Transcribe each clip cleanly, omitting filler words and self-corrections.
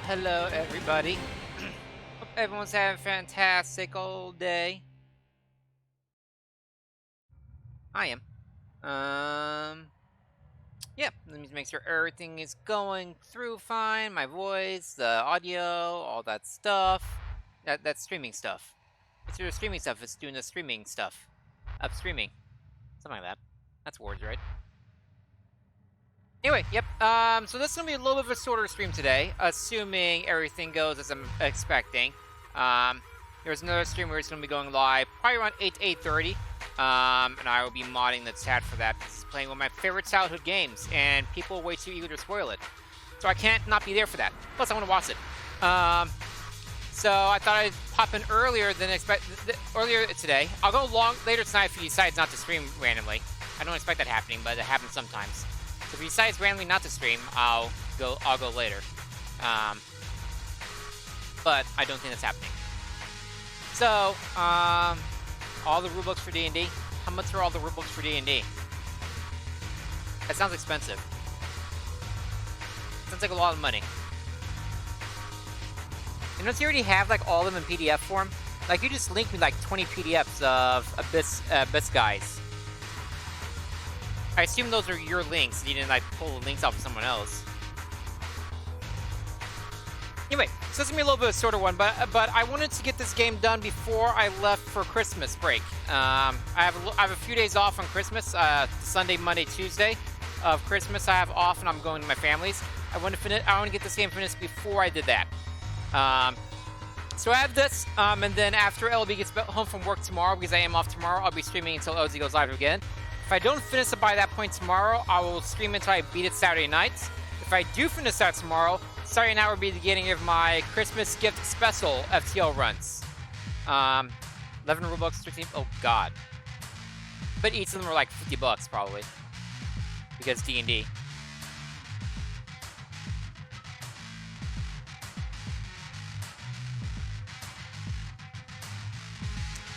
Hello everybody. Hope everyone's having a fantastic old day. I am. Yeah, let me make sure everything is going through fine. My voice, the audio, all that stuff. That's streaming stuff. It's doing the streaming stuff, it's doing the streaming stuff. Upstreaming. Something like that. That's words, right? Anyway, yep. So this is gonna be a little bit of a shorter stream today, assuming everything goes as I'm expecting. There's another stream where it's gonna be going live probably around 8 to 8:30. And I will be modding the chat for that because it's playing one of my favorite childhood games, and people are way too eager to spoil it. So I can't not be there for that. Plus, I want to watch it. So I thought I'd pop in earlier than earlier today. I'll go later tonight if he decides not to stream randomly. I don't expect that happening, but it happens sometimes. So if he decides randomly not to stream, I'll go later. But I don't think that's happening. So, all the rulebooks for D&D. How much are all the rulebooks for D&D? That sounds expensive. Sounds like a lot of money. And don't you already have like all of them in PDF form? Like you just linked me like 20 PDFs of Abyss guys. I assume those are your links. You didn't like pull the links off of someone else. Anyway, so this is gonna be a little bit of a shorter one, but I wanted to get this game done before I left for Christmas break. I have a few days off on Christmas. Sunday, Monday, Tuesday of Christmas I have off, and I'm going to my family's. I want to get this game finished before I did that. So I have this, and then after LB gets home from work tomorrow, because I am off tomorrow, I'll be streaming until OZ goes live again. If I don't finish it by that point tomorrow, I will stream until I beat it Saturday night. If I do finish that tomorrow, Saturday night will be the beginning of my Christmas gift special FTL runs. 11 rulebooks, 13, oh god. But each of them are like $50 probably, because D&D.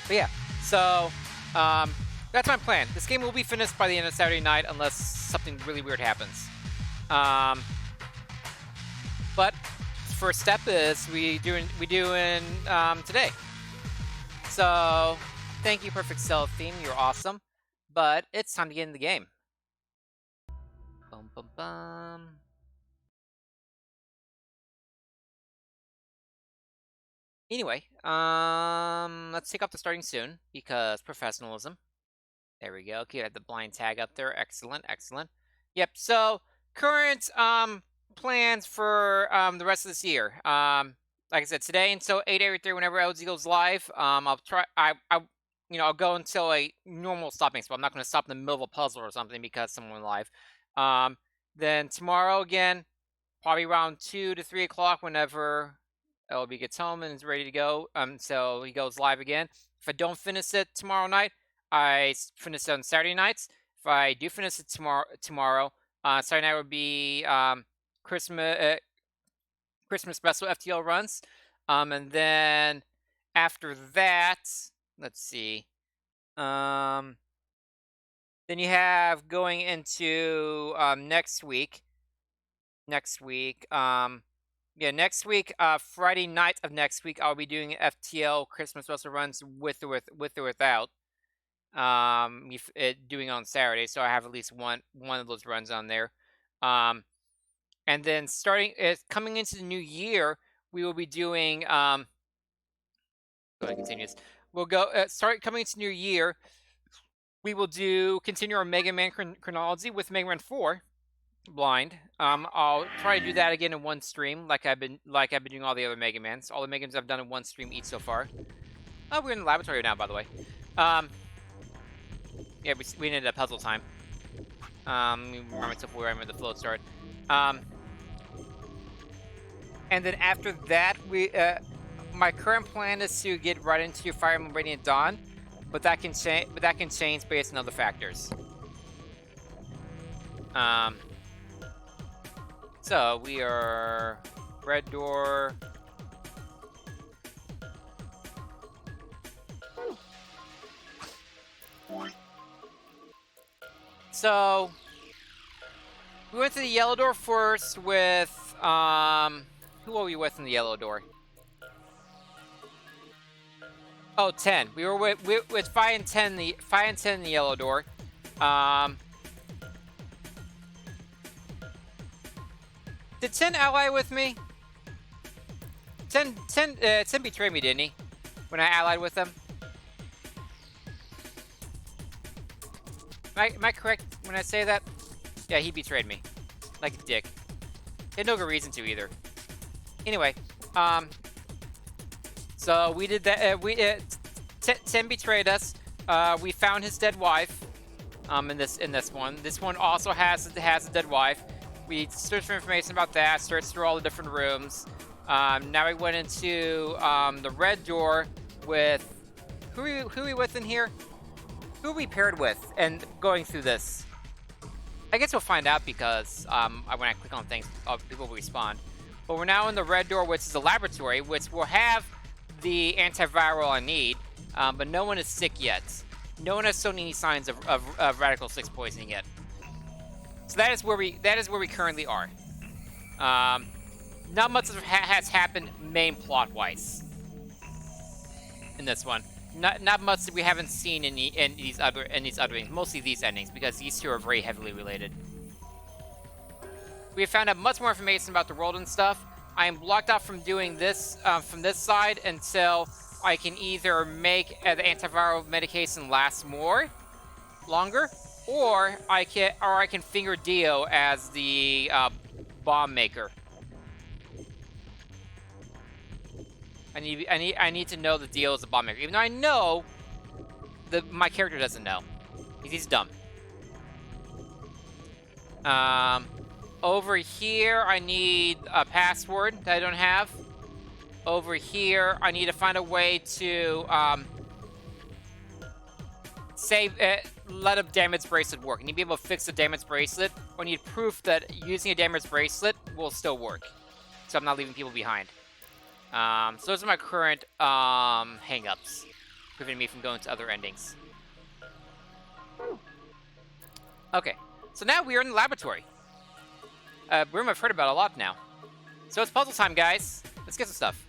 But yeah, so that's my plan. This game will be finished by the end of Saturday night unless something really weird happens. But first step is we doing today. So thank you, Perfect Cell Theme. You're awesome. But it's time to get in the game. Bum bum bum. Anyway, let's take off the starting soon because professionalism. There we go. Okay, I have the blind tag up there. Excellent, excellent. Yep. So current plans for the rest of this year. Like I said, today until 8:33, whenever LG goes live. I'll try. I'll go until a normal stopping spot. I'm not going to stop in the middle of a puzzle or something because someone went live. Then tomorrow again, probably around 2 to 3 o'clock, whenever LB gets home and is ready to go. So he goes live again. If I don't finish it tomorrow night, I finish it on Saturday nights. If I do finish it tomorrow, Saturday night would be Christmas special FTL runs. And then after that, let's see. Then you have going into next week. Next week, Friday night of next week, I'll be doing FTL Christmas special runs with or without. Doing on Saturday, so I have at least one of those runs on there. And then coming into the new year, we will be doing. Go ahead, continues. We'll go coming into new year. We will continue our Mega Man chronology with Mega Man 4 blind. I'll try to do that again in one stream, like I've been doing all the other Mega Mans. All the Mega Mans I've done in one stream each so far. Oh, we're in the laboratory now, by the way. Yeah, we ended up puzzle time. Remember myself where I'm at the float start. And then after that, my current plan is to get right into Fire Emblem Radiant Dawn, but that can change based on other factors. So we are red door. So we went to the yellow door first with who were we with in the yellow door? Oh, 10. We were with 5 and 10 in the yellow door. Did 10 ally with me? 10 betrayed me, didn't he? When I allied with him? Am I correct when I say that? Yeah, he betrayed me. Like a dick. He had no good reason to either. Anyway, so we did that. 10 betrayed us. we found his dead wife. In this one. This one also has a dead wife. We searched for information about that. Searched through all the different rooms. Now we went into the red door with who are we with in here? Who are we paired with? And going through this, I guess we'll find out because when I click on things, people will respawn. But we're now in the red door, which is the laboratory, which will have the antiviral I need. But no one is sick yet. No one has shown any signs of Radical 6 poisoning yet. So that is where we currently are. Not much has happened main plot-wise in this one. Not much that we haven't seen in these other endings. Mostly these endings, because these two are very heavily related. We have found out much more information about the world and stuff. I am blocked out from doing this from this side until I can either make the antiviral medication last longer, or I can finger Dio as the bomb maker. I need to know that Dio is the bomb maker, even though I know that my character doesn't know. He's dumb. Over here, I need a password that I don't have. Over here, I need to find a way to let a damaged bracelet work. I need to be able to fix the damaged bracelet, or I need proof that using a damaged bracelet will still work, so I'm not leaving people behind. So those are my current hang-ups, preventing me from going to other endings. Okay, so now we are in the laboratory. A room I've heard about a lot now. So it's puzzle time, guys. Let's get some stuff.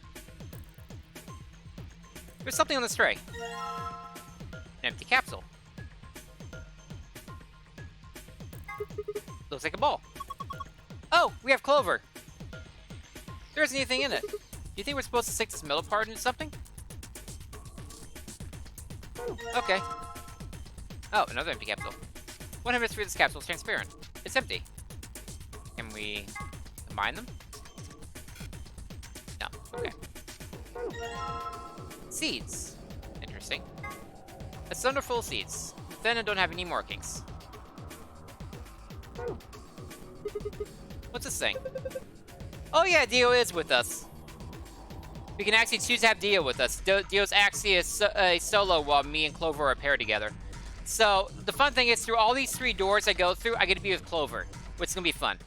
There's something on this tray. An empty capsule. Looks like a ball. Oh, we have clover. There isn't anything in it. Do you think we're supposed to stick this middle part into something? Okay. Oh, another empty capsule. One hemisphere of this capsule is transparent. It's empty. Can we combine them? No. Okay. Seeds. Interesting. A cylinder full of seeds. Then I don't have any markings. What's this thing? Oh yeah, Dio is with us. We can actually choose to have Dio with us. Dio's actually a solo while me and Clover are paired together. So the fun thing is, through all these 3 doors I go through, I get to be with Clover, which is gonna be fun.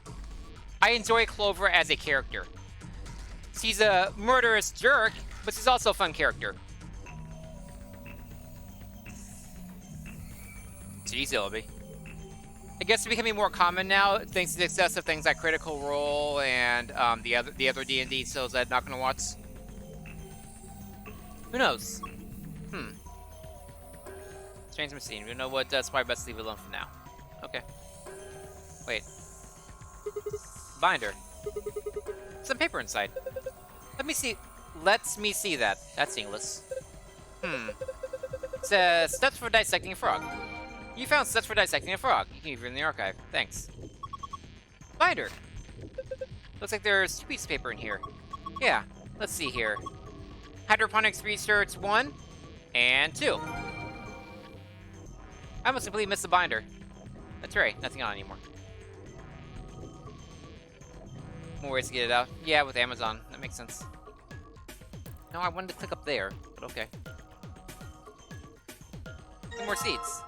I enjoy Clover as a character. She's a murderous jerk, but she's also a fun character. Jeez, Ilby. I guess it's becoming more common now, thanks to the success of things like Critical Role and the other D&D shows that I'm not gonna watch. Who knows? Strange machine. You know what? That's probably best to leave it alone for now. Okay. Wait. Binder. Some paper inside. Let me see. Let me see that. That's English. It says, steps for dissecting a frog. You found steps for dissecting a frog. You can leave it in the archive. Thanks. Binder. Looks like there's 2 pieces of paper in here. Yeah. Let's see here. Hydroponics Research 1 and 2. I must completely missed the binder. That's right. Nothing on anymore. More ways to get it out. Yeah, with Amazon. That makes sense. No, I wanted to click up there, but okay. 2 more seeds.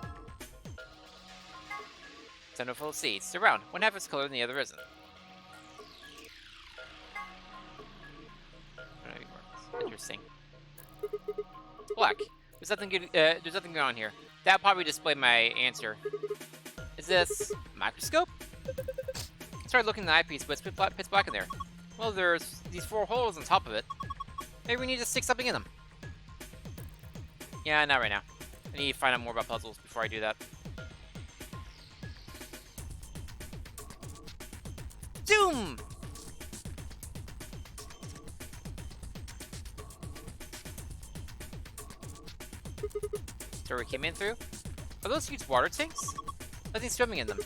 Center full of seeds. They're round. One half is colored and the other isn't. Interesting. Black. There's nothing good. There's nothing going on here. That'll probably display my answer. Is this a microscope? I started looking at the eyepiece, but it's pitch black in there. Well, there's these 4 holes on top of it. Maybe we need to stick something in them. Yeah, not right now. I need to find out more about puzzles before I do that. Zoom! So we came in through? Are those huge water tanks? Nothing's swimming in them.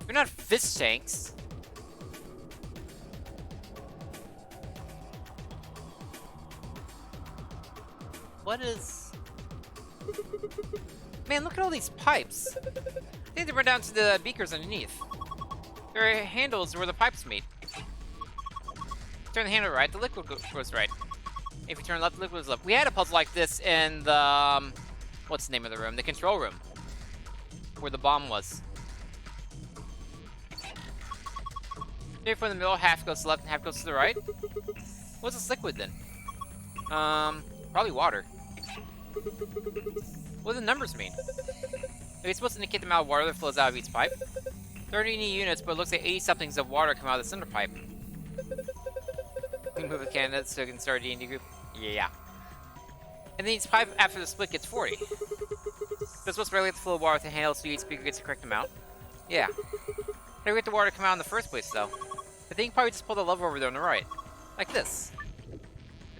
They're not fish tanks. What is... Man, look at all these pipes. They need to run down to the beakers underneath. There are handles where the pipes meet. Turn the handle right, the liquid goes right. If you turn left, the liquid goes left. We had a puzzle like this in the, what's the name of the room? The control room. Where the bomb was. Maybe from the middle, half goes to the left and half goes to the right. What's this liquid then? Probably water. What do the numbers mean? Are they supposed to indicate the amount of water that flows out of each pipe? 30 units, but it looks like 80 somethings of water come out of the center pipe. We move the candidates so we can start a D&D group. Yeah. And then each pipe after the split gets 40. They're supposed to regulate the flow of water with the handle so each speaker gets the correct amount. Yeah. How do we get the water to come out in the first place, though? I think you probably just pull the lever over there on the right. Like this.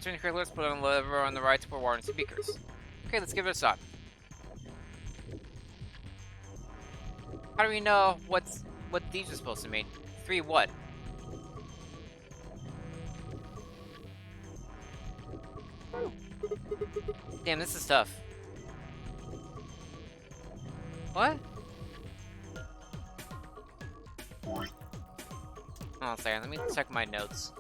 Turn the correct lever, put on the lever on the right to pour water in speakers. Okay, let's give it a shot. How do we know what these are supposed to mean? 3 what? Damn, this is tough. What? Hold on a second, let me check my notes.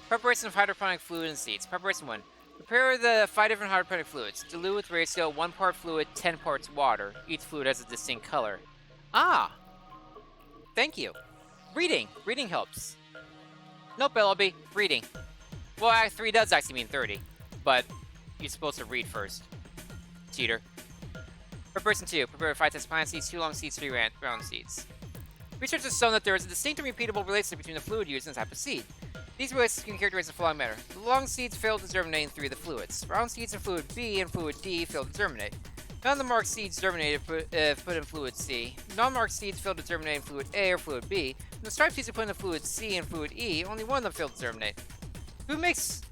Preparation of hydroponic fluid and seeds. Preparation 1. Prepare the 5 different hydroponic fluids. Dilute with ratio 1 part fluid, 10 parts water. Each fluid has a distinct color. Ah! Thank you. Reading. Reading helps. Nope, LLB. Reading. Well, 3 does actually mean 30. But you're supposed to read first. Cheater. Preparation 2. Prepare 5 test plant seeds, 2 long seeds, 3 round seeds. Research has shown that there is a distinct and repeatable relationship between the fluid used and the type of seed. These relationships can characterize the following manner. The long seeds fail to germinate in 3 of the fluids. Round seeds in fluid B and fluid D fail to germinate. None of the marked seeds germinate if put in fluid C. Non-marked seeds fail to germinate in fluid A or fluid B. And the striped seeds are put in fluid C and fluid E. Only one of them failed to germinate. Who makes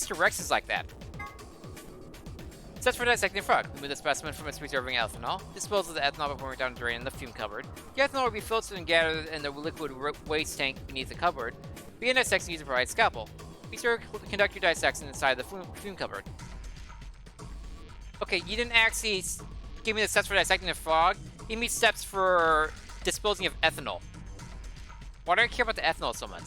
directions like that? Search for dissecting frog. Remove the specimen from its preserving ethanol. Dispose of the ethanol before we down the drain in the fume cupboard. The ethanol will be filtered and gathered in the liquid waste tank beneath the cupboard. Begin dissecting using a provide scalpel. Be sure to conduct your dissection inside the fume cupboard. Okay, you didn't actually give me the steps for dissecting the frog. Give me steps for disposing of ethanol. Why do I care about the ethanol so much?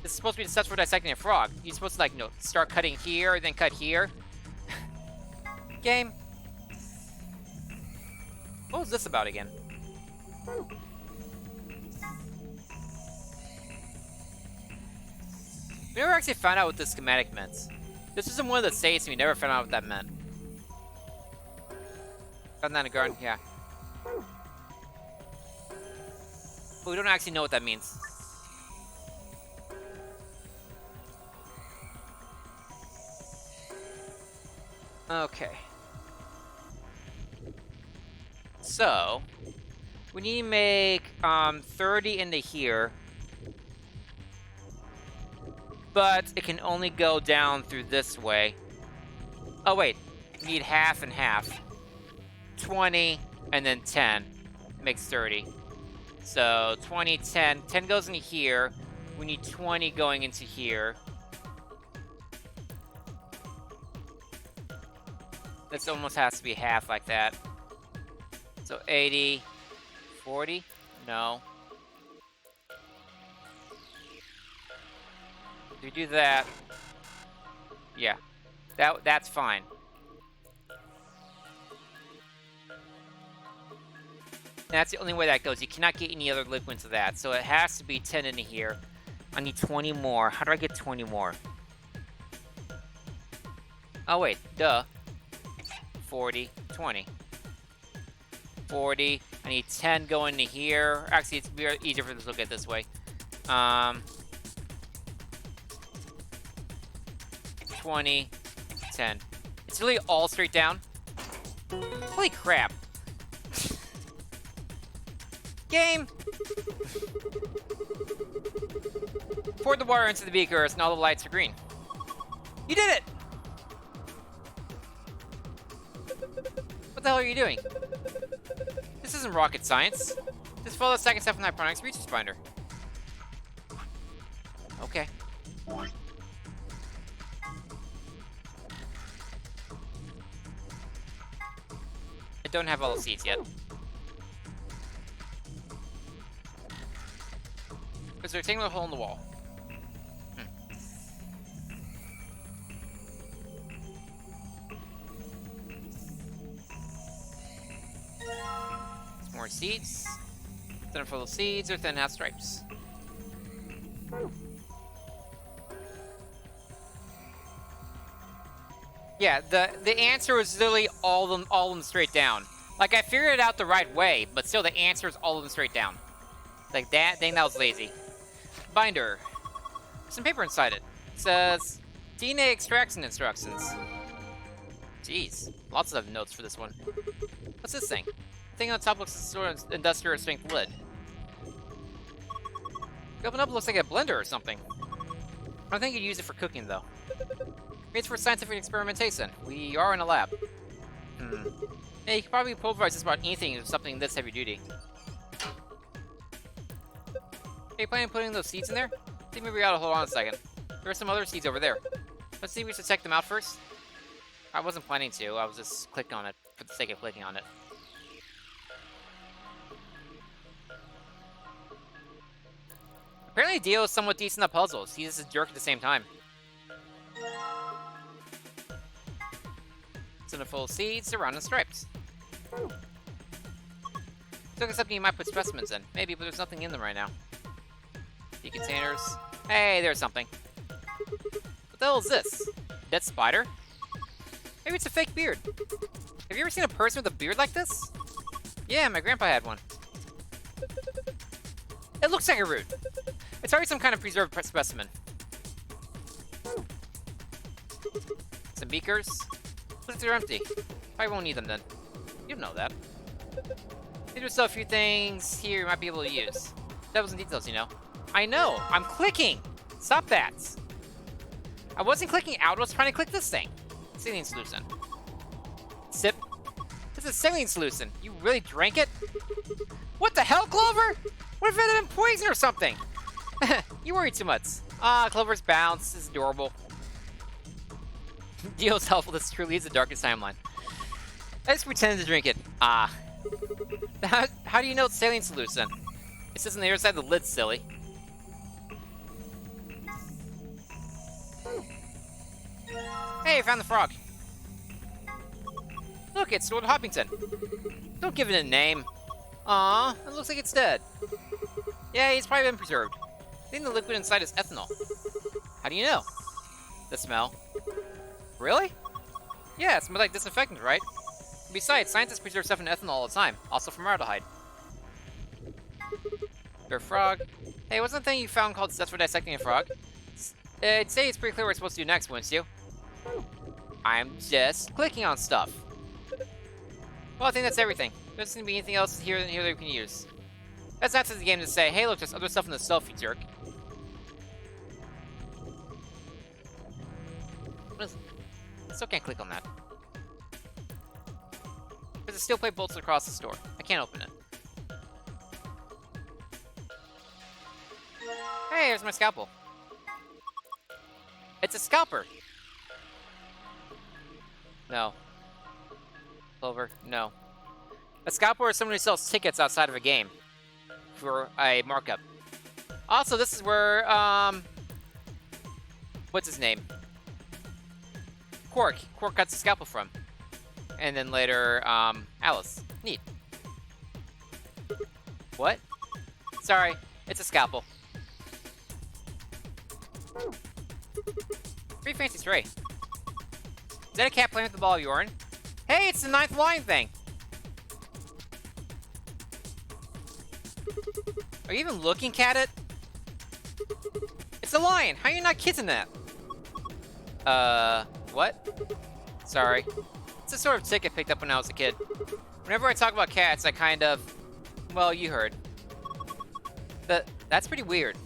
This is supposed to be the steps for dissecting a frog. You're supposed to, like, you know, start cutting here, then cut here. Game. What was this about again? We never actually found out what this schematic meant. This was in one of the states and we never found out what that meant. Found that in a garden? Yeah. But we don't actually know what that means. Okay. So, we need to make 30 into here. But it can only go down through this way. Oh wait, we need half and half. 20 and then 10 makes 30. So 20, 10. 10 goes into here. We need 20 going into here. This almost has to be half like that. So 80, 40? No. If you do that, yeah, that's fine. And that's the only way that goes. You cannot get any other liquid into that. So it has to be 10 into here. I need 20 more. How do I get 20 more? Oh, wait. Duh. 40, 20. 40. I need 10 going to here. Actually, it's easier for this to look at this way. 20, 10. It's really all straight down. Holy crap. Game! Pour the water into the beakers and all the lights are green. You did it! What the hell are you doing? This isn't rocket science. Just follow the second step from the Hyperonics Research Binder. Okay. I don't have all the seeds yet. There's a rectangular hole in the wall. Some more seeds. Then full of seeds or thin half stripes. Yeah, the answer was literally all of them straight down. Like, I figured it out the right way, but still the answer is all of them straight down. Like, that thing that was lazy. Binder. Some paper inside it. It says DNA extraction instructions. Jeez, lots of notes for this one. What's this thing? The thing on top looks sort of industrial strength lid. You open up, it looks like a blender or something. I don't think you'd use it for cooking though. Maybe it's for scientific experimentation. We are in a lab. Yeah, you could probably pulverize just about anything with something this heavy duty. Are you planning on putting those seeds in there? I think maybe we gotta hold on a second. There are some other seeds over there. Let's see if we should check them out first. I wasn't planning to, I was just clicking on it for the sake of clicking on it. Apparently Dio is somewhat decent at puzzles. He's just a jerk at the same time. It's in a full of seeds, surrounding stripes. Looks like something you might put specimens in. Maybe, but there's nothing in them right now. The containers. Hey, there's something. What the hell is this? Dead spider? Maybe it's a fake beard. Have you ever seen a person with a beard like this? Yeah, my grandpa had one. It looks like a root. It's already some kind of preserved specimen. Some beakers. Looks like they're empty. Probably won't need them then. You don't know that. There's still a few things here you might be able to use. Devils and details, you know. I know! I'm clicking! Stop that! I wasn't clicking out, I was trying to click this thing. Saline solution. Sip. This is saline solution. You really drank it? What the hell, Clover? What if it had been poison or something? You worry too much. Ah, Clover's bounce is adorable. Dio's helpful. This truly is the darkest timeline. I just pretended to drink it. Ah. How do you know it's saline solution? It says on the other side of the lid, silly. Hey, I found the frog. Look, it's Lord Hoppington. Don't give it a name. Aw, it looks like it's dead. Yeah, he's probably been preserved. I think the liquid inside is ethanol. How do you know? The smell. Really? Yeah, it smells like disinfectant, right? Besides, scientists preserve stuff in ethanol all the time, also formaldehyde. Your frog. Hey, what's the thing you found called steps for dissecting a frog? I'd say it's pretty clear what we're supposed to do next, wouldn't you? I'm just clicking on stuff. Well, I think that's everything. There doesn't seem to be anything else here that we can use. That's not to the game to say, hey, look, there's other stuff in the shelf, you jerk. What is it? I still can't click on that. There's a steel plate bolted across the store. I can't open it. Hey, here's my scalpel. It's a scalper. No. Clover, no. A scalper is someone who sells tickets outside of a game for a markup. Also, this is where, what's his name? Quark got the scalpel from. And then later, Alice. Neat. What? Sorry, it's a scalpel. Pretty fancy tray. Is that a cat playing with the ball of urine? Hey, it's the 9th line thing! Are you even looking at it? It's a lion! How are you not kissing that? What? Sorry. It's a sort of tick I picked up when I was a kid. Whenever I talk about cats, I kind of... Well, you heard. That's pretty weird.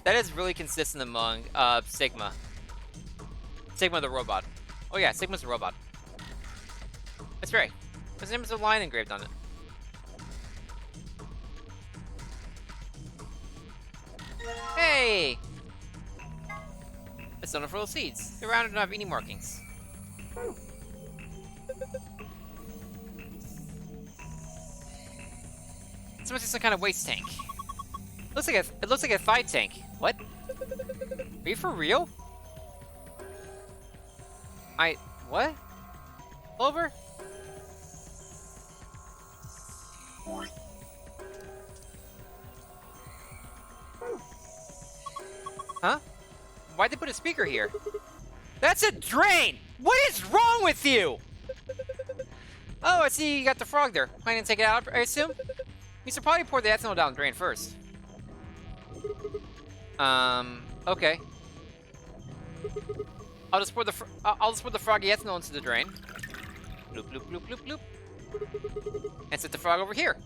That is really consistent among, Sigma. Sigma the robot. Oh yeah, Sigma's a robot. That's right. His name is a lion engraved on it. Hey! It's on a full of seeds. They're rounded and don't have any markings. This must be some kind of waste tank. It looks like a fight tank. What? Are you for real? What? Over? Huh? Why'd they put a speaker here? That's a drain! What is wrong with you? Oh, I see you got the frog there. Planning to take it out, I assume? You should probably pour the ethanol down the drain first. Okay. I'll just pour the froggy ethanol into the drain. Bloop, bloop, bloop, bloop, bloop. And set the frog over here.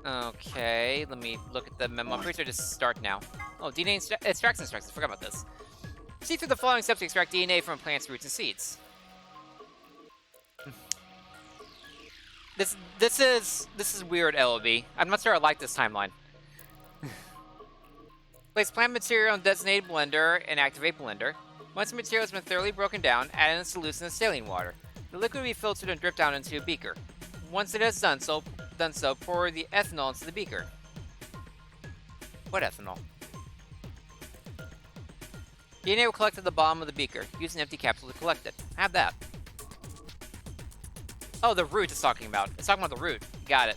Okay, let me look at the memo. I'm pretty sure just start now. Oh, DNA extraction instructions. Forgot about this. See through the following steps to extract DNA from plants, roots, and seeds. This is weird, LOB. I'm not sure I like this timeline. Place plant material in designated blender and activate blender. Once the material has been thoroughly broken down, add in a solution of saline water. The liquid will be filtered and dripped down into a beaker. Once it has done so, pour the ethanol into the beaker. What ethanol? DNA will collect at the bottom of the beaker. Use an empty capsule to collect it. I have that. Oh, the root it's talking about. It's talking about the root. Got it.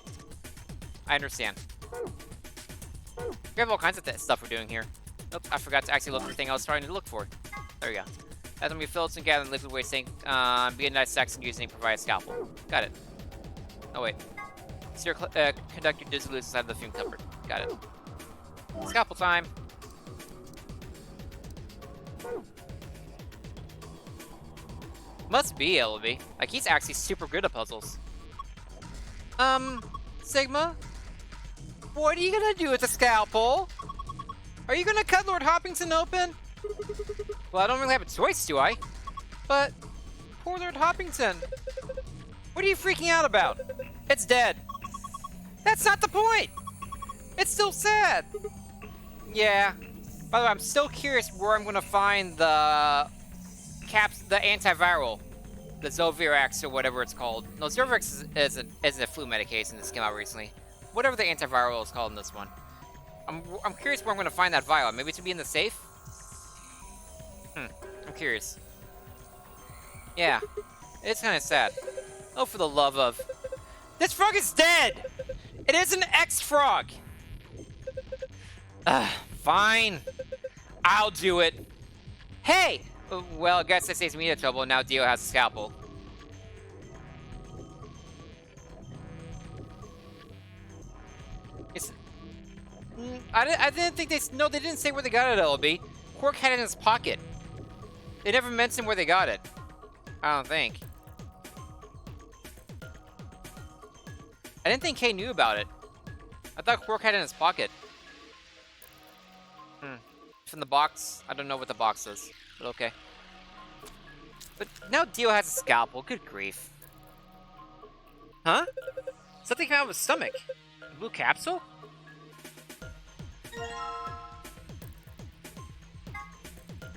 I understand. We have all kinds of stuff we're doing here. Oops, I forgot to actually look for the thing I was trying to look for. There we go. As when we fill and gather in liquid waste tank, begin dissecting using provide a scalpel. Got it. Oh wait. Stir conduct your dissolution inside of the fume cupboard. Got it. Scalpel time. Must be LB. Like he's actually super good at puzzles. Sigma? What are you gonna do with the scalpel? Are you gonna cut Lord Hoppington open? Well, I don't really have a choice, do I? But poor Lord Hoppington. What are you freaking out about? It's dead. That's not the point. It's still sad. Yeah. By the way, I'm still curious where I'm gonna find the antiviral, the Zovirax or whatever it's called. No, Zovirax isn't a flu medication that's came out recently. Whatever the antiviral is called in this one. I'm curious where I'm gonna find that vial. Maybe to be in the safe? I'm curious. Yeah, it's kind of sad. Oh, for the love of... This frog is dead! It is an X-frog! Fine. I'll do it. Hey! Well, I guess that saves me the trouble, and now Dio has a scalpel. I didn't think they didn't say where they got it, LB. Quark had it in his pocket. They never mentioned where they got it. I don't think. I didn't think Kay knew about it. I thought Quark had it in his pocket. From the box. I don't know what the box is, but okay. But now Dio has a scalpel. Good grief. Huh? Something came out of his stomach. A blue capsule?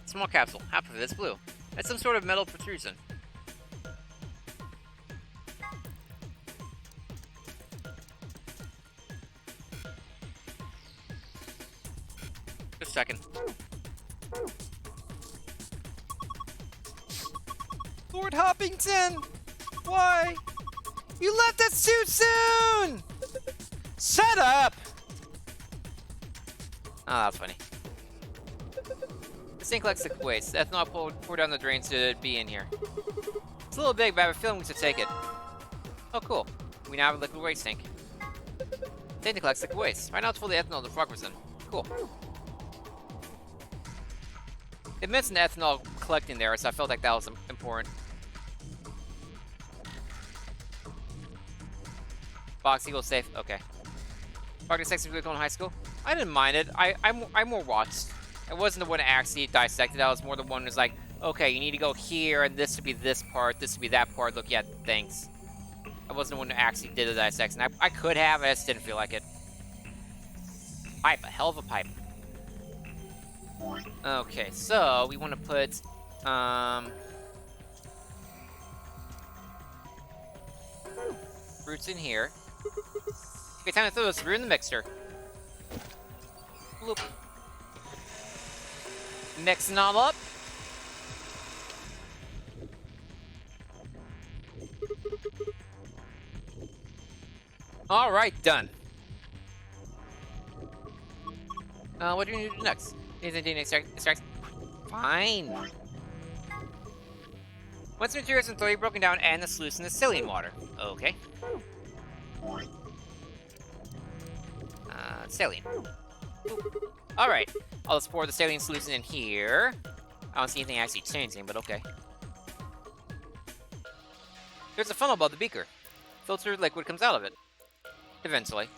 Small capsule. Half of it is blue. It's some sort of metal protrusion. Just a second. Lord Hoppington! Why? You left us too soon! Shut up! Oh, that's funny. This thing collects liquid waste. Ethanol poured down the drain to be in here. It's a little big, but I have a feeling we should take it. Oh, cool. We now have a liquid waste tank. Tank that collects liquid waste. Right now it's full of ethanol the frog was in. Cool. It mentioned ethanol collecting there, so I felt like that was important. Box equals safe. Okay. Frog sex in high school. I didn't mind it. I more watched. I wasn't the one to actually dissect it. I was more the one who's like, okay, you need to go here, and this to be this part, this to be that part. Look, yeah, thanks. I wasn't the one who actually did the dissection. I could have, I just didn't feel like it. Pipe, a hell of a pipe. Okay, so we want to put, Fruits in here. Okay, time to throw this through in the mixer. Bloop. Mixing all up. Alright, done. What do we need to do next? Anything to extract? Fine. Once the materials are thoroughly broken down, add the sluice in the saline water. Okay. Saline. Alright. I'll just pour the saline solution in here. I don't see anything actually changing, but okay. There's a funnel above the beaker. Filtered liquid comes out of it. Eventually.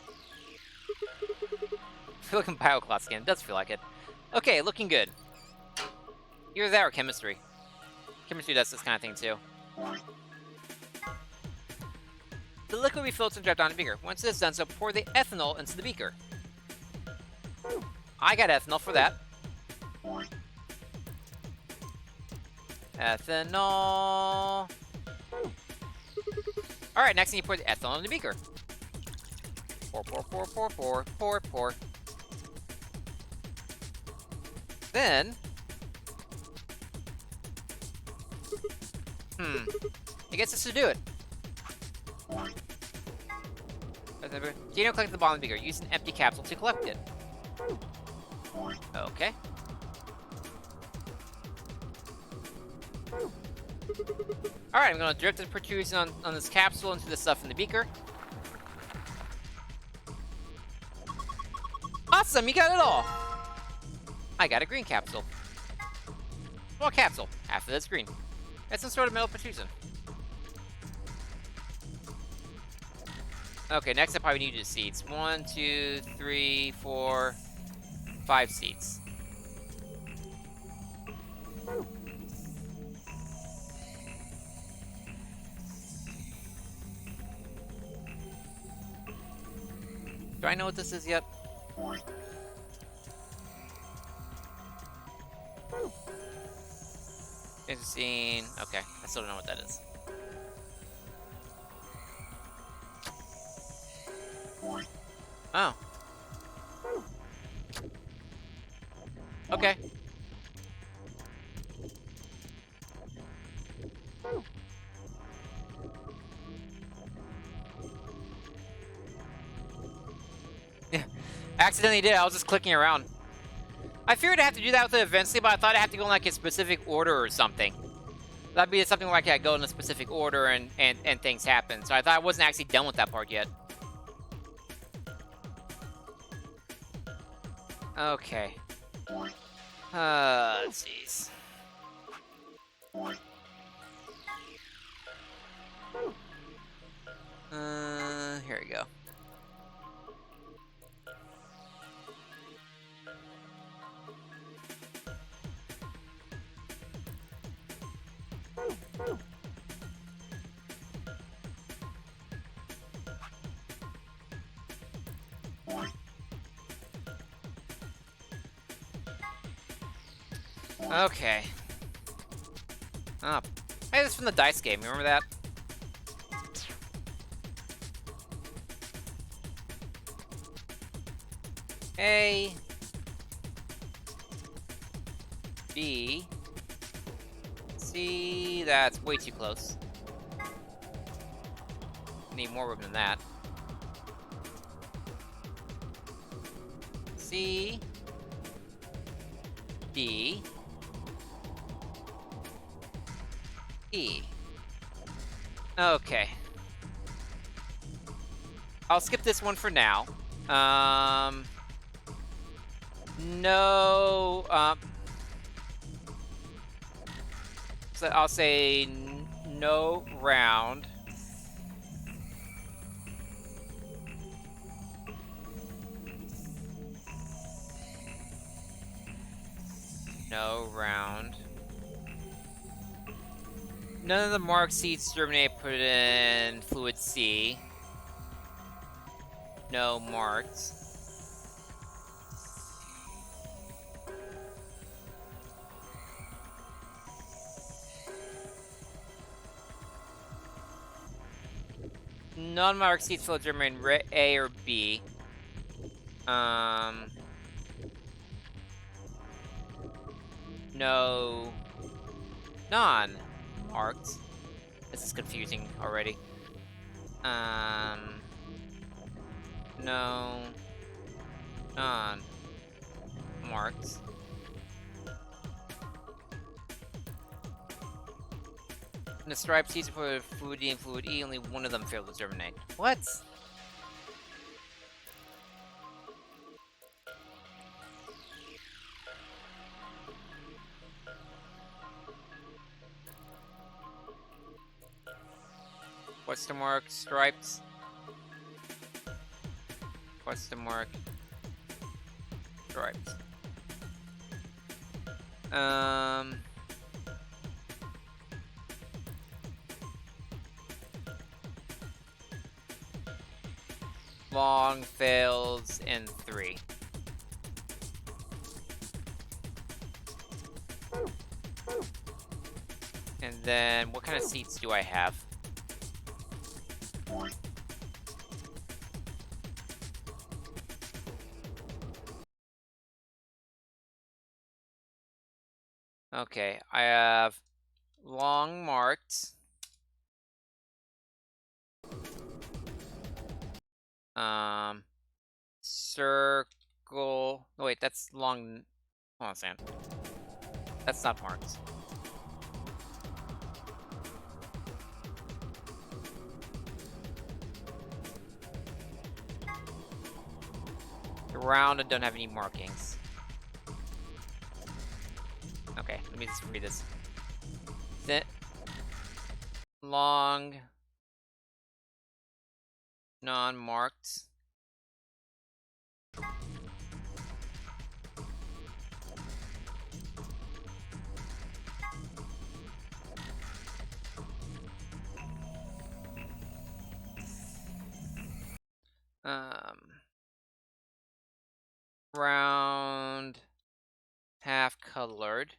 I feel like a biocloth skin. It does feel like it. Okay, looking good. Either that or chemistry. Chemistry does this kind of thing too. The liquid will be filtered and dropped down the beaker. Once this is done, so pour the ethanol into the beaker. I got ethanol for that. Ethanol. Alright, next thing you pour the ethanol in the beaker. Pour. Then... it gets us to do it. You don't collect the bottom of the beaker. Use an empty capsule to collect it. Okay. Alright, I'm gonna drip the protrusion on this capsule into the stuff in the beaker. Awesome, you got it all! I got a green capsule. Well, capsule. Half of that's green. That's some sort of metal protrusion. Okay, next I probably need the seeds. 1, 2, 3, 4, 5 seeds. Do I know what this is yet? Interesting. Okay, I still don't know what that is. Oh. Okay. Yeah, accidentally did. I was just clicking around. I figured I'd have to do that with it eventually, but I thought I'd have to go in like a specific order or something. That'd be something like I go in a specific order and things happen. So I thought I wasn't actually done with that part yet. Okay. Jeez. Here we go. Okay. Oh. Hey, this is from the dice game. You remember that? A. B. C. That's way too close. Need more room than that. C. D. E. Okay. I'll skip this one for now. No. So I'll say no round. No round. None of the marked seeds germinate, put it in fluid C. No marked. Non-marked seeds fill germinate in A or B. No. Non-marked. This is confusing already. No. Non-marked. In the striped seeds for Fluid D and Fluid E, only one of them failed to germinate. What? Question mark, striped. Question mark, striped. Long fails in 3. And then, what kind of seeds do I have? Okay, I have long marked. Circle. Oh, wait, that's long. Hold on a second. That's not marked. Round and don't have any markings. Okay, let me just read this. Long, non-marked. Round, half colored.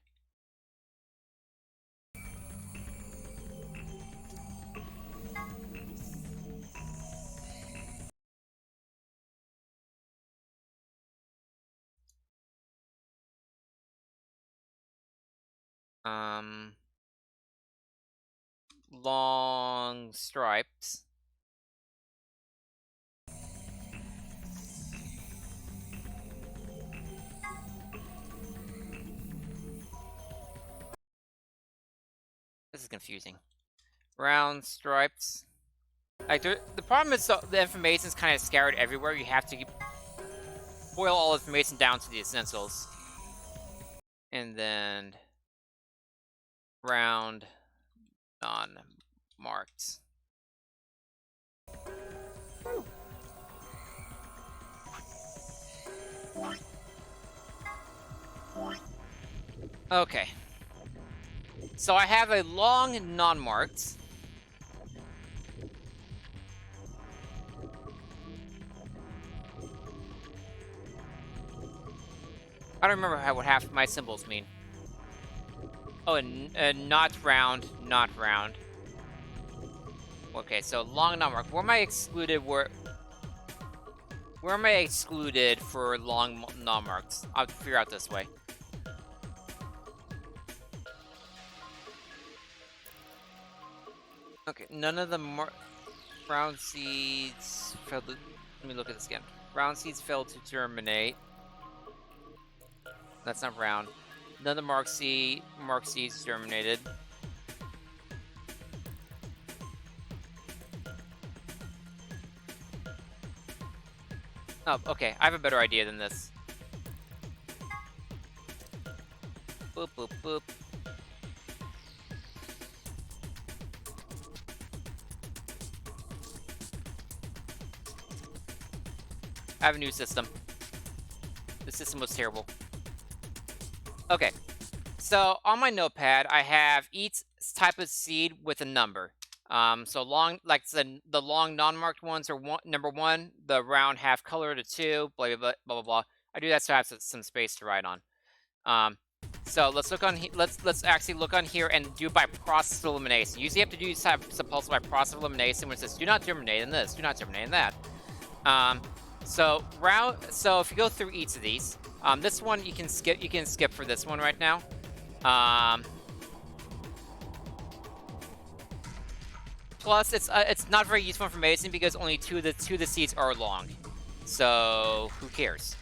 Long stripes. This is confusing. Round stripes. Like, the problem is the information's kind of scattered everywhere. You have to boil all information down to the essentials. And then round, non-marked. Okay. So I have a long non-marked. I don't remember what half my symbols mean. Oh, and not round, not round. Okay, so long non-marked. Where am I excluded? Where am I excluded for long non-marks? I'll figure out this way. Okay, none of the round seeds failed to... Let me look at this again. Round seeds failed to germinate. That's not round. None of the mark seeds germinated. Oh, okay. I have a better idea than this. Boop, boop, boop. I have a new system. The system was terrible. Okay. So on my notepad, I have each type of seed with a number. So long, like the long non-marked ones are number 1, the round half color to 2, blah, blah, blah, blah, blah, blah. I do that so I have some space to write on. So let's look on. Let's actually look on here and do by process of elimination. Usually, you have to do suppulse by process of elimination, which says do not terminate in this, do not terminate in that. So if you go through each of these, this one you can skip. You can skip for this one right now. Plus, it's not very useful information because only two of the seeds are long. So who cares?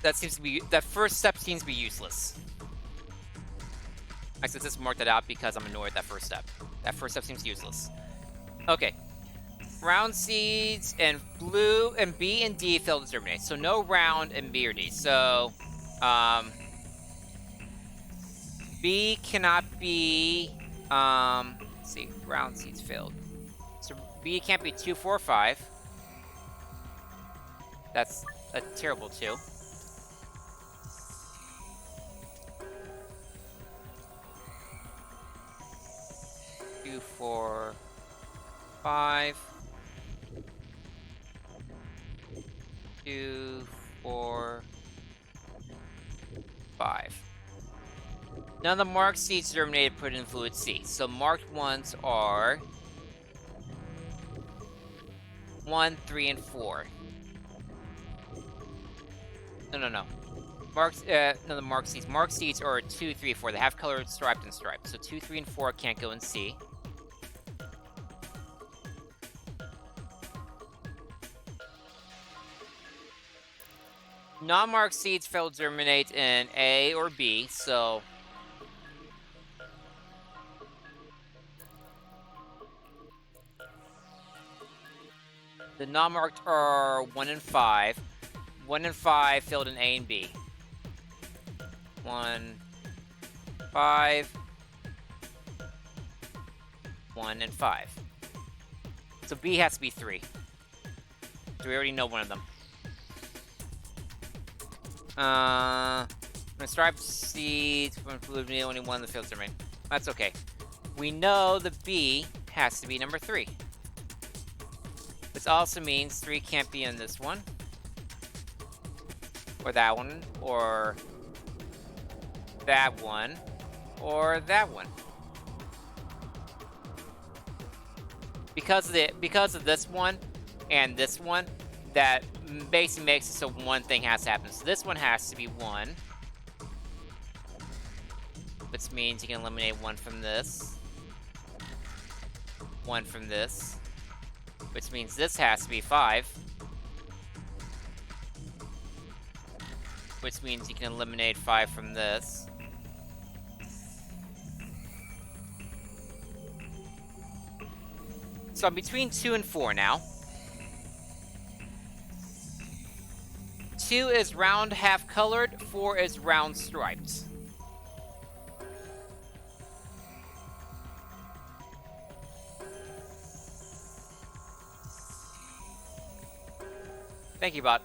That first step seems to be useless. I just marked that out because I'm annoyed at that first step. That first step seems useless. Okay. Round seeds and blue and B and D failed to germinate. So no round and B or D. So B cannot be let's see, round seeds failed. So B can't be 2, 4, 5. That's a terrible 2. 2, 4, 5. 2, 4, 5. None of the marked seeds germinated put in fluid C. So marked ones are 1, 3, and 4. No. Marked, none of the marked seeds. Marked seeds are 2, 3, 4. They have colored striped and striped. So 2, 3, and 4 can't go in C. Non-marked seeds fail to germinate in A or B, so the non-marked are 1 and 5. 1 and 5 failed in A and B. 1, 5, 1, and 5. So B has to be 3. So we already know one of them. Striped seeds from fluid, only one of the fields remain. That's okay. We know the B has to be number 3. This also means 3 can't be in this one, or that one, or that one, or that one. Because of this one and this one, that basically makes it so one thing has to happen. So this one has to be 1, which means you can eliminate 1 from this, 1 from this, which means this has to be 5, which means you can eliminate 5 from this. So I'm between 2 and 4 now. 2 is round half colored, 4 is round striped. Thank you, bot.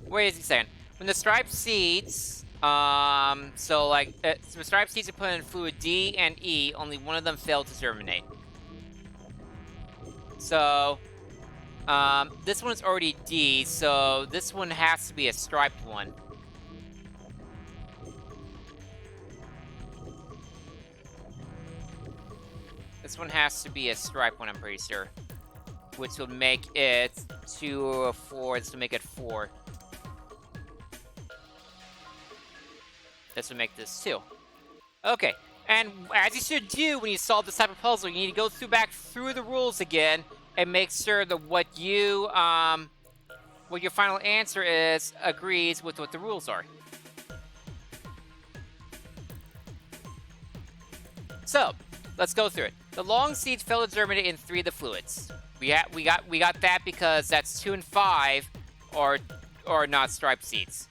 What is he saying? When the striped seeds, so the striped seeds are put in fluid D and E, only one of them failed to germinate. So, this one's already D, so this one has to be a striped one. This one has to be a striped one, I'm pretty sure. Which will make it 2 or 4. This will make it 4. This will make this 2. Okay, and as you should do when you solve this type of puzzle, you need to go back through the rules again and make sure that what your final answer is agrees with what the rules are. So, let's go through it. The long seeds fail to germinate in 3 of the fluids. We got that because that's 2 and 5 are not striped seeds.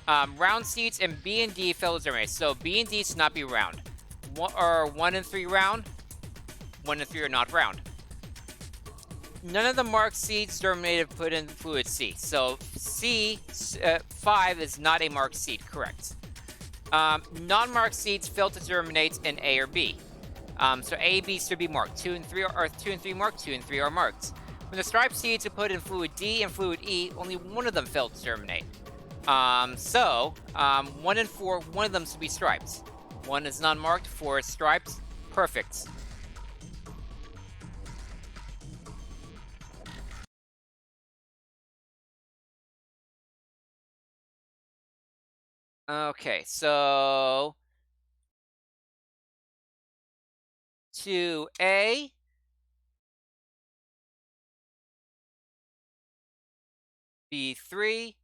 Round seeds and B and D fail to germinate. So B and D should not be round. 1 and 3 round. 1 and 3 are not round. None of the marked seeds germinated put in fluid C. So C, 5 is not a marked seed, correct. Non-marked seeds fail to germinate in A or B. So A, B should be marked. 2 and 3 are marked. 2 and 3 are marked. When the striped seeds are put in fluid D and fluid E, only one of them failed to germinate. 1 and 4, one of them should be striped. 1 is non-marked, 4 is striped. Perfect. Okay, so 2A, B3,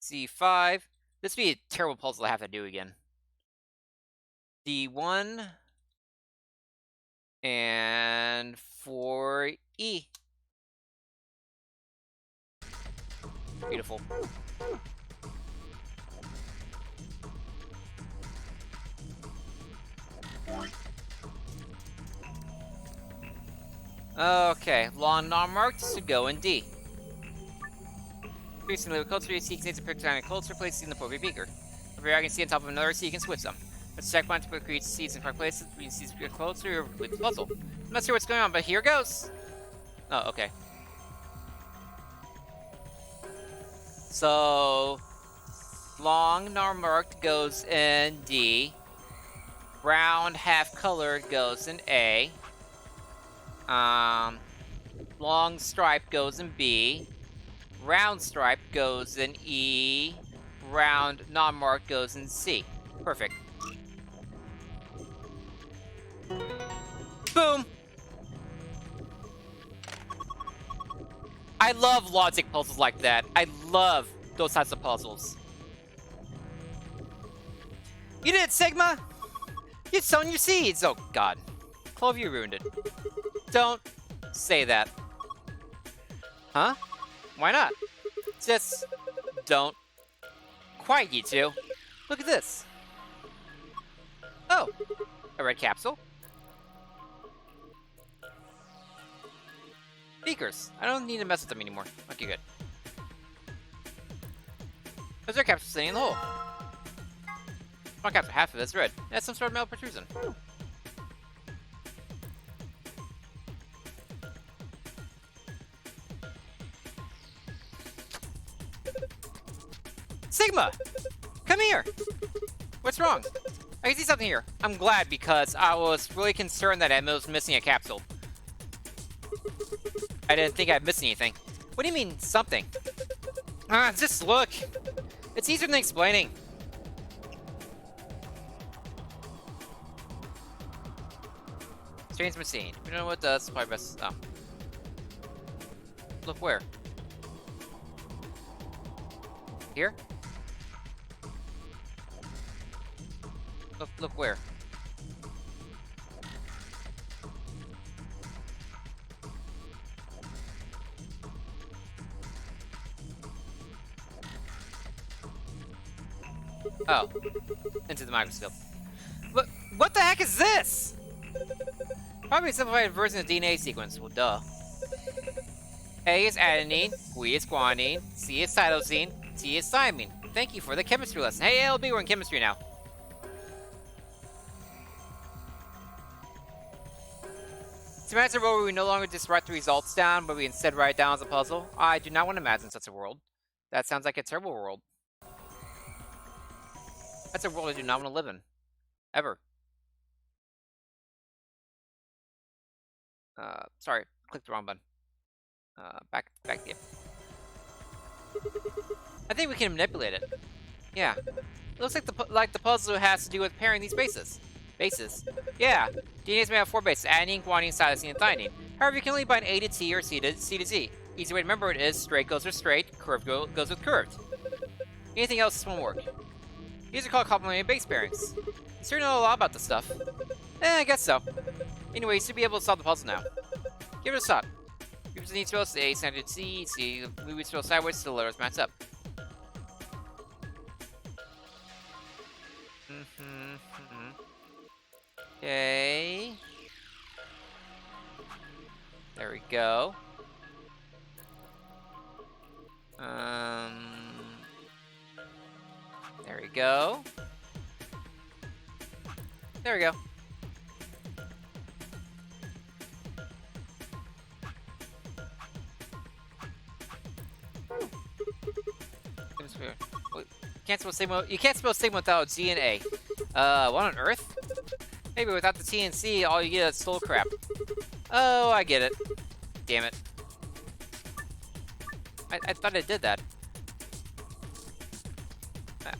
C5. This would be a terrible puzzle to have to do again. D1 and 4E. Beautiful. Okay, long non-marked should go in D. Increasing liquid culture, C contains a pictogrammatic culture placed in the appropriate beaker. If you're seed on top of another seed, you can switch them. Let's check one to create seeds in correct places. We seeds culture with the puzzle. I'm not sure what's going on, but here goes. Oh, okay. So long non-marked goes in D. Round half colored goes in A. Long stripe goes in B. Round stripe goes in E. Round non-marked goes in C. Perfect. Boom! I love logic puzzles like that. I love those types of puzzles. You did it, Sigma! You'd sown your seeds! Oh, God. Clove, you ruined it. Don't say that. Huh? Why not? Just don't. Quiet, you two. Look at this. Oh, a red capsule. Beakers. I don't need to mess with them anymore. Okay, good. There's a capsule sitting in the hole. One capsule, half of it's red. That's some sort of metal protrusion. Sigma! Come here! What's wrong? I can see something here. I'm glad because I was really concerned that I was missing a capsule. I didn't think I'd missed anything. What do you mean, something? Just look. It's easier than explaining. Strange machine. We don't know what it does. Probably best. Oh. Look where? Here? Look where? Oh. Into the microscope. What the heck is this? Probably a simplified version of the DNA sequence. Well, duh. A is adenine, B is guanine, C is cytosine, T is thymine. Thank you for the chemistry lesson. Hey, LB, we're in chemistry now. So imagine a world where we no longer just write the results down, but we instead write it down as a puzzle. I do not want to imagine such a world. That sounds like a terrible world. That's a world I do not want to live in. Ever. Sorry, clicked the wrong button. Back here. I think we can manipulate it. Yeah. It looks like the puzzle has to do with pairing these bases. Bases? Yeah. DNA is made of 4 bases: adenine, guanine, cytosine, and thymine. However, you can only bind A to T or C to Z. Easy way to remember it is straight goes with straight, curved goes with curved. Anything else won't work. These are called complementary base pairings. You sure know a lot about this stuff. I guess so. Anyway, you should be able to solve the puzzle now. Give it a shot. Groups of neat rows, A standard C, we roll sideways so the letters match up. Okay. There we go. There we go. There we go. You can't spell sigma without G and A. What on earth? Maybe without the T and C, all you get is soul crap. Oh, I get it. Damn it. I thought I did that.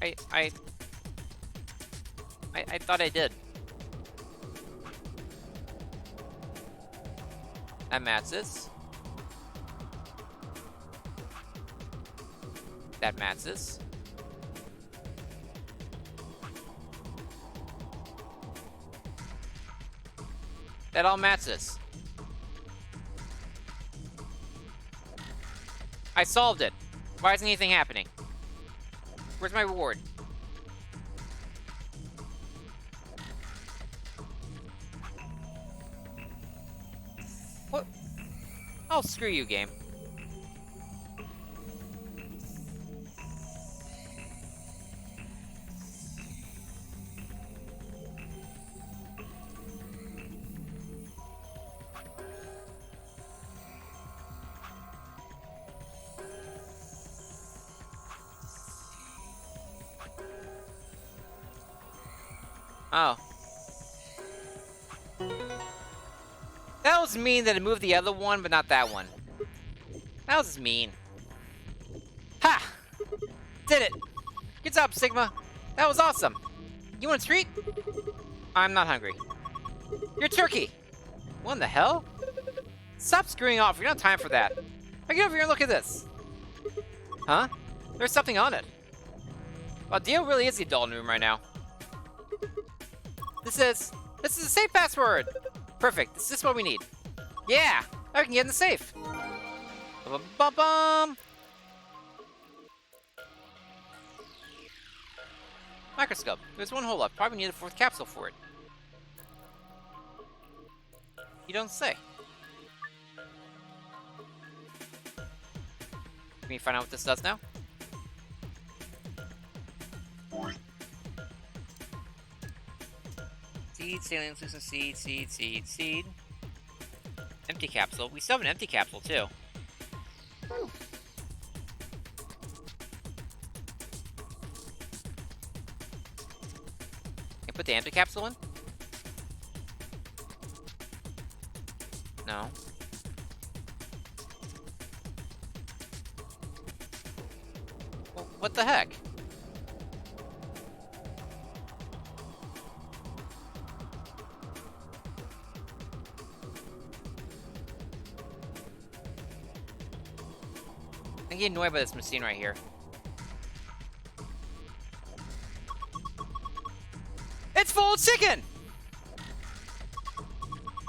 I thought I did. That matches. That matches. That all matches. I solved it. Why isn't anything happening? Where's my reward? What? Oh, screw you, game. Oh. That was mean that it moved the other one, but not that one. That was mean. Ha! Did it! Good job, Sigma. That was awesome. You want a treat? I'm not hungry. You're turkey! What in the hell? Stop screwing off, we don't have time for that. Now get over here and look at this. Huh? There's something on it. Well, Dio really is the adult in the room right now. This is a safe password! Perfect, this is what we need. Yeah! Now we can get in the safe! Bum-bum-bum! Microscope. There's one hole left. Probably need a fourth capsule for it. You don't say. Can we find out what this does now? Seed, saline solution, seed. Empty capsule. We still have an empty capsule, too. Can I put the empty capsule in? No. Well, what the heck? I get annoyed by this machine right here. It's full of chicken!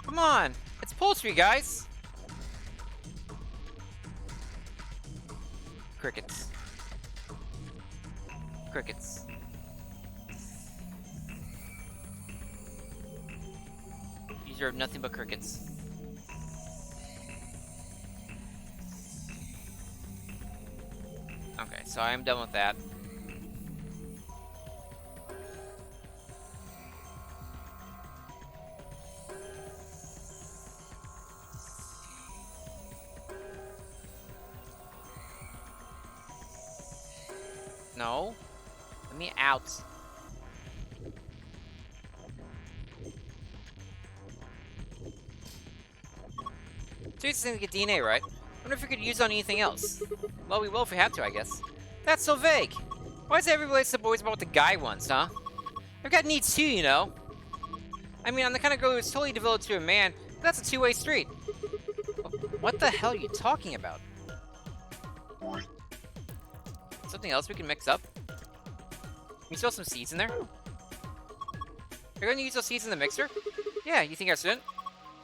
Come on, it's poultry, guys! Crickets. Crickets. You deserve nothing but crickets. Okay, so I am done with that. No. Let me out. So it's going to get DNA, right? I wonder if we could use it on anything else. Well, we will if we have to, I guess. That's so vague. Why is every relationship always about what the guy wants, huh? I've got needs too, you know? I mean, I'm the kind of girl who's totally devoted to a man, but that's a two-way street. What the hell are you talking about? Something else we can mix up? Can we throw some seeds in there? You're gonna use those seeds in the mixer? Yeah, you think I shouldn't?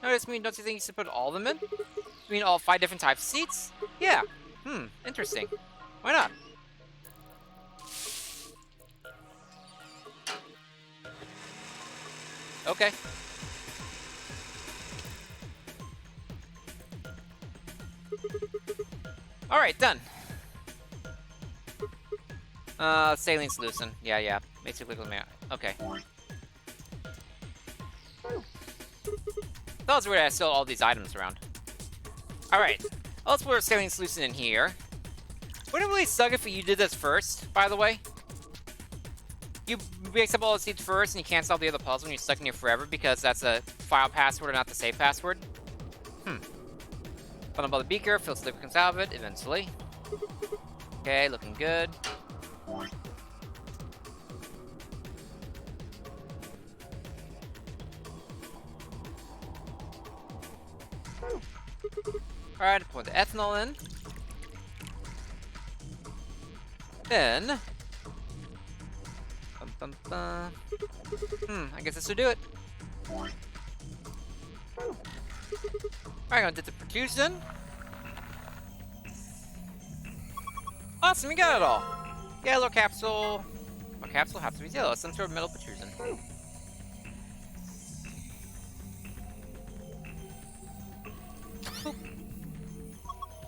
No, don't you think you should put all of them in? You mean all 5 different types of seeds? Yeah. Interesting. Why not? Okay. Alright, done. Saline solution. Yeah. Basically, okay. That was weird I still all these items around. Alright. Let's put our saline solution in here. Wouldn't it really suck if you did this first, by the way? You mix up all the seeds first and you can't solve the other puzzle and you're stuck in here forever because that's a file password and not the save password. Fill up the beaker, fill the liquid comes out of it eventually. Okay, looking good. Alright, pour the ethanol in. Then... I guess this will do it. Alright, gonna do the perfusion. Awesome, we got it all. Yellow capsule. What capsule has to be yellow? Some sort of metal protrusion. Boop.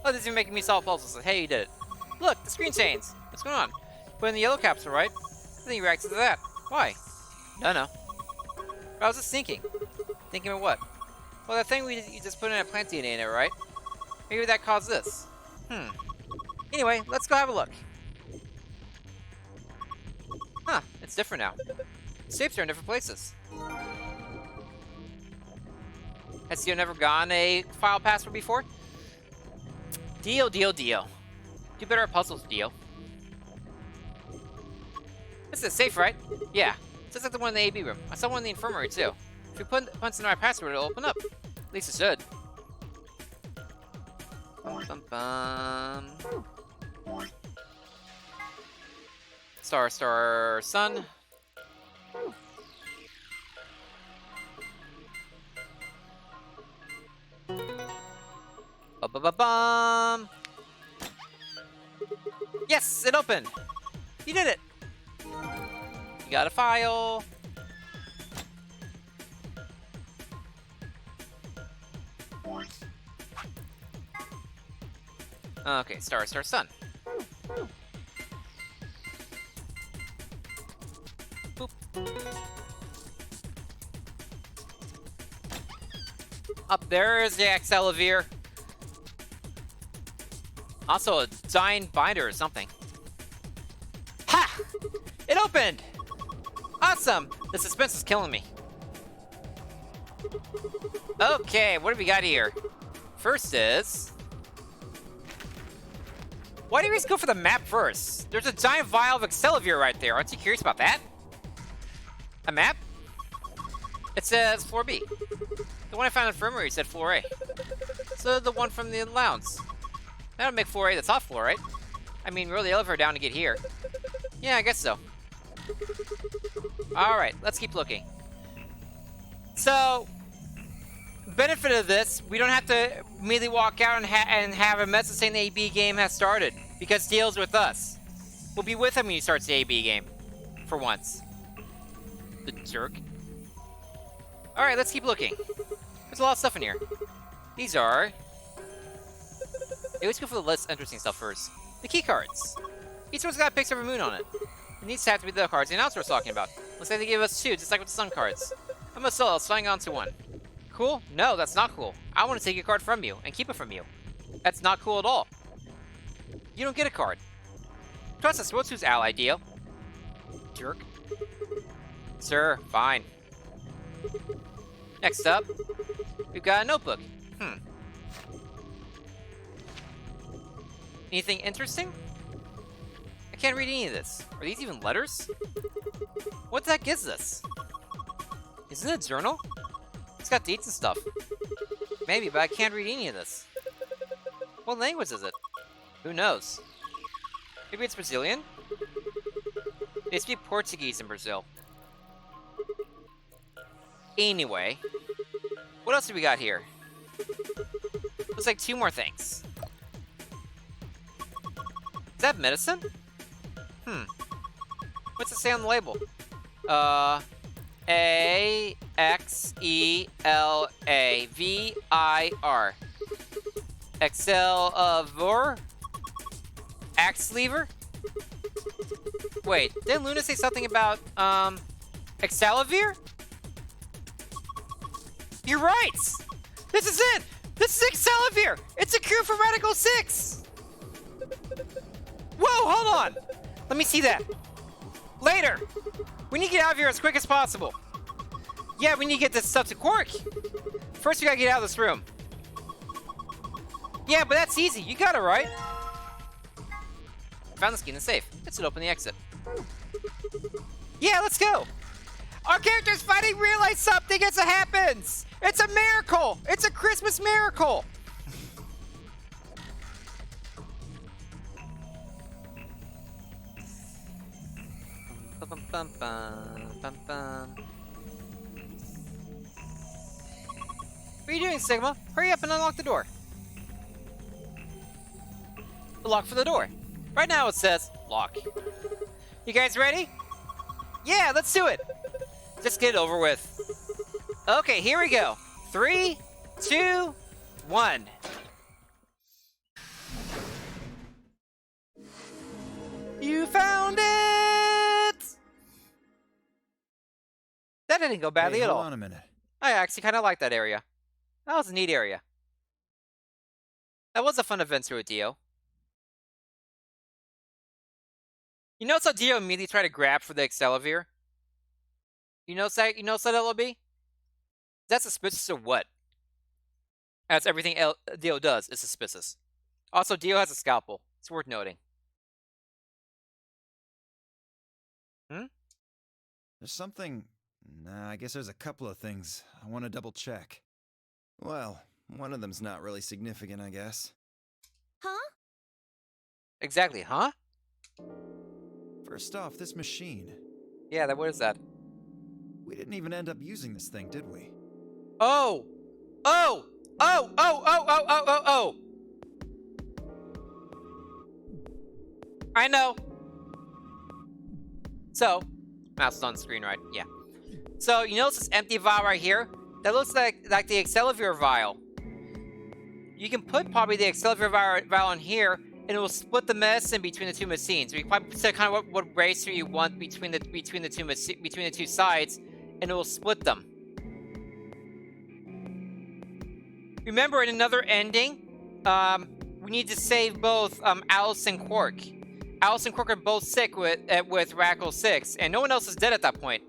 Oh, this is making me solve puzzles. Hey, you did it. Look, the screen changes. What's going on? Put in the yellow capsule, right? I think you reacted to that. Why? No. I was just thinking. Thinking of what? Well, that thing you just put in a plant DNA in it, right? Maybe that caused this. Anyway, let's go have a look. Huh, it's different now. The shapes are in different places. Has Dio never gotten a file password before? Dio. Do better at puzzles, Dio. This is safe, right? Yeah. Just like the one in the AB room. I saw one in the infirmary, too. If we punch in our password, it'll open up. At least it should. Star, sun. Ba-ba-ba-bum! Yes, it opened! You did it! You got a file. Okay, star, sun. Boop. Up there is the Cassieper. Also a giant binder or something. Ha! It opened! Awesome! The suspense is killing me. Okay, what do we got here? First is... Why do you always go for the map first? There's a giant vial of Cassieper right there. Aren't you curious about that? A map? It says floor B. The one I found in the infirmary said floor A. So the one from the lounge. That'll make floor A the top floor, right? I mean, roll the elevator down to get here. Yeah, I guess so. Alright, let's keep looking. So, benefit of this, we don't have to immediately walk out and have a message saying the AB game has started, because Dio's with us. We'll be with him when he starts the AB game. For once. The jerk. Alright, let's keep looking. There's a lot of stuff in here. These are... Hey, let's go for the less interesting stuff first. The key cards. Each one's got a picture of a moon on it. It needs to have to be the cards the announcer was talking about. Looks like they gave us two, just like with the sun cards. I'm a solo, swing on to one. Cool? No, that's not cool. I want to take your card from you and keep it from you. That's not cool at all. You don't get a card. Trust us, we'll choose ally, Dio. Jerk. Sir, fine. Next up, we've got a notebook. Anything interesting? I can't read any of this. Are these even letters? What the heck is this? Isn't it a journal? It's got dates and stuff. Maybe, but I can't read any of this. What language is it? Who knows? Maybe it's Brazilian? They speak Portuguese in Brazil. Anyway, what else do we got here? Looks like two more things. Is that medicine? What's it say on the label? A-X-E-L-A-V-I-R. Excelivor? Axlever? Wait, didn't Luna say something about, Excalibur? You're right! This is it! This is Excalibur! It's a cure for Radical 6! Whoa, hold on! Let me see that. Later! We need to get out of here as quick as possible. Yeah, we need to get this stuff to Quark. First, we gotta get out of this room. Yeah, but that's easy. You got it, right? Found the key in the safe. Let's open the exit. Yeah, let's go. Our characters finally realize something as it happens. It's a miracle. It's a Christmas miracle. Bum, bum, bum, bum, bum. What are you doing, Sigma? Hurry up and unlock the door. The lock for the door. Right now it says lock. You guys ready? Yeah, let's do it. Just get it over with. Okay, here we go. 3, 2, 1. You found it! That didn't go badly at all. Hold on a minute. I actually kind of like that area. That was a neat area. That was a fun adventure with Dio. You notice how Dio immediately tried to grab for the Accelavir? You notice that, LOB? That's suspicious of what? As everything Dio does is suspicious. Also, Dio has a scalpel. It's worth noting. There's something... Nah, I guess there's a couple of things I want to double check. Well, one of them's not really significant, I guess. Huh? Exactly, huh? First off, this machine. Yeah, what is that? We didn't even end up using this thing, did we? Oh! Oh! Oh! Oh! Oh! Oh! Oh! Oh! Oh! I know. So, mouse is on the screen, right? Yeah. So, you notice this empty vial right here? That looks like the Accelavir vial. You can put probably the Accelavir vial in here, and it will split the medicine between the two machines. You can probably say kind of what ratio you want between the two sides, and it will split them. Remember, in another ending, we need to save both Alice and Quark. Alice and Quark are both sick with Radical 6, and no one else is dead at that point.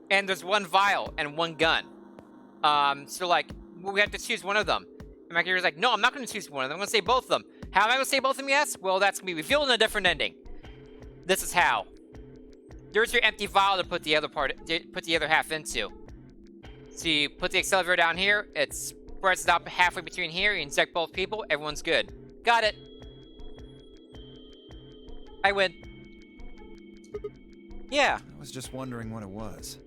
And there's one vial and one gun. So, like, we have to choose one of them. And my character's like, no, I'm not going to choose one of them. I'm going to say both of them. How am I going to say both of them yes? Well, that's going to be revealed in a different ending. This is how. There's your empty vial to put the other half into. So you put the Accelavir down here. It spreads it out halfway between here. You inject both people. Everyone's good. Got it. I win. Yeah. I was just wondering what it was.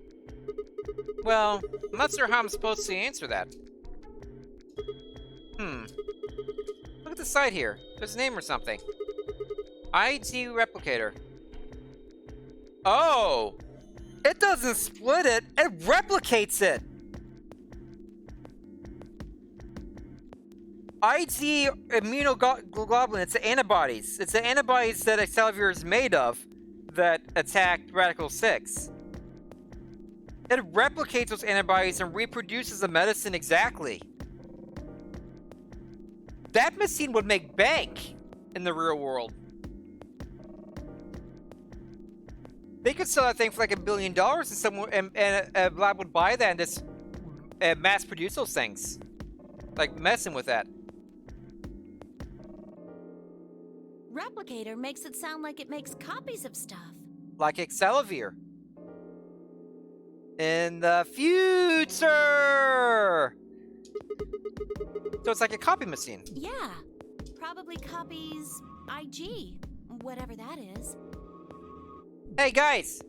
Well, I'm not sure how I'm supposed to answer that. Look at the side here. There's a name or something. ID Replicator. Oh! It doesn't split it, it replicates it! ID immunoglobulin, it's the antibodies. It's the antibodies that Accelavir is made of that attacked Radical 6. It replicates those antibodies and reproduces the medicine exactly. That machine would make bank in the real world. They could sell that thing for like $1 billion and a lab would buy that and just mass produce those things. Like messing with that. Replicator makes it sound like it makes copies of stuff. Like Accelavir. In the future! So it's like a copy machine. Yeah. Probably copies IG, whatever that is. Hey guys!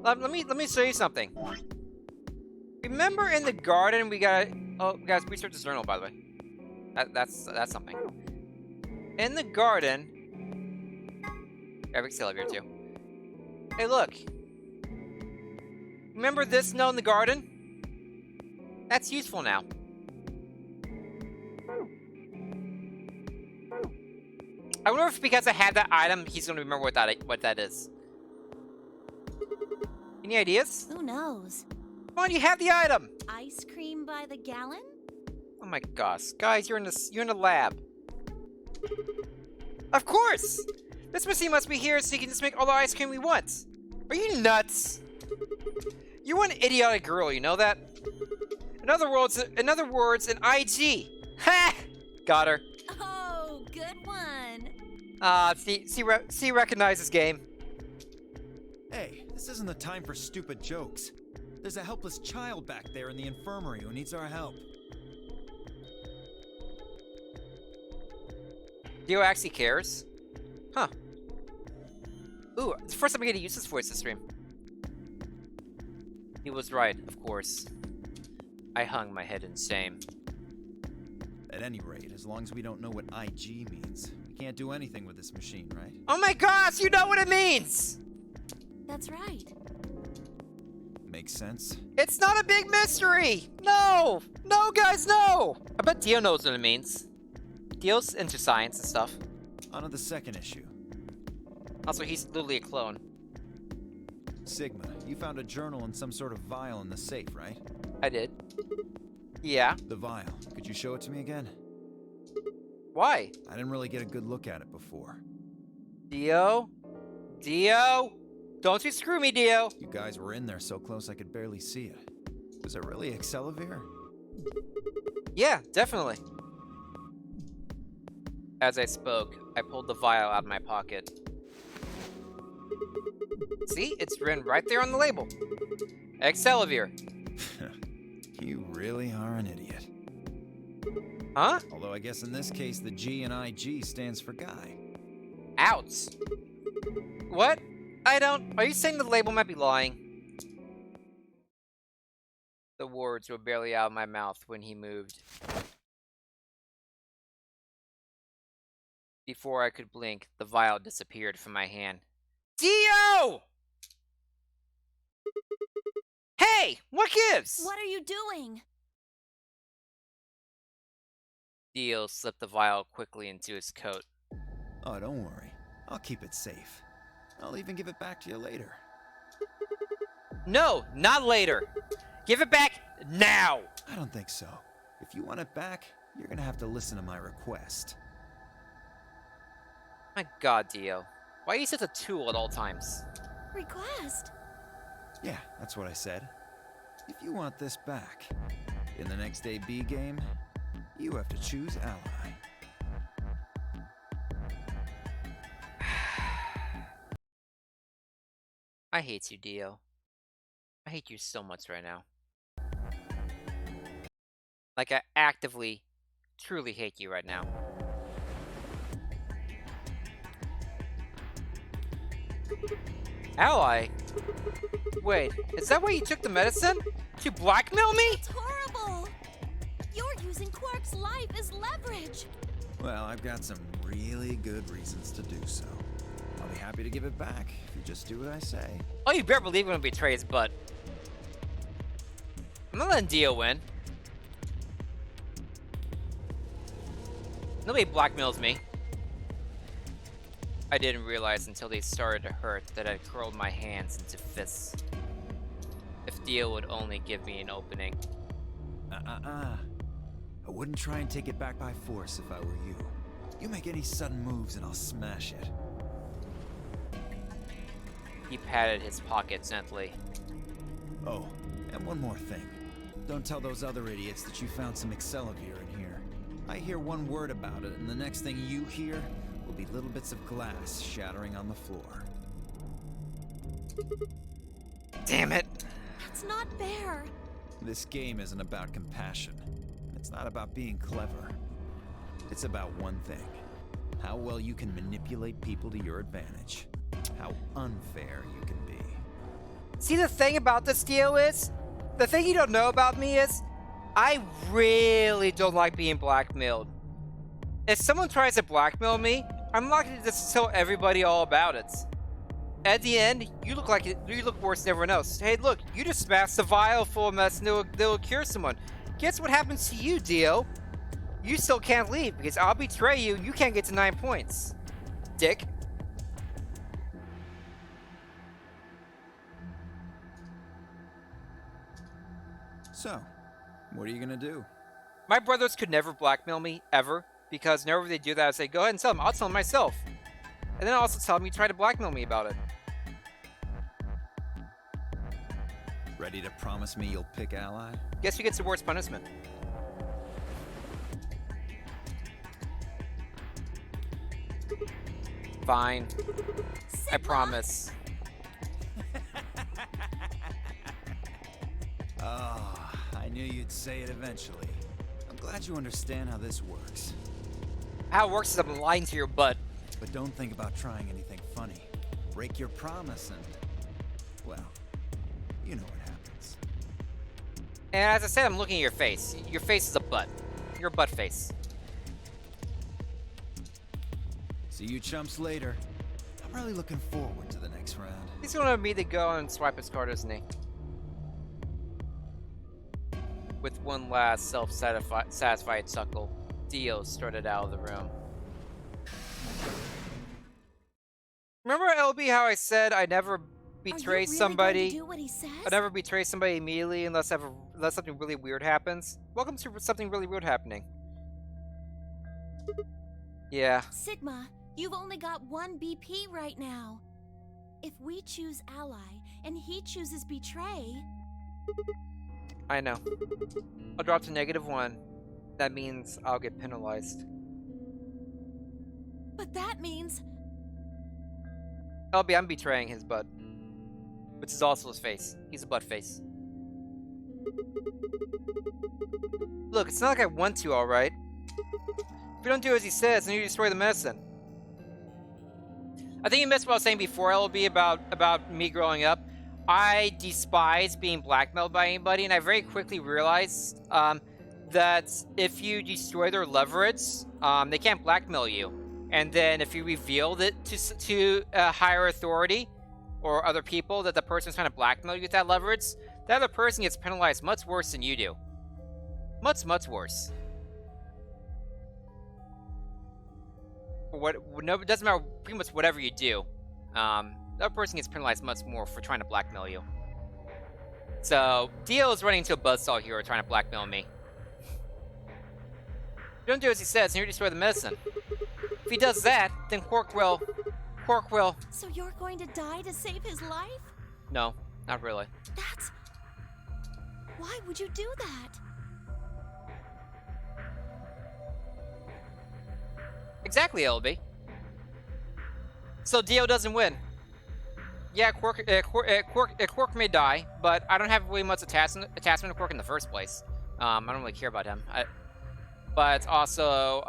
Let me show you something. Remember in the garden we got... Oh, guys, research this journal, by the way. That's something. In the garden... I have Accelavir too. Hey, look. Remember this note in the garden? That's useful now. I wonder if because I had that item, he's gonna remember what that is. Any ideas? Who knows? Come on, you have the item. Ice cream by the gallon? Oh my gosh, guys, you're in the lab. Of course! This machine must be here so you can just make all the ice cream we want. Are you nuts? You're one idiotic girl, you know that? In other words, an IG. Ha! Got her. Oh, good one. See, recognize this game. Hey, this isn't the time for stupid jokes. There's a helpless child back there in the infirmary who needs our help. Dio actually cares? Huh. Ooh, it's the first time I get to use this voice this stream. He was right, of course. I hung my head in shame. At any rate, as long as we don't know what IG means, we can't do anything with this machine, right? Oh my gosh, you know what it means! That's right. Makes sense. It's not a big mystery! No! No, guys, no! I bet Dio knows what it means. Dio's into science and stuff. On to the second issue. Also, he's literally a clone. Sigma, you found a journal and some sort of vial in the safe, right? I did. Yeah. The vial. Could you show it to me again? Why? I didn't really get a good look at it before. Dio? Dio? Don't you screw me, Dio! You guys were in there so close I could barely see it. Was it really Accelavir? Yeah, definitely. As I spoke, I pulled the vial out of my pocket. See? It's written right there on the label. Accelavir. You really are an idiot. Huh? Although I guess in this case the G in IG stands for guy. Outs. What? Are you saying the label might be lying? The words were barely out of my mouth when he moved. Before I could blink, the vial disappeared from my hand. Dio! Hey! What gives? What are you doing? Dio slipped the vial quickly into his coat. Oh, don't worry. I'll keep it safe. I'll even give it back to you later. No, not later. Give it back now! I don't think so. If you want it back, you're gonna have to listen to my request. My god, Dio. Why are you such a tool at all times? Request? Yeah, that's what I said. If you want this back, in the next AB game, you have to choose ally. I hate you, Dio. I hate you so much right now. Like, I actively, truly hate you right now. Ally? Wait, is that why you took the medicine? To blackmail me? It's horrible! You're using Quark's life as leverage! Well, I've got some really good reasons to do so. I'll be happy to give it back if you just do what I say. Oh, you better believe I'm gonna betray his butt. I'm not letting Dio win. Nobody blackmails me. I didn't realize until they started to hurt that I'd curled my hands into fists. If Dio would only give me an opening. I wouldn't try and take it back by force if I were you. You make any sudden moves and I'll smash it. He patted his pocket gently. Oh, and one more thing. Don't tell those other idiots that you found some Accelavir in here. I hear one word about it, and the next thing you hear will be little bits of glass shattering on the floor. Damn it! That's not fair. This game isn't about compassion. It's not about being clever. It's about one thing. How well you can manipulate people to your advantage. How unfair you can be. See, the thing about this, Dio, is... The thing you don't know about me is... I really don't like being blackmailed. If someone tries to blackmail me, I'm likely to just tell everybody all about it. At the end, you look worse than everyone else. Hey, look, you just smashed a vial full of medicine that'll cure someone. Guess what happens to you, Dio? You still can't leave because I'll betray you and you can't get to 9 points. Dick. So, what are you gonna do? My brothers could never blackmail me, ever, because whenever they do that, I say, go ahead and tell them. I'll tell them myself. And then I'll also tell them you try to blackmail me about it. Ready to promise me you'll pick ally? Guess who gets the worst punishment? Fine. I Sigma! promise. Oh, I knew you'd say it eventually. I'm glad you understand how this works. How it works is I'm lying to your butt. But don't think about trying anything funny. Break your promise and... well, you know what happens. And as I said, I'm looking at your face. Your face is a butt. Your butt face. See you chumps later. I'm really looking forward to the next round. He's gonna me to go and swipe his card, isn't he? With one last self-satisfied chuckle, Dio started out of the room. Remember, LB, how I said I never betray somebody? Do what he says? I never betray somebody immediately unless something really weird happens. Welcome to something really weird happening. Yeah. Sigma, you've only got one BP right now. If we choose ally and he chooses betray... I know. I'll drop to -1. That means I'll get penalized. But that means... LB, I'm betraying his butt. Which is also his face. He's a butt face. Look, it's not like I want to, alright? If you don't do as he says, then you destroy the medicine. I think you missed what I was saying before, LB, about me growing up. I despise being blackmailed by anybody, and I very quickly realized that if you destroy their leverage, they can't blackmail you. And then if you revealed it to a higher authority or other people that the person's trying to blackmail you with that leverage, that other person gets penalized much worse than you do. Much, much worse. It doesn't matter pretty much whatever you do. The other person gets penalized much more for trying to blackmail you. So, Dio is running into a buzzsaw here trying to blackmail me. Don't do as he says, and you destroy the medicine. If he does that, then Quark will... So you're going to die to save his life? No, not really. That's... Why would you do that? Exactly, LB. So Dio doesn't win. Yeah, Quark may die, but I don't have really much attachment to Quark in the first place. I don't really care about him. But also,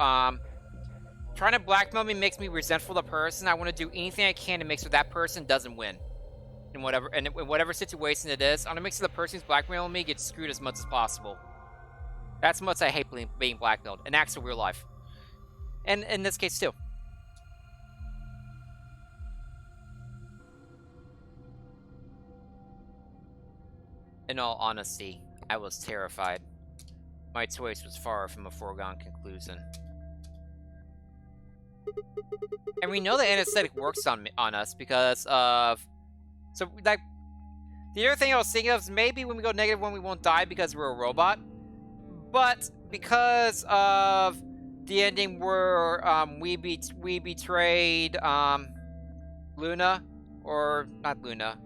trying to blackmail me makes me resentful of the person. I want to do anything I can to make sure that person doesn't win. In whatever situation it is, I want to make sure the person who's blackmailing me gets screwed as much as possible. That's how much I hate being blackmailed in actual real life. And in this case, too. In all honesty, I was terrified. My choice was far from a foregone conclusion. And we know that anesthetic works on us because of... So, like, the other thing I was thinking of is maybe when we go -1, we won't die because we're a robot. But because of the ending where we betrayed Luna, or not Luna.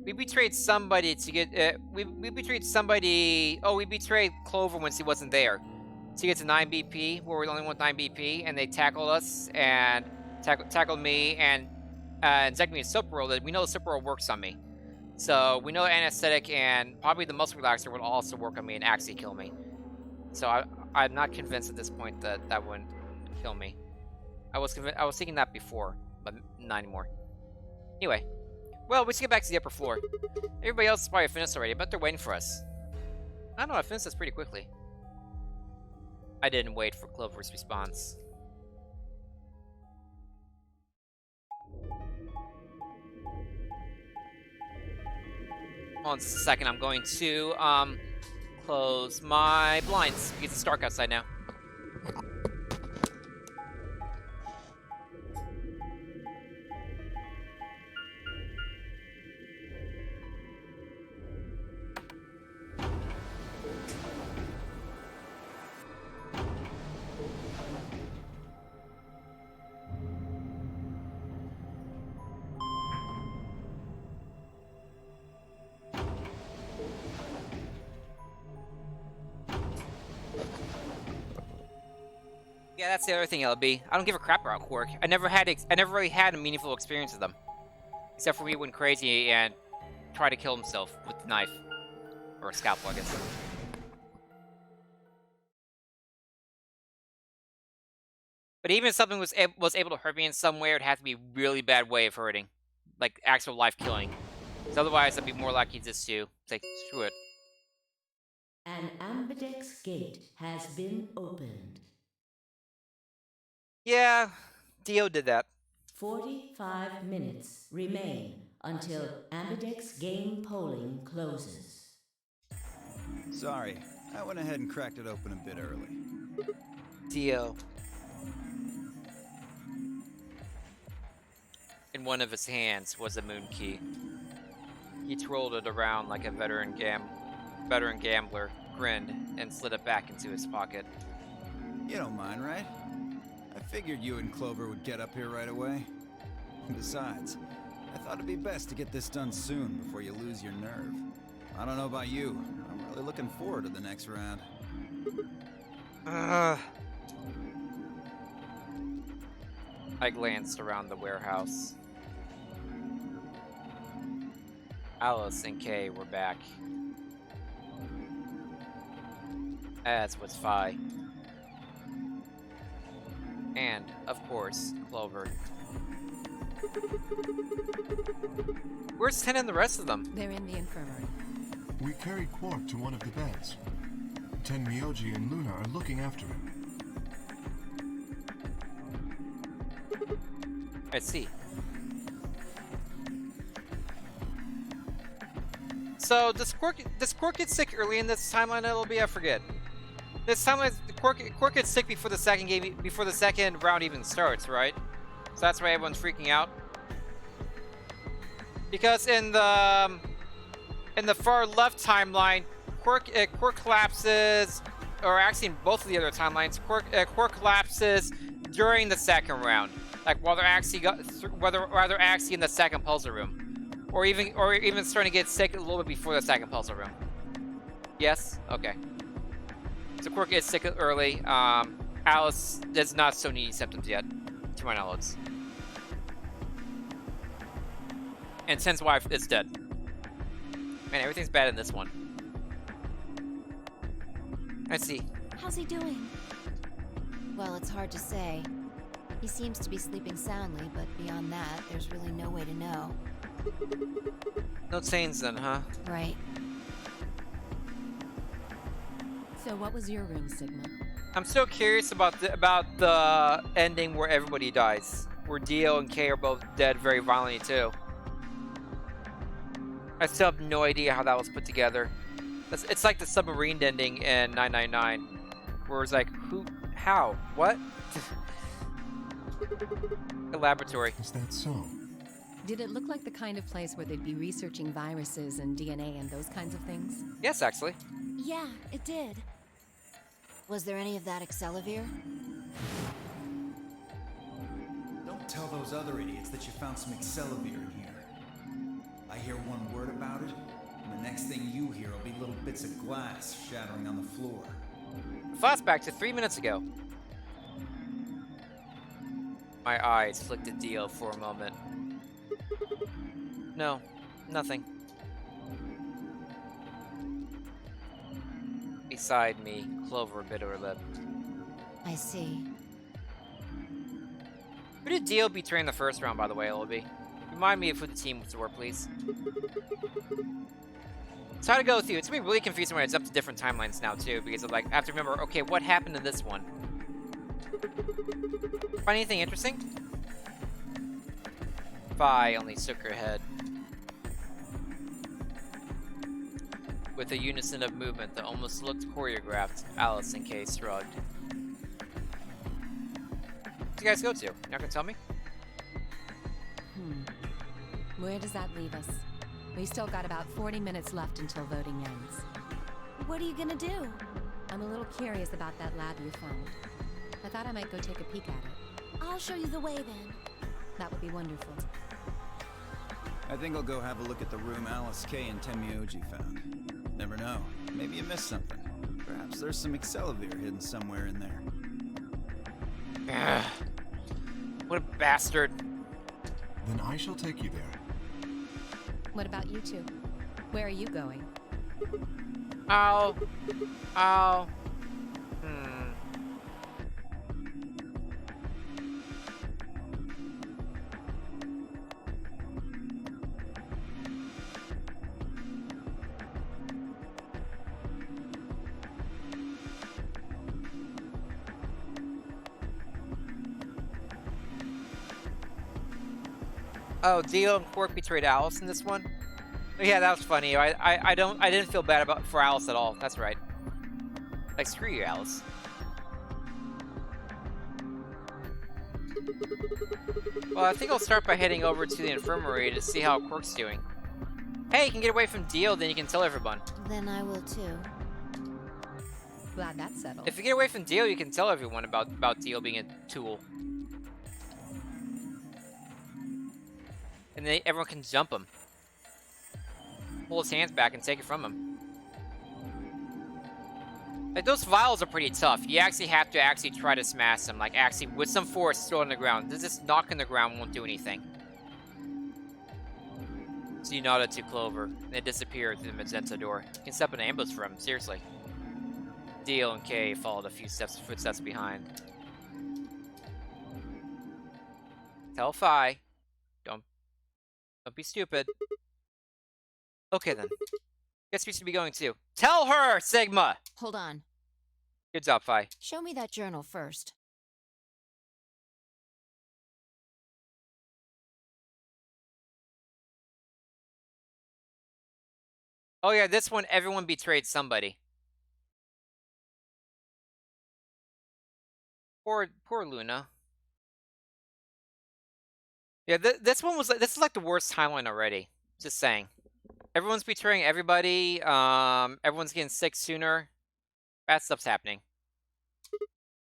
We betrayed somebody to get. We betrayed somebody. Oh, we betrayed Clover when she wasn't there. She gets a 9 BP, where we only want 9 BP, and they tackled us and tackled me and injected me with Superworld. We know the Superworld works on me, so we know anesthetic and probably the muscle relaxer would also work on me and actually kill me. So I'm not convinced at this point that that wouldn't kill me. I was thinking that before, but not anymore. Anyway. Well, we should get back to the upper floor. Everybody else is probably finished already, but they're waiting for us. I don't know, I finished this pretty quickly. I didn't wait for Clover's response. Hold on just a second, I'm going to, close my blinds, because it's dark outside now. Yeah, that's the other thing, LB. I don't give a crap about Quark. I never really had a meaningful experience with them, except for when he went crazy and tried to kill himself with the knife or a scalpel, I guess. But even if something was able to hurt me in some way, it would have to be a really bad way of hurting, like actual life killing. Because otherwise, I'd be more likely just to say, screw it. An ambidex gate has been opened. Yeah, Dio did that. 45 minutes remain until ambidex game polling closes. Sorry, I went ahead and cracked it open a bit early. Dio. In one of his hands was a moon key. He twirled it around like a veteran gambler, grinned, and slid it back into his pocket. You don't mind, right? I figured you and Clover would get up here right away. Besides, I thought it'd be best to get this done soon before you lose your nerve. I don't know about you, I'm really looking forward to the next round. I glanced around the warehouse. Alice and Kay were back. As was Phi. And, of course, Clover. Where's Ten and the rest of them? They're in the infirmary. We carried Quark to one of the beds. Ten Myoji and Luna are looking after him. I see. So, does Quark get sick early in this timeline, LB? I forget. This timeline, Quark gets sick before the second round even starts, right? So that's why everyone's freaking out. Because in the far left timeline, Quark collapses, or actually in both of the other timelines, Quark collapses during the second round, like while they're actually in the second puzzle room. Or even starting to get sick a little bit before the second puzzle room. Yes? Okay. So Quark is sick early. Alice does not show any symptoms yet, to my knowledge. And Ten's wife is dead. Man, everything's bad in this one. Let's see. How's he doing? Well, it's hard to say. He seems to be sleeping soundly, but beyond that, there's really no way to know. No chains then, huh? Right. So what was your room, Sigma? I'm still curious about the ending where everybody dies. Where Dio and Kay are both dead very violently too. I still have no idea how that was put together. It's like the submarine ending in 999. Where it's like, who, how, what? A laboratory. Is that so? Did it look like the kind of place where they'd be researching viruses and DNA and those kinds of things? Yes, actually. Yeah, it did. Was there any of that Excelivir? Don't tell those other idiots that you found some Excelivir in here. I hear one word about it, and the next thing you hear will be little bits of glass shattering on the floor. Flashback to 3 minutes ago. My eyes flicked at Dio for a moment. No, nothing. Beside me, Clover bit her lip. I see. Who did Dio betray in the first round, by the way, LB? Remind me of who the teams were, please. So how to go through? It's gonna be really confusing when it's up to different timelines now, too, because I have to remember, okay, what happened in this one? Find anything interesting? Phi only shook her head. With a unison of movement that almost looked choreographed, Alice and Kay shrugged. Where'd you guys go to? You're not gonna tell me? Where does that leave us? We still got about 40 minutes left until voting ends. What are you gonna do? I'm a little curious about that lab you found. I thought I might go take a peek at it. I'll show you the way then. That would be wonderful. I think I'll go have a look at the room Alice, Kay, and Tenmyoji found. Never know. Maybe you missed something. Perhaps there's some Excelivir hidden somewhere in there. Ugh. What a bastard. Then I shall take you there. What about you two? Where are you going? Ow. Ow. Oh, Dio and Quark betrayed Alice in this one? Yeah, that was funny. I didn't feel bad for Alice at all. That's right. Like, screw you, Alice. Well, I think I'll start by heading over to the infirmary to see how Quark's doing. Hey, you can get away from Dio, then you can tell everyone. Then I will too. Glad that's settled. If you get away from Dio, you can tell everyone about Dio being a tool. And then everyone can jump him. Pull his hands back and take it from him. Like, those vials are pretty tough. You actually have to try to smash them. Like, actually, with some force, throw it on the ground. Just knocking the ground won't do anything. So you nodded to Clover, and it disappeared through the magenta door. You can set up an ambush for him, seriously. Dio and Kay followed a few footsteps behind. Tell Phi. Don't be stupid. Okay then. Guess we should be going too. Tell her, Sigma! Hold on. Good job, Phi. Show me that journal first. Oh yeah, this one, everyone betrayed somebody. Poor Luna. Yeah, this one was this is like the worst timeline already. Just saying. Everyone's betraying everybody. Everyone's getting sick sooner. Bad stuff's happening.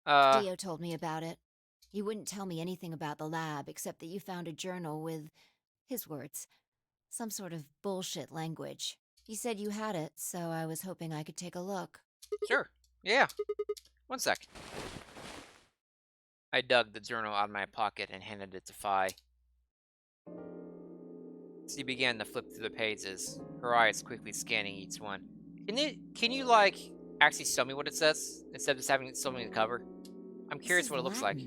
Dio told me about it. You wouldn't tell me anything about the lab, except that you found a journal with, his words, some sort of bullshit language. He said you had it, so I was hoping I could take a look. Sure. Yeah. One sec. I dug the journal out of my pocket and handed it to Phi. She began to flip through the pages, her eyes quickly scanning each one. Can you like actually show me what it says instead of just having it show me the cover? I'm curious what it looks like.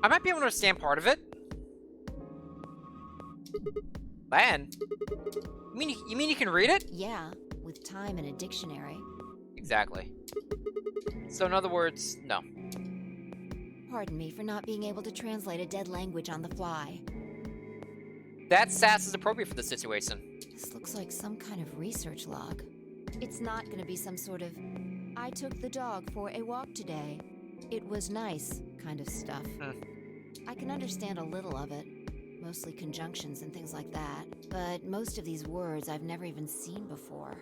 I might be able to understand part of it. Latin? You mean you can read it? Yeah, with time and a dictionary. Exactly. So in other words, no. Pardon me for not being able to translate a dead language on the fly. That sass is appropriate for the situation. This looks like some kind of research log. It's not gonna be some sort of, I took the dog for a walk today. It was nice kind of stuff. I can understand a little of it, mostly conjunctions and things like that, but most of these words I've never even seen before.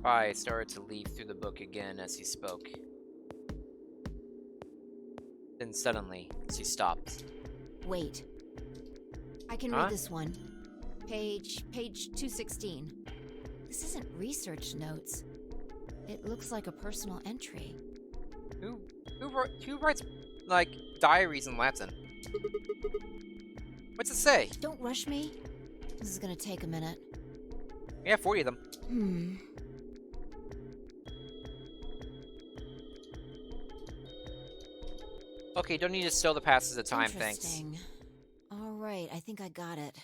I started to leaf through the book again as he spoke. Then suddenly, she stopped. Wait. I can read this one. Page 216. This isn't research notes. It looks like a personal entry. Who writes, like, diaries in Latin? What's it say? Don't rush me. This is gonna take a minute. We have 40 of them. Okay, don't need to show the passes of time, thanks. Interesting. All right, I think I got it.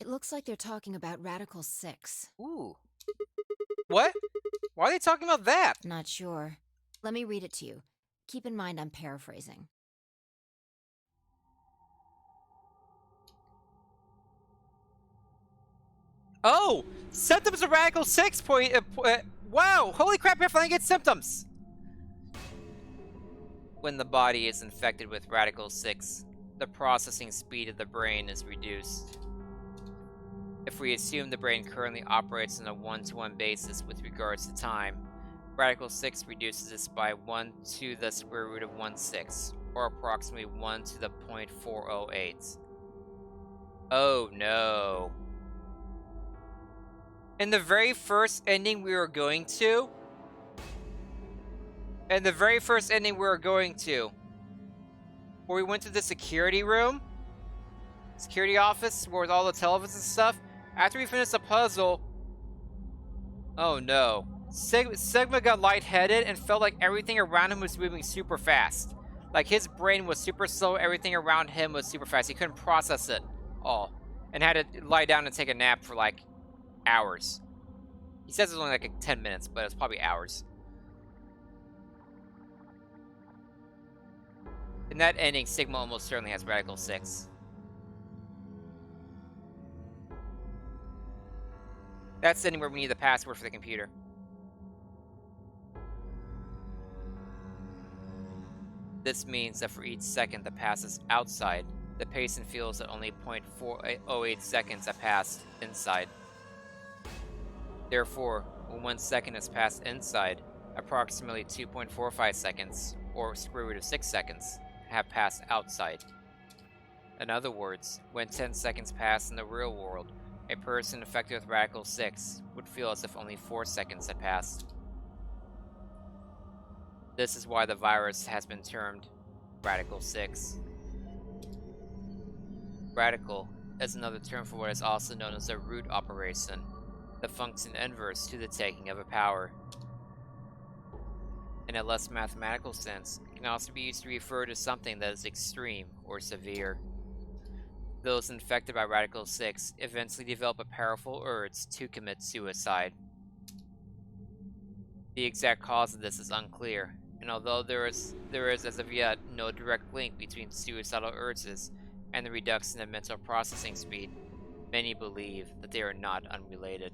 It looks like they're talking about Radical 6. Ooh. What? Why are they talking about that? Not sure. Let me read it to you. Keep in mind I'm paraphrasing. Oh! Symptoms of Radical 6 wow! Holy crap, I finally get symptoms! When the body is infected with Radical 6, the processing speed of the brain is reduced. If we assume the brain currently operates on a 1-to-1 basis with regards to time, Radical 6 reduces this by 1 to the square root of 1/6, or approximately 1 to the 0.408. Oh no. In the very first ending we were going to, And the very first ending we were going to, where we went to the security room, security office, where with all the televisions and stuff, after we finished the puzzle, oh no. Sigma got lightheaded and felt like everything around him was moving super fast. Like his brain was super slow, everything around him was super fast. He couldn't process it all. And had to lie down and take a nap for like hours. He says it was only like 10 minutes, but it's probably hours. In that ending, Sigma almost certainly has Radical 6. That's the ending where we need the password for the computer. This means that for each second that passes outside, the patient feels that only 0.408 seconds have passed inside. Therefore, when 1 second has passed inside, approximately 2.45 seconds, or square root of 6 seconds, have passed outside. In other words, when 10 seconds pass in the real world, a person infected with Radical 6 would feel as if only 4 seconds had passed. This is why the virus has been termed Radical 6. Radical is another term for what is also known as a root operation, the function inverse to the taking of a power. In a less mathematical sense, it can also be used to refer to something that is extreme or severe. Those infected by Radical 6 eventually develop a powerful urge to commit suicide. The exact cause of this is unclear, and although there is as of yet no direct link between suicidal urges and the reduction in mental processing speed, many believe that they are not unrelated.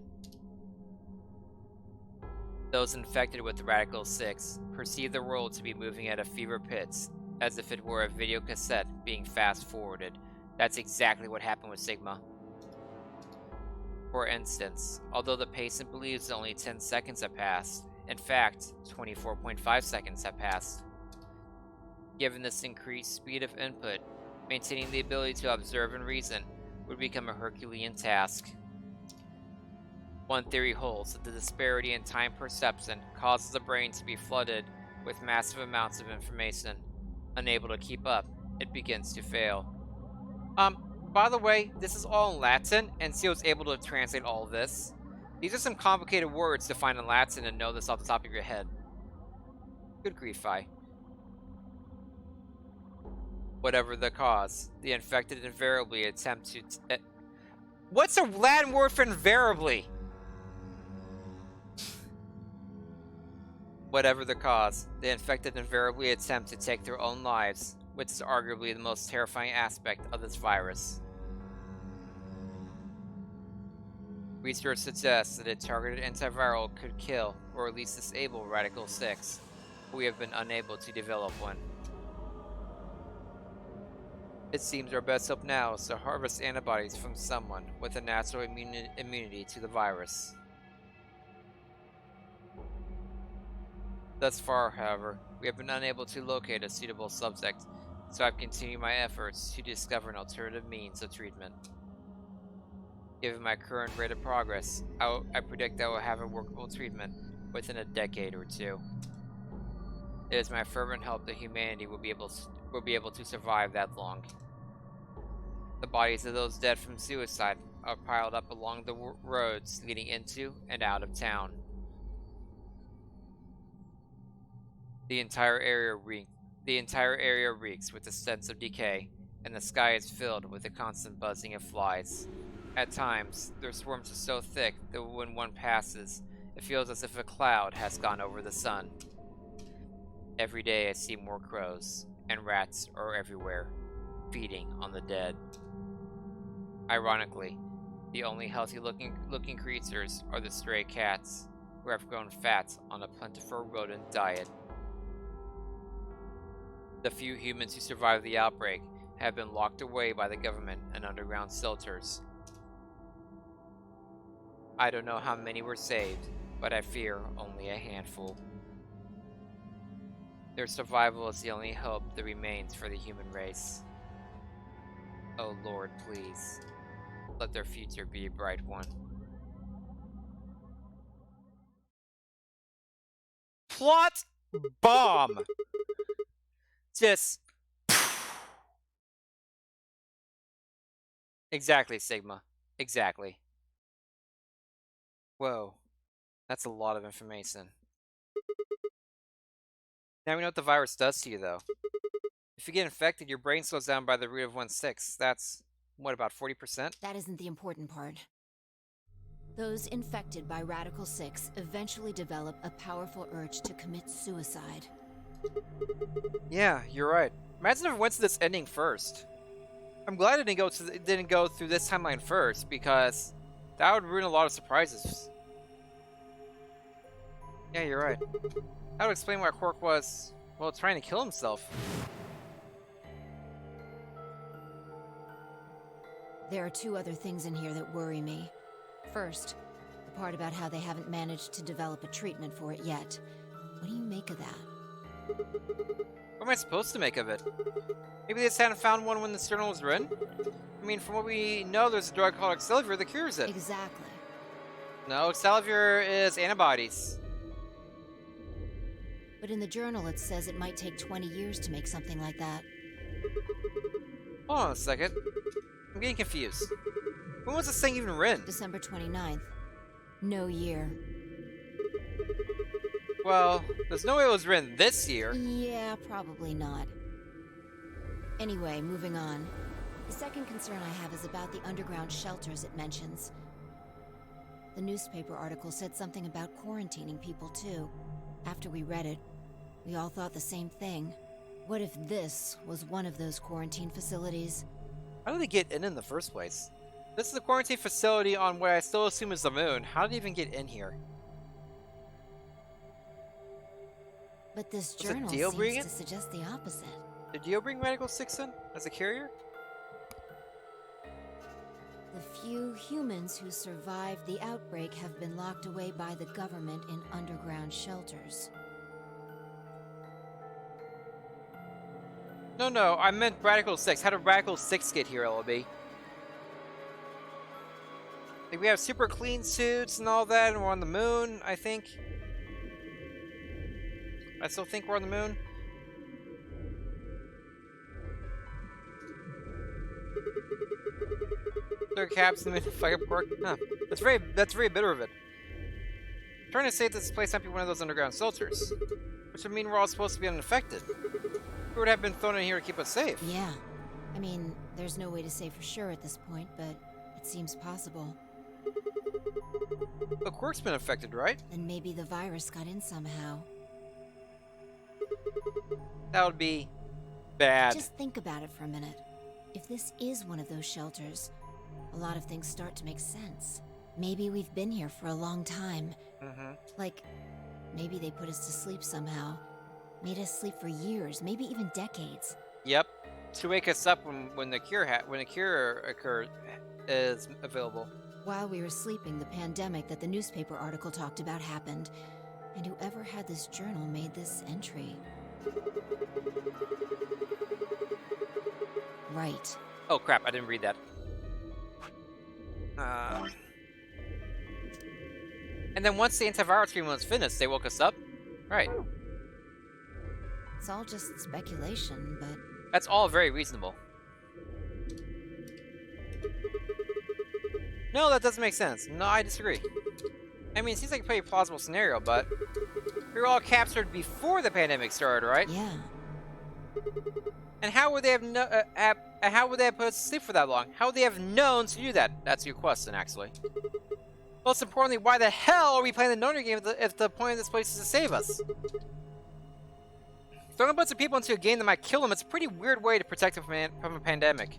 Those infected with Radical 6 perceive the world to be moving at a fever pitch, as if it were a video cassette being fast-forwarded. That's exactly what happened with Sigma. For instance, although the patient believes that only 10 seconds have passed, in fact, 24.5 seconds have passed. Given this increased speed of input, maintaining the ability to observe and reason would become a Herculean task. One theory holds that the disparity in time perception causes the brain to be flooded with massive amounts of information. Unable to keep up, it begins to fail. By the way, this is all in Latin, and Seal is able to translate all of this. These are some complicated words to find in Latin and know this off the top of your head. Good grief, I. Whatever the cause, the infected invariably attempt to... What's a Latin word for invariably? Whatever the cause, the infected invariably attempt to take their own lives, which is arguably the most terrifying aspect of this virus. Research suggests that a targeted antiviral could kill or at least disable Radical 6, but we have been unable to develop one. It seems our best hope now is to harvest antibodies from someone with a natural immunity to the virus. Thus far, however, we have been unable to locate a suitable subject, so I've continued my efforts to discover an alternative means of treatment. Given my current rate of progress, I predict I will have a workable treatment within a decade or two. It is my fervent hope that humanity will be able to survive that long. The bodies of those dead from suicide are piled up along the roads leading into and out of town. The entire area reeks with the sense of decay, and the sky is filled with the constant buzzing of flies. At times, their swarms are so thick that when one passes, it feels as if a cloud has gone over the sun. Every day I see more crows, and rats are everywhere, feeding on the dead. Ironically, the only healthy-looking creatures are the stray cats, who have grown fat on a plentiful rodent diet. The few humans who survived the outbreak have been locked away by the government in underground shelters. I don't know how many were saved, but I fear only a handful. Their survival is the only hope that remains for the human race. Oh Lord, please, let their future be a bright one. Plot bomb. Just exactly, Sigma. Exactly. Whoa, that's a lot of information. Now we know what the virus does to you, though. If you get infected, your brain slows down by the root of 1/6. That's, what, about 40%? That isn't the important part. Those infected by Radical 6 eventually develop a powerful urge to commit suicide. Yeah, you're right. Imagine if it went to this ending first. I'm glad it didn't go through this timeline first, because that would ruin a lot of surprises. Yeah, you're right. That would explain why Quark was, well, trying to kill himself. There are two other things in here that worry me. First, the part about how they haven't managed to develop a treatment for it yet. What do you make of that? What am I supposed to make of it? Maybe they just hadn't found one when this journal was written? I mean, from what we know, there's a drug called Excelsior that cures it. Exactly. No, Excelsior is antibodies. But in the journal, it says it might take 20 years to make something like that. Hold on a second. I'm getting confused. When was this thing even written? December 29th. No year. Well, there's no way it was written this year. Yeah, probably not. Anyway, moving on. The second concern I have is about the underground shelters it mentions. The newspaper article said something about quarantining people, too. After we read it, we all thought the same thing. What if this was one of those quarantine facilities? How did they get in the first place? This is a quarantine facility on what I still assume is the moon. How did it even get in here? But this Was it journal Dio bring seems it? to suggest the opposite. Did Dio bring Radical 6 in as a carrier? The few humans who survived the outbreak have been locked away by the government in underground shelters. No, I meant Radical 6. How did Radical 6 get here, LB? Like, we have super clean suits and all that, and we're on the moon, I think. I still think we're on the moon. Third caps in the moon fight up Quark. Huh. That's very bitter of it. I'm trying to say that this place might be one of those underground shelters, which would mean we're all supposed to be unaffected. Who would have been thrown in here to keep us safe? Yeah. I mean, there's no way to say for sure at this point, but it seems possible. But Quark's been affected, right? Then maybe the virus got in somehow. That would be bad. Just think about it for a minute. If this is one of those shelters, a lot of things start to make sense. Maybe we've been here for a long time. Like, maybe they put us to sleep somehow. Made us sleep for years, maybe even decades. Yep. To wake us up when the cure occurred is available. While we were sleeping, the pandemic that the newspaper article talked about happened, and whoever had this journal made this entry. Right. Oh crap! I didn't read that. And then once the antivirus treatment was finished, they woke us up. Right. It's all just speculation, but That's all very reasonable. No, that doesn't make sense. No, I disagree. I mean, it seems like a pretty plausible scenario, but we were all captured before the pandemic started, right? yeah. And how would they have how would they have put us to sleep for that long? How would they have known to do that? That's your question, actually. Most importantly, why the hell are we playing the Noner game if the point of this place is to save us? Throwing a bunch of people into a game that might kill them, it's a pretty weird way to protect them from a pandemic.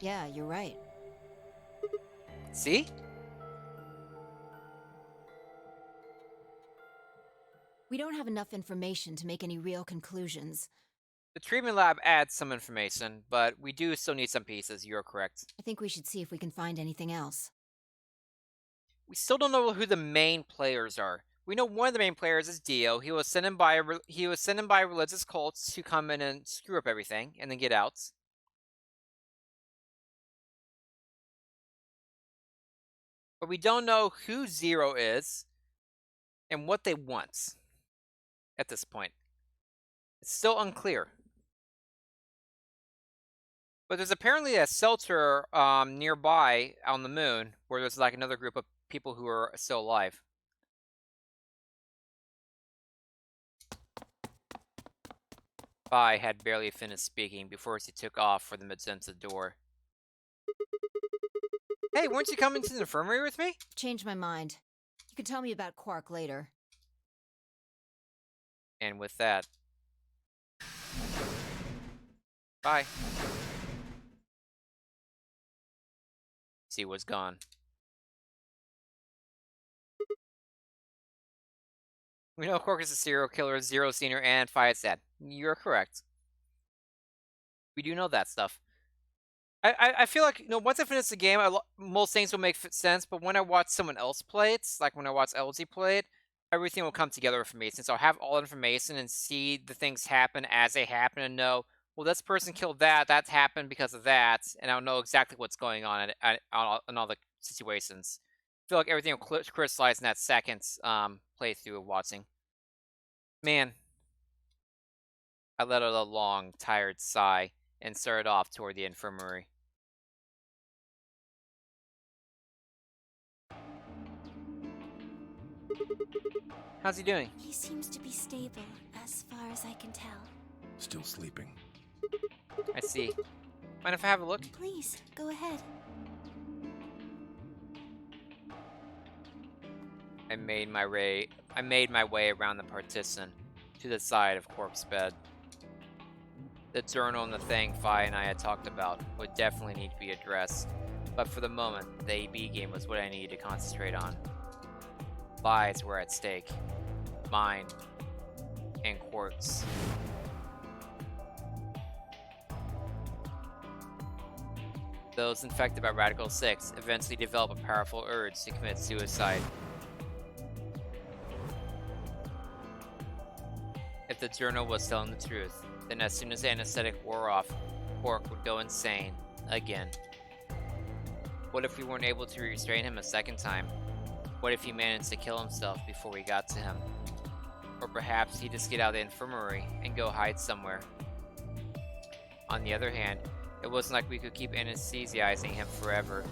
Yeah, you're right. See? We don't have enough information to make any real conclusions. The treatment lab adds some information, but we do still need some pieces, you're correct. I think we should see if we can find anything else. We still don't know who the main players are. We know one of the main players is Dio. He was sent in by religious cults to come in and screw up everything and then get out. But we don't know who Zero is and what they want. at this point. It's still unclear. But there's apparently a shelter nearby on the moon where there's like another group of people who are still alive. Bai had barely finished speaking before he took off for the magenta door. Hey, weren't you coming to the infirmary with me? Changed my mind. You can tell me about Quark later. And with that, bye. She was gone. We know Quark is a serial killer, Zero Senior, and Fiat's dad. You're correct. We do know that stuff. I feel like, once I finish the game, most things will make sense, but when I watch someone else play it, like when I watch LG play it, everything will come together for me, since I'll have all information and see the things happen as they happen and know, well, this person killed that's happened because of that, and I'll know exactly what's going on in all the situations. I feel like everything will crystallize in that second playthrough of watching. Man, I let out a long, tired sigh and started off toward the infirmary. How's he doing? He seems to be stable, as far as I can tell. Still sleeping. I see. Mind if I have a look? Please, go ahead. I made my way around the partition to the side of Quark's bed. The journal and the thing Fi and I had talked about would definitely need to be addressed, but for the moment, the AB game was what I needed to concentrate on. Lives were at stake. Mine and Quark's. Those infected by Radical 6 eventually develop a powerful urge to commit suicide. If the journal was telling the truth, then as soon as the anesthetic wore off, Quark would go insane again. What if we weren't able to restrain him a second time? What if he managed to kill himself before we got to him? Or perhaps he'd just get out of the infirmary and go hide somewhere. On the other hand, it wasn't like we could keep anesthesizing him forever.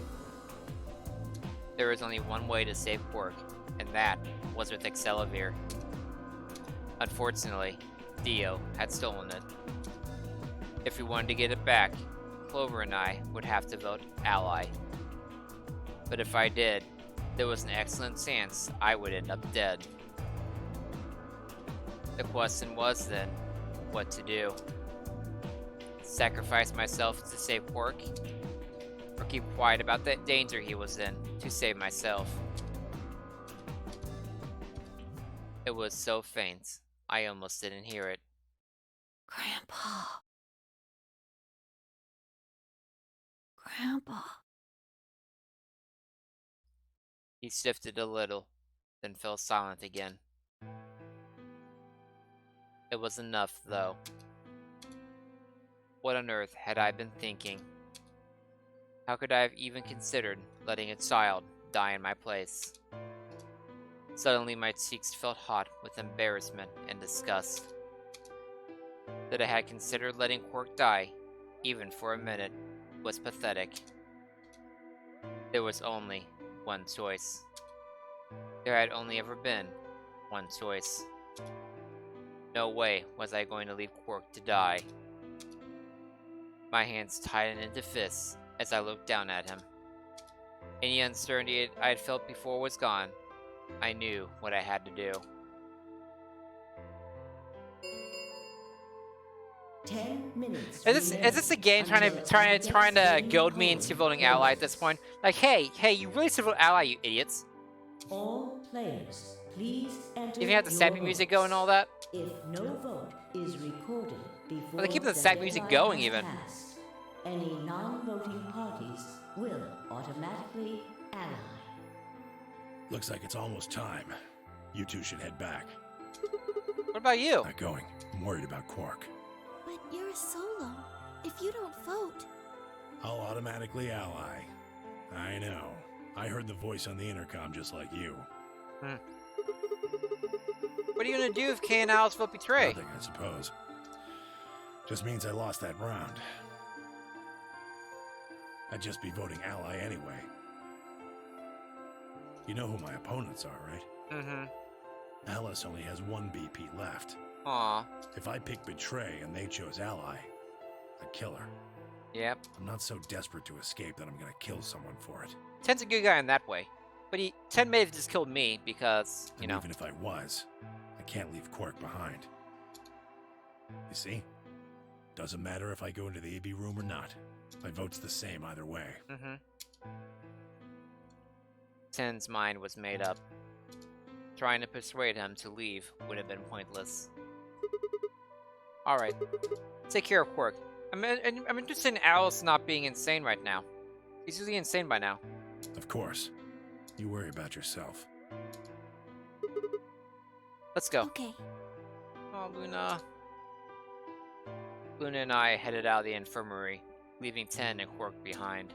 There was only one way to save Quark, and that was with Accelavir. Unfortunately, Dio had stolen it. If we wanted to get it back, Clover and I would have to vote ally. But if I did, there was an excellent chance I would end up dead. The question was then, what to do? Sacrifice myself to save Quark? Or keep quiet about the danger he was in to save myself? It was so faint, I almost didn't hear it. Grandpa. Grandpa. He shifted a little, then fell silent again. It was enough, though. What on earth had I been thinking? How could I have even considered letting a child die in my place? Suddenly my cheeks felt hot with embarrassment and disgust. That I had considered letting Quark die, even for a minute, was pathetic. There was only one choice. There had only ever been one choice. No way was I going to leave Quark to die. My hands tightened into fists as I looked down at him. Any uncertainty I had felt before was gone. I knew what I had to do. 10 minutes. Is this the game trying to goad me into voting ally at this point? Like, hey, you really should vote ally, you idiots. All players, please enter. You have the sappy music going and all that? If no vote is recorded before Well, they keep the sad music going, deadline even. has passed, any non-voting parties will automatically ally. Looks like it's almost time. You two should head back. What about you? Not going. I'm worried about Quark. But you're a solo. If you don't vote... I'll automatically ally. I know. I heard the voice on the intercom just like you. What are you gonna do if Kay and Alice vote betray? Nothing, I suppose. Just means I lost that round. I'd just be voting ally anyway. You know who my opponents are, right? Mm-hmm. Alice only has one BP left. Aw. If I pick betray and they chose ally, I'd kill her. Yep. I'm not so desperate to escape that I'm gonna kill someone for it. Ten's a good guy in that way. But Ten may have just killed me because, you And know. even if I was, I can't leave Quark behind. You see? Doesn't matter if I go into the AB room or not. My vote's the same either way. Mm-hmm. Ten's mind was made up. Trying to persuade him to leave would have been pointless. Alright. Take care of Quark. I'm interested in Alice not being insane right now. He's usually insane by now. Of course. You worry about yourself. Let's go. Okay. Oh, Luna. Luna and I headed out of the infirmary, leaving Ten and Quark behind.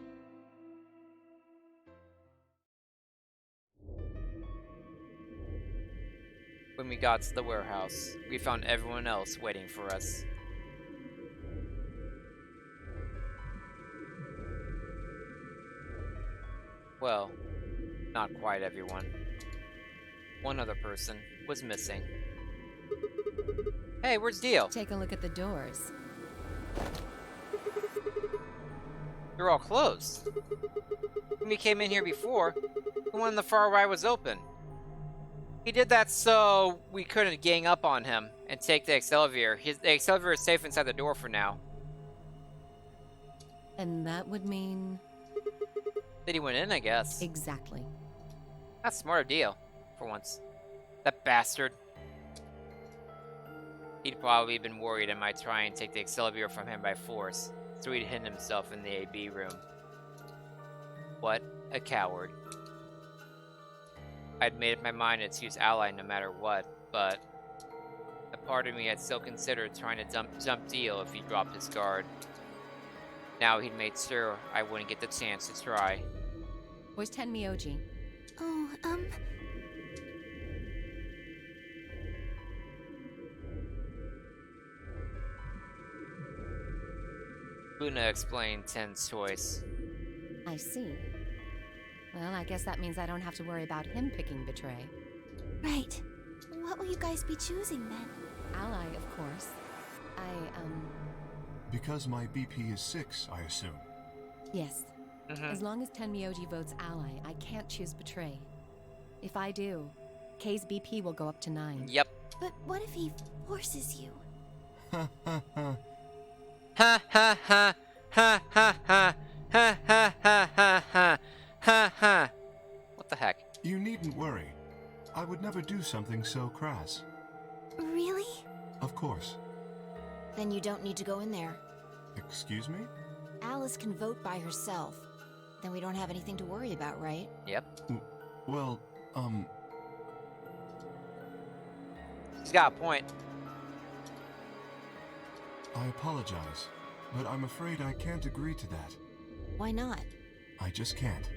When we got to the warehouse, we found everyone else waiting for us. Well, not quite everyone. One other person was missing. Hey, where's Dio? Take a look at the doors. They're all closed. When we came in here before, the one on the far right was open. He did that so we couldn't gang up on him and take the Excelsior. The Excelsior is safe inside the door for now. And that would mean... That he went in, I guess. Exactly. That's smart of Dio, for once. That bastard. He'd probably been worried I might try and take the Excelsior from him by force, so he'd hidden himself in the AB room. What a coward. I'd made up my mind to use Ally no matter what, but a part of me had still considered trying to jump Dio if he dropped his guard. Now he'd made sure I wouldn't get the chance to try. Where's Tenmyoji? Oh, Luna explained Ten's choice. I see. Well, I guess that means I don't have to worry about him picking betray. right. What will you guys be choosing then? Ally, of course. Because my BP is 6, I assume. Yes. Mm-hmm. As long as Tenmyoji votes ally, I can't choose betray. If I do, K's BP will go up to 9. Yep. But what if he forces you? Ha ha ha. Ha ha ha ha ha ha ha ha ha ha ha ha ha. What the heck? You needn't worry. I would never do something so crass. Really? Of course. Then you don't need to go in there. Excuse me? Alice can vote by herself. Then we don't have anything to worry about, right? Yep. Well, He's got a point. I apologize, but I'm afraid I can't agree to that. Why not? I just can't.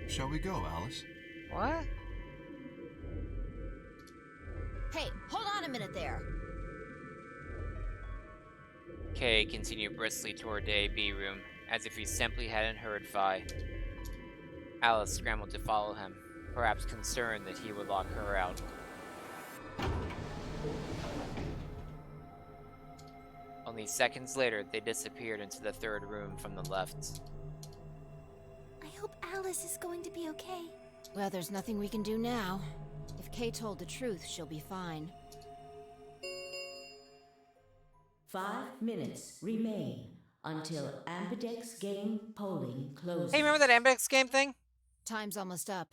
Shall we go, Alice? What? Hey, hold on a minute there. Kay continued briskly toward the AB room, as if he simply hadn't heard Phi. Alice scrambled to follow him, perhaps concerned that he would lock her out. Only seconds later, they disappeared into the third room from the left. I hope Alice is going to be okay. Well, there's nothing we can do now. If Kay told the truth, she'll be fine. 5 minutes remain until Ambidex game polling closes. Hey, remember that Ambex game thing? Time's almost up.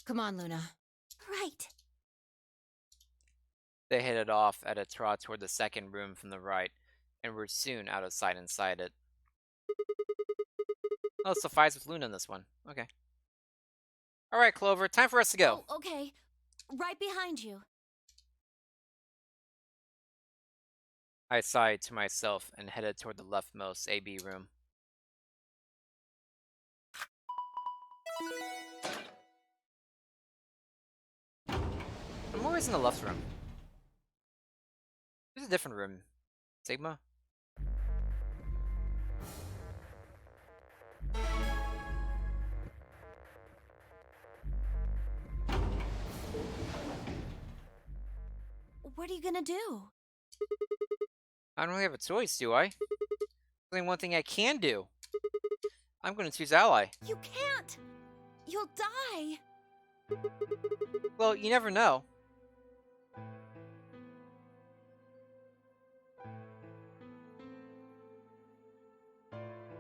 Come on, Luna. Right. They headed off at a trot toward the second room from the right, and were soon out of sight inside it. Oh, so Phi's with Luna in this one. Okay. Alright, Clover, time for us to go. Oh, okay. Right behind you. I sighed to myself and headed toward the leftmost AB room. I'm more where's in the left room? There's a different room. Sigma? What are you gonna do? I don't really have a choice, do I? There's only one thing I can do. I'm gonna choose Ally. You can't! You'll die! Well, you never know.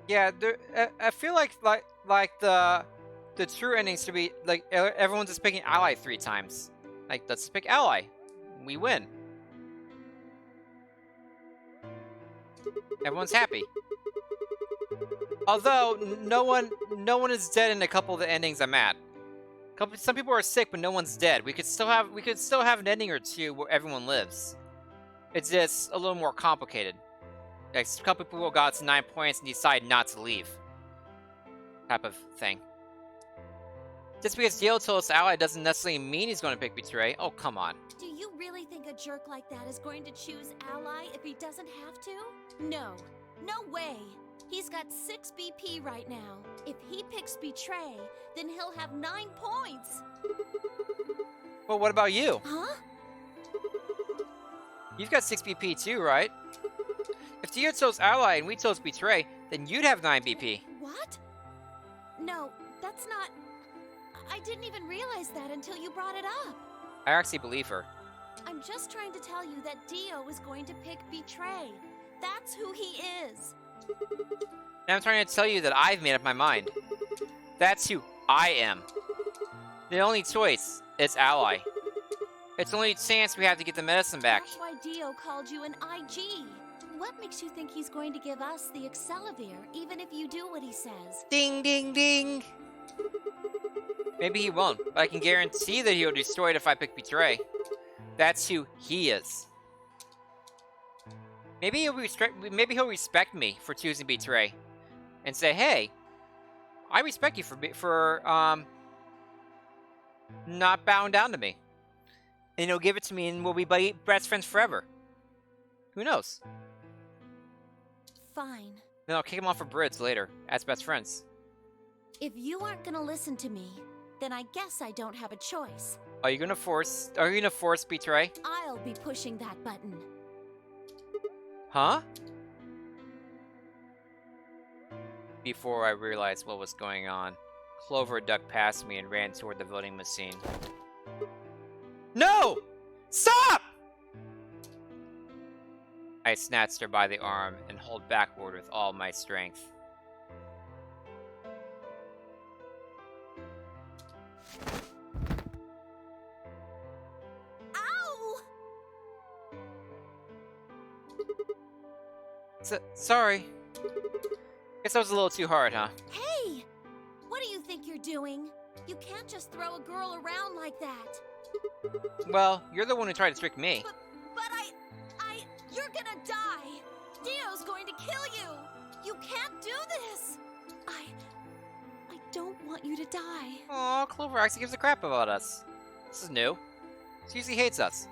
Yeah, I feel like the true endings to be like everyone's just picking Ally 3 times. Like, let's pick Ally. We win. Everyone's happy. Although no one is dead in a couple of the endings I'm at. Some people are sick, but no one's dead. We could still have an ending or two where everyone lives. It's just a little more complicated. Like, a couple people got to 9 points and decide not to leave. Type of thing. Just because Dio told us Ally doesn't necessarily mean he's going to pick Betray. Oh, come on. Do you really think a jerk like that is going to choose Ally if he doesn't have to? No. No way. He's got 6 BP right now. If he picks Betray, then he'll have 9 points. Well, what about you? Huh? You've got 6 BP too, right? If Dio chose Ally and we chose Betray, then you'd have 9 BP. What? No, that's not... I didn't even realize that until you brought it up. I actually believe her. I'm just trying to tell you that Dio is going to pick Betray. That's who he is. And I'm trying to tell you that I've made up my mind. That's who I am. The only choice is Ally. It's the only chance we have to get the medicine back. That's why Dio called you an IG. What makes you think he's going to give us the Excelavir, even if you do what he says? Ding, ding, ding! Maybe he won't, but I can guarantee that he'll destroy it if I pick Betray. That's who he is. Maybe he'll respect me for choosing Betray, and say, "Hey, I respect you for not bowing down to me." And he'll give it to me, and we'll be best friends forever. Who knows? Fine. Then I'll kick him off for Brids later as best friends. If you aren't gonna listen to me, then I guess I don't have a choice. Are you gonna force Betray? I'll be pushing that button. Huh? Before I realized what was going on, Clover ducked past me and ran toward the voting machine. No! Stop! I snatched her by the arm and hauled backward with all my strength. Ow! Sorry. Guess that was a little too hard, huh? Hey! What do you think you're doing? You can't just throw a girl around like that. Well, you're the one who tried to trick me. But you're gonna die! Dio's going to kill you! You can't do this! I don't want you to die. Aw, Clover actually gives a crap about us. This is new. She usually hates us.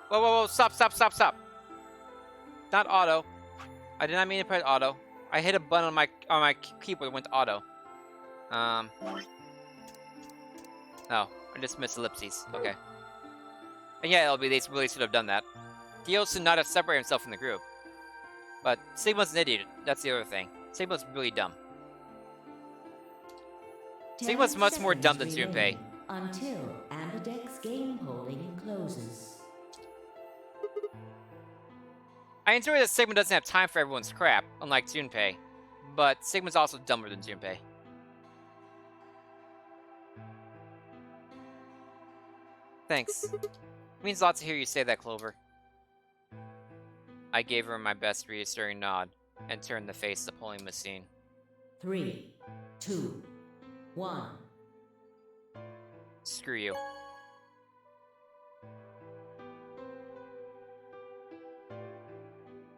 Whoa, whoa, whoa, stop. Not auto. I did not mean to press auto. I hit a button on my keyboard and went to auto. Oh, I just missed ellipses. Okay. And yeah, LB, they really should have done that. Dio should not have separated himself from the group. But Sigma's an idiot. That's the other thing. Sigma's really dumb. Sigma's much more dumb than Junpei. Until Ambidex game polling closes. I enjoy that Sigma doesn't have time for everyone's crap, unlike Junpei. But Sigma's also dumber than Junpei. Thanks. It means a lot to hear you say that, Clover. I gave her my best reassuring nod and turned to face the polling machine. 3, 2, 1. Screw you.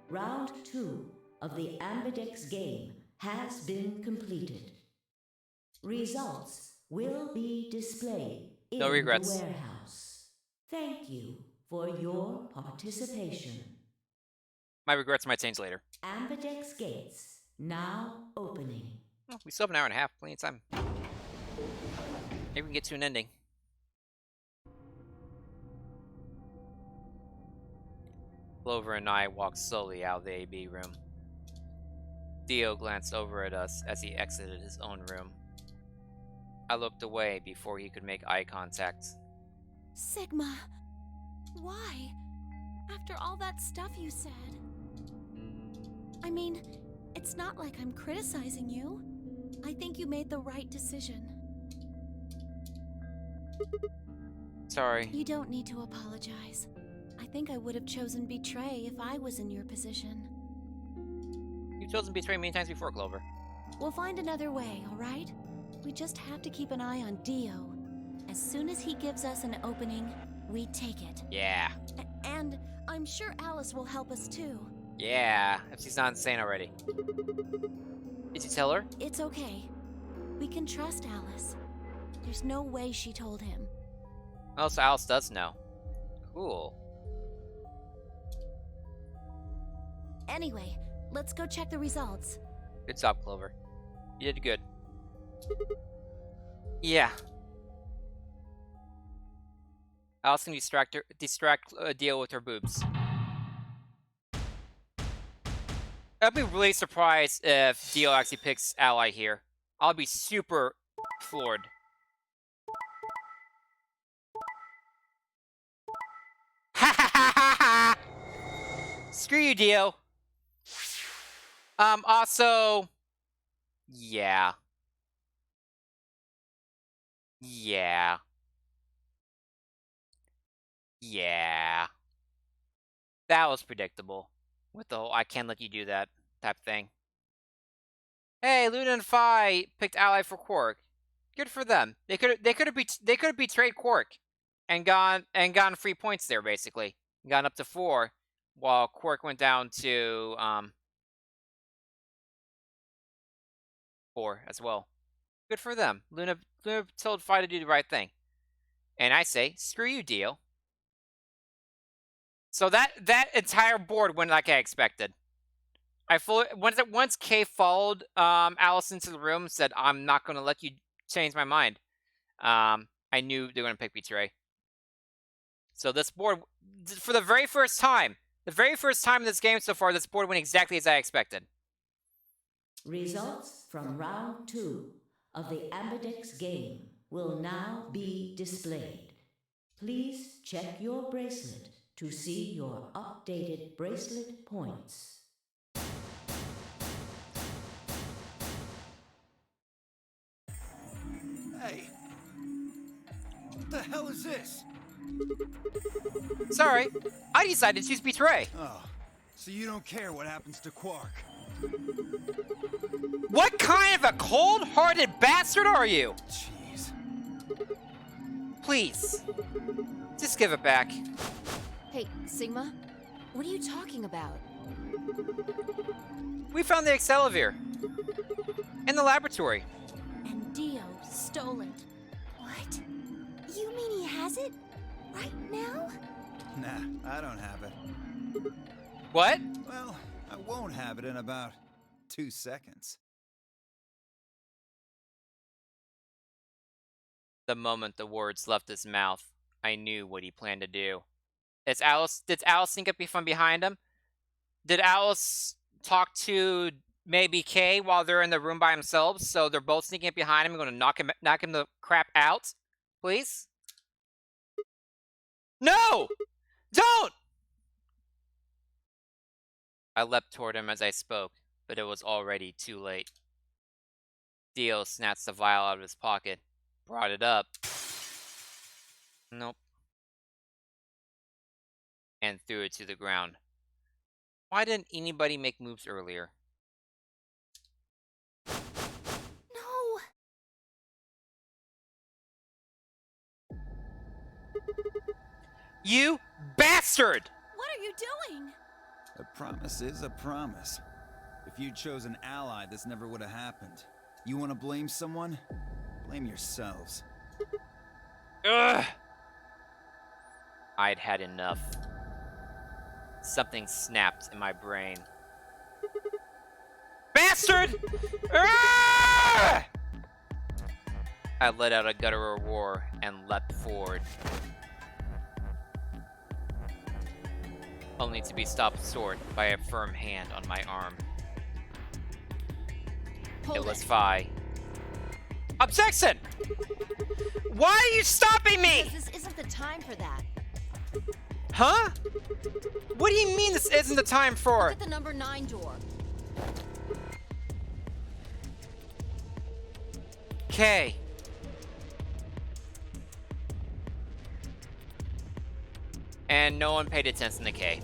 Round 2 of the Ambidex game has been completed. Results will be displayed in No the regrets. warehouse. Thank you for your participation. My regrets might change later. Ambidex gates now opening. Oh, we still have an hour and a half. Plenty of time. Maybe we can get to an ending. Clover and I walked slowly out of the AB room. Theo glanced over at us as he exited his own room. I looked away before he could make eye contact. Sigma, why? After all that stuff you said. I mean, it's not like I'm criticizing you. I think you made the right decision. Sorry. You don't need to apologize. I think I would have chosen betray if I was in your position. You've chosen to betray many times before, Clover. We'll find another way, alright? We just have to keep an eye on Dio. As soon as he gives us an opening, we take it. Yeah. And I'm sure Alice will help us too. Yeah, if she's not insane already. Did you tell her? It's okay. We can trust Alice. There's no way she told him. Oh, so Alice does know. Cool. Anyway, let's go check the results. Good job, Clover. You did good. Yeah. Alice can distract Dio with her boobs. I'd be really surprised if Dio actually picks Ally here. I'll be super floored. Ha ha ha ha ha! Screw you, Dio. Also... Yeah. Yeah. Yeah. That was predictable. With the whole I can't let you do that type thing. Hey, Luna and Phi picked Ally for Quark. Good for them. They could have betrayed Quark and gotten free points there basically. Gotten up to 4 while Quark went down to 4 as well. Good for them. Luna told Phi to do the right thing. And I say, screw you, Dio. So that entire board went like I expected. Once Kay followed Alice into the room and said, I'm not going to let you change my mind, I knew they were going to pick Betray. So this board, for the very first time in this game so far, this board went exactly as I expected. Results from round 2 of the Ambidex game will now be displayed. Please check your bracelet to see your updated bracelet points. Hey! What the hell is this? Sorry, I decided to choose Betray. Oh, so you don't care what happens to Quark? What kind of a cold-hearted bastard are you? Jeez. Please, just give it back. Hey, Sigma, what are you talking about? We found the Accelavir in the laboratory. And Dio stole it. What? You mean he has it? Right now? Nah, I don't have it. What? Well, I won't have it in about 2 seconds. The moment the words left his mouth, I knew what he planned to do. Did Alice sneak up from behind him? Did Alice talk to maybe Kay while they're in the room by themselves? So they're both sneaking up behind him and going to knock him the crap out? Please? No! Don't! I leapt toward him as I spoke, but it was already too late. Dio snatched the vial out of his pocket, brought it up. Nope. And threw it to the ground. Why didn't anybody make moves earlier? No! You bastard! What are you doing? A promise is a promise. If you'd chosen Ally, this never would have happened. You want to blame someone? Blame yourselves. Ugh! I'd had enough. Something snapped in my brain. Bastard! Ah! I let out a guttural roar and leapt forward, only to be stopped short by a firm hand on my arm. Hold It was it. Fi. Objection! Why are you stopping me? Because this isn't the time for that. Huh? What do you mean this isn't the time for? Look at the number 9 door. K. And no one paid attention to K.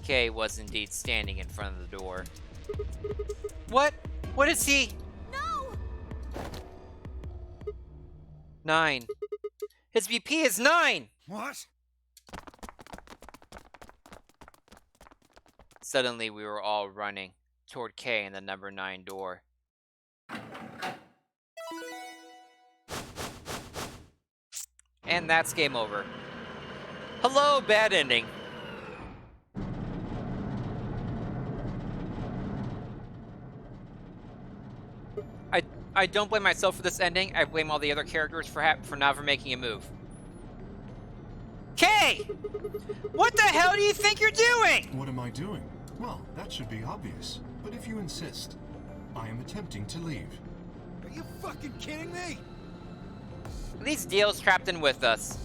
K was indeed standing in front of the door. What? What is he? No! 9. His BP is 9! What? Suddenly, we were all running toward K and the number 9 door. And that's game over. Hello, bad ending. I don't blame myself for this ending. I blame all the other characters for never making a move. K! What the hell do you think you're doing? What am I doing? Well, that should be obvious. But if you insist, I am attempting to leave. Are you fucking kidding me? These deals trapped in with us.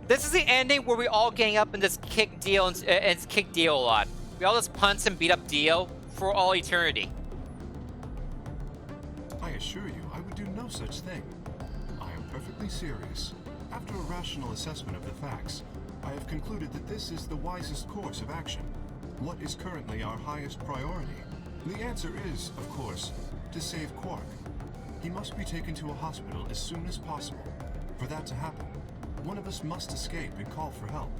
This is the ending where we all gang up and just kick Dio and kick Dio a lot. We all just punch and beat up Dio for all eternity. I assure you, I would do no such thing. I am perfectly serious. After a rational assessment of the facts, I have concluded that this is the wisest course of action. What is currently our highest priority? The answer is, of course, to save Quark. He must be taken to a hospital as soon as possible. For that to happen, one of us must escape and call for help.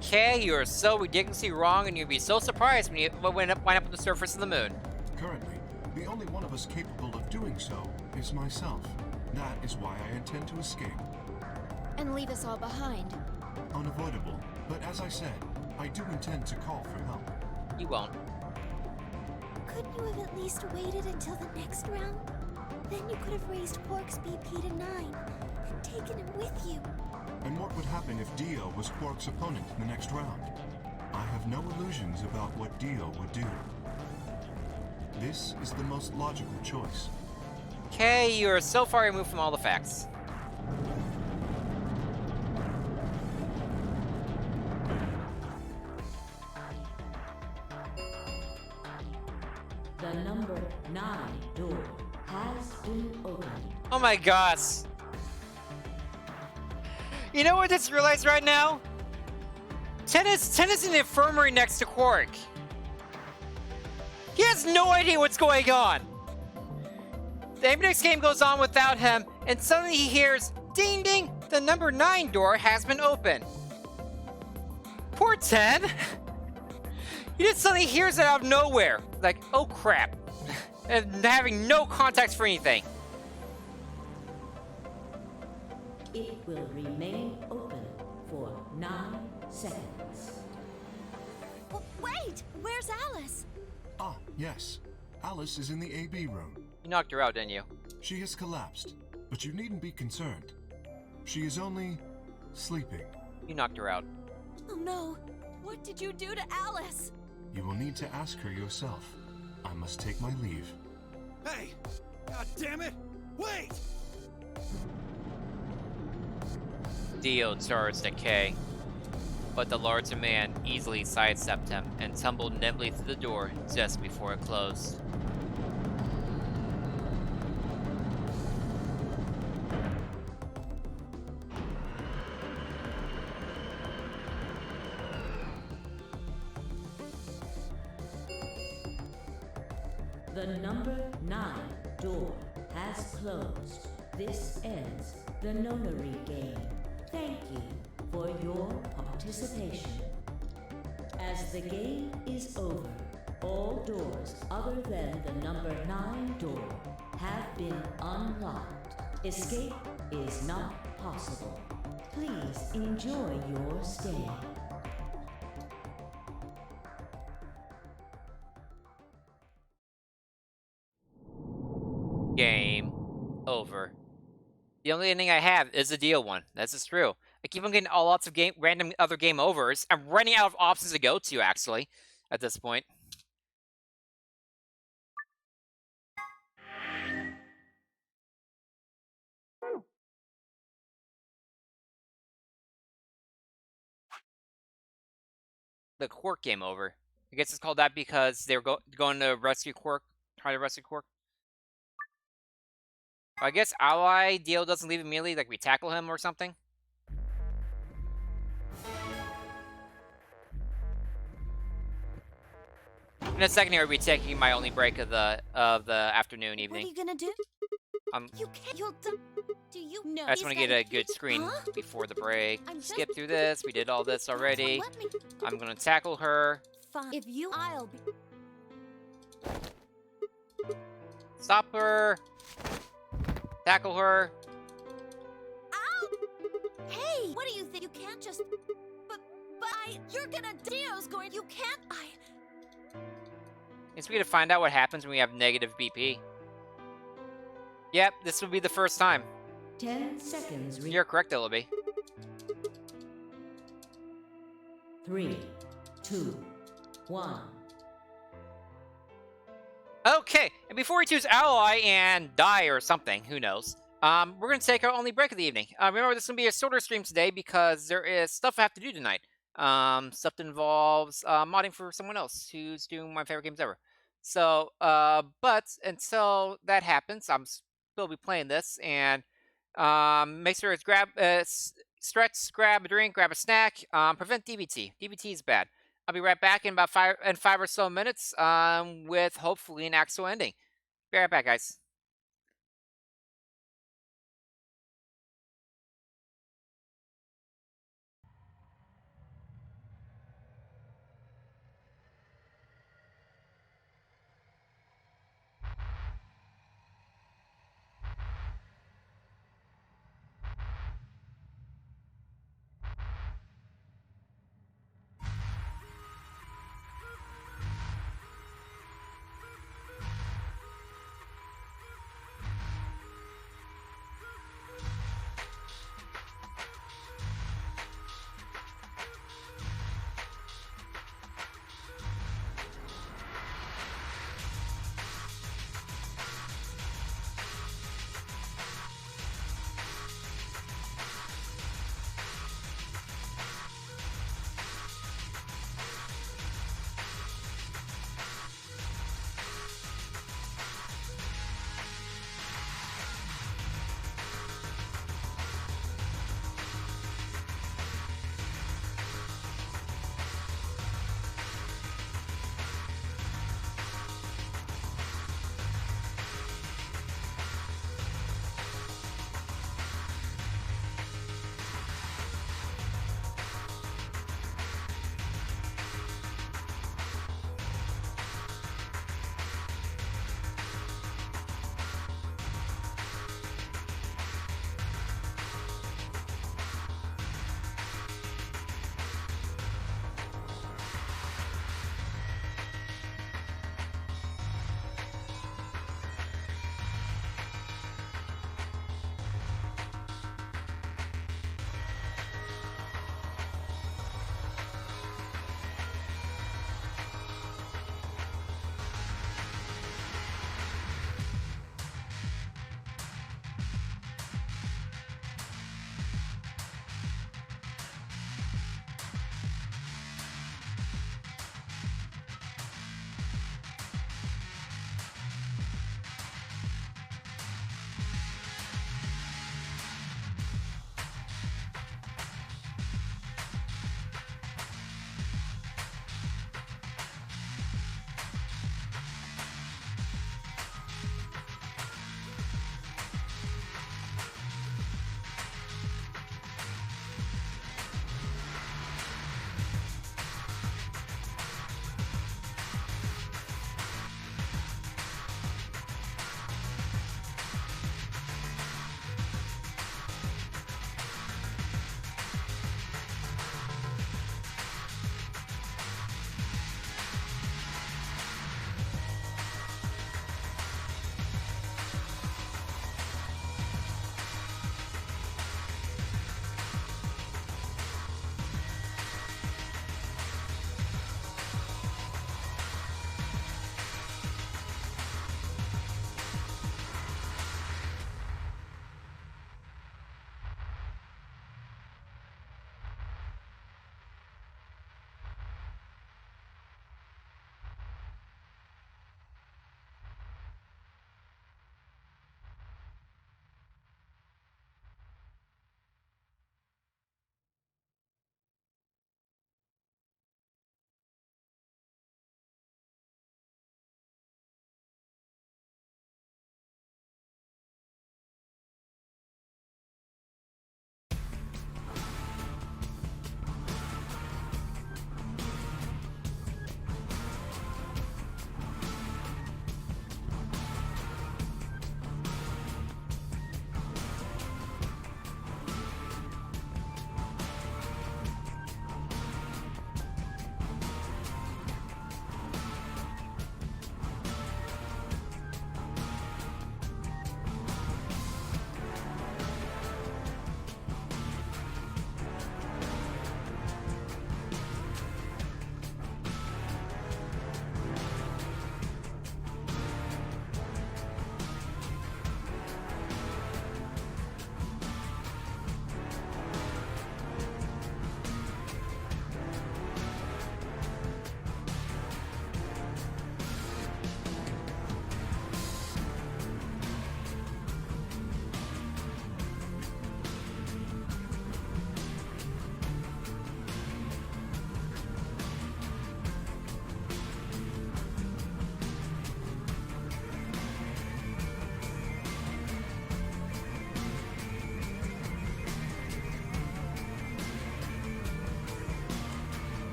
Kay, you are so ridiculously wrong, and you'd be so surprised when you wind up on the surface of the moon. Currently, the only one of us capable of doing so is myself. That is why I intend to escape. And leave us all behind. Unavoidable, but as I said, I do intend to call for help. You won't. Couldn't you have at least waited until the next round? Then you could have raised Quark's BP to 9 and taken him with you. And what would happen if Dio was Quark's opponent in the next round? I have no illusions about what Dio would do. This is the most logical choice. Kay, you are so far removed from all the facts. The number 9 door has been opened. Oh my gosh. You know what I just realized right now? Ten is in the infirmary next to Quark. He has no idea what's going on. The next game goes on without him, and suddenly he hears, ding ding, the number 9 door has been opened. Poor Ten. He just suddenly hears it out of nowhere. Like, oh crap. And having no context for anything. It will remain open for 9 seconds. Wait! Where's Alice? Ah, yes. Alice is in the AB room. You knocked her out, didn't you? She has collapsed, but you needn't be concerned. She is only sleeping. You knocked her out. Oh no! What did you do to Alice? You will need to ask her yourself. I must take my leave. Hey! God damn it! Wait! Dio charged at K, but the larger man easily sidestepped him and tumbled nimbly through the door just before it closed. The number 9 door has closed. This ends the nonary game. Thank you for your participation. As the game is over, All doors other than the number 9 door have been unlocked. Escape is not possible. Please enjoy your stay. Game over. The only ending I have is the deal one. This is true. I keep on getting lots of random other game overs. I'm running out of options to go to, actually, at this point. The Quark game over. I guess it's called that because they're going to rescue Quark, try to rescue Quark. I guess ally deal doesn't leave immediately, like we tackle him or something. In a second here, we'll be taking my only break of the afternoon, evening. What are you gonna do? You can't. You'll do you know? I just want to get a good screen before the break. Skip through this. We did all this already. I'm gonna tackle her. Fine. If you, I'll be. Stop her. Tackle her. Ow! Hey, what do you think? You can't just. But you're gonna. Dio's going. You can't. Guess we gotta find out what happens when we have negative BP. Yep, this will be the first time. 10 seconds. You're correct, Ellaby. 3, 2, 1. Okay, and before we choose ally and die or something, who knows? We're gonna take our only break of the evening. Remember, this is gonna be a shorter stream today because there is stuff I have to do tonight. Stuff that involves modding for someone else who's doing my favorite games ever. So, but until that happens, I'm still be playing this, and make sure it's stretch, grab a drink, grab a snack. Prevent DBT. DBT is bad. I'll be right back in about 5 or so minutes. With hopefully an actual ending. Be right back, guys.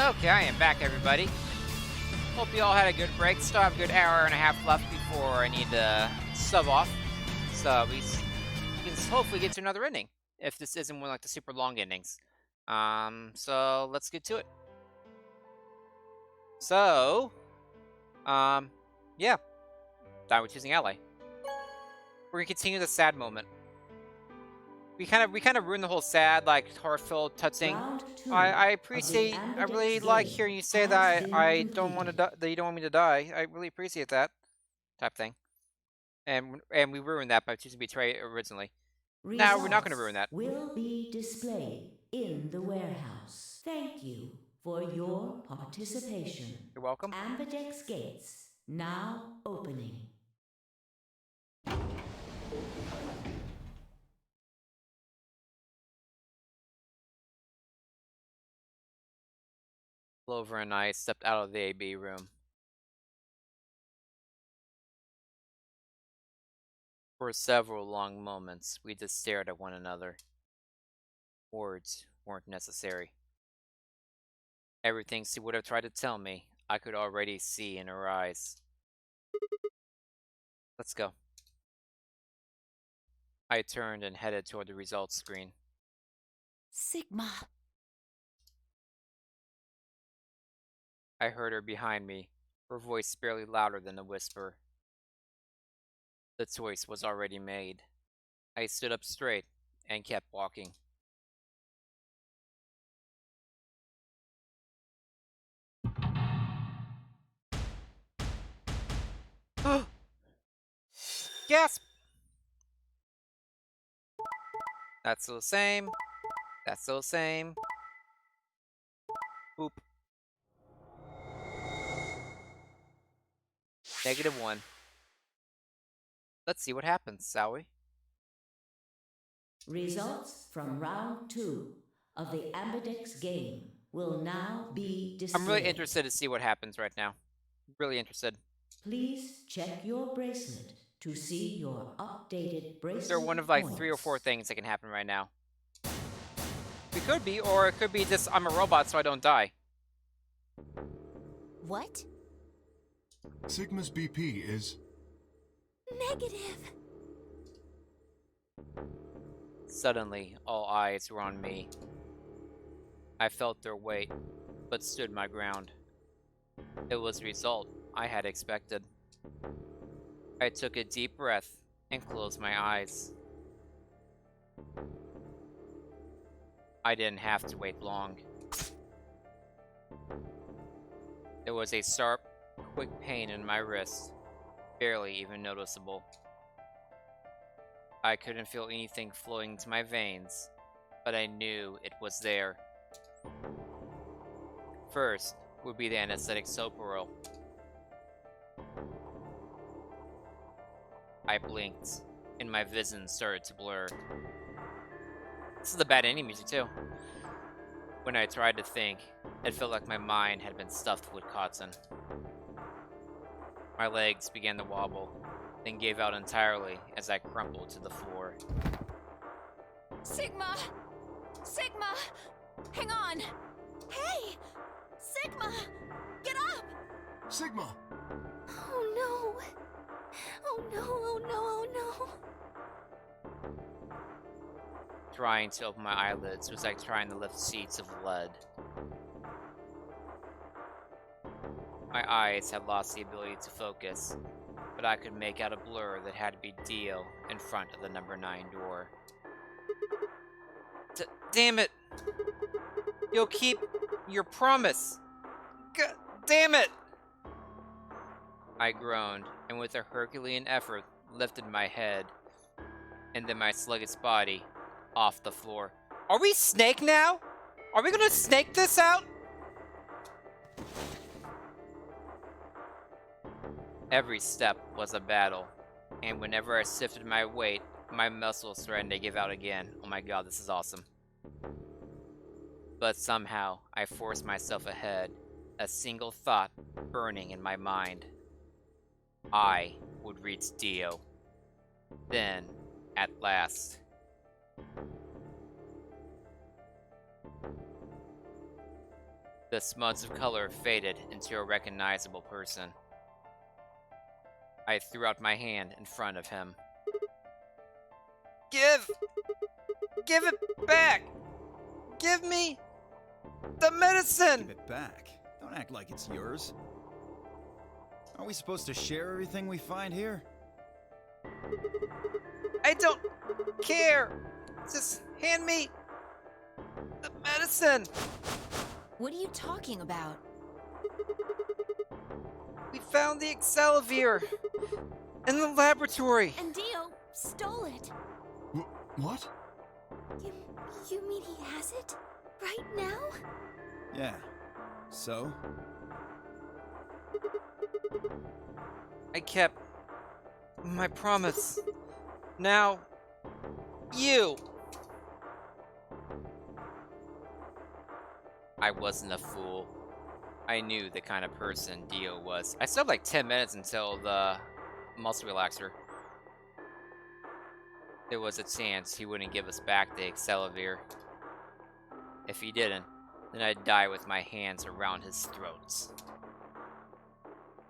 Okay, I am back, everybody. Hope you all had a good break. Still have a good hour and a half left before I need to sub off. So we can hopefully get to another ending, if this isn't one like the super long endings. So let's get to it. So, yeah, die with choosing ally. We're gonna continue the sad moment. We kind of ruined the whole sad, like heartfelt, touching. Round two I of appreciate. the I really Ambidex like game hearing you say has that been I don't want to completed. that you don't want me to die. I really appreciate that type thing. And we ruined that by choosing betray originally. Now we're not going to Results ruin that. will be displayed in the warehouse. Thank you for your participation. You're welcome. Ambidex gates now opening. Clover and I stepped out of the AB room. For several long moments, we just stared at one another. Words weren't necessary. Everything she would have tried to tell me, I could already see in her eyes. Let's go. I turned and headed toward the results screen. Sigma. I heard her behind me, her voice barely louder than a whisper. The choice was already made. I stood up straight and kept walking. Gasp! That's still the same. That's still the same. Boop. -1. Let's see what happens, shall we? Results from round two of the Ambidex game will now be displayed. I'm really interested to see what happens right now. Really interested. Please check your bracelet to see your updated bracelet. They're one of like points. 3 or 4 things that can happen right now. It could be, or it could be just I'm a robot so I don't die. What? Sigma's BP is... Negative. Suddenly, all eyes were on me. I felt their weight, but stood my ground. It was the result I had expected. I took a deep breath and closed my eyes. I didn't have to wait long. There was a sharp, quick pain in my wrist, barely even noticeable. I couldn't feel anything flowing to my veins, but I knew it was there. First would be the anesthetic soap oil. I blinked, and my vision started to blur. This is the bad ending music, too. When I tried to think, it felt like my mind had been stuffed with cotton. My legs began to wobble, then gave out entirely as I crumpled to the floor. Sigma! Sigma! Hang on! Hey! Sigma! Get up! Sigma! Oh no! Oh no, oh no, oh no! Trying to open my eyelids was like trying to lift sheets of lead. My eyes had lost the ability to focus, but I could make out a blur that had to be Dio in front of the number 9 door. Damn it! You'll keep your promise! God damn it! I groaned, and with a Herculean effort, lifted my head, and then my sluggish body, off the floor. Are we Snake now? Are we gonna snake this out? Every step was a battle, and whenever I shifted my weight, my muscles threatened to give out again. Oh my god, this is awesome. But somehow, I forced myself ahead, a single thought burning in my mind. I would reach Dio. Then, at last. The smuts of color faded into a recognizable person. I threw out my hand in front of him. Give it back! Give me the medicine! Give it back. Don't act like it's yours. Are we supposed to share everything we find here? I don't care! Just hand me the medicine! What are you talking about? We found the Excelivir in the laboratory. And Dio stole it. What? You mean he has it? Right now? Yeah. So? I kept my promise. Now, you! I wasn't a fool. I knew the kind of person Dio was. I still have like 10 minutes until the muscle relaxer. There was a chance he wouldn't give us back the Excelivir. If he didn't, then I'd die with my hands around his throats.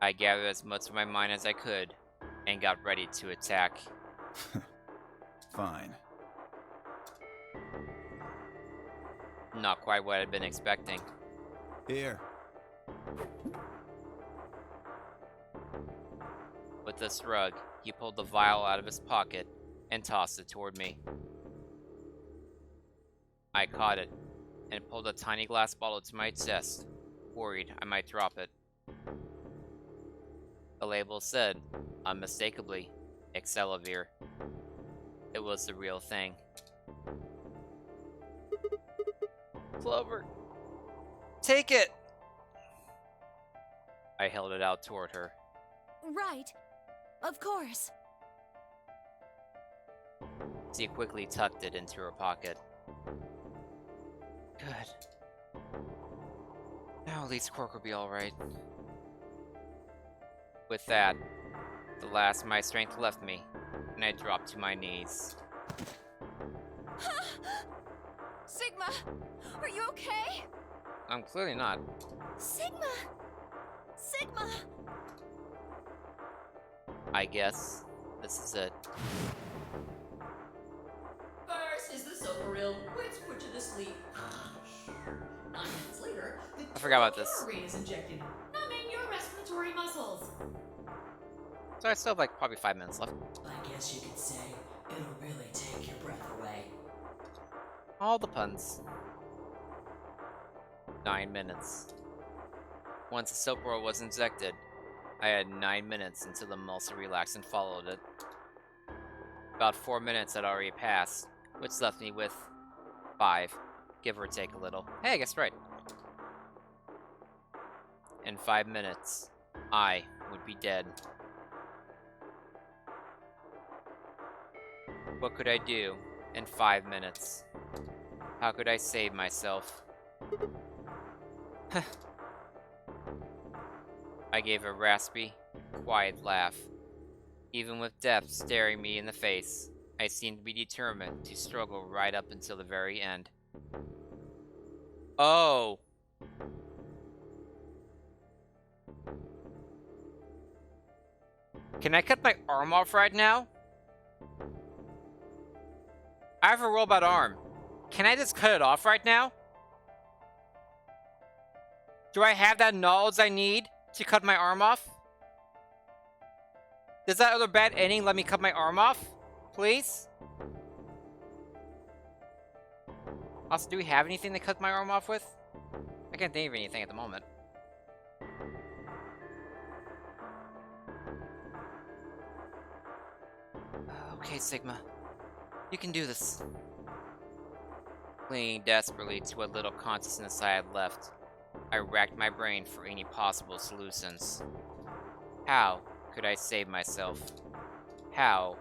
I gathered as much of my mind as I could and got ready to attack. Fine. Not quite what I'd been expecting. Here. With a shrug, he pulled the vial out of his pocket and tossed it toward me. I caught it and pulled a tiny glass bottle to my chest, worried I might drop it. The label said, unmistakably, Excelivir. It was the real thing. Clover, take it! I held it out toward her. Right. Of course. She quickly tucked it into her pocket. Good. Now at least Quark will be alright. With that, the last of my strength left me, and I dropped to my knees. Sigma! Are you okay? I'm clearly not. Sigma! Sigma! I guess this is it. First is the sober reel, which put you to sleep. 9 minutes later, the I forgot about this. chlorine is injected, numbing your respiratory muscles. So I still have like probably 5 minutes left. I guess you could say it'll really take your breath away. All the puns. 9 minutes. Once the soap roll was injected, I had 9 minutes until the muscle relaxant followed it. About 4 minutes had already passed, which left me with 5, give or take a little. Hey, I guess right. In 5 minutes, I would be dead. What could I do in 5 minutes? How could I save myself? I gave a raspy, quiet laugh. Even with death staring me in the face, I seemed to be determined to struggle right up until the very end. Oh! Can I cut my arm off right now? I have a robot arm. Can I just cut it off right now? Do I have that knowledge I need to cut my arm off? Does that other bad ending let me cut my arm off? Please? Also, do we have anything to cut my arm off with? I can't think of anything at the moment. Okay, Sigma. You can do this. Clinging desperately to what little consciousness I had left, I racked my brain for any possible solutions. How could I save myself? How?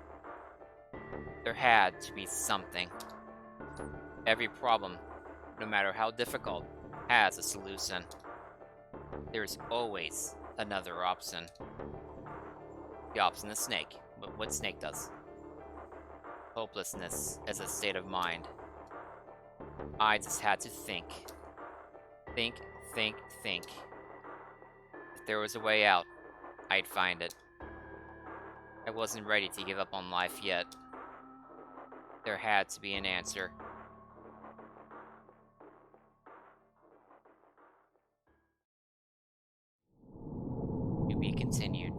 There had to be something. Every problem, no matter how difficult, has a solution. There's always another option. The option is Snake, but what Snake does. Hopelessness is a state of mind. I just had to think. Think think. If there was a way out, I'd find it. I wasn't ready to give up on life yet. There had to be an answer. To be continued.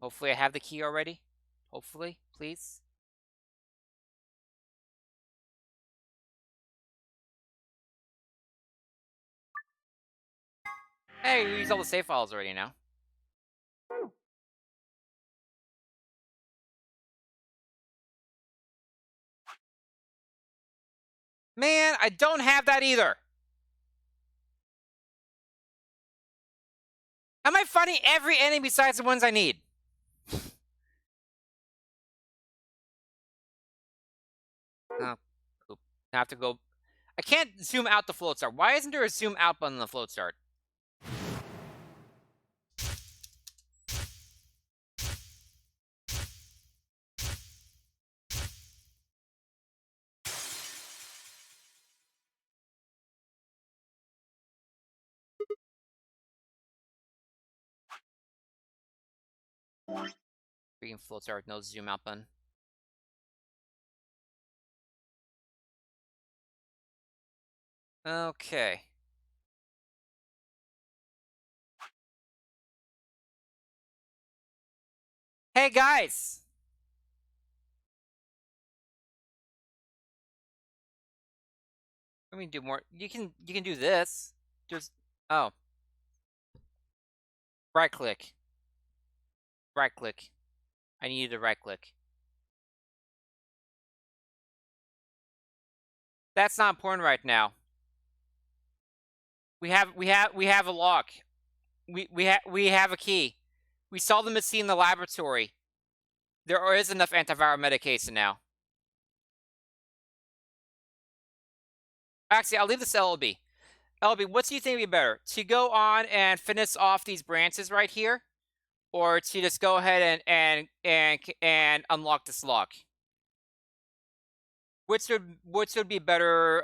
Hopefully I have the key already. Hopefully, please. Hey, we used all the save files already now. Man, I don't have that either. How am I finding every enemy besides the ones I need? Oh, poop. I have to go. I can't zoom out the float start. Why isn't there a zoom out button on the float start? Freaking float start, no zoom out button. Okay. Hey guys! Let me do more. You can do this. Just oh. Right click. Right click. I need you to right click. That's not important right now. We have a lock. We have a key. We saw the machine in the laboratory. There is enough antiviral medication now. Actually, I'll leave this to LB. LB, what do you think would be better? To go on and finish off these branches right here, or to just go ahead and unlock this lock? Which would be better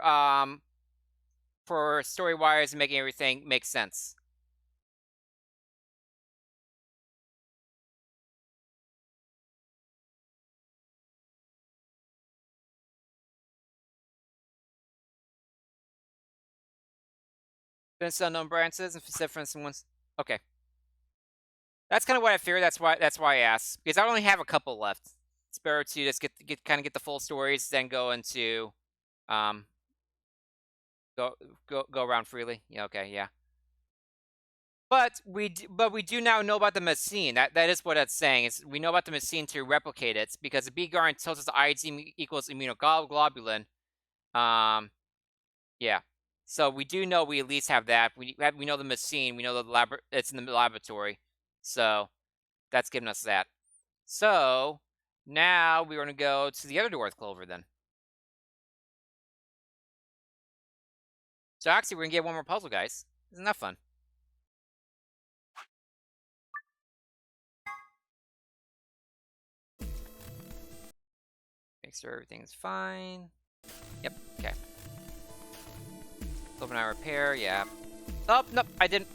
for story wise and making everything make sense? Finish unknown branches and difference ones. Okay. That's kind of what I feared. That's why I asked, because I only have a couple left. It's better to just get the full stories, then go into go around freely. Yeah, okay, yeah. But we do now know about the machine. That is what it's saying. Is we know about the machine to replicate it, because the B guard tells us the IgG equals immunoglobulin. Yeah. So we do know we at least have that. We know the machine. We know the it's in the laboratory. So that's giving us that. So now we're going to go to the other door with Clover then. So actually, we're going to get one more puzzle, guys. Isn't that fun? Make sure everything's fine. Yep, okay. Clover and I repair, yeah. Oh, nope, I didn't.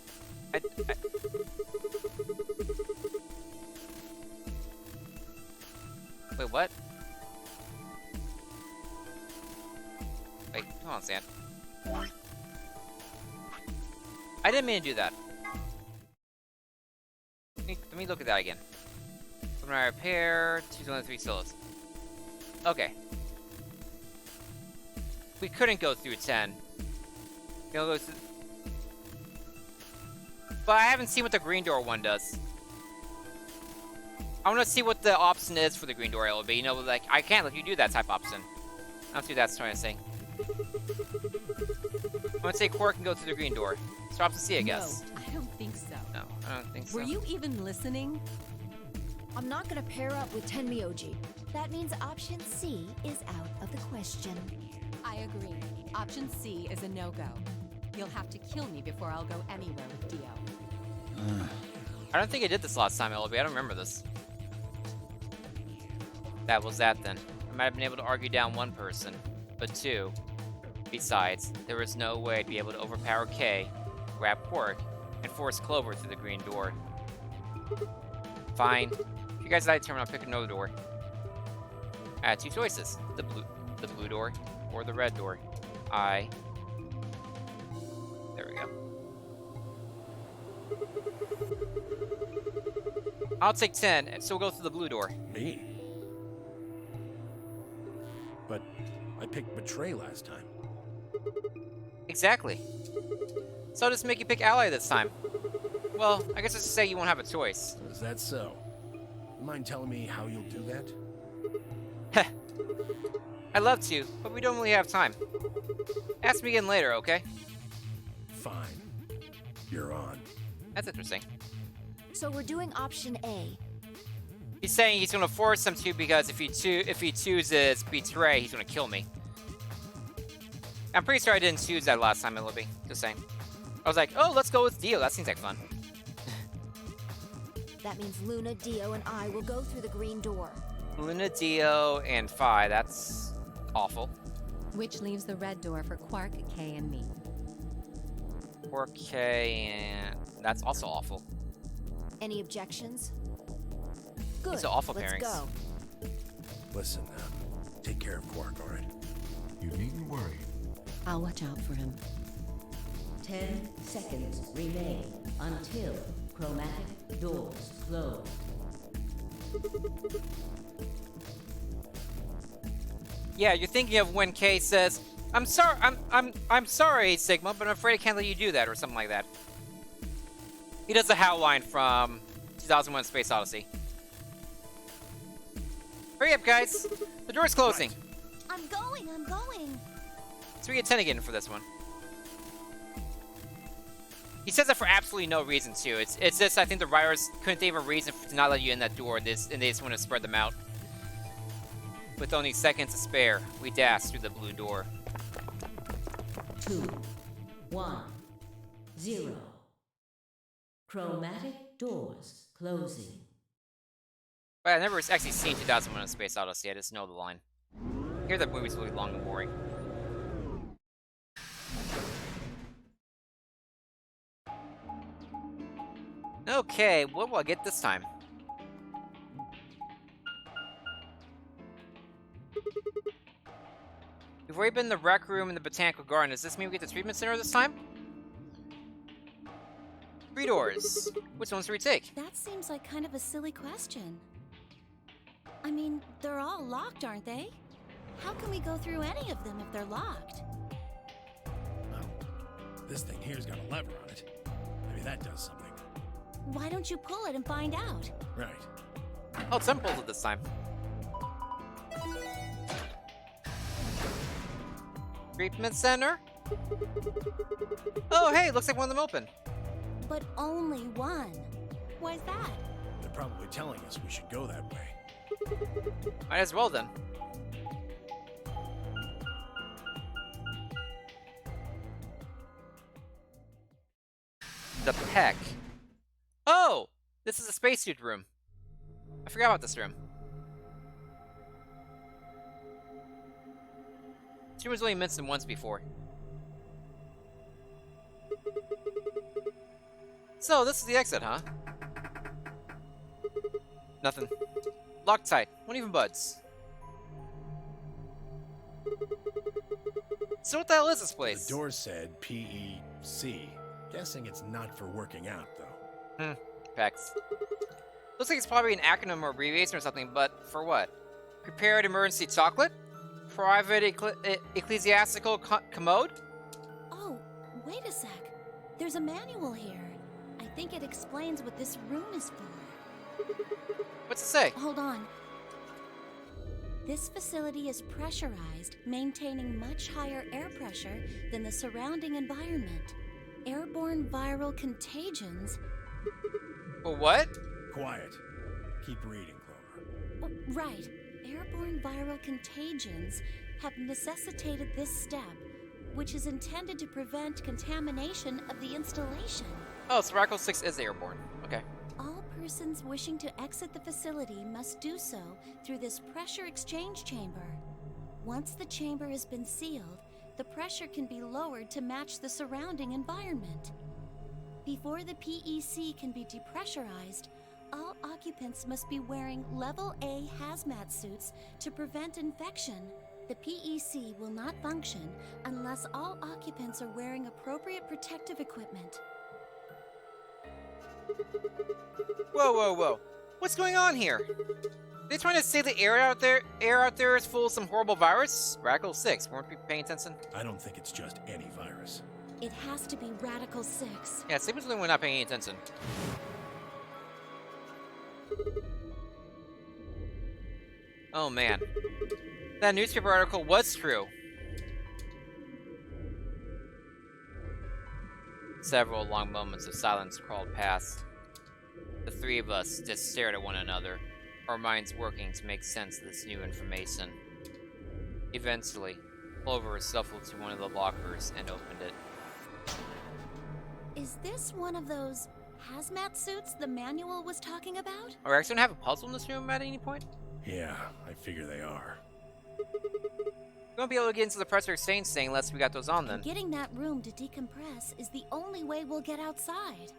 Wait, what? Wait, come on, Sand. I didn't mean to do that. Let me look at that again. Clover and I repair, choose one of the 3 solos. Okay. We couldn't go through 10. Go through... But I haven't seen what the green door one does. I want to see what the option is for the green door LB. You know, like, I can't let you do that type option. I don't see what that's trying to say. I want to say Quark can go through the green door. So option C, I guess. No, I don't think so. No, I don't think so. Were you even listening? I'm not gonna pair up with Tenmyoji. That means option C is out of the question. I agree. Option C is a no-go. You'll have to kill me before I'll go anywhere with Dio. I don't think I did this last time, LB. I don't remember this. That was that then. I might have been able to argue down one person, but 2. Besides, there was no way I'd be able to overpower Kay, grab Quark, and force Clover through the green door. Fine. If you guys decide to determine, I'll pick another door. I had two choices: the blue door or the red door. There we go. I'll take 10, and so we'll go through the blue door. Me? But I picked Betray last time. Exactly. So I'll just make you pick Ally this time. Well, I guess I should say you won't have a choice. Is that so? You mind telling me how you'll do that? Heh. I'd love to, but we don't really have time. Ask me again later, okay? Fine. You're on. That's interesting. So we're doing option A. He's saying he's gonna force him to because if he chooses Betray, he's gonna kill me. I'm pretty sure I didn't choose that last time, Libby. Just saying. I was like, oh, let's go with Dio. That seems like fun. That means Luna, Dio, and I will go through the green door. Luna, Dio, and Phi. That's awful. Which leaves the red door for Quark, Kay, and me. Okay, and that's also awful. Any objections? Good. These are awful Let's pairings. go. Listen, take care of Quark, all right? You needn't worry. I'll watch out for him. 10 seconds remain until chromatic doors close. Yeah, you're thinking of when Kay says, "I'm sorry, I'm sorry, Sigma, but I'm afraid I can't let you do that," or something like that. He does the Howl line from 2001: Space Odyssey. Hurry up, guys! The door's closing. I'm going. So we get 10 again for this one. He says that for absolutely no reason too. It's just I think the writers couldn't think of a reason to not let you in that door. And they just want to spread them out. With only seconds to spare, we dash through the blue door. 2, 1, 0. Chromatic doors closing. But I've never actually seen 2001: Space Odyssey. I just know the line. I hear that movie's really long and boring. Okay, what will I get this time? We've already been in the rec room and the botanical garden. Does this mean we get the treatment center this time? 3 doors. Which ones do we take? That seems like kind of a silly question. I mean, they're all locked, aren't they? How can we go through any of them if they're locked? Well, this thing here's got a lever on it. Maybe that does something. Why don't you pull it and find out? Right. Oh, Tim pulls it this time. Treatment center? Oh, hey, looks like one of them open. But only one. Why's that? They're probably telling us we should go that way. Might as well then. The Peck. Oh! This is a spacesuit room. I forgot about this room. This room was only mentioned once before. So, this is the exit, huh? Nothing. Loctite. Won't even buds. So what the hell is this place? The door said PEC. Guessing it's not for working out, though. PECs. Looks like it's probably an acronym or abbreviation or something, but for what? Prepared Emergency Chocolate? Private Ecclesiastical Commode? Oh, wait a sec. There's a manual here. I think it explains what this room is for. What's it say? Hold on. This facility is pressurized, maintaining much higher air pressure than the surrounding environment. Airborne viral contagions. Well, what? Quiet. Keep reading, Clover. Oh, right. Airborne viral contagions have necessitated this step, which is intended to prevent contamination of the installation. Oh, Siraco 6 is airborne. Okay. All persons wishing to exit the facility must do so through this pressure exchange chamber. Once the chamber has been sealed, the pressure can be lowered to match the surrounding environment. Before the PEC can be depressurized, all occupants must be wearing Level A hazmat suits to prevent infection. The PEC will not function unless all occupants are wearing appropriate protective equipment. Whoa, whoa, whoa. What's going on here? They trying to say the air out there is full of some horrible virus? Radical 6, weren't we paying attention? I don't think it's just any virus. It has to be Radical 6. Yeah, Saber's the only one not paying attention. Oh man. That newspaper article was true. Several long moments of silence crawled past. The three of us just stared at one another, our minds working to make sense of this new information. Eventually, Clover shuffled to one of the lockers and opened it. Is this one of those hazmat suits the manual was talking about? Are we actually gonna have a puzzle in this room at any point? Yeah, I figure they are. We won't be able to get into the pressure exchange thing unless we got those on then. Getting that room to decompress is the only way we'll get outside.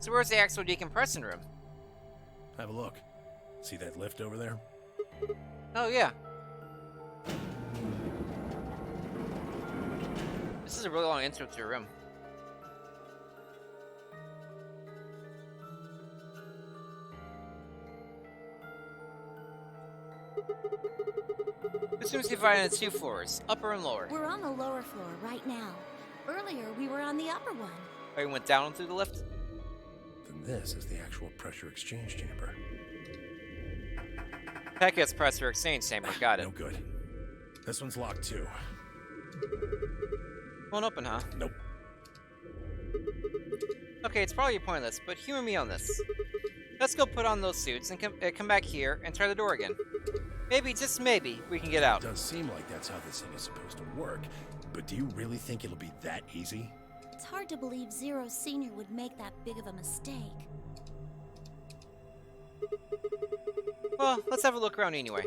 So where's the actual decompression room? Have a look. See that lift over there? Oh yeah. This is a really long intro to your room. This room is divided into 2 floors, upper and lower. We're on the lower floor right now. Earlier, we were on the upper one. Oh, you went down through the lift? Then this is the actual pressure exchange chamber. Heck, it's pressure exchange chamber. Got it. No good. This one's locked too. Won't open, huh? Nope. Okay, it's probably pointless, but humor me on this. Let's go put on those suits and come back here and try the door again. Maybe, just maybe, we can get out. It does seem like that's how this thing is supposed to work, but do you really think it'll be that easy? It's hard to believe Zero Senior would make that big of a mistake. Well, let's have a look around anyway.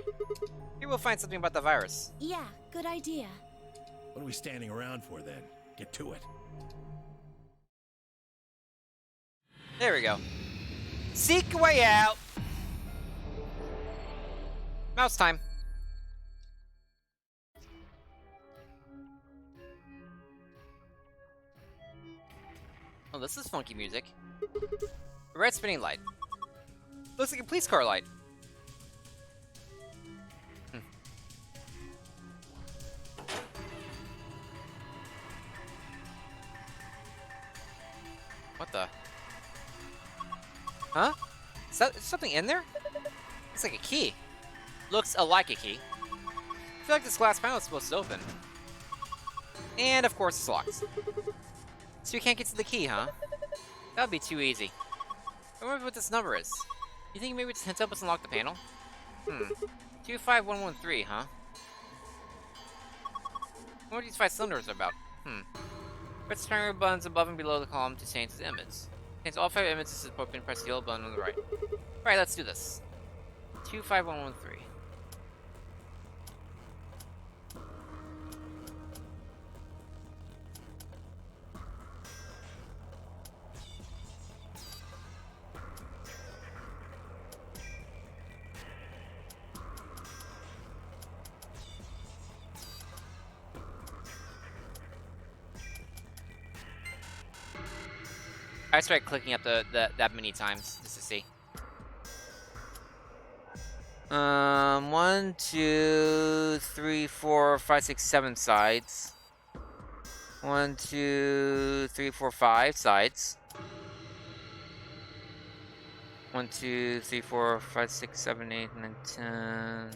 Here we'll find something about the virus. Yeah, good idea. What are we standing around for then? Get to it. There we go. Seek a way out! Mouse time. Oh, this is funky music. A red spinning light. Looks like a police car light. What the? Huh? Is something in there? It's like a key. Looks like a key. I feel like this glass panel is supposed to open. And of course it's locked. So you can't get to the key, huh? That would be too easy. I wonder what this number is. You think maybe it's to help us unlock the panel? 25113, huh? What are these 5 cylinders about? Press the primary buttons above and below the column to change the image. Change all 5 images to appropriate and press the yellow button on the right. Alright, let's do this. 25113. I tried clicking up that many times just to see. 1, 2, 3, 4, 5, 6, 7 sides. 1, 2, 3, 4, 5 sides. 1, 2, 3, 4, 5, 6, 7, 8, 9, 10.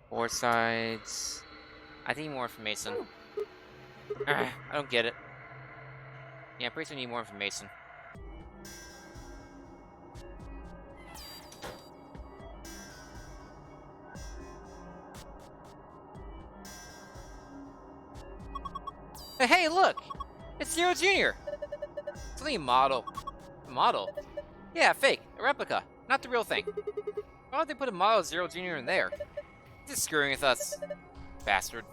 4 sides. I think more information. I don't get it. Yeah, I'm pretty sure we need more information. Hey, look! It's Zero Jr.! It's only a model. A model? Yeah, fake. A replica. Not the real thing. Why would they put a model of Zero Jr. in there? Just screwing with us. Bastard.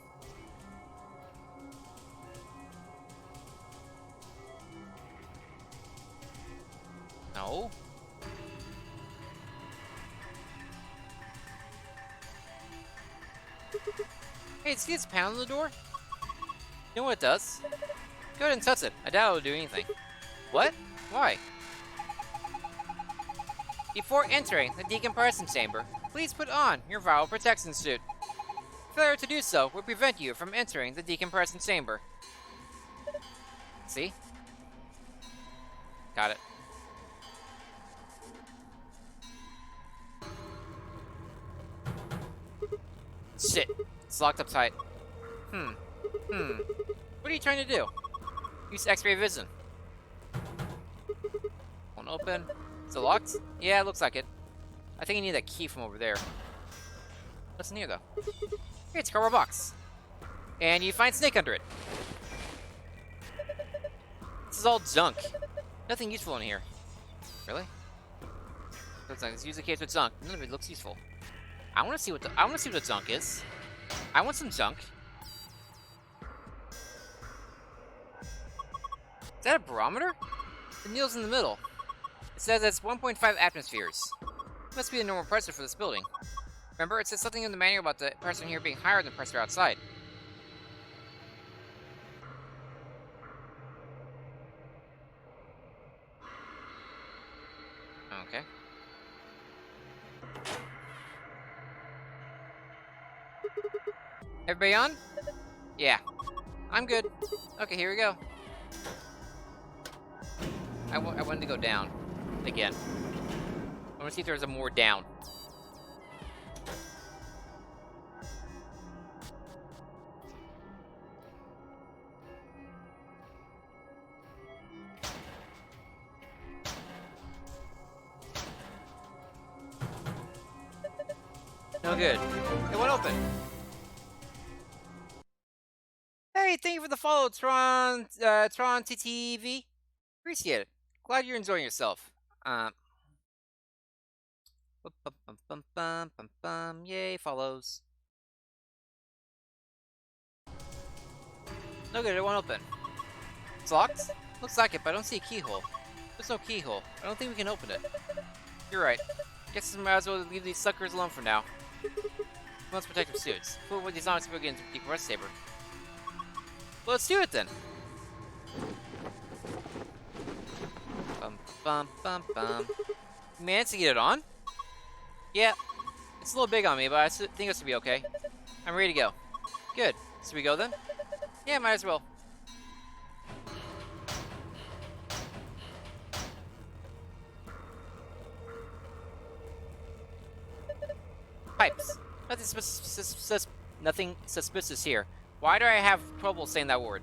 No. Hey, see this panel on the door? You know what it does? Go ahead and touch it. I doubt it'll do anything. What? Why? Before entering the decompression chamber, please put on your viral protection suit. Failure to do so will prevent you from entering the decompression chamber. See? Got it. Shit. It's locked up tight. What are you trying to do? Use X-ray vision. Won't open. Is it locked? Yeah, it looks like it. I think you need that key from over there. What's in here, though? Hey, it's a cardboard box. And you find Snake under it. This is all junk. Nothing useful in here. Really? Looks like it's usually the case with junk. None of it looks useful. I want to see what the junk is. I want some junk. Is that a barometer? The needle's in the middle. It says it's 1.5 atmospheres. Must be the normal pressure for this building. Remember, it says something in the manual about the pressure here being higher than pressure outside. Okay. Everybody on? Yeah. I'm good. Okay, here we go. I wanted to go down. Again. I want to see if there's a more down. No good. It won't open. Hey, thank you for the follow, Tron TTV. Appreciate it. Glad you're enjoying yourself. Yay, follows. No good, it won't open. It's locked? Looks like it, but I don't see a keyhole. There's no keyhole. I don't think we can open it. You're right. Guess we might as well leave these suckers alone for now. Let's protective suits. Fool with these zombies to get into the decompressed saber. Well, let's do it then. Managed to get it on? Yeah, it's a little big on me, but I think this will be okay. I'm ready to go. Good. So we go then? Yeah, might as well. Pipes. Nothing suspicious here. Why do I have trouble saying that word?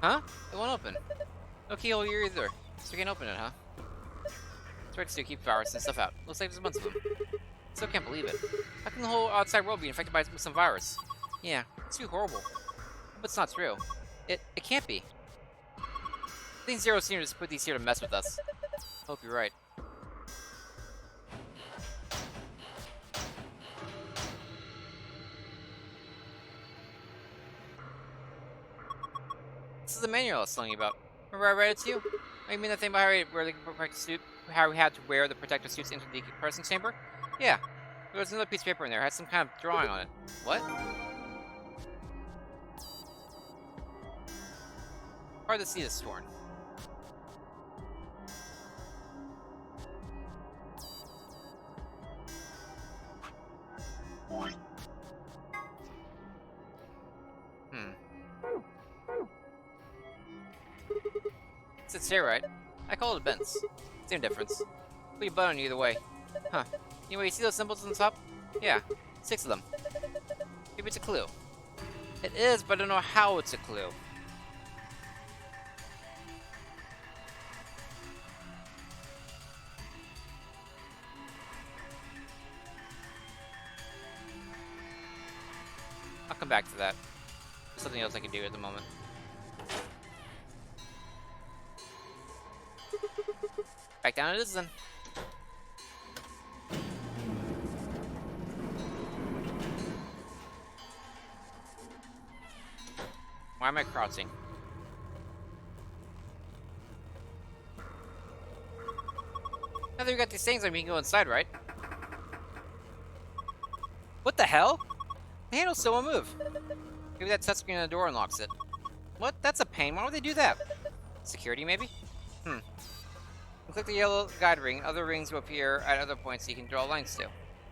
Huh? It won't open. No keyhole here either. So we can't open it, huh? It's right to keep viruses and stuff out. Looks like there's a bunch of them. Still can't believe it. How can the whole outside world be infected by some virus? Yeah, it's too horrible. But it's not true. It can't be. I think Zero Senior just put these here to mess with us. Hope you're right. This is the manual I was telling you about. Remember I read it to you? Oh, you mean that thing about how we had to wear the protective suits into the decompression chamber? Yeah. There was another piece of paper in there. It had some kind of drawing on it. What? Hard to see this torn. It's here, right? I call it a Benz. Same difference. Put your butt on either way. Huh. Anyway, you see those symbols on the top? Yeah, 6 of them. Maybe it's a clue. It is, but I don't know how it's a clue. I'll come back to that. There's something else I can do at the moment. Back down it is then. Why am I crouching? Now that we got these things, we can go inside, right? What the hell? The handle still won't move. Maybe that touchscreen on the door unlocks it. What? That's a pain. Why would they do that? Security, maybe? You click the yellow guide ring. Other rings will appear at other points you can draw lines to.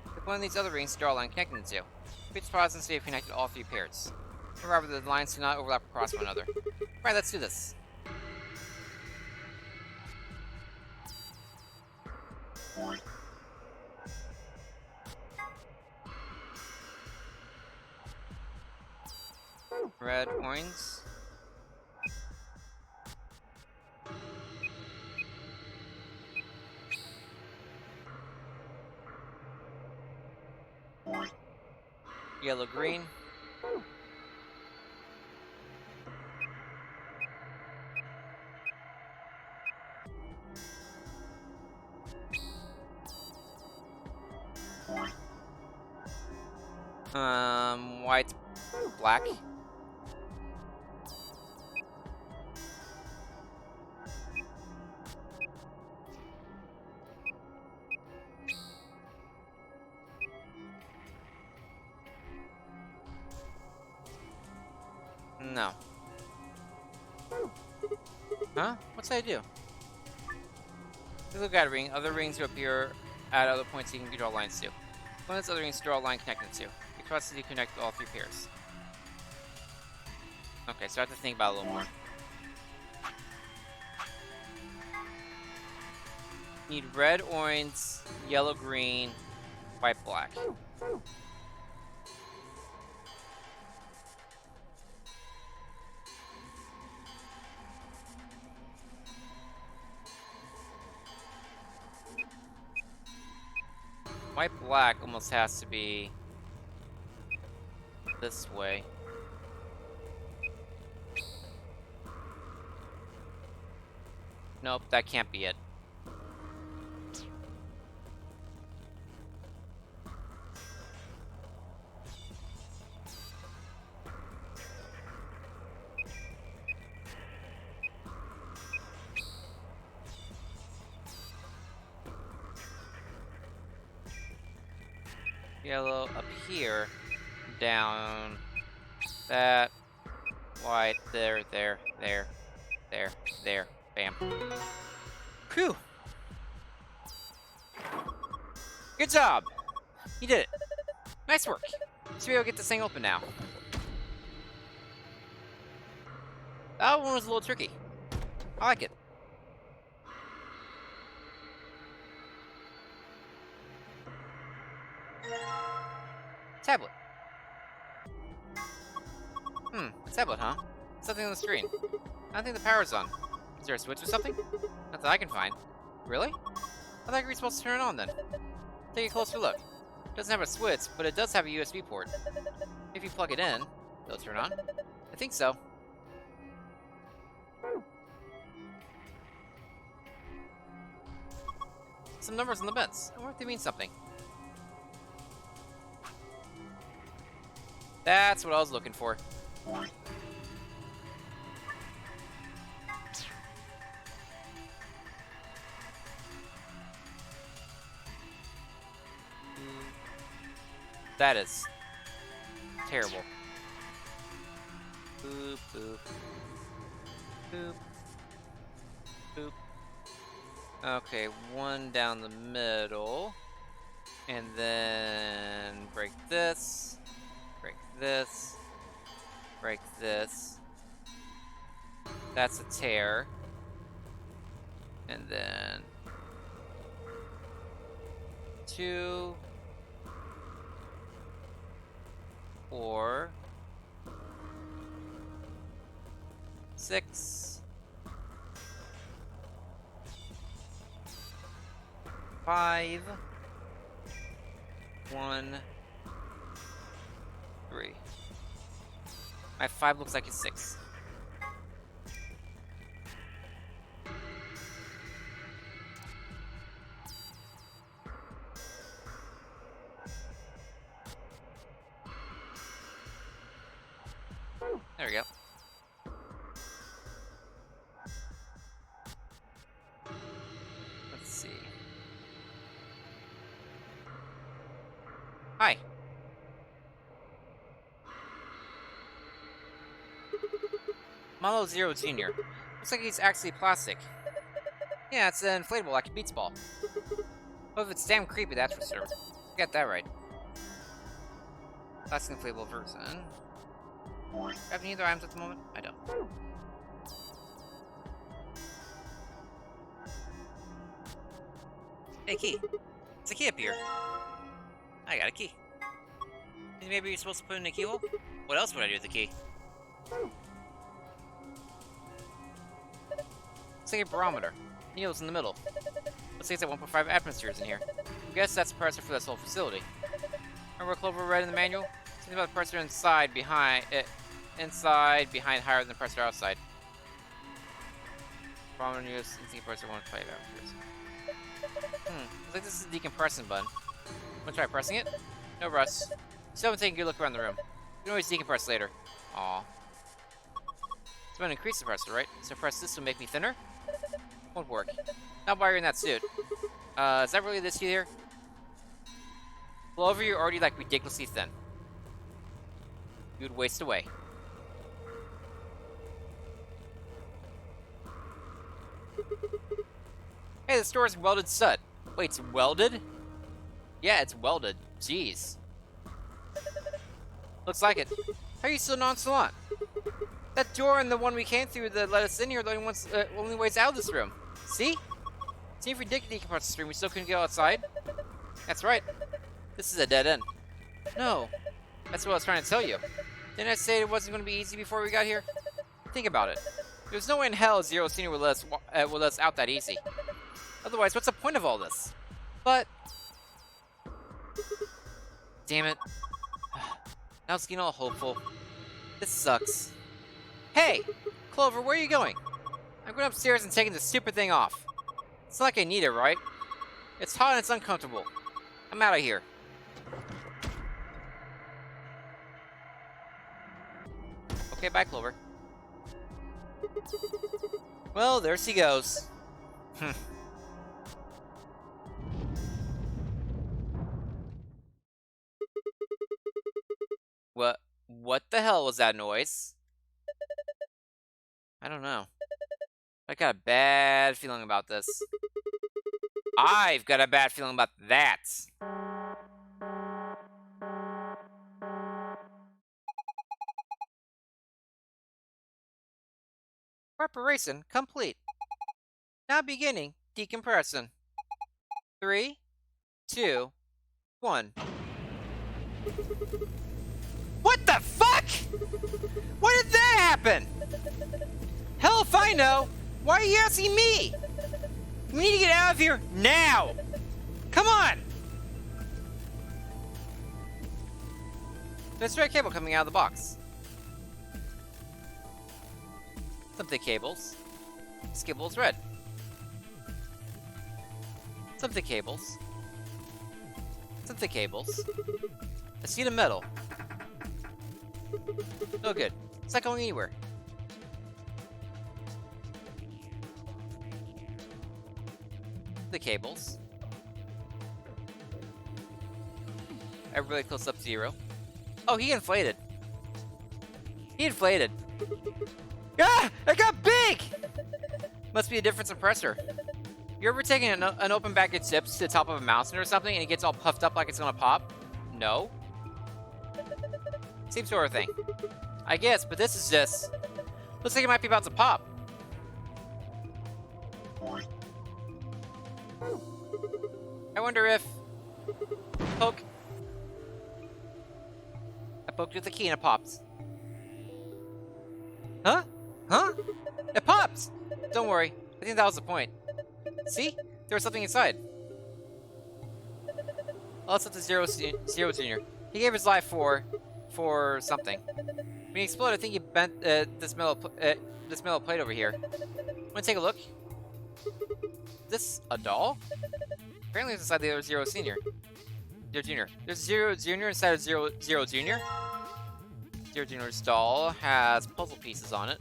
Click one of these other rings to draw a line connecting the two. Reach pause and see if you've connected all 3 pairs. Remember, the lines do not overlap across one another. Alright, let's do this. Red, orange. Yellow, green. White, black. No. Huh? What's that do? Look at a ring. Other rings will appear at other points you can draw lines to. One of those other rings to draw a line connected to. You cross to connect all 3 pairs. Okay, so I have to think about it a little more. Need red, orange, yellow, green, white, black. White, black almost has to be this way. Nope, that can't be it. Yellow up here, down, that, white, there, bam. Phew! Good job! You did it! Nice work! Let's be able to get this thing open now. That one was a little tricky. I like it. Tablet. Tablet, huh? Something on the screen. I don't think the power's on. Is there a switch or something? Not that I can find. Really? I thought you were supposed to turn it on then. Take a closer look. It doesn't have a switch, but it does have a USB port. If you plug it in, it'll turn on. I think so. Some numbers on the beds. I wonder if they mean something. That's what I was looking for. That is terrible. Boop, boop. Boop. Boop. Okay, one down the middle. And then break this. Break this. Break this. That's a tear. And then 2, 4, 6, 5, 1, 3. My 5 looks like a 6. There we go. Hi. Model Zero Junior. Looks like he's actually plastic. Yeah, it's an inflatable like a beats ball. But if it's damn creepy, that's for sure. Get that right. Plastic inflatable version. Do I have any other items at the moment? I don't. Hey, key. There's a key up here. I got a key. Think maybe you're supposed to put it in a keyhole? What else would I do with the key? It's like a barometer. Needle's in the middle. Looks like it's at 1.5 atmospheres in here. I guess that's the pressure for this whole facility. Remember what Clover read in the manual? Something about the pressure inside, behind, higher than the pressure outside. Barometer needles, instant pressure 1.5 atmospheres. Looks like this is the decompressing button. Wanna try pressing it? No rush. Still haven't taken a good look around the room. You can always decompress later. Aw. It's going to increase the pressure, right? So press this will make me thinner? Won't work. Not while you're in that suit. Is that really this here? Clover, you're already like ridiculously thin. You'd waste away. Hey, the store is welded shut. Wait, it's welded? Yeah, it's welded. Jeez. Looks like it. How are you so nonchalant? That door and the one we came through that let us in here are the only ways out of this room. See? See if we did decompress the stream, we still couldn't get outside? That's right. This is a dead end. No. That's what I was trying to tell you. Didn't I say it wasn't going to be easy before we got here? Think about it. There's no way in hell Zero Senior will let us out that easy. Otherwise, what's the point of all this? But... damn it. Now it's getting all hopeful. This sucks. Hey! Clover, where are you going? I'm going upstairs and taking this stupid thing off. It's not like I need it, right? It's hot and it's uncomfortable. I'm out of here. Okay, bye, Clover. Well, there she goes. What the hell was that noise? I don't know. I got a bad feeling about this. I've got a bad feeling about that. Preparation complete. Now beginning decompression. 3, 2, 1. What the fuck? Why did that happen? Hell if I know. Why are you asking me? We need to get out of here now. Come on. There's a red cable coming out of the box. Some thick cables. This cable is red. Some thick cables. Some thick cables. A sheet of metal. No good. It's not going anywhere. The cables. I'm really close up Zero. Oh, he inflated. He inflated. Ah! It got big! Must be a difference in pressure. You ever taken an open bag of chips to the top of a mountain or something and it gets all puffed up like it's gonna pop? No. Same sort of thing. I guess, but this is just... looks like it might be about to pop. I wonder if... poke... I poked with the key and it pops. Huh? Huh? It pops! Don't worry. I think that was the point. See? There was something inside. Oh, it's up to Zero Junior. He gave his life for something. When he exploded, I think he bent this metal plate over here. Wanna take a look? Is this a doll? Apparently it's inside the other Zero Senior. Zero Junior. There's Zero Junior inside of Zero Junior. Zero Junior's doll has puzzle pieces on it.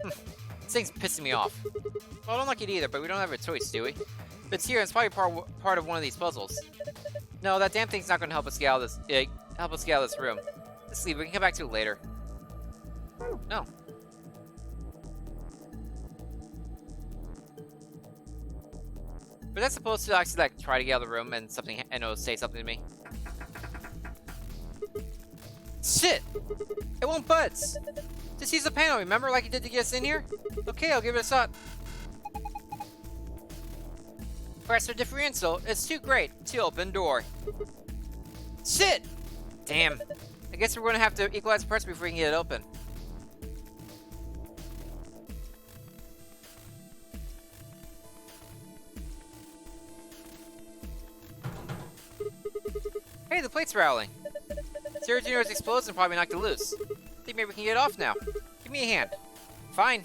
This thing's pissing me off. Well, I don't like it either, but we don't have a choice, do we? If it's here, it's probably part of one of these puzzles. No, that damn thing's not gonna help us get out of this. Help us get out of this room. Let's leave. We can come back to it later. No. But that's supposed to actually like try to get out of the room and something and it'll say something to me. Shit! It won't budge! Just use the panel, remember, like you did to get us in here? Okay, I'll give it a shot. Press the differential. It's too great to open door. Shit! Damn. I guess we're gonna have to equalize the pressure before we can get it open. Hey, the plate's rattling. Serogenio's explosion probably knocked it loose. Think maybe we can get off now. Give me a hand. Fine.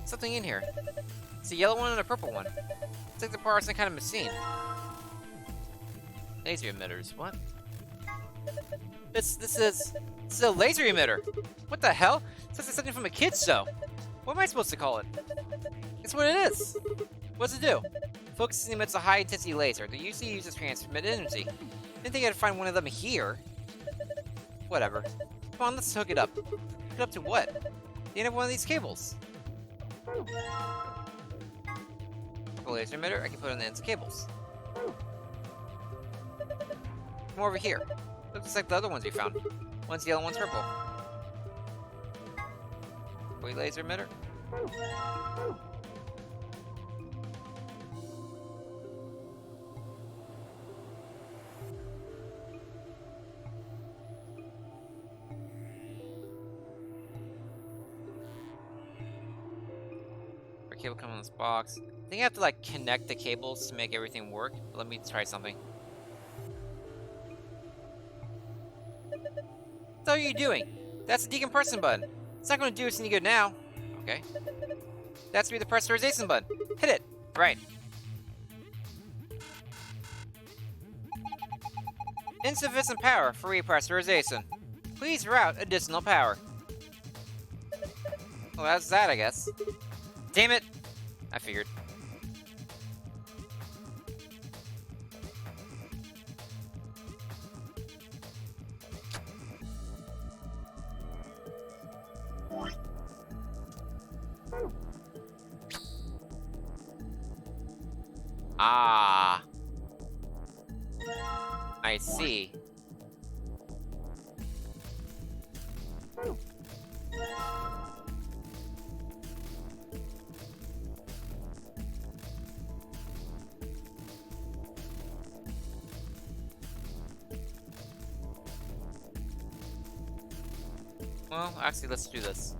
Something in here. It's a yellow one and a purple one. It's like the part of some kind of machine. Laser emitters. What? This is a laser emitter. What the hell? This is something from a kid's show. What am I supposed to call it? It's what it is. What's it do? Focusing emits a high-intensity laser that usually uses transmit energy. Didn't think I'd find one of them here. Whatever. Come on, let's hook it up. Hook it up to what? The end of one of these cables. A laser emitter, I can put on the ends of cables. Come over here. Looks just like the other ones we found. One's yellow, one's purple. Wait, laser emitter? Cable coming in this box. I think I have to like connect the cables to make everything work. But let me try something. What are you doing? That's the decompression button. It's not going to do us any good now. Okay. That's be the pressurization button. Hit it. Right. Insufficient power for repressurization. Please route additional power. Well, that's that, I guess. Damn it! I figured. Ah. I see. Well, actually, let's do this.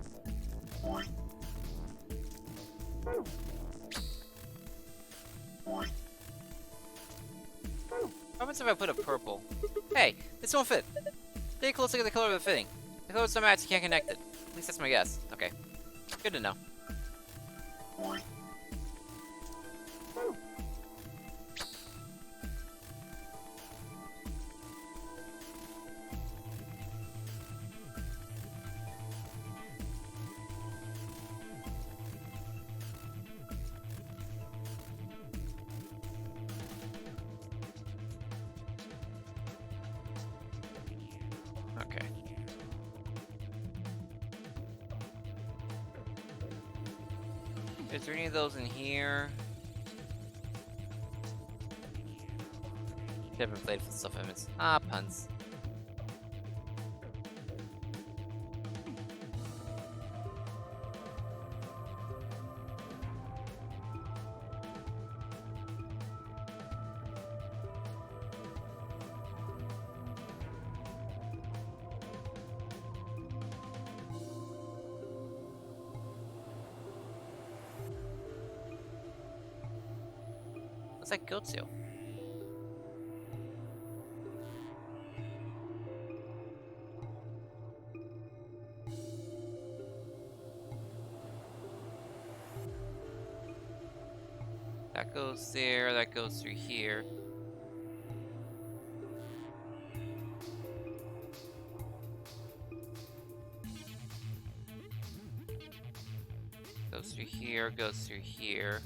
How much if I put a purple? Hey, this won't fit. Take a close look at the color of the fitting. The color's so match you can't connect it. At least that's my guess. Okay. Good to know. Okay. Is there any of those in here? Haven't played for stuff image. Ah, puns. What's that go to? That goes there, that goes through here. Goes through here, goes through here.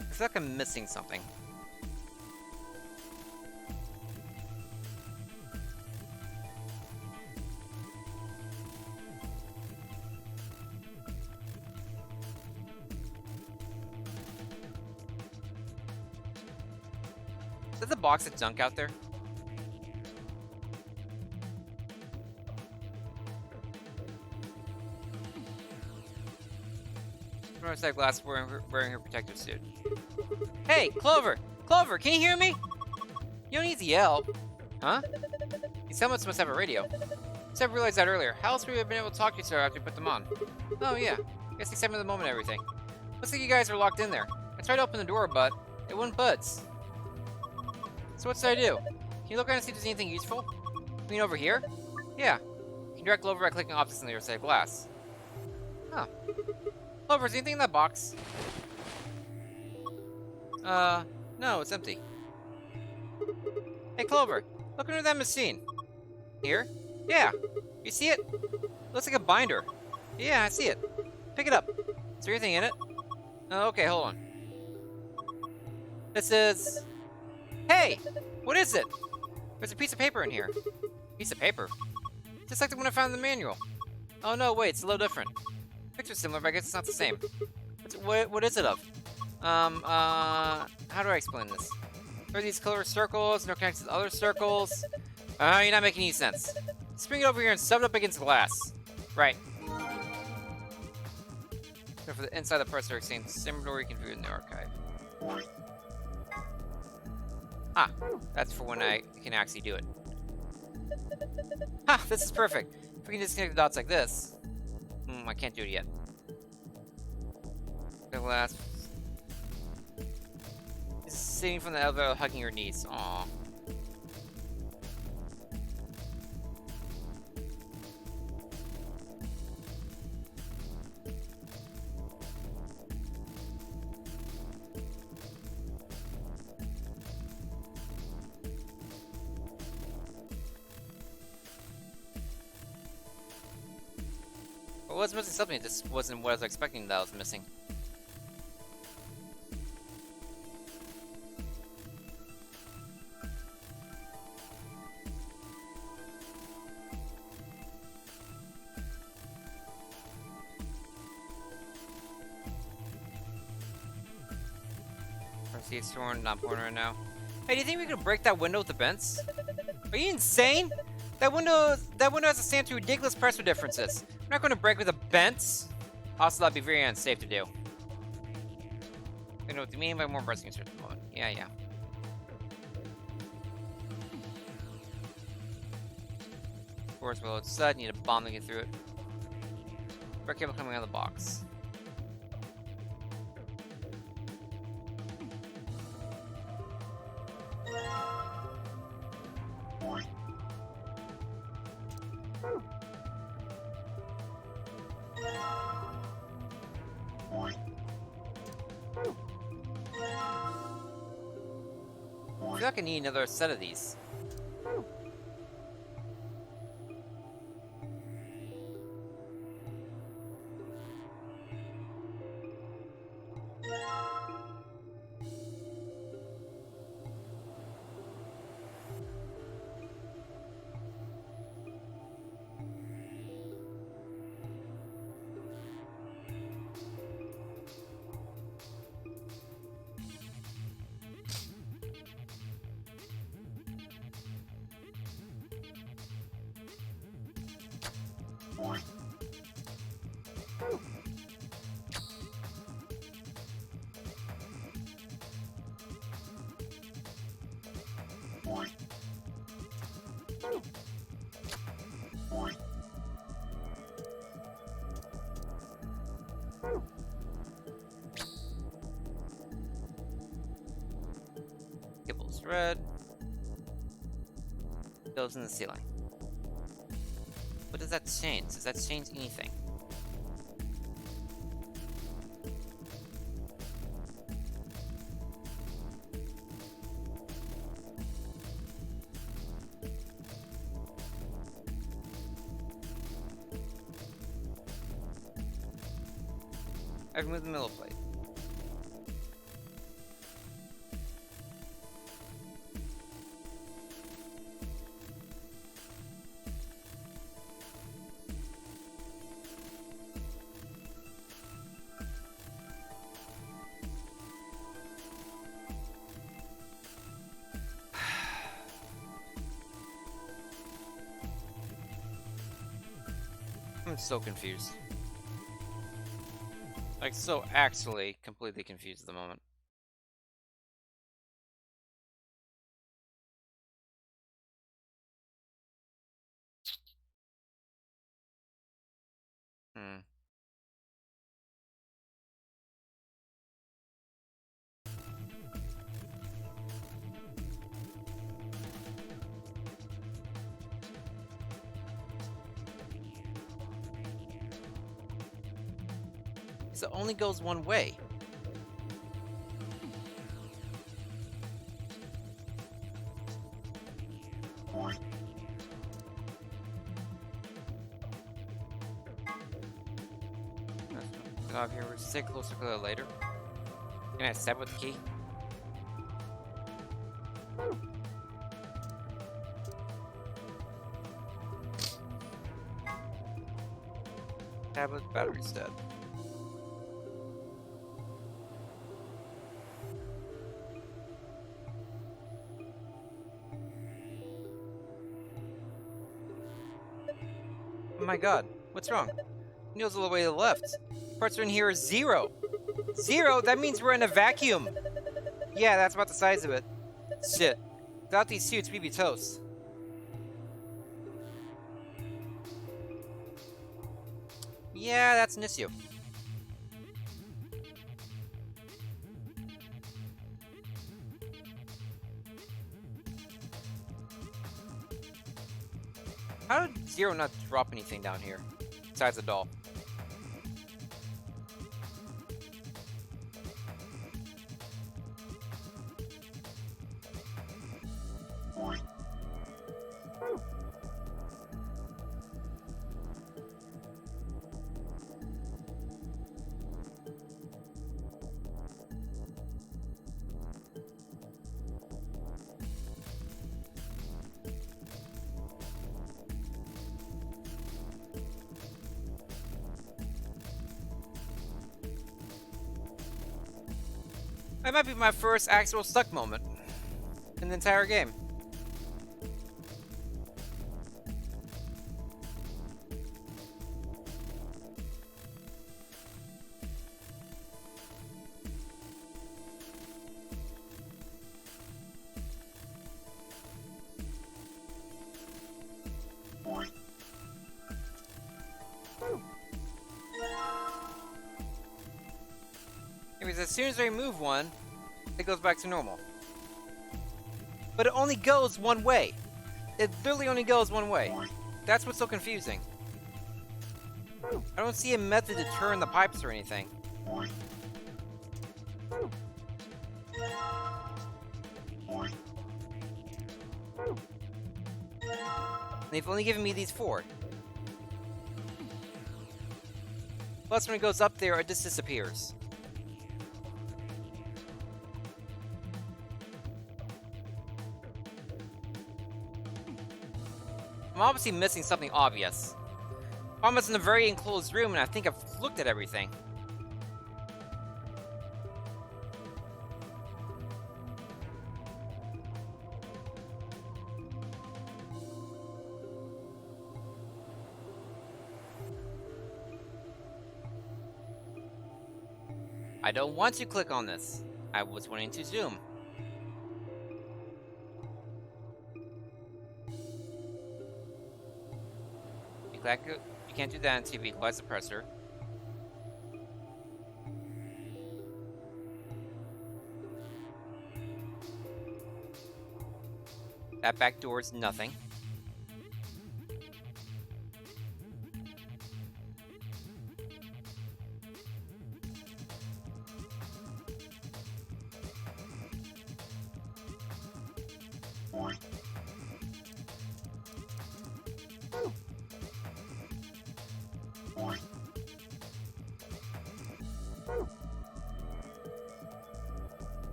I feel like I'm missing something. Is that the box of junk out there? Motorcycle glass wearing her protective suit. Hey, Clover! Clover, can you hear me? You don't need to yell. Huh? These helmets must have a radio. Seb realized that earlier. How else would we have been able to talk to each other after we put them on? Oh yeah. Guess the excitement of the moment and everything. Looks like you guys are locked in there. I tried to open the door, but it wouldn't budge. So what should I do? Can you look around and see if there's anything useful? You mean over here? Yeah. You can direct Clover by clicking opposites on the other side of glass. Huh. Clover, is anything in that box? No, it's empty. Hey, Clover, look under that machine. Here? Yeah. You see it? Looks like a binder. Yeah, I see it. Pick it up. Is there anything in it? Oh, okay, hold on. This is... Hey! What is it? There's a piece of paper in here. Piece of paper? Just like the one I found in the manual. Oh no, wait, it's a little different. Picture's similar, but I guess it's not the same. What is it of? How do I explain this? There are these color circles, no connection to other circles. You're not making any sense. Just bring it over here and shove it up against glass. Right. So for the inside the processor exchange, similar door you can view in the archive. Ah, that's for when I can actually do it. Ha, this is perfect. If we can disconnect the dots like this. I can't do it yet. The last. Sitting from the elevator, hugging her knees. Aww. I was missing something, it just wasn't what I was expecting that I was missing. See, it's torn, not born right now. Hey, do you think we could break that window with the vents? Are you insane? That window has to stand to ridiculous pressure differences. I'm not going to break with the vents. Also, that'd be very unsafe to do. I know what you mean by more breast cancer at the moment. Yeah, yeah. Doors below its side, need a bomb to get through it. Break cable coming out of the box. I feel like I need another set of these. Kibbles red. Goes in the ceiling. What does that change? Does that change anything? I've removed the middle plate. I'm so confused. Like, so actually completely confused at the moment. Hmm. So it only goes one way. Get out of here. We'll stay closer to that later. Can I stab with the key? Stab with battery's dead. Oh my god, what's wrong? Needle's all the way to the left. Parts are in here are 0. 0? That means we're in a vacuum. Yeah, that's about the size of it. Shit. Without these suits, we'd be toast. Yeah, that's an issue. How did 0 not drop anything down here? Besides the doll. That might be my first actual stuck moment in the entire game. Because as soon as I remove one, it goes back to normal. But it only goes one way. It literally only goes one way. That's what's so confusing. I don't see a method to turn the pipes or anything. They've only given me these 4. Plus when it goes up there, it just disappears. I'm obviously missing something obvious. I'm in a very enclosed room and I think I've looked at everything. I don't want to click on this. I was wanting to zoom. You can't do that on TV. Equalize the pressure. That back door is nothing.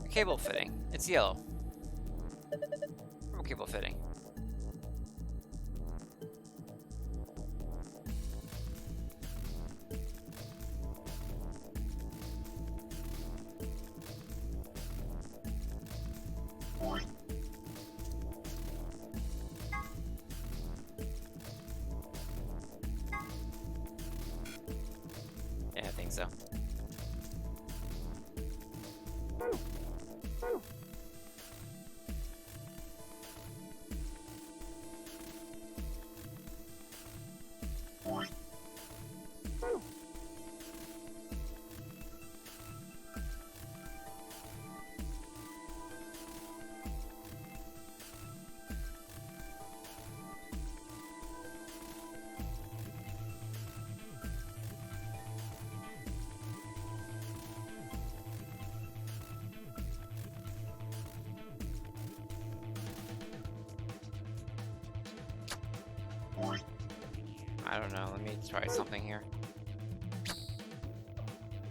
Cable fitting. It's yellow. Cable fitting. Yeah, I think so. I don't know. Let me try something here.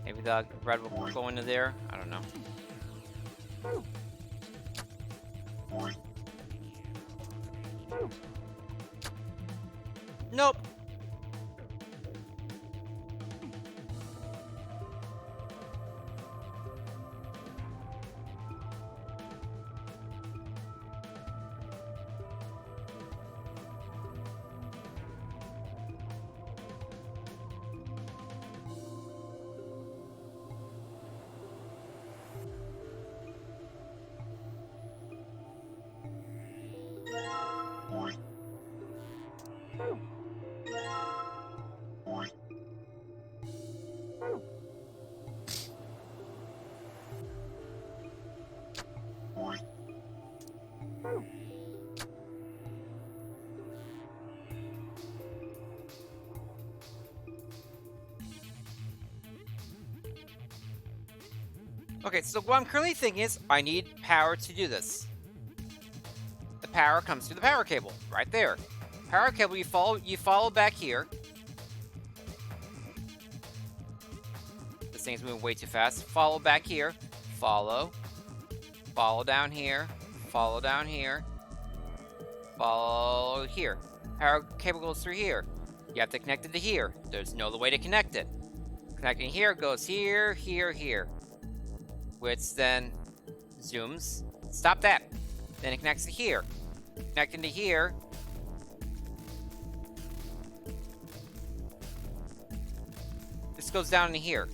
Maybe the red will go into there. I don't know. Nope. Okay, so what I'm currently thinking is I need power to do this. The power comes through the power cable, right there. Power cable, you follow back here. This thing's moving way too fast. Follow back here. Follow down here. Follow down here. Follow here. Power cable goes through here. You have to connect it to here. There's no other way to connect it. Connecting here goes here, here, here. Which then zooms. Stop that. Then it connects to here. Connecting to here. This goes down to here.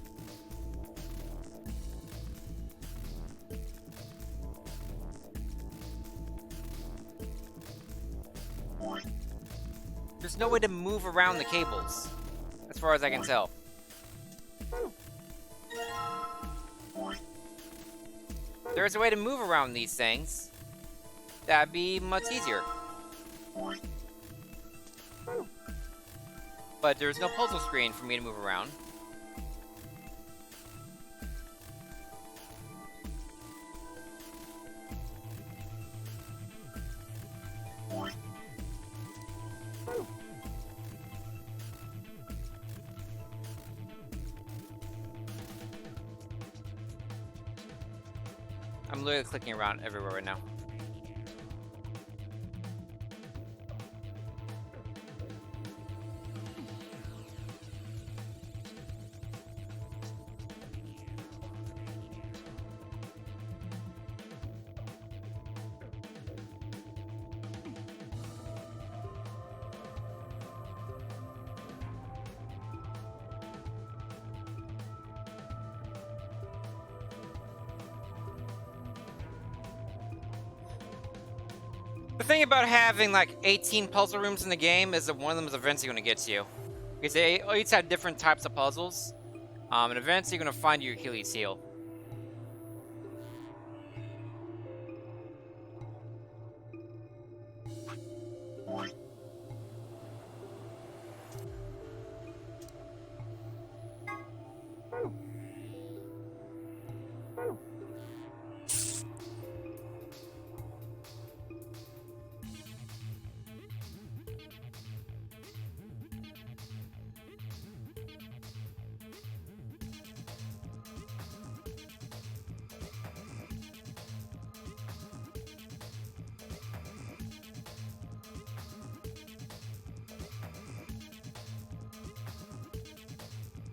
There's no way to move around the cables, as far as I can tell. There's a way to move around these things. That'd be much easier. But there's no puzzle screen for me to move around. I'm literally clicking around everywhere right now. The thing about having like 18 puzzle rooms in the game is that one of them is eventually going to get to you. Because they each have different types of puzzles. And eventually you're going to find your Achilles heel.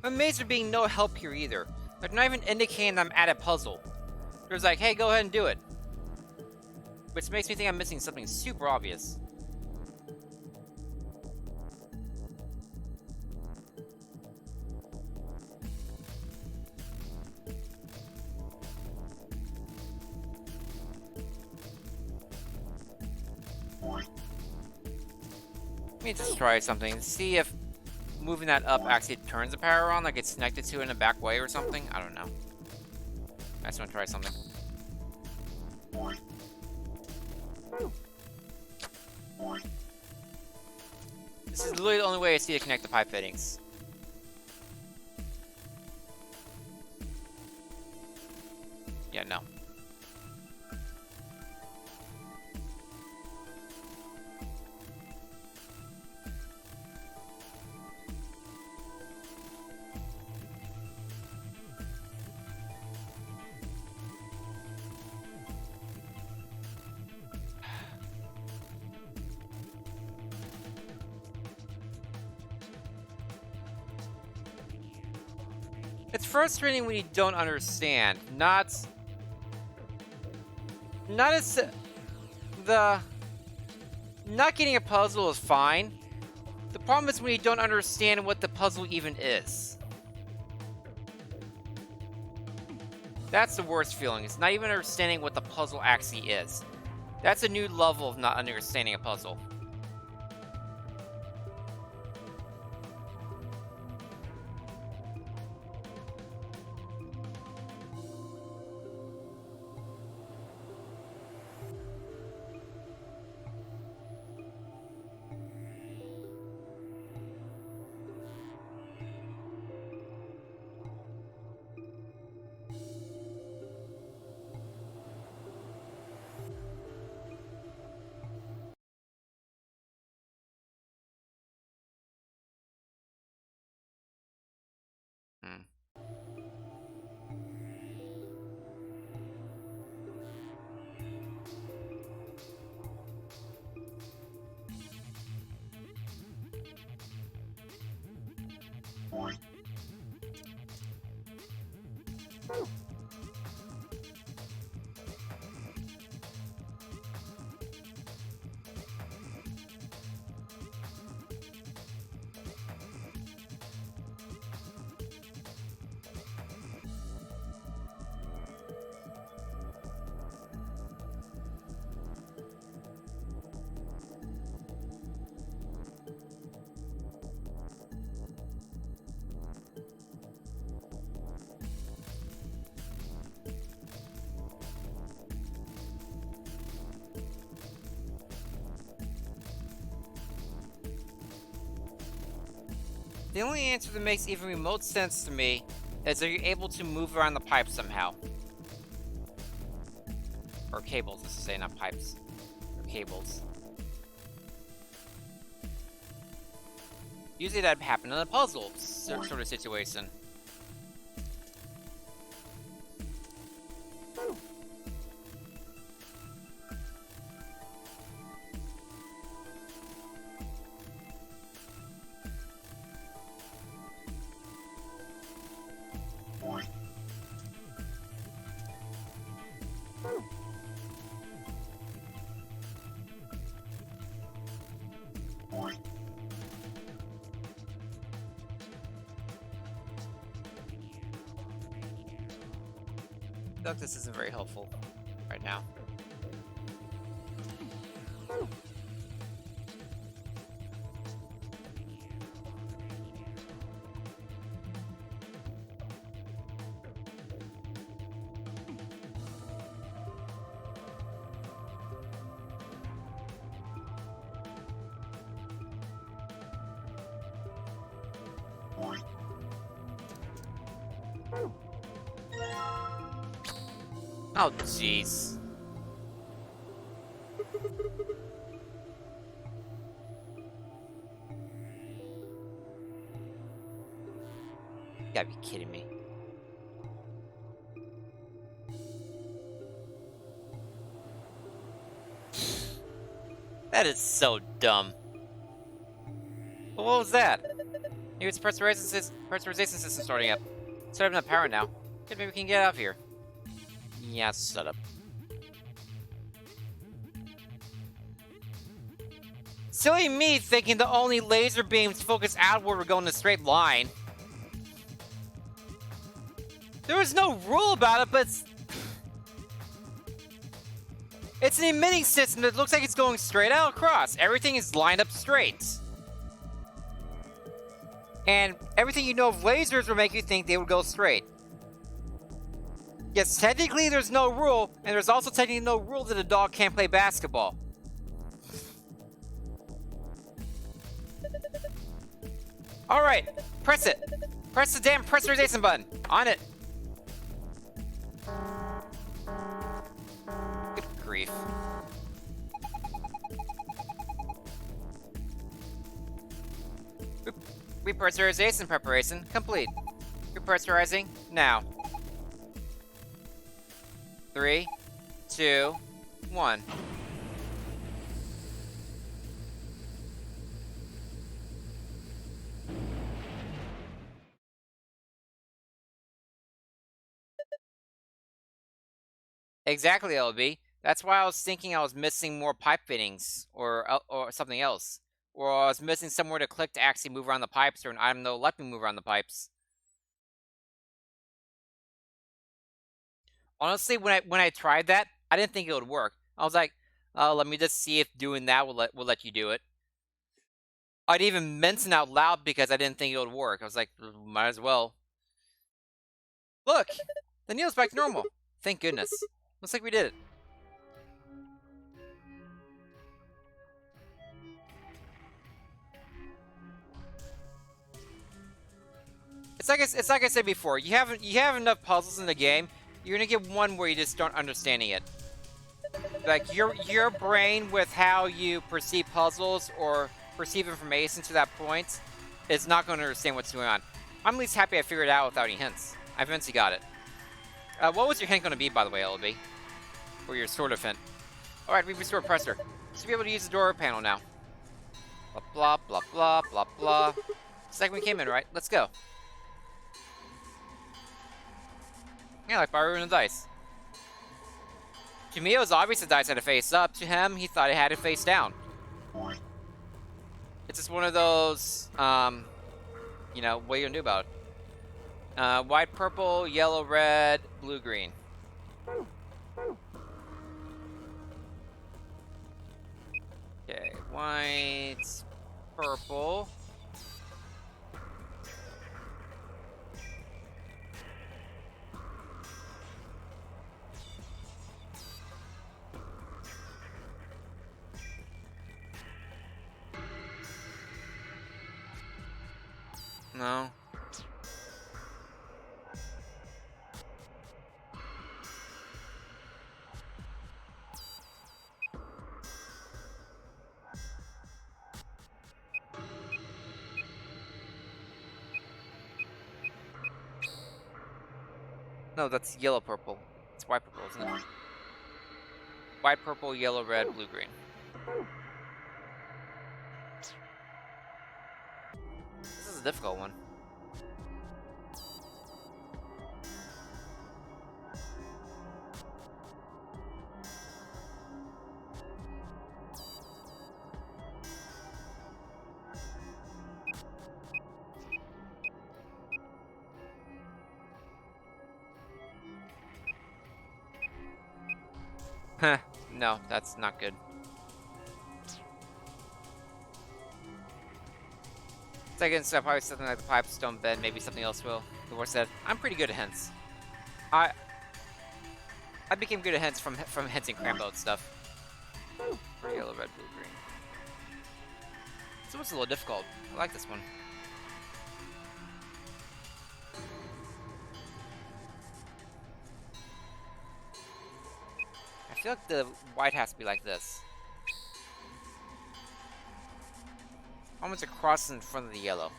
I'm amazed there being no help here either. They're not even indicating I'm at a puzzle. They're just like, hey, go ahead and do it. Which makes me think I'm missing something super obvious. Let me just try something. See if moving that up actually turns the power on, like it's connected to it in a back way or something. I don't know. I just want to try something. This is literally the only way I see to connect the pipe fittings. Yeah, no. It's frustrating when you don't understand. Not as the not getting a puzzle is fine. The problem is when you don't understand what the puzzle even is. That's the worst feeling. It's not even understanding what the puzzle actually is. That's a new level of not understanding a puzzle. Hmm. The only answer that makes even remote sense to me is that you're able to move around the pipe somehow. Or cables, let's say, not pipes. Or cables. Usually that'd happen in a puzzle sort of situation. This isn't very helpful right now. Oh, jeez. You gotta be kidding me. That is so dumb. Well, what was that? Maybe it's the pressurization system starting up. It's starting up power now. Good, maybe we can get out of here. Yeah, shut up. Silly me thinking the only laser beams focus outward were going in a straight line. There was no rule about it, but it's an emitting system that looks like it's going straight out across. Everything is lined up straight. And everything you know of lasers will make you think they would go straight. Yes, technically there's no rule, and there's also technically no rule that a dog can't play basketball. Alright, press it. Press the damn pressurization button. On it. Good grief. Repressurization preparation complete. Repressurizing now. 3, 2, 1. Exactly, LB. That's why I was thinking I was missing more pipe fittings or something else. Or I was missing somewhere to click to actually move around the pipes, or an item that will let me move around the pipes. Honestly, when I tried that, I didn't think it would work. I was like, let me just see if doing that will let you do it. I'd even mention out loud because I didn't think it would work. I was like, might as well. Look, the needle's back to normal. Thank goodness. Looks like we did it. It's like I said before. You have enough puzzles in the game. You're gonna get one where you just don't understanding it. Like your brain with how you perceive puzzles or perceive information to that point is not going to understand what's going on. I'm at least happy I figured it out without any hints. I eventually got it. What was your hint going to be, by the way, LB? Or your sort of hint? Alright, we restored pressure. Should be able to use the door panel now. Blah, blah, blah, blah, blah, blah. It's like we came in, right? Let's go. Yeah, like borrowing the dice. To me, it was obvious the dice had to face up. To him, he thought it had to face down. It's just one of those, you know, what are you gonna do about it? White, purple, yellow, red, blue, green. Okay, white, purple. No. No, that's yellow, purple. It's white, purple, isn't it? White, purple, yellow, red, blue, green. This is a difficult one. Huh. No, that's not good. Second step, probably something like the pipes don't bend, maybe something else will. The horse said, I'm pretty good at hints. I became good at hints from hinting crambo stuff. For yellow, red, blue, green. This one's a little difficult. I like this one. feel like the white has to be like this. Almost across in front of the yellow.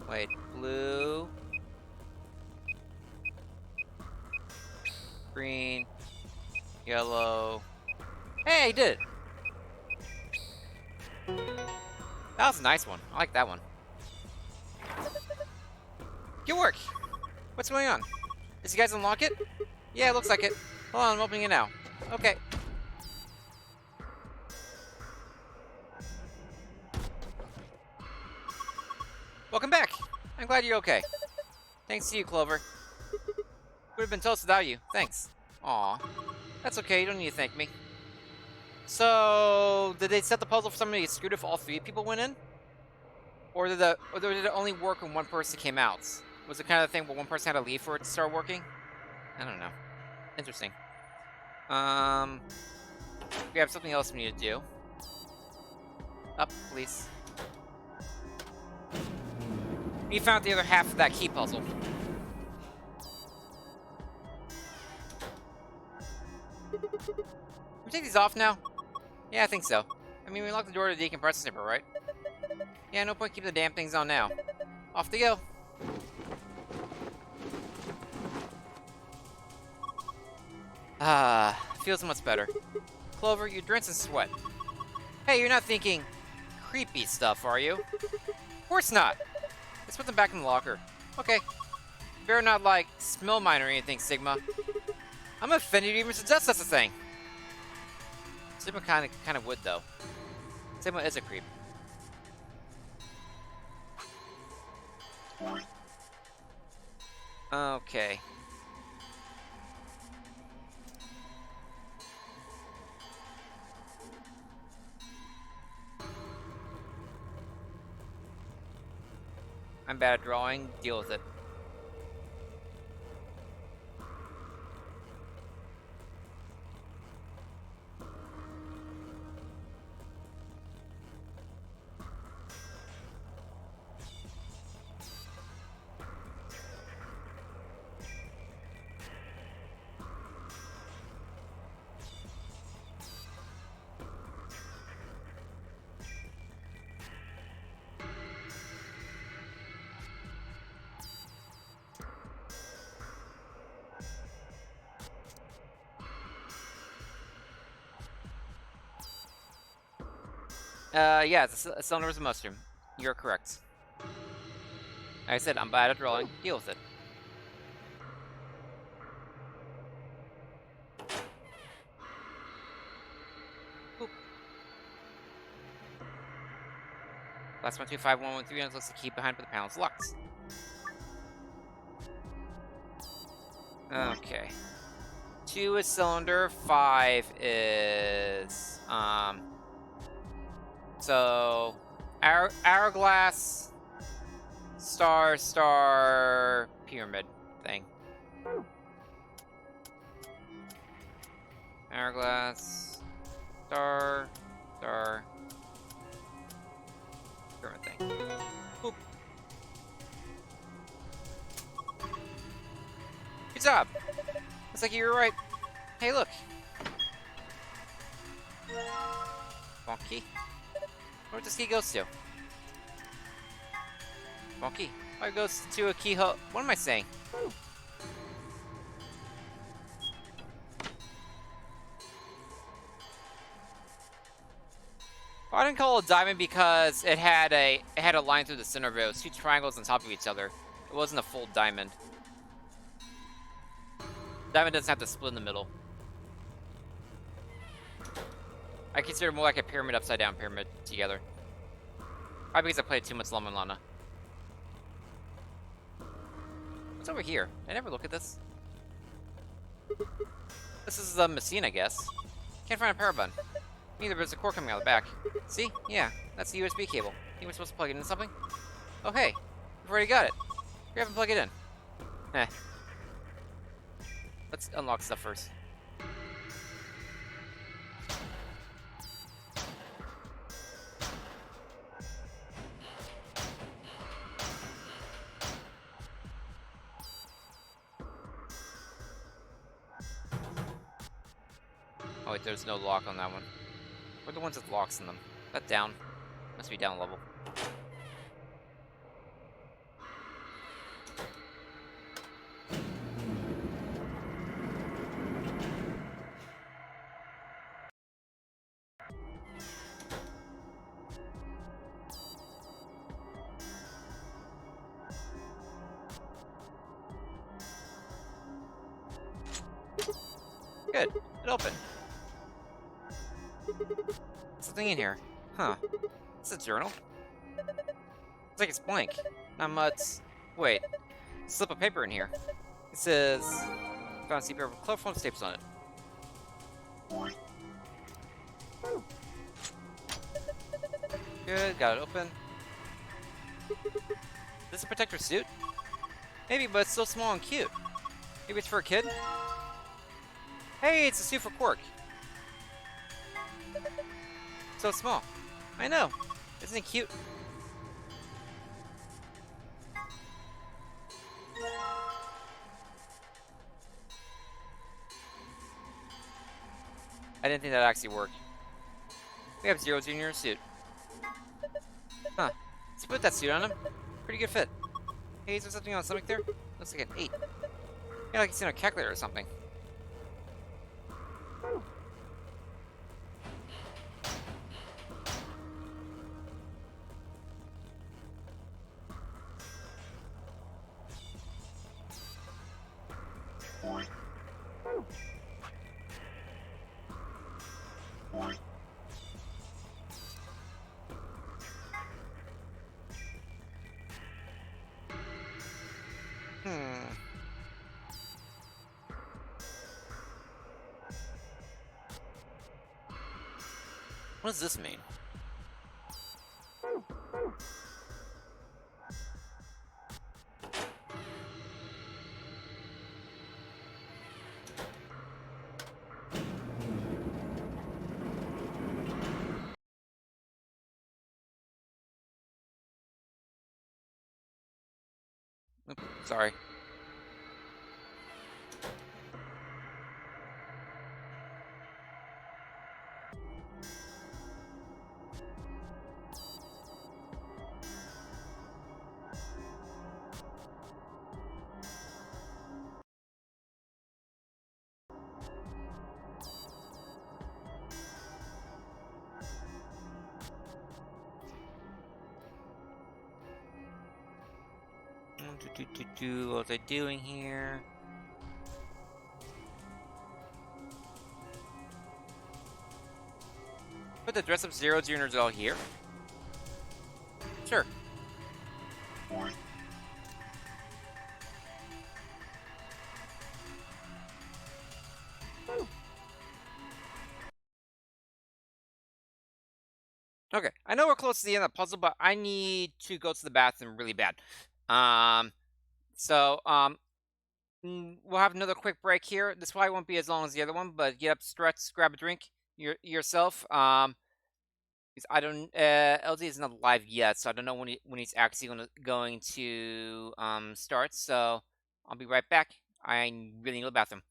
Wait, blue. Green. Yellow. Hey, I did it! That was a nice one. I like that one. Good work! What's going on? Did you guys unlock it? Yeah, it looks like it. Hold on, I'm opening it now. Okay. Welcome back! I'm glad you're okay. Thanks to you, Clover. Would have been toast without you. Thanks. Aw. That's okay, you don't need to thank me. So, did they set the puzzle for somebody to get screwed if all three people went in? Or did it only work when one person came out? Was it kind of the thing where one person had to leave for it to start working? I don't know. Interesting. We have something else we need to do. Up, please. We found the other half of that key puzzle. Can we take these off now? Yeah, I think so. I mean, we locked the door to the decompressor snipper, right? Yeah, no point keeping the damn things on now. Off they go. Ah, feels much better. Clover, you're drenched in sweat. Hey, you're not thinking creepy stuff, are you? Of course not. Let's put them back in the locker. Okay. Better not, like, smell mine or anything, Sigma. I'm offended you even suggest such a thing. Sigma kind of would, though. Sigma is a creep. Okay. I'm bad at drawing. Deal with it. Yeah, it's a cylinder was a mushroom. You're correct. Like I said, I'm bad at drawing. Deal with it. Boop. Last 125113 unless the key behind, but the panel's locked. Okay. 2 is cylinder, 5 is so hourglass, star, pyramid thing. Hourglass, star, pyramid thing. Boop. Good job. Looks like you were right. Hey, look. Bonky. Where does key goes to? Bonky. Oh, it goes to a keyhole. What am I saying? Well, I didn't call it a diamond because it had a line through the center of it. It was 2 triangles on top of each other. It wasn't a full diamond. Diamond doesn't have to split in the middle. I consider it more like a pyramid upside down pyramid together. Probably because I played too much Lama Lana. What's over here? I never look at this. This is the machine, I guess. Can't find a power button. Neither, but there's a cord coming out the back. See? Yeah, that's the USB cable. You were supposed to plug it into something? Oh, hey. We've already got it. You haven't plugged it in. Let's unlock stuff first. wait, there's no lock on that one. What are the ones with locks in them? That down. Must be down level. Good. It opened. Something in here. Huh. It's a journal. It's like it's blank. Not much. Wait. Slip of paper in here. It says... Found a paper with chloroform staples on it. Good. Got it open. Is this a protector suit? Maybe, but it's so small and cute. Maybe it's for a kid? Hey, it's a suit for Quark. So small. I know. Isn't it cute? I didn't think that actually worked. We have Zero Junior suit. Huh. Let's put that suit on him. Pretty good fit. Hey, is there something on his stomach there? Looks like an 8. Yeah, like it's in a calculator or something. What does this mean? Oop, sorry. What was I doing here? Put the dress up Zero Juniors all here? Sure. Okay, I know we're close to the end of the puzzle, but I need to go to the bathroom really bad. We'll have another quick break here. This probably won't be as long as the other one, but get up, stretch, grab a drink yourself. 'Cause I don't. LZ is not live yet, so I don't know when he's actually going to start. So I'll be right back. I really need the bathroom.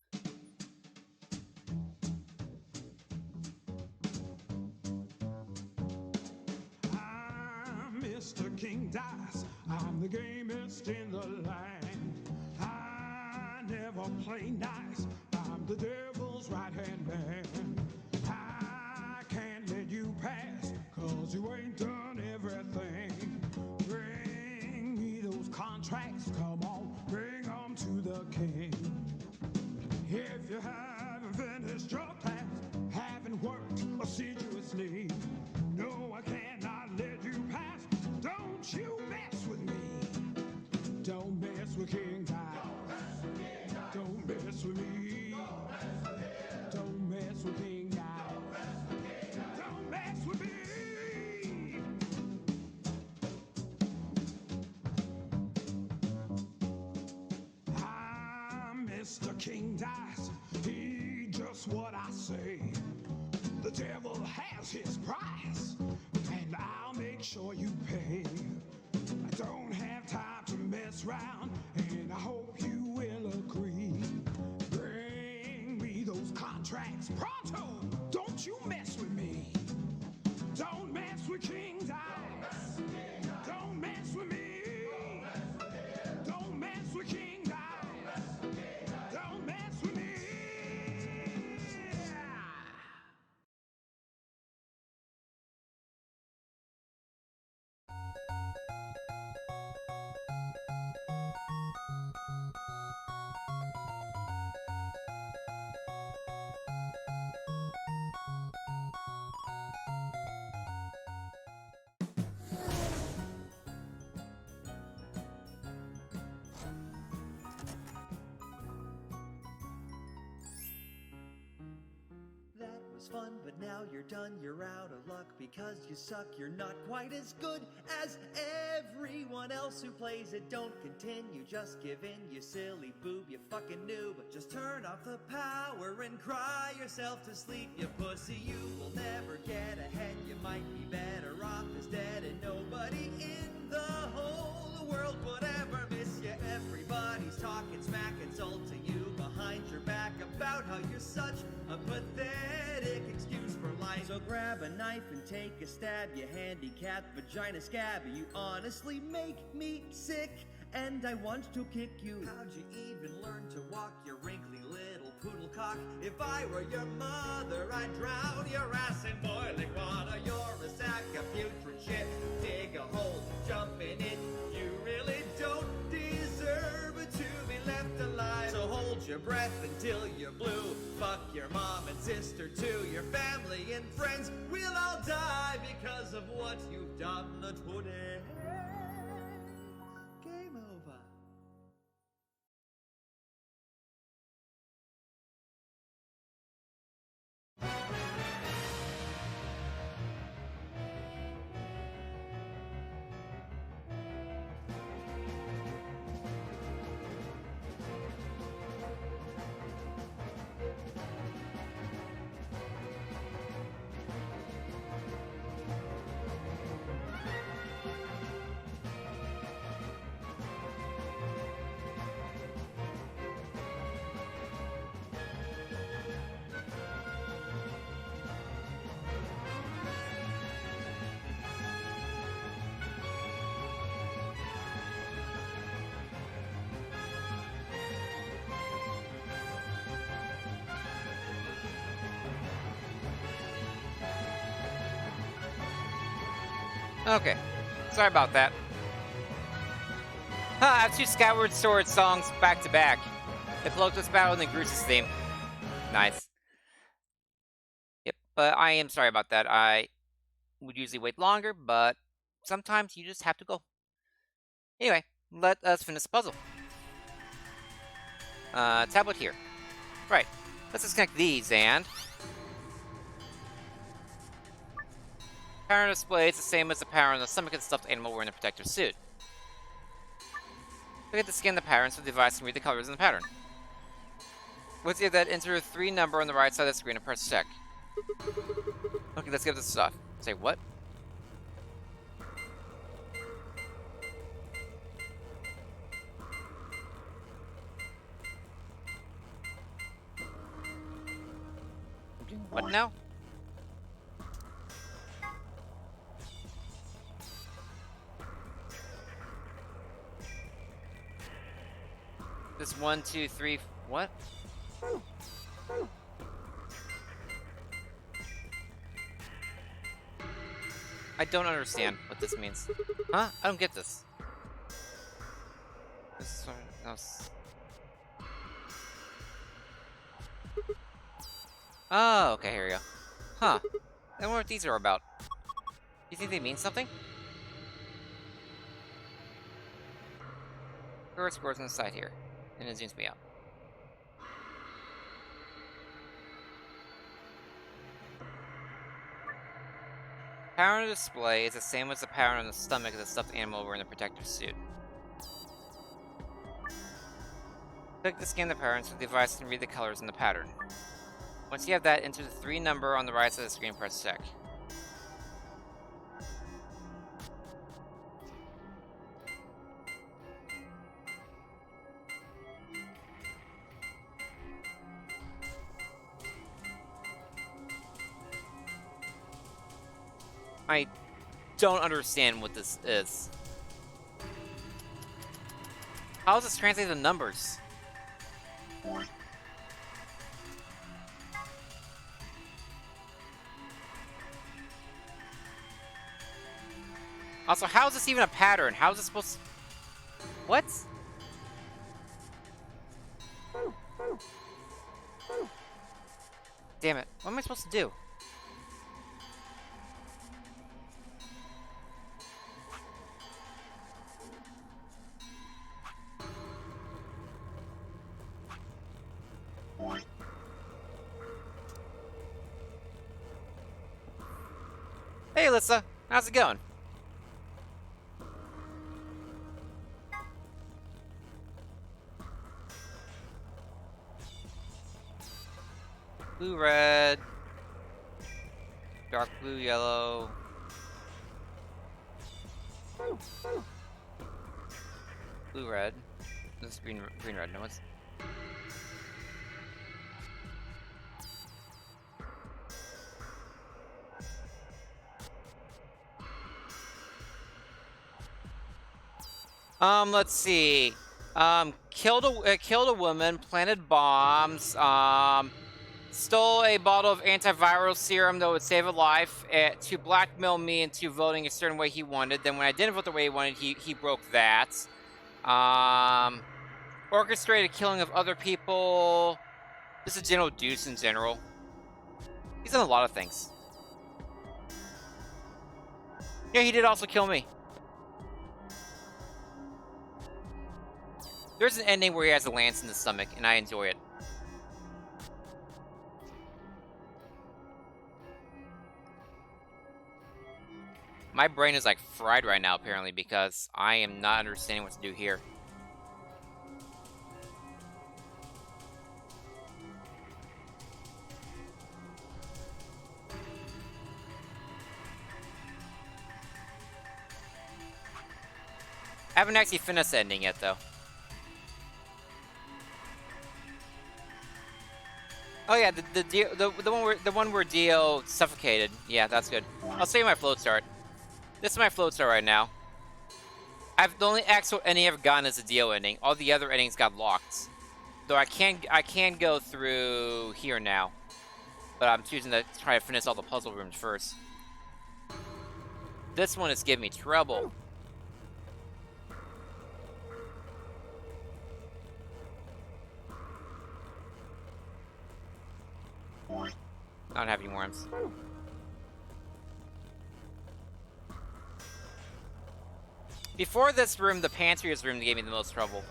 I'm Mr. King Dice. I'm the gamest in the land. I never play nice. I'm the devil's right-hand man. I can't let you pass, 'cause you ain't done everything. Bring me those contracts, come on, bring them to the king. If you haven't finished your class, haven't worked assiduously, no, I cannot let you pass. Don't you mess with me. Don't mess with King Dice. Don't mess with me. Don't mess with King Dice. Don't mess with me. I'm Mr. King Dice. He just what I say. The devil has his price, and I'll make sure you pay. I don't have time to mess around, and I hope you will agree. Bring me those contracts pronto. was fun, but now you're done. You're out of luck because you suck. You're not quite as good as everyone else who plays it. Don't continue, just give in, you silly boob, you fucking noob. Just turn off the power and cry yourself to sleep, you pussy. You will never get ahead. You might be better off as dead, and nobody in the whole world would ever miss you. Everybody's talking smack, insulting you behind your back about how you're such a pathetic excuse for life. So grab a knife and take a stab, you handicapped vagina scab. You honestly make me sick, and I want to kick you. How'd you even learn to walk, you wrinkly little poodle cock? If I were your mother, I'd drown your ass in boiling water. You're a sack of putrid shit. Dig a hole, jump in it. You really don't deserve to be left alive. So hold your breath until you're blue. Fuck your mom and sister too. Your family and friends will all die because of what you've done today. Game over. Okay, sorry about that. I have 2 Skyward Sword songs back to back. The Colossus Battle and the Grues's theme. Nice. Yep, but I am sorry about that. I would usually wait longer, but sometimes you just have to go. Anyway, let us finish the puzzle. Tablet here. Right, let's disconnect these and... Power on display is the same as the power on the stomach of the stuffed animal wearing a protective suit. Look at the scan the patterns of the device and read the colors in the pattern. Once you have that, enter a 3 number on the right side of the screen and press check. Okay, let's give this stuff. Say what? What now? This 1, 2, 3, what? I don't understand what this means. Huh? I don't get this. This is what else. Oh, okay, here we go. Huh. I wonder what these are about. Do you think they mean something? There are scores on the side here, and it zooms me out. Power on the display is the same as the power on the stomach of the stuffed animal wearing the protective suit. Click to scan the patterns so the device can read the colors in the pattern. Once you have that, enter the 3 number on the right side of the screen and press check. I don't understand what this is. How does this translate the numbers? Also, how is this even a pattern? How is this supposed to... What? Damn it. What am I supposed to do? Hey, Alyssa. How's it going? Blue, red. Dark blue, yellow. Blue, red. This is green, red. No, it's... Let's see. Killed a woman, planted bombs, stole a bottle of antiviral serum that would save a life to blackmail me into voting a certain way he wanted. Then when I didn't vote the way he wanted, he broke that. Orchestrated killing of other people. Just a general deuce in general. He's done a lot of things. Yeah, he did also kill me. There's an ending where he has a lance in the stomach, and I enjoy it. My brain is like fried right now, apparently, because I am not understanding what to do here. I haven't actually finished the ending yet, though. Oh yeah, the one where Dio suffocated. Yeah, that's good. I'll show you my float chart. This is my float chart right now. The only actual ending I've gotten is the Dio ending. All the other endings got locked. Though I can go through here now. But I'm choosing to try to finish all the puzzle rooms first. This one is giving me trouble. Not having worms. Before this room, the pantry's room gave me the most trouble.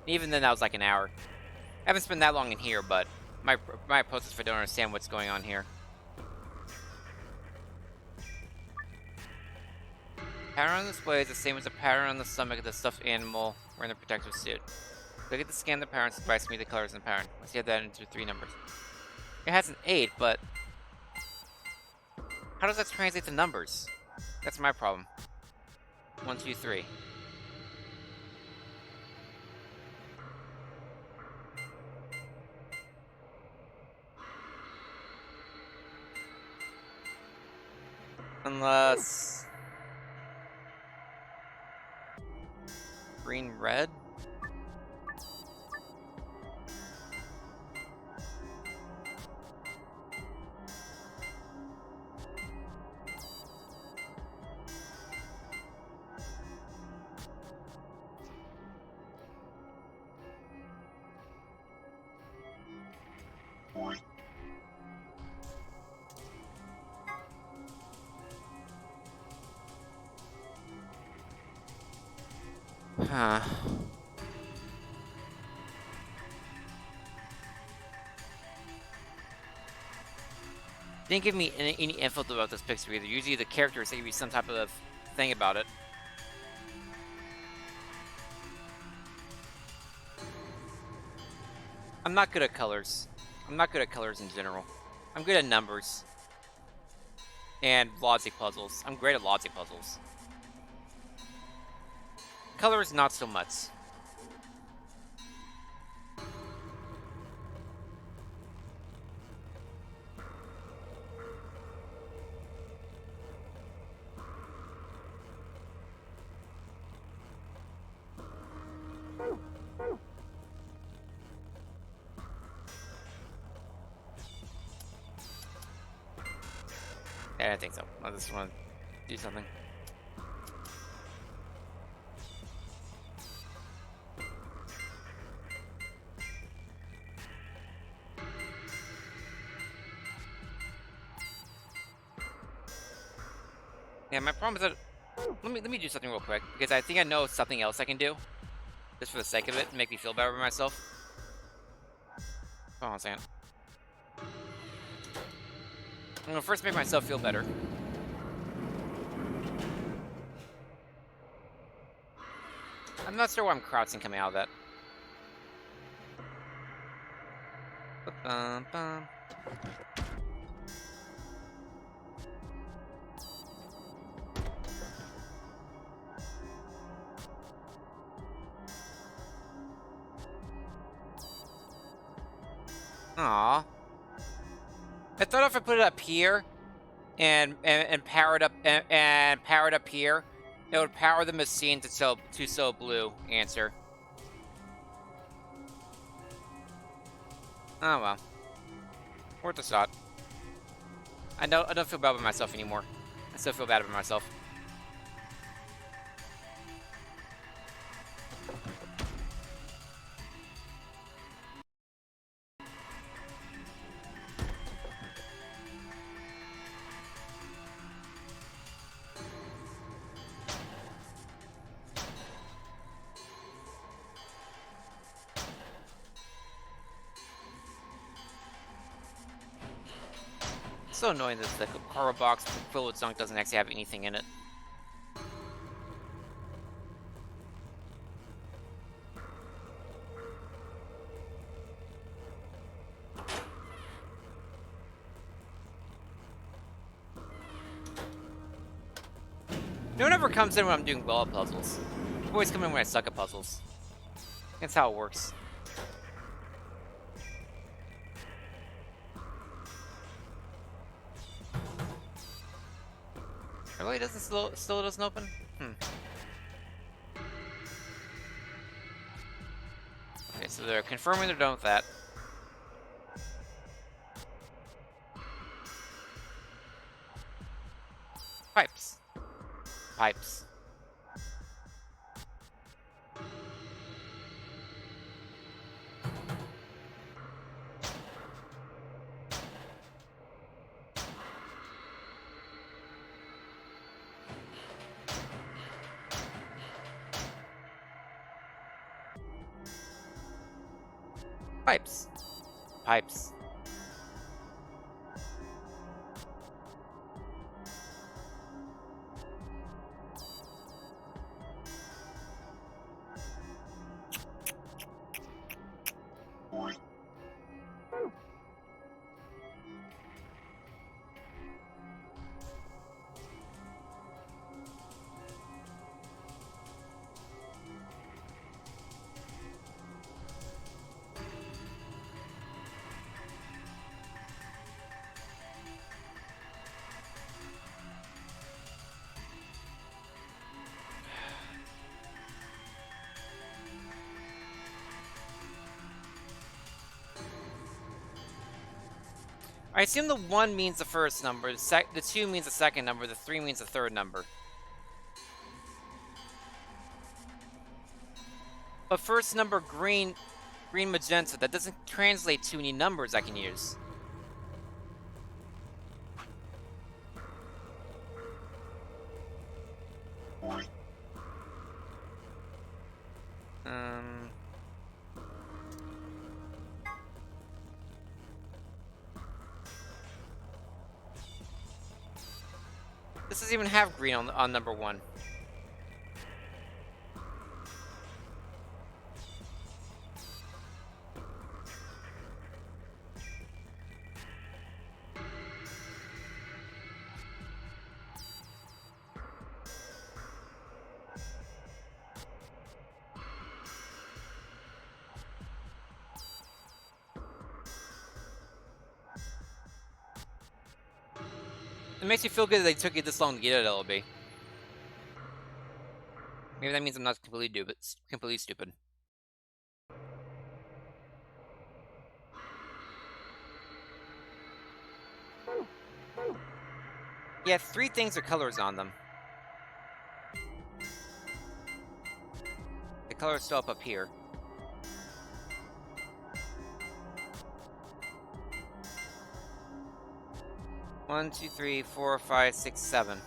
Even then, that was like an hour. I haven't spent that long in here, but my approach is if I don't understand what's going on here. Pattern on display is the same as the pattern on the stomach of the stuffed animal wearing the protective suit. Look at the scan the pattern, advise me the colors in the pattern. Let's get that into 3 numbers. It has an 8, but how does that translate to numbers? That's my problem. 1, 2, 3. Unless green, red. Huh. Didn't give me any info about this picture either. Usually the characters give you some type of thing about it. I'm not good at colors. I'm not good at colors in general. I'm good at numbers. And logic puzzles. I'm great at logic puzzles. Colors, not so much. Yeah, I don't think so. I just want to do something. Yeah, my problem is that let me do something real quick because I think I know something else I can do, just for the sake of it, to make me feel better about myself. Hold on a second. I'm gonna first make myself feel better. I'm not sure why I'm crouching coming out of that. Ba-bum-bum. Aw. I thought if I put it up here and power it up and power it up here, it would power the machine to so blue. Answer. Oh well. Worth a shot. I don't feel bad about myself anymore. I still feel bad about myself. It's so annoying that the cardboard box filled with junk doesn't actually have anything in it. No one ever comes in when I'm doing well at puzzles. They always come in when I suck at puzzles. That's how it works. Really? Still doesn't open? Okay, so they're confirming they're done with that. Pipes. Pipes. Pipes. Pipes. I assume the 1 means the first number, the 2 means the second number, the 3 means the third number. But first number green magenta, that doesn't translate to any numbers I can use. This doesn't even have green on number 1. It makes me feel good that they took it this long to get it, LB. Maybe that means I'm not completely stupid. Yeah, 3 things are colors on them. The color's still up here. One, 2, 3, 4, 5, 6, 7.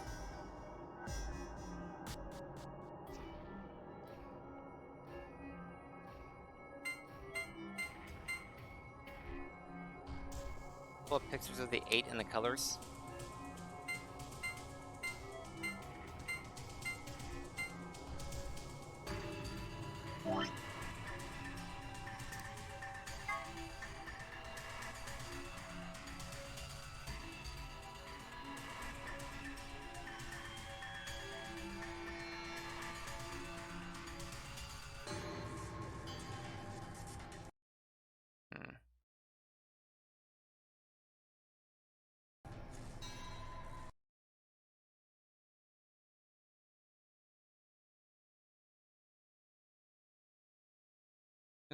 Pull up pictures of the 8 and the colors.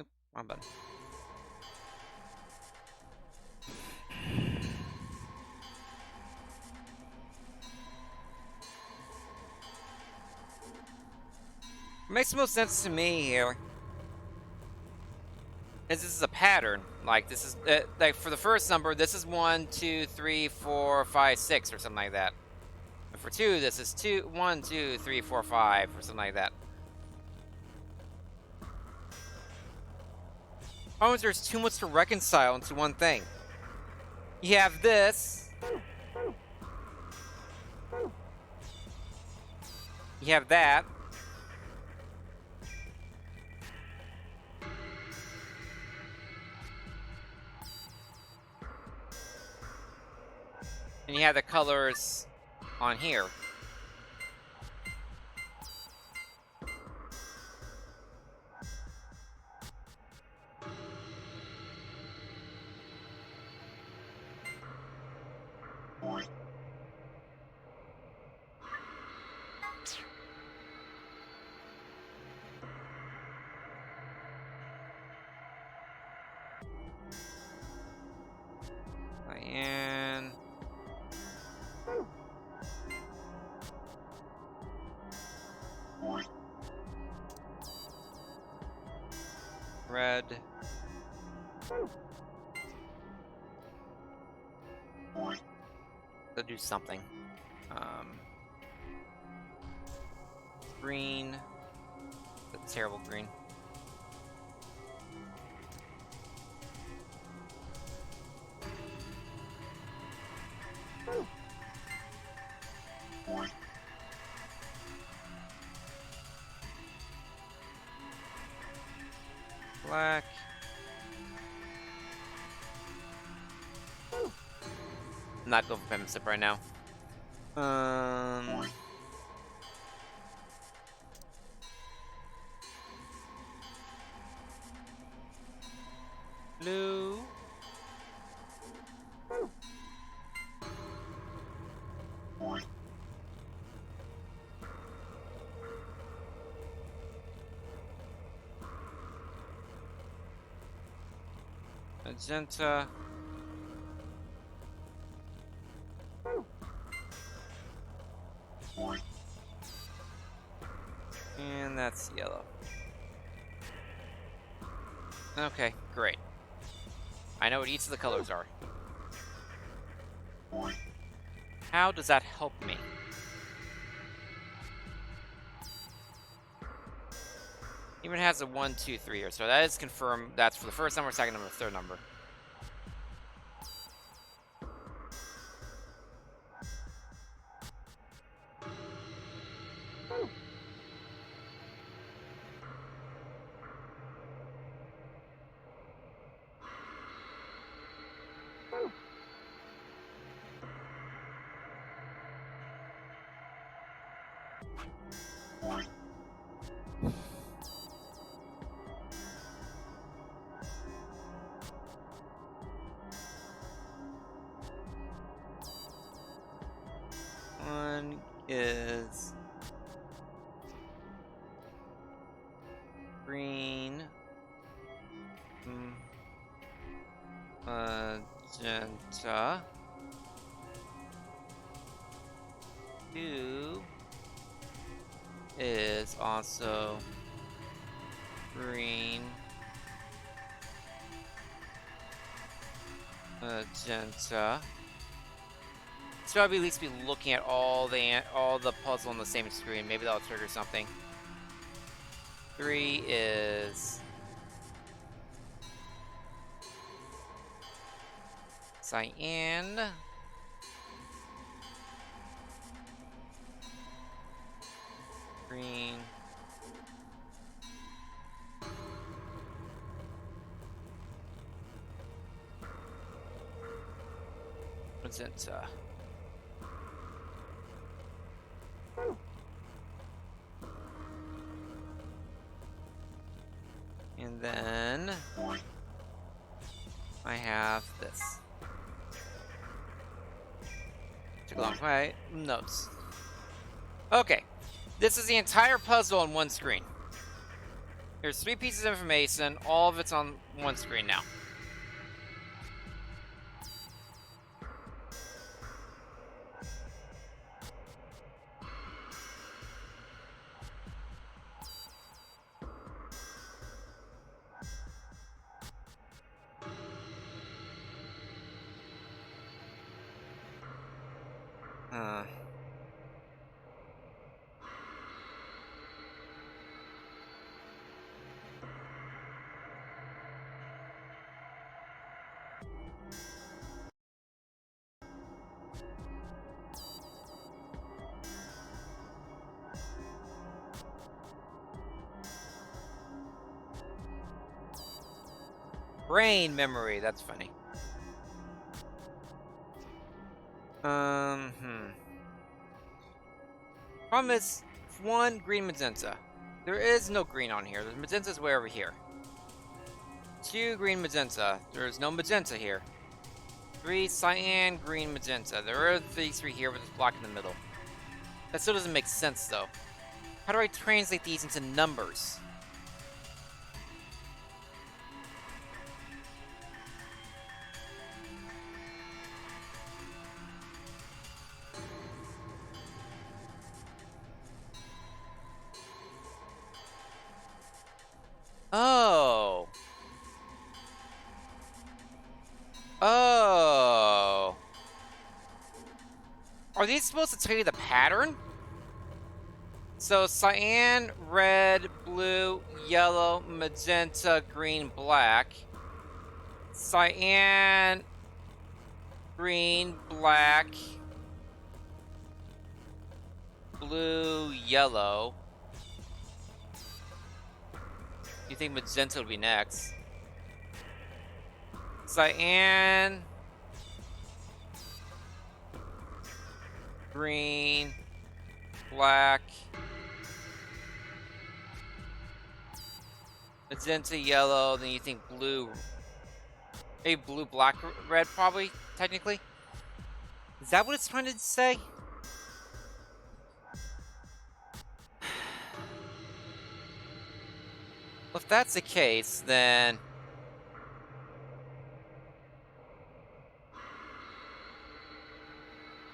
Oop, wrong button. What makes the most sense to me here is this is a pattern. Like this is like for the first number, this is 1, 2, 3, 4, 5, 6, or something like that. And for 2, this is 2, 1, 2, 3, 4, 5, or something like that. Oh, there's too much to reconcile into one thing. You have this. You have that. And you have the colors on here. And red. They'll do something. Green. That's terrible green. Black. I'm not going for penmanship right now. Blue. Magenta. And that's yellow. Okay, great. I know what each of the colors are. How does that help me? Even has a 1, 2, 3 here, so that is confirmed. That's for the first number, second number, third number. One is green, magenta. 2 is also green, magenta. So I'll at least be looking at all the puzzle on the same screen. Maybe that'll trigger something. 3 is cyan. Green. magenta. And then I have this. Took a long way. Notes. Okay. This is the entire puzzle on one screen. There's 3 pieces of information. All of it's on one screen now. Brain memory. That's funny. Problem is, 1 green magenta. There is no green on here. The magenta's way over here. 2 green magenta. There's no magenta here. 3 cyan, green, magenta. There are these 3 here with this block in the middle. That still doesn't make sense, though. How do I translate these into numbers? Oh. Oh. Are these supposed to tell you the pattern? So cyan, red, blue, yellow, magenta, green, black. Cyan, green, black, blue, yellow. You think magenta will be next? Cyan, green, black, magenta, yellow. Then you think blue. Maybe blue, black, red, probably, technically. Is that what it's trying to say? Well, if that's the case, then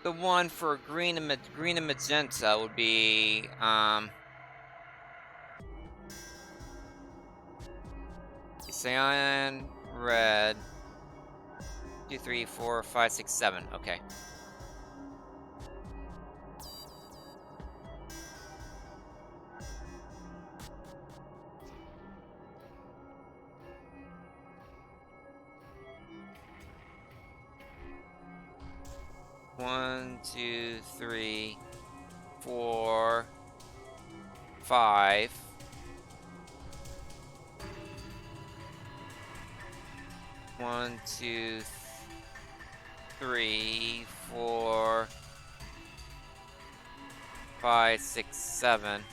the one for green and magenta would be cyan, red. 2, 3, 4, 5, 6, 7. Okay. One, 2, 3, 4, 5. One, 2, 3, 4, 5, 6, 7.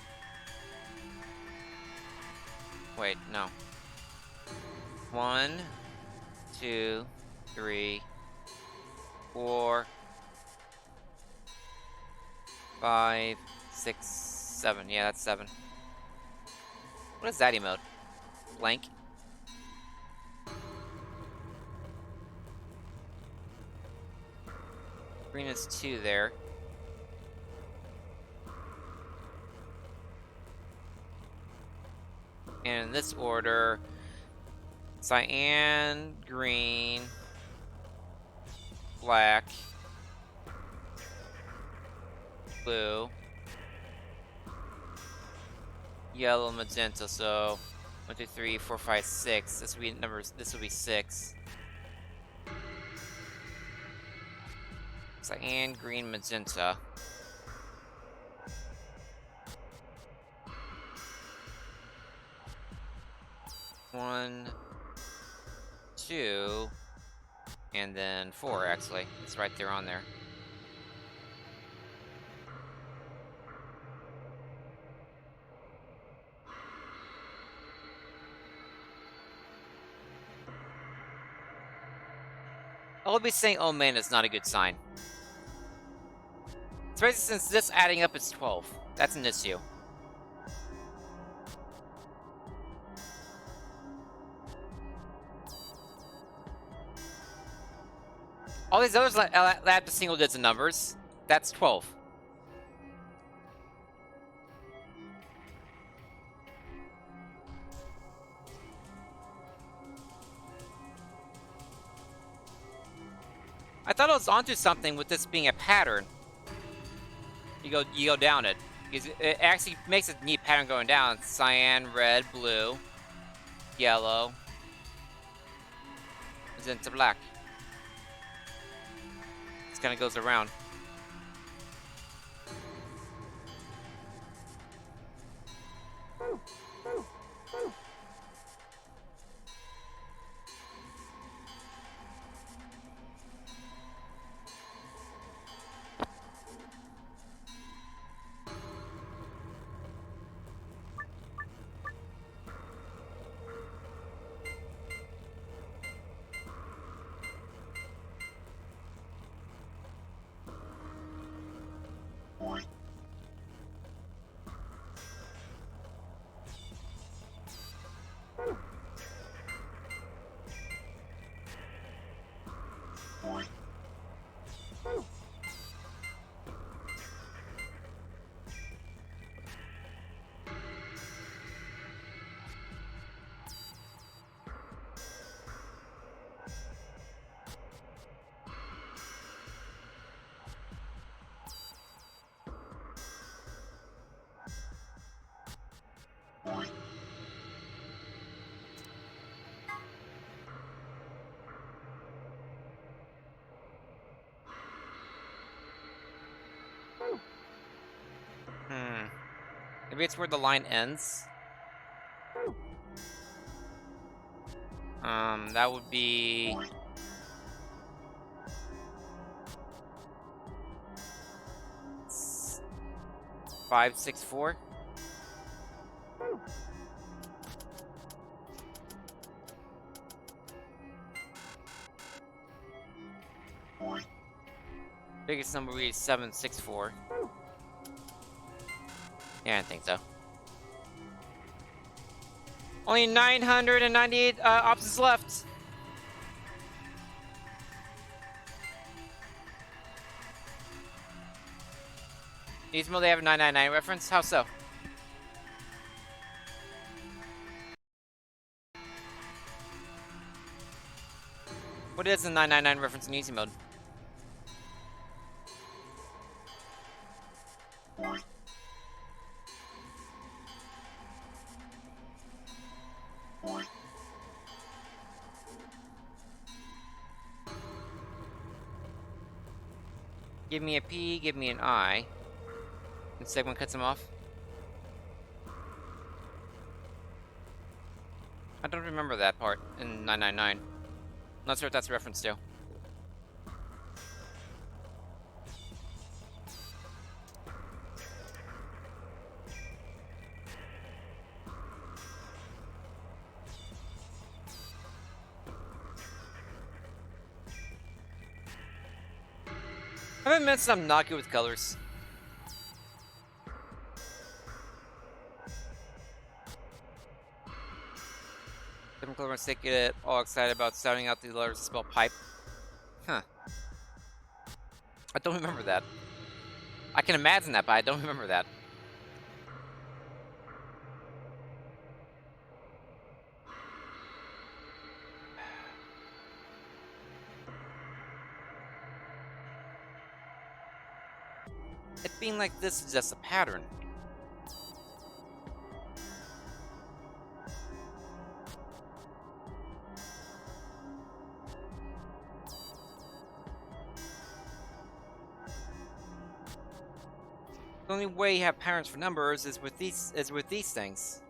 Wait, no. 1, 2, 3, 4, 5, 6, 7. Yeah, that's 7. What is that emote? Blank. Green is 2 there. And in this order, cyan, green, black, blue, yellow, magenta. So 1, 2, 3, 4, 5, 6. This would be numbers. This would be 6. Cyan, green, magenta. One, 2, And then 4, actually. It's right there on there. I'll be saying, oh man, is not a good sign. Especially since this adding up is 12. That's an issue. All these others add to single digit numbers. That's 12. I thought I was onto something with this being a pattern. You go down it. Because it actually makes a neat pattern going down. Cyan, red, blue, yellow. Then to black. This kind of goes around. Maybe it's where the line ends. That would be... 5, 6, 4. Biggest number would be 7, 6, 4. Yeah, I think so. Only 998 options left. These they have a 999 reference? How so? What is the 999 reference in easy mode? Give me a P, give me an I. And segment cuts him off. I don't remember that part in 999. Not sure what that's a reference to. I haven't mentioned I'm not good with colors. Different color must get all excited about sounding out the letters to spell pipe. Huh. I don't remember that. I can imagine that, but I don't remember that. It being like this is just a pattern. The only way you have patterns for numbers is with these things.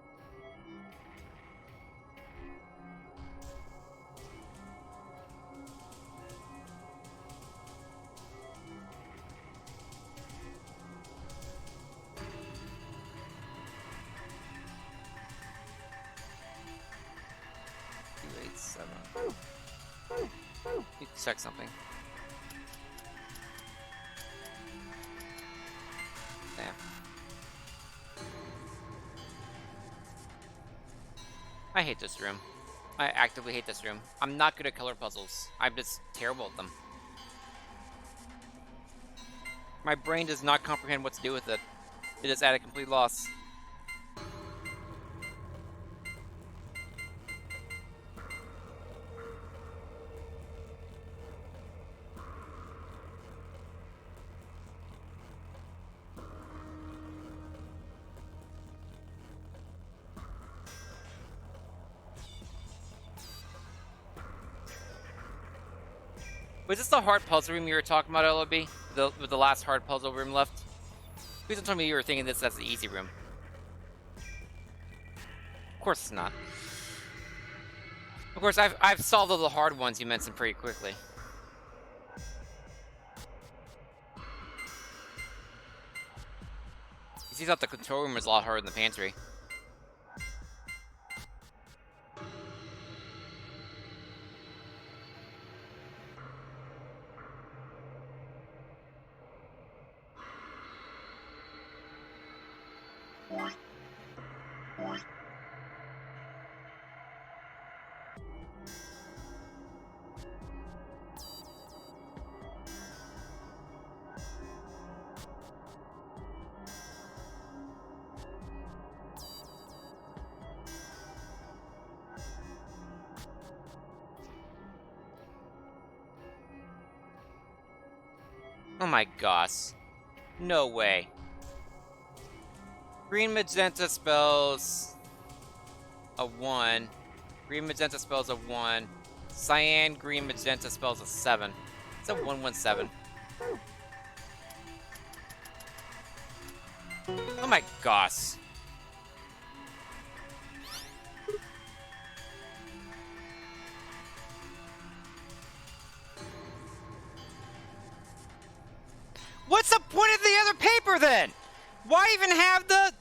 7. Need to check something. Damn. I hate this room. I actively hate this room. I'm not good at color puzzles. I'm just terrible at them. My brain does not comprehend what to do with it. It is at a complete loss. Was this the hard puzzle room you were talking about, LOB? With the last hard puzzle room left? Please don't tell me you were thinking that's the easy room. Of course it's not. Of course, I've solved all the hard ones you mentioned pretty quickly. You see, thought the control room was a lot harder than the pantry. Oh my gosh. No way. Green magenta spells a 1. Green magenta spells a 1. Cyan green magenta spells a 7. It's a 117. Oh my gosh. What's the point of the other paper then? Why even have the...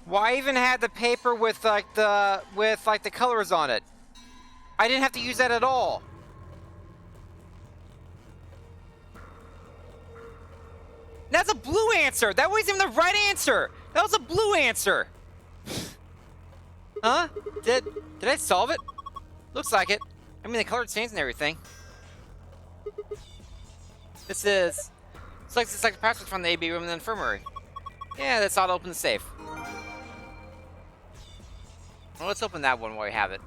Why even have the paper with like the colors on it? I didn't have to use that at all. That's a blue answer. That wasn't even the right answer. That was a blue answer. Huh? Did I solve it? Looks like it. I mean, the color changed and everything. This is... It's like the password from the AB room in the infirmary. Yeah, that's how to open the safe. Well, let's open that one while we have it.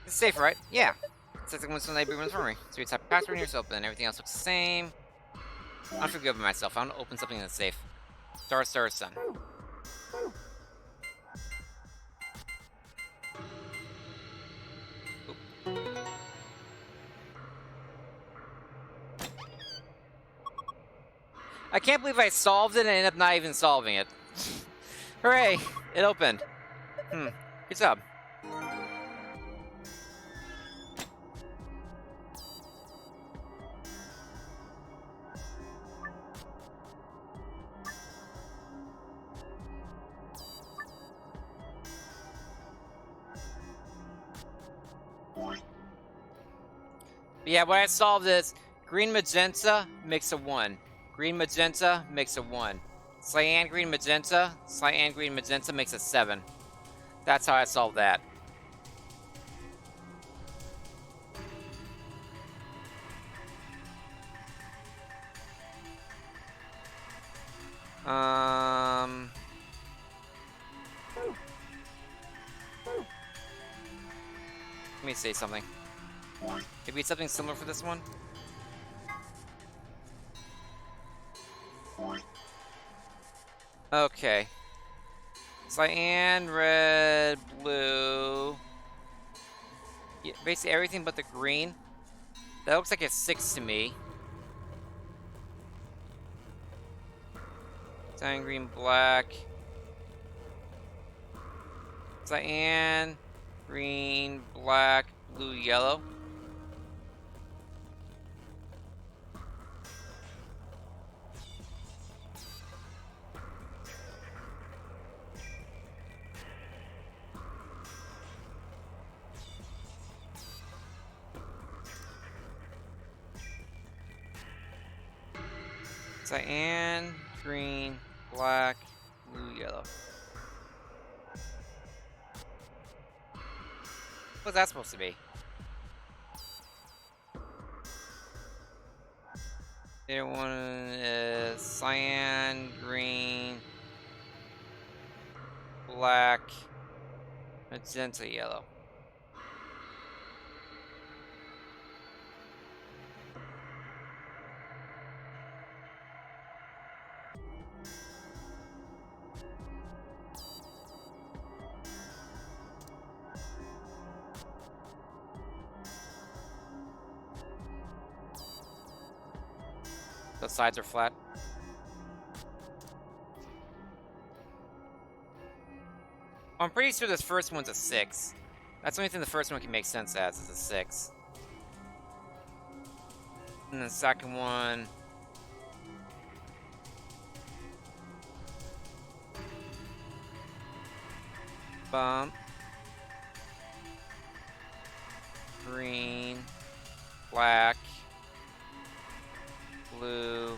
It's safe, right? Yeah. It's like the one from the AB room in the infirmary. So you type a password and yours open, everything else looks the same. I'm forgiving myself. I want to open something that's safe. Star, star, sun. I can't believe I solved it and ended up not even solving it. Hooray! It opened. Good job. But yeah, what I solved is green magenta makes a 1. Green magenta makes a 1. Cyan green magenta makes a 7. That's how I solved that. Let me say something. Maybe it's something similar for this one? Okay. Cyan, red, blue. Yeah, basically everything but the green. That looks like a 6 to me. Cyan, green, black. Cyan, green, black, blue, yellow. Cyan, green, black, blue, yellow. What's that supposed to be? The other one is cyan, green, black, magenta, yellow. The sides are flat. I'm pretty sure this first one's a 6. That's the only thing the first one can make sense as, is a 6. And the second one... bump. Green. Black. Blue.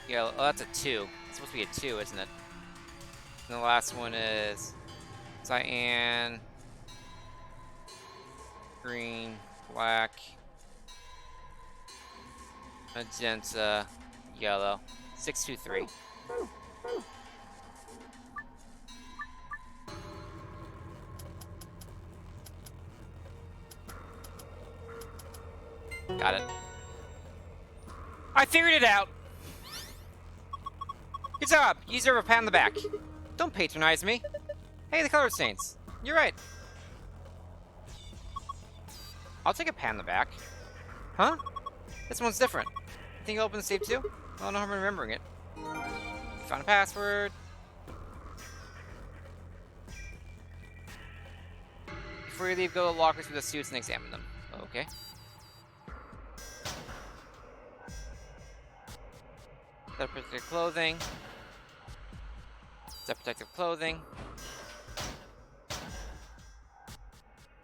Yellow. Oh, that's a 2. It's supposed to be a 2, isn't it? And the last one is cyan, green, black, magenta, yellow. 623. Got it. I figured it out! Good job! You deserve a pat on the back. Don't patronize me. Hey, the color stains. You're right. I'll take a pat on the back. Huh? This one's different. Think you'll open the safe too? Well, no harm in remembering it. Found a password. Before you leave, go to the lockers with the suits and examine them. Okay. Set protective clothing. Set protective clothing.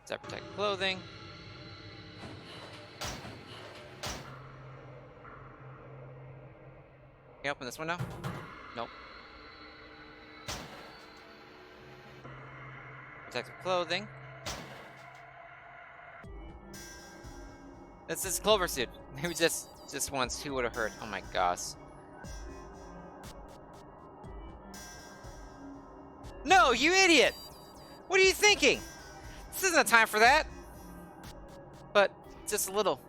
Set protective clothing. Can you open this one now? Nope. Protective clothing. This is Clover suit. Maybe just once. Who would have heard? Oh my gosh. No, you idiot! What are you thinking? This isn't a time for that. But just a little.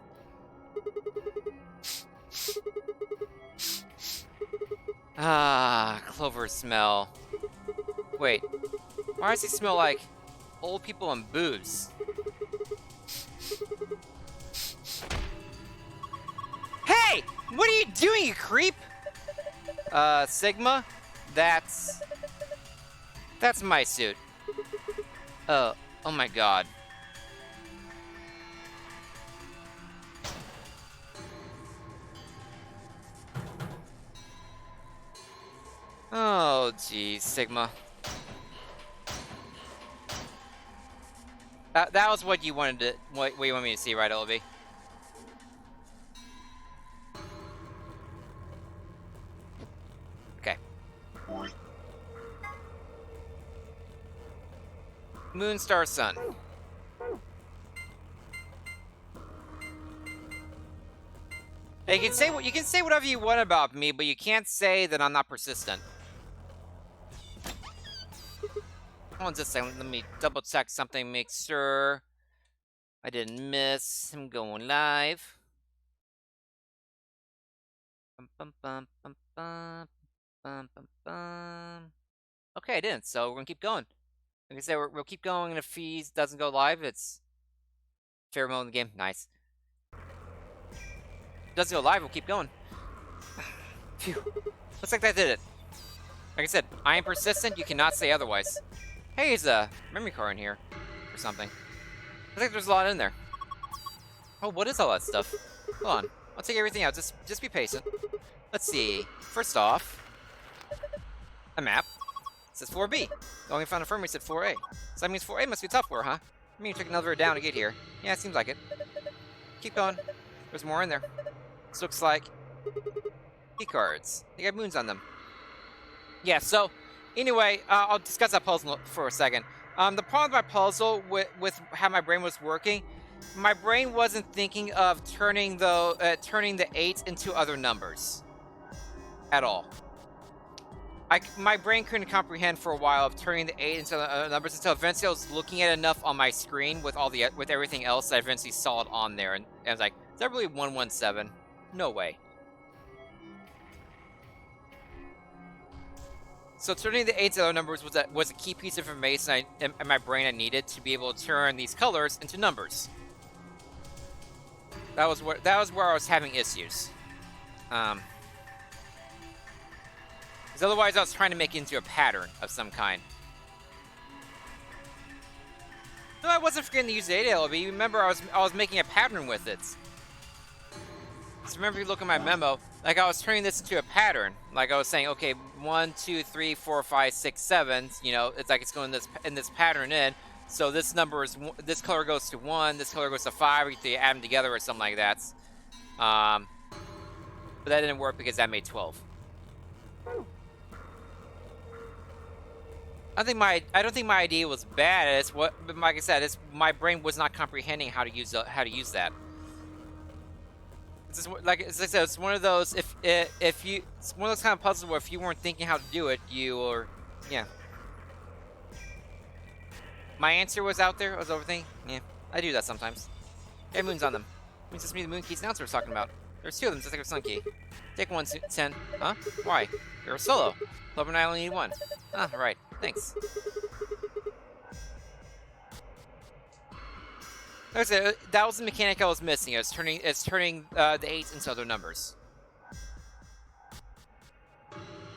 Ah, Clover smell. Wait, why does he smell like old people and booze? Hey! What are you doing, you creep? Sigma? That's my suit. Oh my god. Oh, geez, Sigma. That was what you wanted to, what you want me to see, right, LB? Okay. Moon, star, sun. You can say whatever you want about me, but you can't say that I'm not persistent. Hold on just a second. Let me double check something, make sure I didn't miss. I'm going live. Okay, I didn't, so we're gonna keep going. Like I said, we'll keep going, and if he doesn't go live, it's fair mode in the game. Nice. If it doesn't go live, we'll keep going. Phew. Looks like that did it. Like I said, I am persistent. You cannot say otherwise. Hey, there's a memory card in here or something. I think there's a lot in there. Oh, what is all that stuff? Hold on. I'll take everything out. Just be patient. Let's see. First off, a map. It says 4B. The only found infirmary said 4A. So that means 4A must be tough for, huh? I mean, you took another down to get here. Yeah, it seems like it. Keep going. There's more in there. This looks like Key cards. They got moons on them. Yeah, so, anyway, I'll discuss that puzzle for a second. The problem with my puzzle, with how my brain was working, my brain wasn't thinking of turning the 8s into other numbers. At all. My brain couldn't comprehend for a while of turning the 8 into other numbers until eventually I was looking at enough on my screen with everything else that I eventually saw it on there, and I was like, is that really 117? No way. So turning the 8 to other numbers was a key piece of information in my brain I needed to be able to turn these colors into numbers. That was where I was having issues. Because otherwise I was trying to make it into a pattern of some kind. No, I wasn't forgetting to use the 8 LB. Remember, I was making a pattern with it. So remember, if you look at my memo, like I was turning this into a pattern. Like I was saying, okay, 1, 2, 3, 4, 5, 6, 7. You know, it's like it's going in this pattern in. So this number is this color goes to 1, this color goes to 5. You add them together or something like that. But that didn't work because that made 12. I don't think my idea was bad. But like I said, my brain was not comprehending how to use that. It's just, like I said, it's one of those it's one of those kind of puzzles where if you weren't thinking how to do it, yeah. My answer was out there. I was overthinking. Yeah, I do that sometimes. Hey, moons on them. Means it's me, the moon keys announcer was talking about. There's 2 of them, just like a sun key. Take 1, 10. Huh? Why? You're a solo. Lover and I only need 1. Ah, right. Thanks. Like I said, that was the mechanic I was missing. It's turning the 8s into other numbers.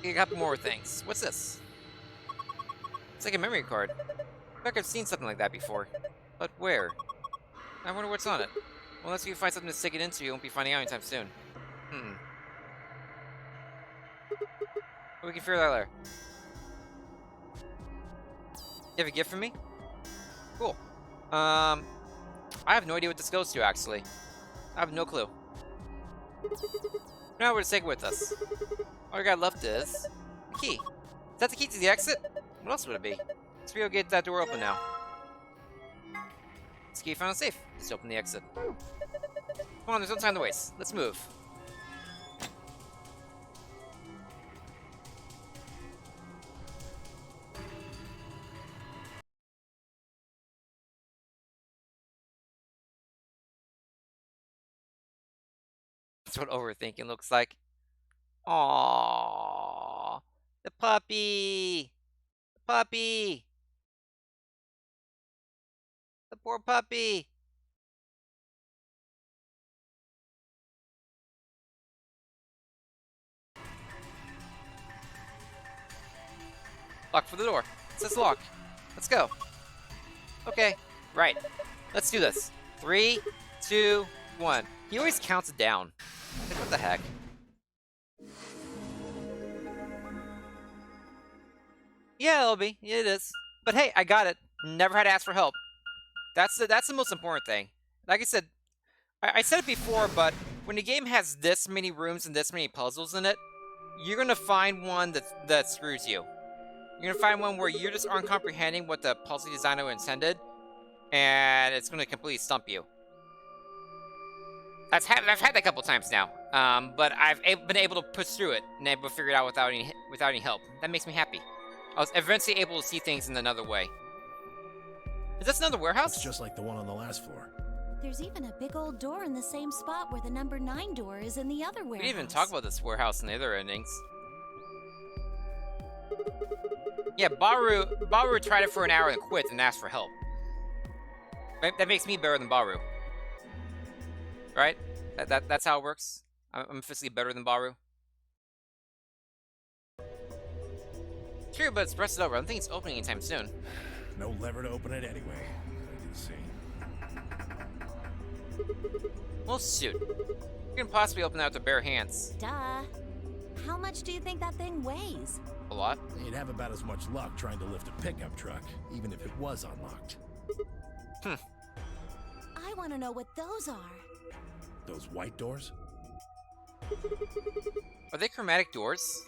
A couple more things. What's this? It's like a memory card. I feel like I've seen something like that before. But where? I wonder what's on it. Well, unless you can find something to stick it into, you won't be finding out anytime soon. We can figure that out later. You have a gift for me? Cool. I have no idea what this goes to, actually. I have no clue. Now we're to take it with us. All we got left is the key. Is that the key to the exit? What else would it be? Let's be able to get that door open now. This key found it safe. Let's open the exit. Come on, there's no time to waste. Let's move. That's what overthinking looks like. Aww, the puppy, the puppy, the poor puppy. Lock for the door. It says lock. Let's go. Okay, right. Let's do this. 3, 2, 1. He always counts it down. Like, what the heck? Yeah, LB, it is. But hey, I got it. Never had to ask for help. That's the most important thing. Like I said, I said it before, but when a game has this many rooms and this many puzzles in it, you're gonna find one that screws you. You're gonna find one where you just aren't comprehending what the puzzle designer intended, and it's gonna completely stump you. I've had that a couple times now, but I've been able to push through it and able to figure it out without any help. That makes me happy. I was eventually able to see things in another way. Is this another warehouse? It's just like the one on the last floor. There's even a big old door in the same spot where the number 9 door is in the other warehouse. We didn't even talk about this warehouse in the other endings. Yeah, Baru tried it for an hour and quit and asked for help. That makes me better than Baru. Right? That's how it works? I'm physically better than Baru. True, but it's pressed over. I don't think it's opening anytime soon. No lever to open it anyway. I can see. Well, shoot. You can possibly open that with bare hands. Duh. How much do you think that thing weighs? A lot. You'd have about as much luck trying to lift a pickup truck, even if it was unlocked. I want to know what those are. Those white doors? Are they chromatic doors?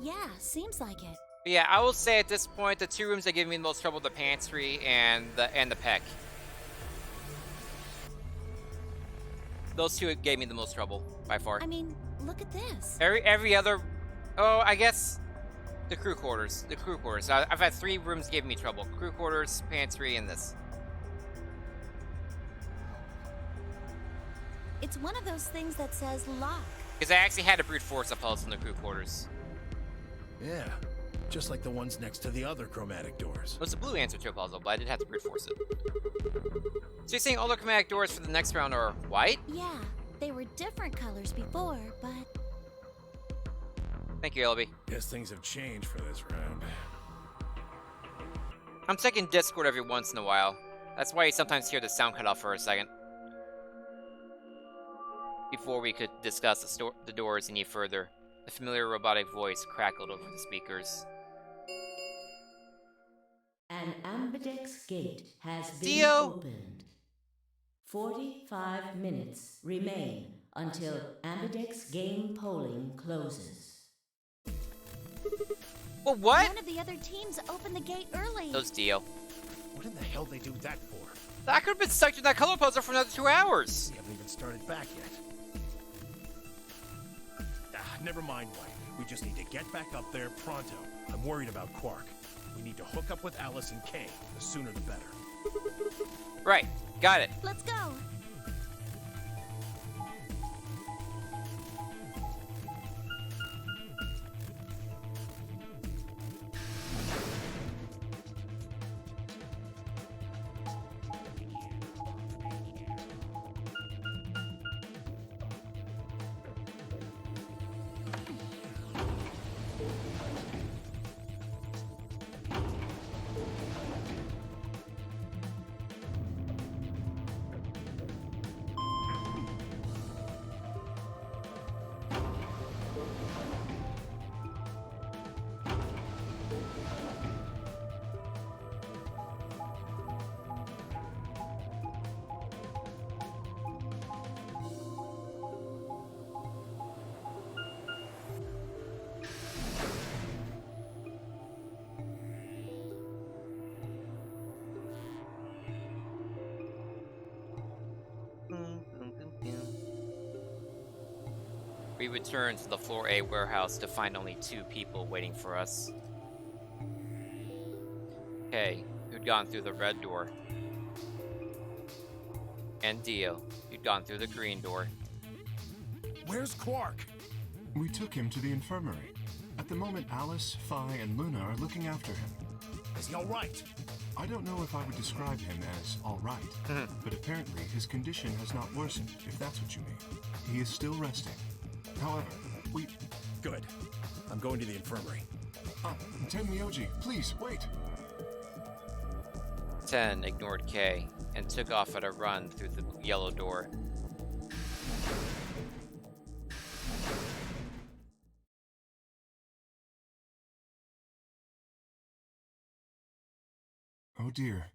Yeah, seems like it. But yeah, I will say at this point, the two rooms that give me the most trouble are the pantry and the peck. Those two gave me the most trouble by far. I mean, look at this. Every other, oh, I guess the crew quarters. The crew quarters. I've had 3 rooms give me trouble: crew quarters, pantry, and this. It's one of those things that says lock. Because I actually had to brute force a puzzle in the crew quarters. Yeah, just like the ones next to the other chromatic doors. It was a blue answer to a puzzle, but I did have to brute force it. So you're saying all the chromatic doors for the next round are white? Yeah, they were different colors before, but Thank you, Elby. Guess things have changed for this round. I'm checking Discord every once in a while. That's why you sometimes hear the sound cut off for a second. Before we could discuss the doors any further, the familiar robotic voice crackled over the speakers. An ambidex gate has been Dio! opened. 45 minutes remain until ambidex game polling closes. Well, what? one of the other teams opened the gate early. Those Dio. What in the hell they do that for? I could have been stuck to that color puzzle for another 2 hours. We haven't even started back yet. Never mind, White. We just need to get back up there pronto. I'm worried about Quark. We need to hook up with Alice and Kay. The sooner the better. Right. Got it. Let's go. We returned to the Floor A warehouse to find only 2 people waiting for us. Kay, who'd gone through the red door, and Dio, who'd gone through the green door. Where's Quark? We took him to the infirmary. At the moment, Alice, Phi, and Luna are looking after him. Is he all right? I don't know if I would describe him as all right, but apparently his condition has not worsened, if that's what you mean. He is still resting. However, we... Good. I'm going to the infirmary. Ten Myoji, please, wait! 10 ignored Kay and took off at a run through the yellow door. Oh dear.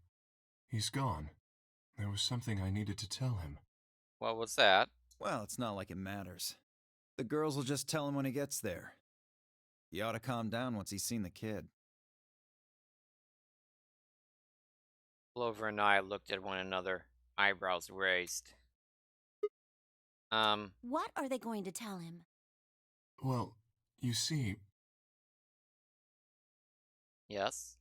He's gone. There was something I needed to tell him. What was that? Well, it's not like it matters. The girls will just tell him when he gets there. He ought to calm down once he's seen the kid. Clover and I looked at one another, eyebrows raised. What are they going to tell him? Well, you see... Yes?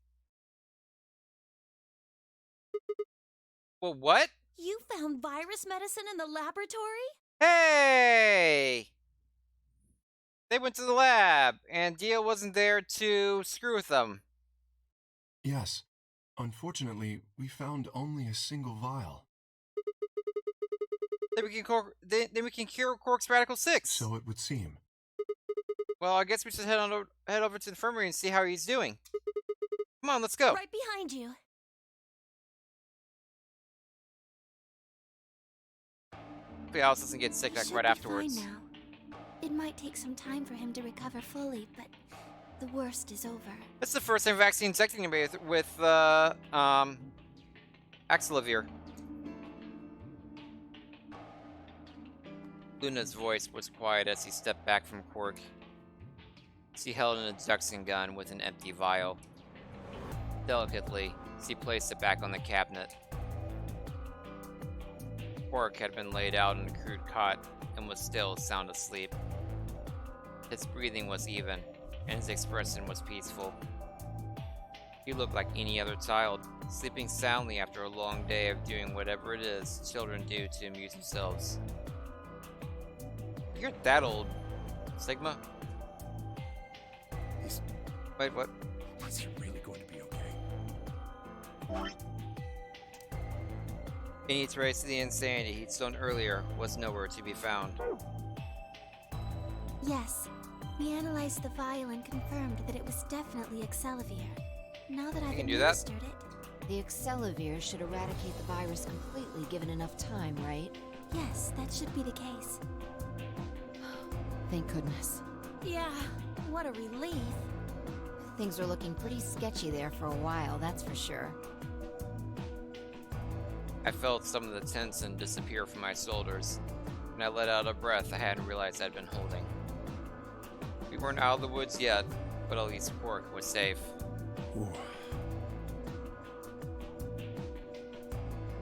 Well, what? You found virus medicine in the laboratory? Hey! They went to the lab, and Dio wasn't there to screw with them. Yes. Unfortunately, we found only a single vial. Then we can cure Quark's Radical 6. So it would seem. Well, I guess we should head over to the infirmary and see how he's doing. Come on, let's go. Right behind you. Hopefully Alice doesn't get sick like Should right be afterwards. Fine now. It might take some time for him to recover fully, but the worst is over. This is the first time I've actually injected anybody with Axelavir. Luna's voice was quiet as he stepped back from Quark. She held an induction gun with an empty vial. Delicately, she placed it back on the cabinet. Quark had been laid out in a crude cot and was still sound asleep. His breathing was even, and his expression was peaceful. He looked like any other child, sleeping soundly after a long day of doing whatever it is children do to amuse themselves. You're that old, Sigma? Wait, what? Is he really going to be okay? Any trace of the insanity he'd shown earlier was nowhere to be found. Yes, we analyzed the vial and confirmed that it was definitely Excelivir. Now that I've can do that? administered it, The Excelivir should eradicate the virus completely given enough time, right? yes, that should be the case. Thank goodness. Yeah, what a relief. Things are looking pretty sketchy there for a while, that's for sure. I felt some of the tension disappear from my shoulders, and I let out a breath I hadn't realized I'd been holding. We weren't out of the woods yet, but at least Quark was safe. Ooh.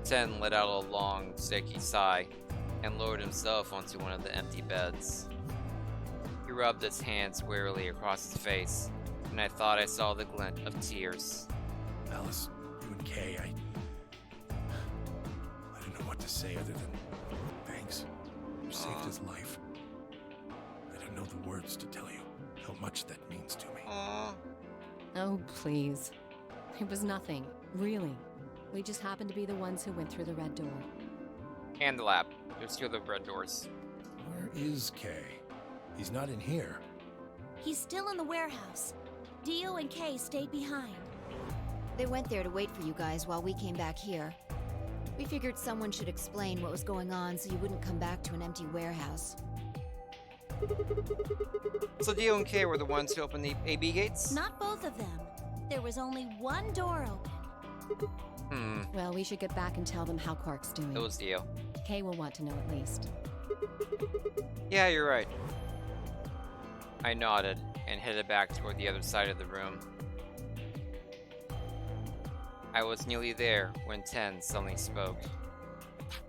Ten let out a long, shaky sigh and lowered himself onto one of the empty beds. He rubbed his hands wearily across his face, and I thought I saw the glint of tears. Alice, you and Kay, I don't know what to say other than thanks. You saved his life. I don't know the words to tell you how much that means to me. Aww. Oh, please. It was nothing, really. We just happened to be the ones who went through the red door. And the lab. There's two of the red doors. Where is Kay? He's not in here. He's still in the warehouse. Dio and Kay stayed behind. They went there to wait for you guys while we came back here. We figured someone should explain what was going on so you wouldn't come back to an empty warehouse. So Dio and Kay were the ones who opened the AB gates? Not both of them. There was only one door open. Well, we should get back and tell them how Quark's doing. It was Dio. Kay will want to know at least. Yeah, you're right. I nodded and headed back toward the other side of the room. I was nearly there when Ten suddenly spoke.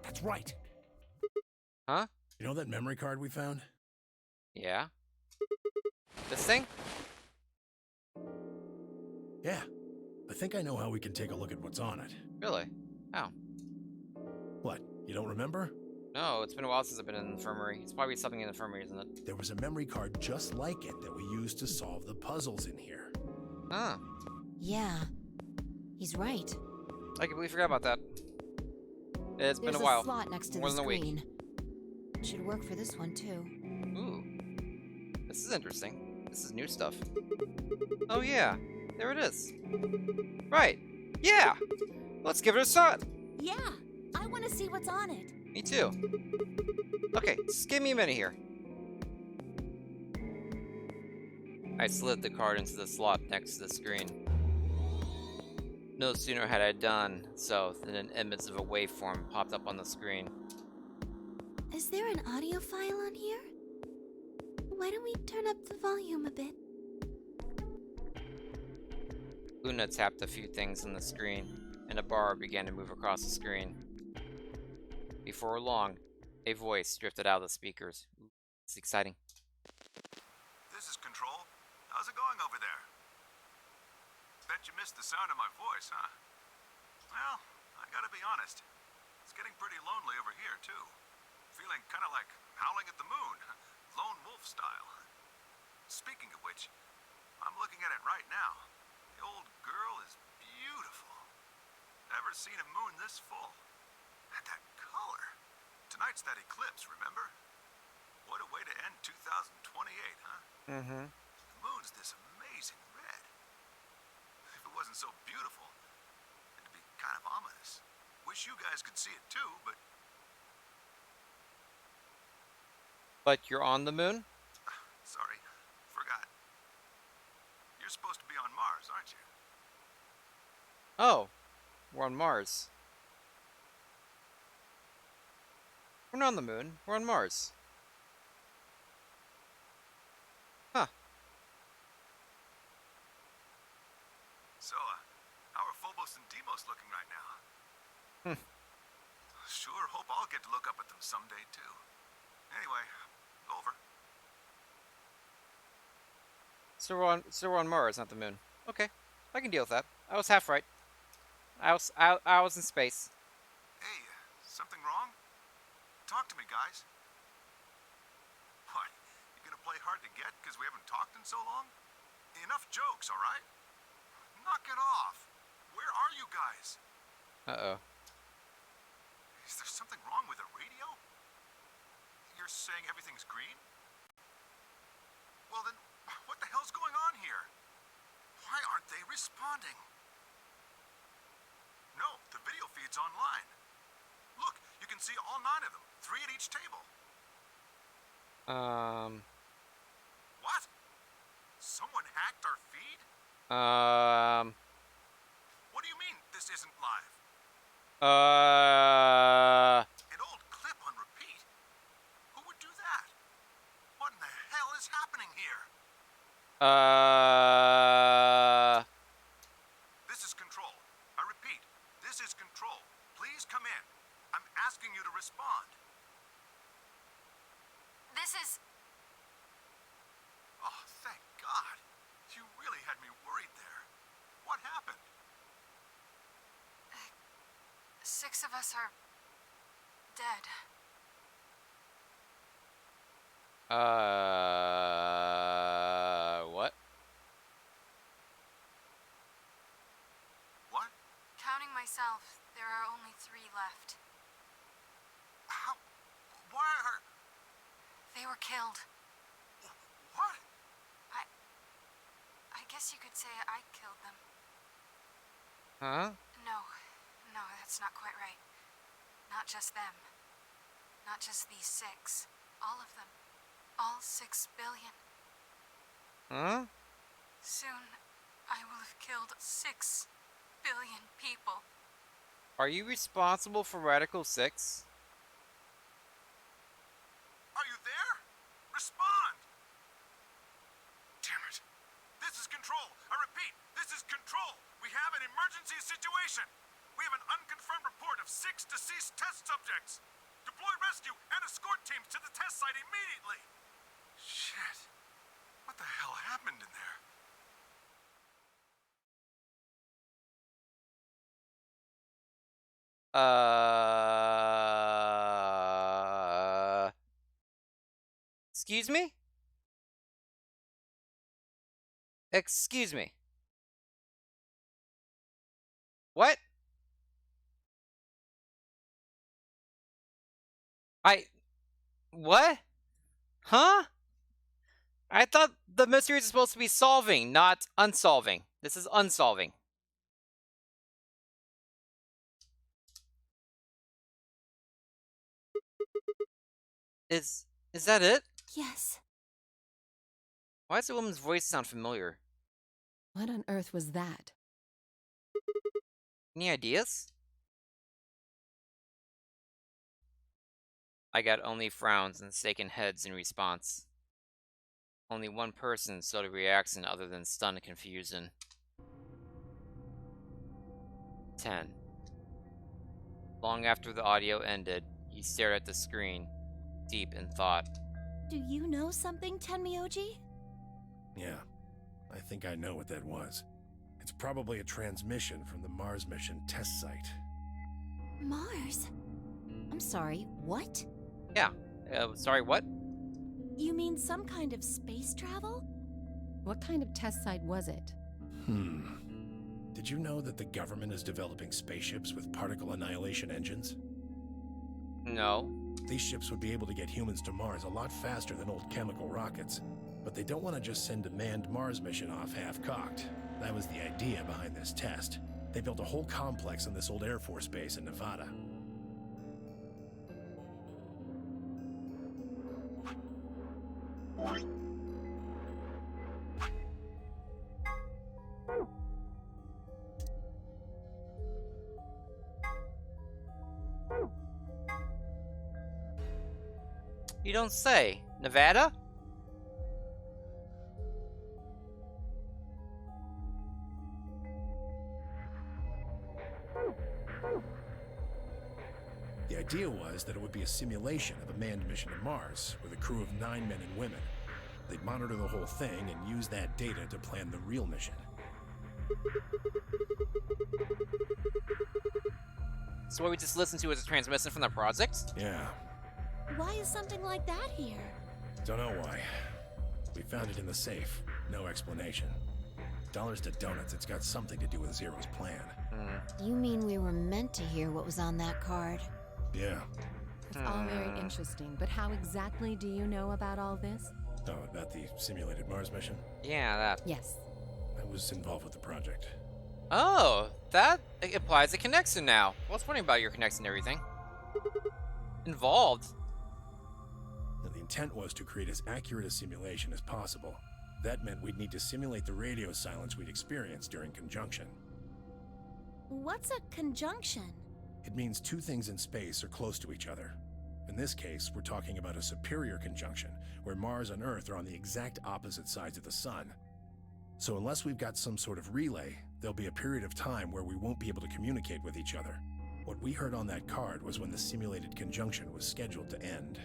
That's right. Huh? You know that memory card we found? Yeah? This thing? Yeah. I think I know how we can take a look at what's on it. Really? How? What? You don't remember? No, it's been a while since I've been in the infirmary. It's probably something in the infirmary, isn't it? There was a memory card just like it that we used to solve the puzzles in here. Huh. Yeah, he's right. I completely forgot about that. It's been There's a while. slot next to More the than a week. screen. Should work for this one too. Ooh. This is interesting. This is new stuff. Oh yeah, there it is. Right. Yeah! Let's give it a shot! Yeah, I want to see what's on it. Me too. Okay, just give me a minute here. I slid the card into the slot next to the screen. No sooner had I done so than an image of a waveform popped up on the screen. Is there an audio file on here? Why don't we turn up the volume a bit? Luna tapped a few things on the screen, and a bar began to move across the screen. Before long, a voice drifted out of the speakers. It's exciting. This is Control. How's it going over there? Bet you missed the sound of my voice, huh? Well, I gotta be honest. It's getting pretty lonely over here, too. Feeling kinda like howling at the moon. Lone wolf style. Speaking of which, I'm looking at it right now. The old girl is beautiful. Never seen a moon this full. And that color. Tonight's that eclipse, remember? What a way to end 2028, huh? Mm-hmm. The moon's this amazing red. If it wasn't so beautiful, it'd be kind of ominous. Wish you guys could see it too, but... But you're on the moon? Sorry, forgot. You're supposed to be on Mars, aren't you? Oh, we're on Mars. We're not on the moon. We're on Mars. ghost looking right now. Hmm. Sure hope I'll get to look up at them someday, too. Anyway, over. So we're on Mars, not the moon. Okay, I can deal with that. I was half right. I was in space. Hey, something wrong? Talk to me, guys. What? You gonna play hard to get because we haven't talked in so long? Enough jokes, all right? Knock it off. Where are you guys? Uh-oh. Is there something wrong with the radio? You're saying everything's green? Well then, what the hell's going on here? Why aren't they responding? No, the video feed's online. Look, you can see all 9 of them, 3 at each table. What? Someone hacked our feed? What do you mean this isn't live? An old clip on repeat? Who would do that? What in the hell is happening here? This is Control. I repeat, this is Control. Please come in. I'm asking you to respond. This is. Oh, thank God. You really had me worried there. What happened? 6 of us are. dead. What? What? Counting myself, there are only 3 left. How? Why are... They were killed. What? I guess you could say I killed them. Huh? No, that's not quite right. Not just them. Not just these 6. All of them. All 6 billion. Huh? Soon, I will have killed 6 billion people. Are you responsible for Radical 6? Are you there? Respond! Damn it. This is Control. I repeat, this is Control. We have an emergency situation. We have an unconfirmed report of 6 deceased test subjects. Deploy rescue and escort teams to the test site immediately. Shit. What the hell happened in there? Excuse me? Excuse me. What? What? Huh? I thought the mystery is supposed to be solving, not unsolving. This is unsolving. Is that it? Yes. Why does the woman's voice sound familiar? What on earth was that? Any ideas? I got only frowns and shaken heads in response. Only one person showed a reaction other than stunned confusion. 10. Long after the audio ended, he stared at the screen, deep in thought. Do you know something, Tenmyoji? Yeah, I think I know what that was. It's probably a transmission from the Mars mission test site. Mars? I'm sorry, what? Yeah. Sorry, what? You mean some kind of space travel? What kind of test site was it? Did you know that the government is developing spaceships with particle annihilation engines? No. These ships would be able to get humans to Mars a lot faster than old chemical rockets. But they don't want to just send a manned Mars mission off half-cocked. That was the idea behind this test. They built a whole complex on this old Air Force base in Nevada. You don't say. Nevada? idea was that it would be a simulation of a manned mission to Mars with a crew of 9 men and women. They'd monitor the whole thing and use that data to plan the real mission. So what we just listened to was a transmission from the project? Yeah, Why is something like that here? don't know why. We found it in the safe. No explanation. Dollars to donuts, it's got something to do with Zero's plan. You mean we were meant to hear what was on that card? Yeah. It's all very interesting, but how exactly do you know about all this? Oh, about the simulated Mars mission? Yeah, that. Yes. I was involved with the project. Oh, that implies a connection now. I was wondering about your connection and everything. Involved? Now, the intent was to create as accurate a simulation as possible. That meant we'd need to simulate the radio silence we'd experienced during conjunction. What's a conjunction? It means two things in space are close to each other. In this case, we're talking about a superior conjunction, where Mars and Earth are on the exact opposite sides of the Sun. So unless we've got some sort of relay, there'll be a period of time where we won't be able to communicate with each other. What we heard on that card was when the simulated conjunction was scheduled to end.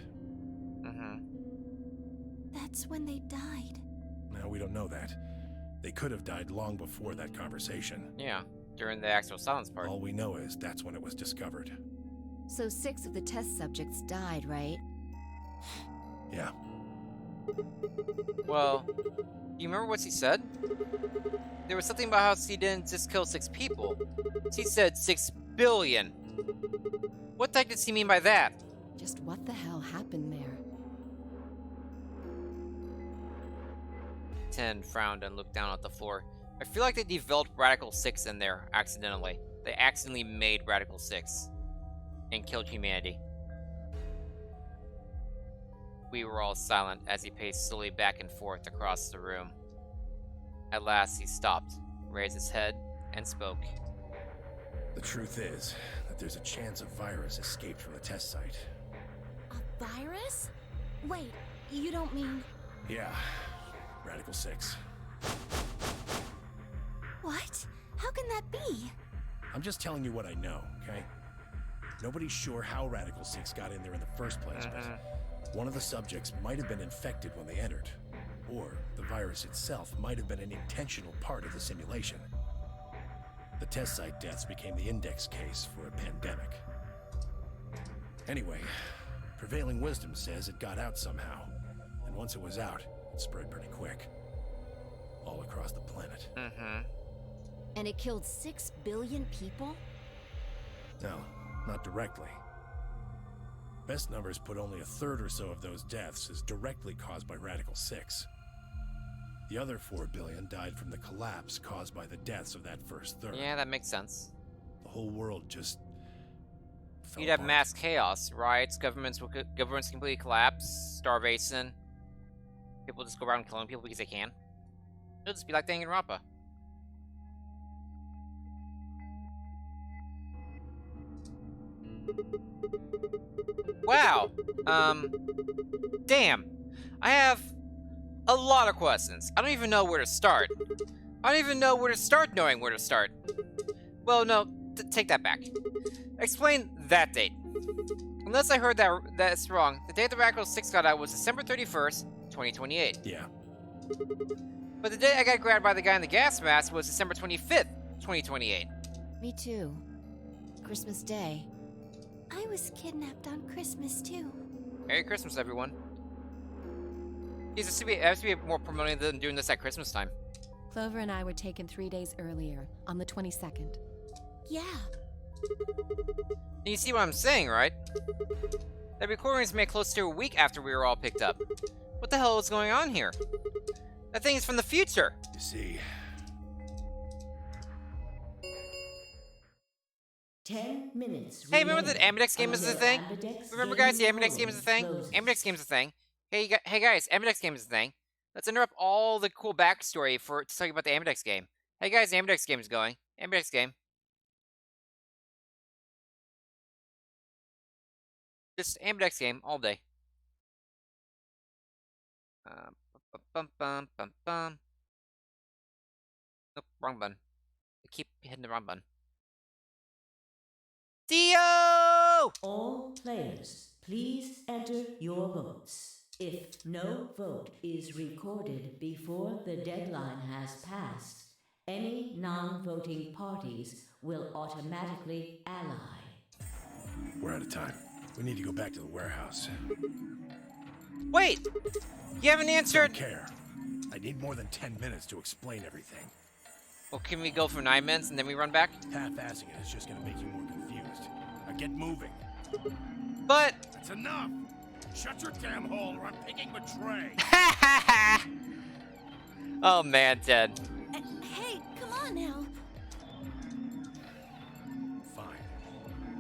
That's when they died. Now, we don't know that. They could have died long before that conversation. Yeah, during the actual silence part. All we know is that's when it was discovered. So 6 of the test subjects died, right? Yeah. Well, you remember what she said? There was something about how she didn't just kill 6 people. She said 6 billion. What the heck did she mean by that? Just what the hell happened there? 10 frowned and looked down at the floor. I feel like they developed Radical 6 in there accidentally. They accidentally made Radical 6 and killed humanity. We were all silent as he paced slowly back and forth across the room. At last he stopped, raised his head, and spoke. The truth is that there's a chance a virus escaped from the test site. A virus? Wait, you don't mean... Yeah. Radical 6. What? How can that be? I'm just telling you what I know, okay? Nobody's sure how Radical 6 got in there in the first place, but one of the subjects might have been infected when they entered. Or the virus itself might have been an intentional part of the simulation. The test site deaths became the index case for a pandemic. Anyway, prevailing wisdom says it got out somehow. And once it was out, it spread pretty quick. All across the planet. And it killed 6 billion people? No, not directly. Best numbers put only a third or so of those deaths as directly caused by Radical 6. The other 4 billion died from the collapse caused by the deaths of that first third. Yeah, that makes sense. The whole world just fell You'd have apart. mass chaos, riots, governments completely collapse, starvation. People just go around killing people because they can. It'll just be like Danganronpa. Wow. Damn. I have a lot of questions. I don't even know where to start. I don't even know where to start knowing where to start. Well, no, take that back. Explain that date. Unless I heard that's wrong, the date the Radical 6 got out was December 31st, 2028. Yeah. But the day I got grabbed by the guy in the gas mask was December 25th, 2028. Me too. Christmas Day. I was kidnapped on Christmas, too. Merry Christmas, everyone. It has to be more promoting than doing this at Christmas time. Clover and I were taken 3 days earlier, on the 22nd. Yeah. And you see what I'm saying, right? That recording was made close to a week after we were all picked up. What the hell is going on here? That thing is from the future! You see, 10 minutes. Hey, remember that remaining Ambidex game is the under thing? Ambidex Remember, guys, the game Ambidex game is the thing? closes. Ambidex game is the thing. Hey guys, Ambidex game is the thing. Let's interrupt all the cool backstory to talk about the Ambidex game. Hey guys, the Ambidex game is going. Ambidex game. Just Ambidex game all day. Bum, bum, bum, bum. Nope, wrong button. I keep hitting the wrong button. Dio! No! All players, please enter your votes. If no vote is recorded before the deadline has passed, any non-voting parties will automatically ally. We're out of time. We need to go back to the warehouse. Wait! You haven't Don't answered. care. I need more than 10 minutes to explain everything. Well, can we go for 9 minutes and then we run back? Half-assing it is just gonna make you more confused. Now get moving. But. That's enough! Shut your damn hole or I'm picking Betray! Oh man, Ted. Hey, come on now. Fine.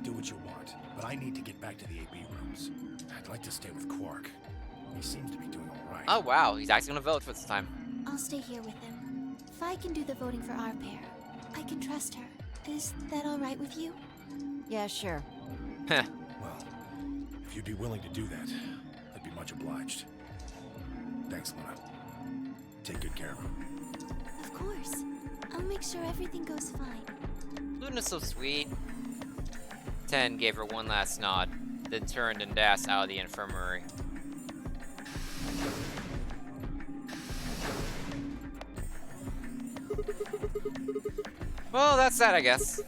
Do what you want, but I need to get back to the AB rooms. I'd like to stay with Quark. He seems to be doing alright. Oh wow, he's actually gonna vote for this time. I'll stay here with him. Fi can do the voting for our pair. I can trust her. Is that all right with you? Yeah, sure. Heh. Well, if you'd be willing to do that, I'd be much obliged. Thanks, Luna. Take good care of him. Of course. I'll make sure everything goes fine. Luna's so sweet. 10 gave her one last nod, then turned and dashed out of the infirmary. Well, that's that, I guess.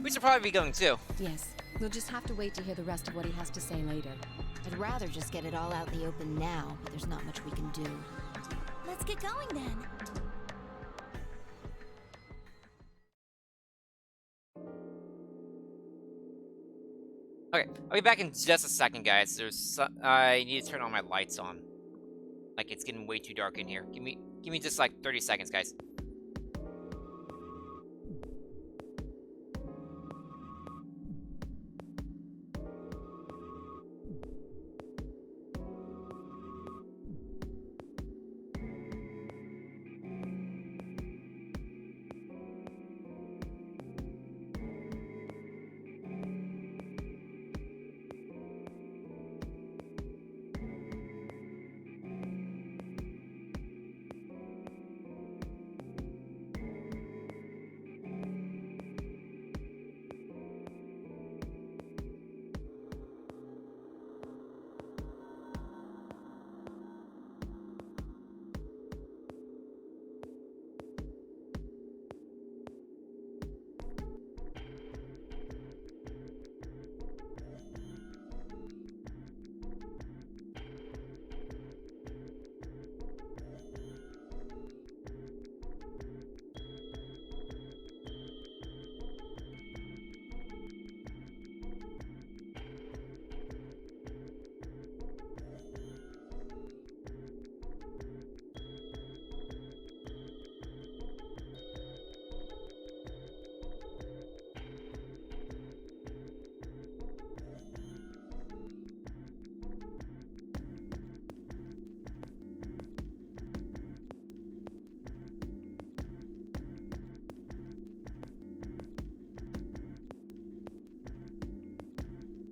We should probably be going too. Yes. We'll just have to wait to hear the rest of what he has to say later. I'd rather just get it all out in the open now, but there's not much we can do. Let's get going then. Okay, I'll be back in just a second, guys. I need to turn all my lights on. Like, it's getting way too dark in here. Give me just like 30 seconds, guys.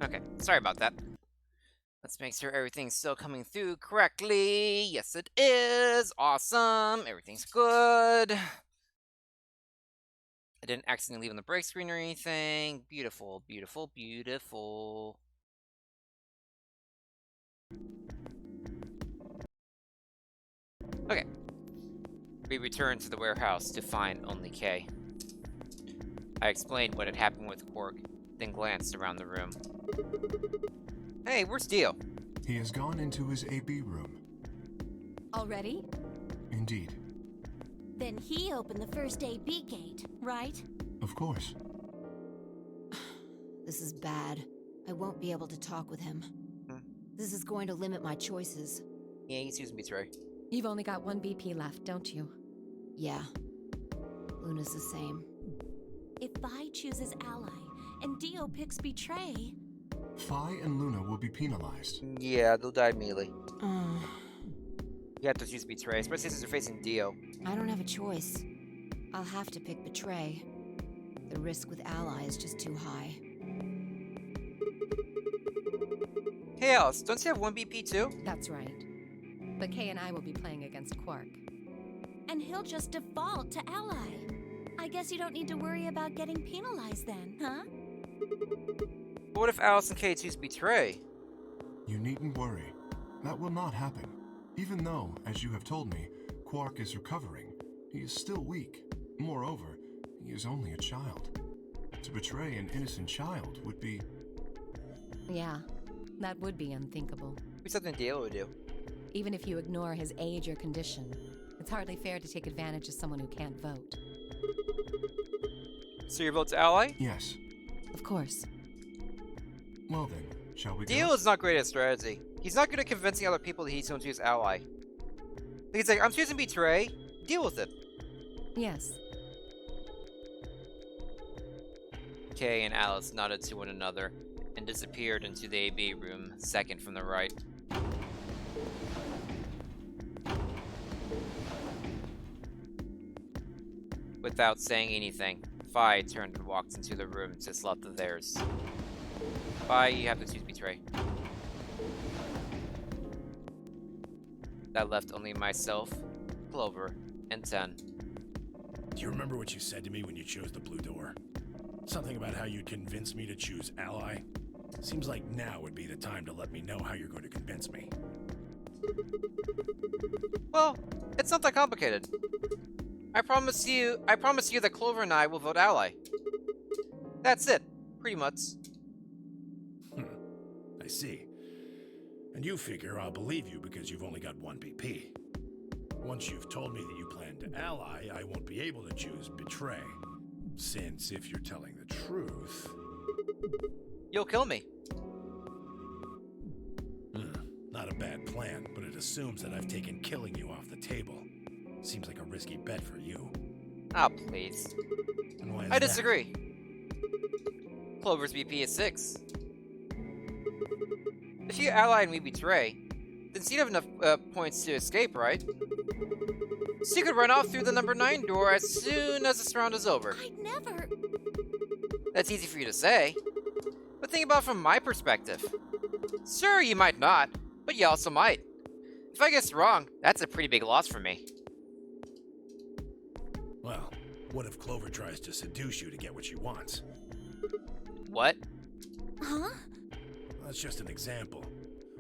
Okay, sorry about that. Let's make sure everything's still coming through correctly. Yes, it is. Awesome. Everything's good. I didn't accidentally leave on the break screen or anything. Beautiful, beautiful, beautiful. Okay. We returned to the warehouse to find only Kay. I explained what had happened with Quark, then glanced around the room. Hey, where's Dio? He has gone into his AB room. Already? Indeed. Then he opened the first AB gate, right? Of course. This is bad. I won't be able to talk with him. This is going to limit my choices. Yeah, he's using Betray. You've only got one BP left, don't you? Yeah. Luna's the same. If Vi chooses Ally and Dio picks Betray... Phi and Luna will be penalized. Yeah, they'll die immediately. You have to choose Betray, especially since you're facing Dio. I don't have a choice. I'll have to pick Betray. The risk with Ally is just too high. Hey, Alice, don't you have one BP too? That's right. But Kay and I will be playing against Quark. And he'll just default to Ally. I guess you don't need to worry about getting penalized then, huh? But what if Alice and Kay choose betray? You needn't worry. That will not happen. Even though, as you have told me, Quark is recovering, he is still weak. Moreover, he is only a child. To betray an innocent child would be... Yeah, that would be unthinkable. Be something Dale would do. Even if you ignore his age or condition, it's hardly fair to take advantage of someone who can't vote. So your vote's ally? Yes. Of course. Well then, shall we go? Dale is not great at strategy. He's not good at convincing other people that he's going to choose ally. He's like, I'm choosing betray. Deal with it. Yes. Kay and Alice nodded to one another and disappeared into the AB room, second from the right. Without saying anything, Phi turned and walked into the room just left of theirs. Phi, you have to choose betray. That left only myself, Clover, and 10. Do you remember what you said to me when you chose the blue door? Something about how you'd convince me to choose ally? Seems like now would be the time to let me know how you're going to convince me. Well, it's not that complicated. I promise you that Clover and I will vote ally. That's it, pretty much. I see. And you figure I'll believe you because you've only got one BP. Once you've told me that you plan to ally, I won't be able to choose betray. Since if you're telling the truth... You'll kill me. Not a bad plan, but it assumes that I've taken killing you off the table. Seems like a risky bet for you. Ah, please. And why is I that? disagree. Clover's BP is 6. If you ally and we betray, then you'd have enough points to escape, right? So you could run off through the number 9 door as soon as this round is over. I'd never. That's easy for you to say, but think about it from my perspective. Sure, you might not, but you also might. If I guess wrong, that's a pretty big loss for me. Well, what if Clover tries to seduce you to get what she wants? What? Huh? That's just an example.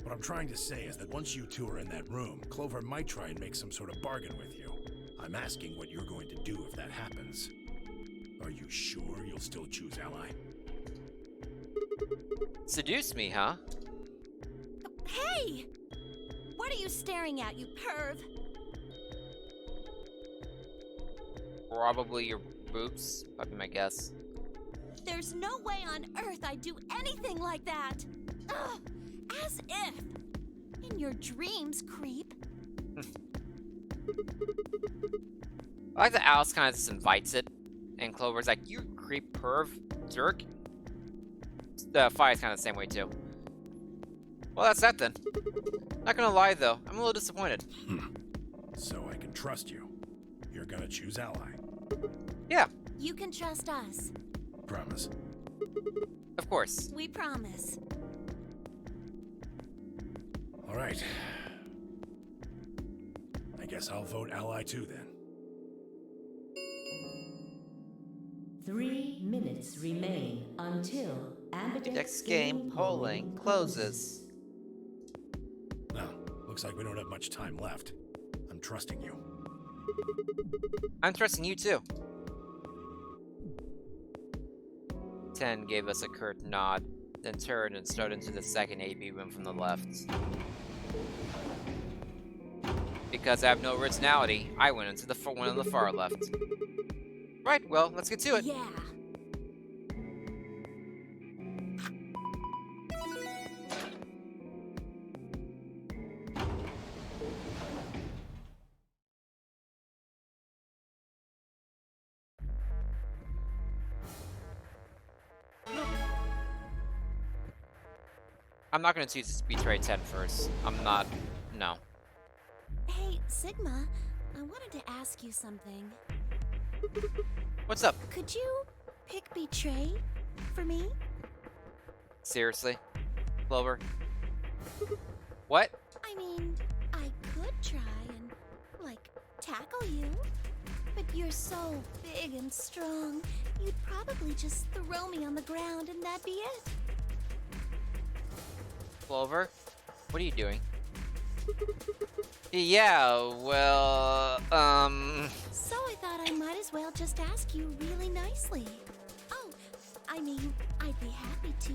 What I'm trying to say is that once you two are in that room, Clover might try and make some sort of bargain with you. I'm asking what you're going to do if that happens. Are you sure you'll still choose ally? Seduce me, huh? Hey! What are you staring at, you perv? Probably your boobs, that'd be my guess. There's no way on earth I'd do anything like that! Ugh! As if! In your dreams, creep. I like that Alice kind of just invites it, and Clover's like, you creep perv, jerk. Phi is kind of the same way too. Well, that's that then. Not gonna lie though, I'm a little disappointed. So I can trust you. You're gonna choose ally. Yeah, You can trust us. Promise. of course. We promise. All right. I guess I'll vote ally too then. 3 minutes remain until Ambidex Next game polling closes. Well, looks like we don't have much time left. I'm trusting you. I'm trusting you too. 10 gave us a curt nod, then turned and strode into the second AB room from the left. Because I have no originality, I went into the one on the far left. Right, well, let's get to it. Yeah. I'm not gonna choose Betray 10 first. I'm not. No. Hey, Sigma, I wanted to ask you something. What's up? Could you pick Betray for me? Seriously? Clover? What? I mean, I could try and, like, tackle you. But you're so big and strong, you'd probably just throw me on the ground and that'd be it. Clover, what are you doing? Yeah, well, So I thought I might as well just ask you really nicely. Oh, I mean, I'd be happy to,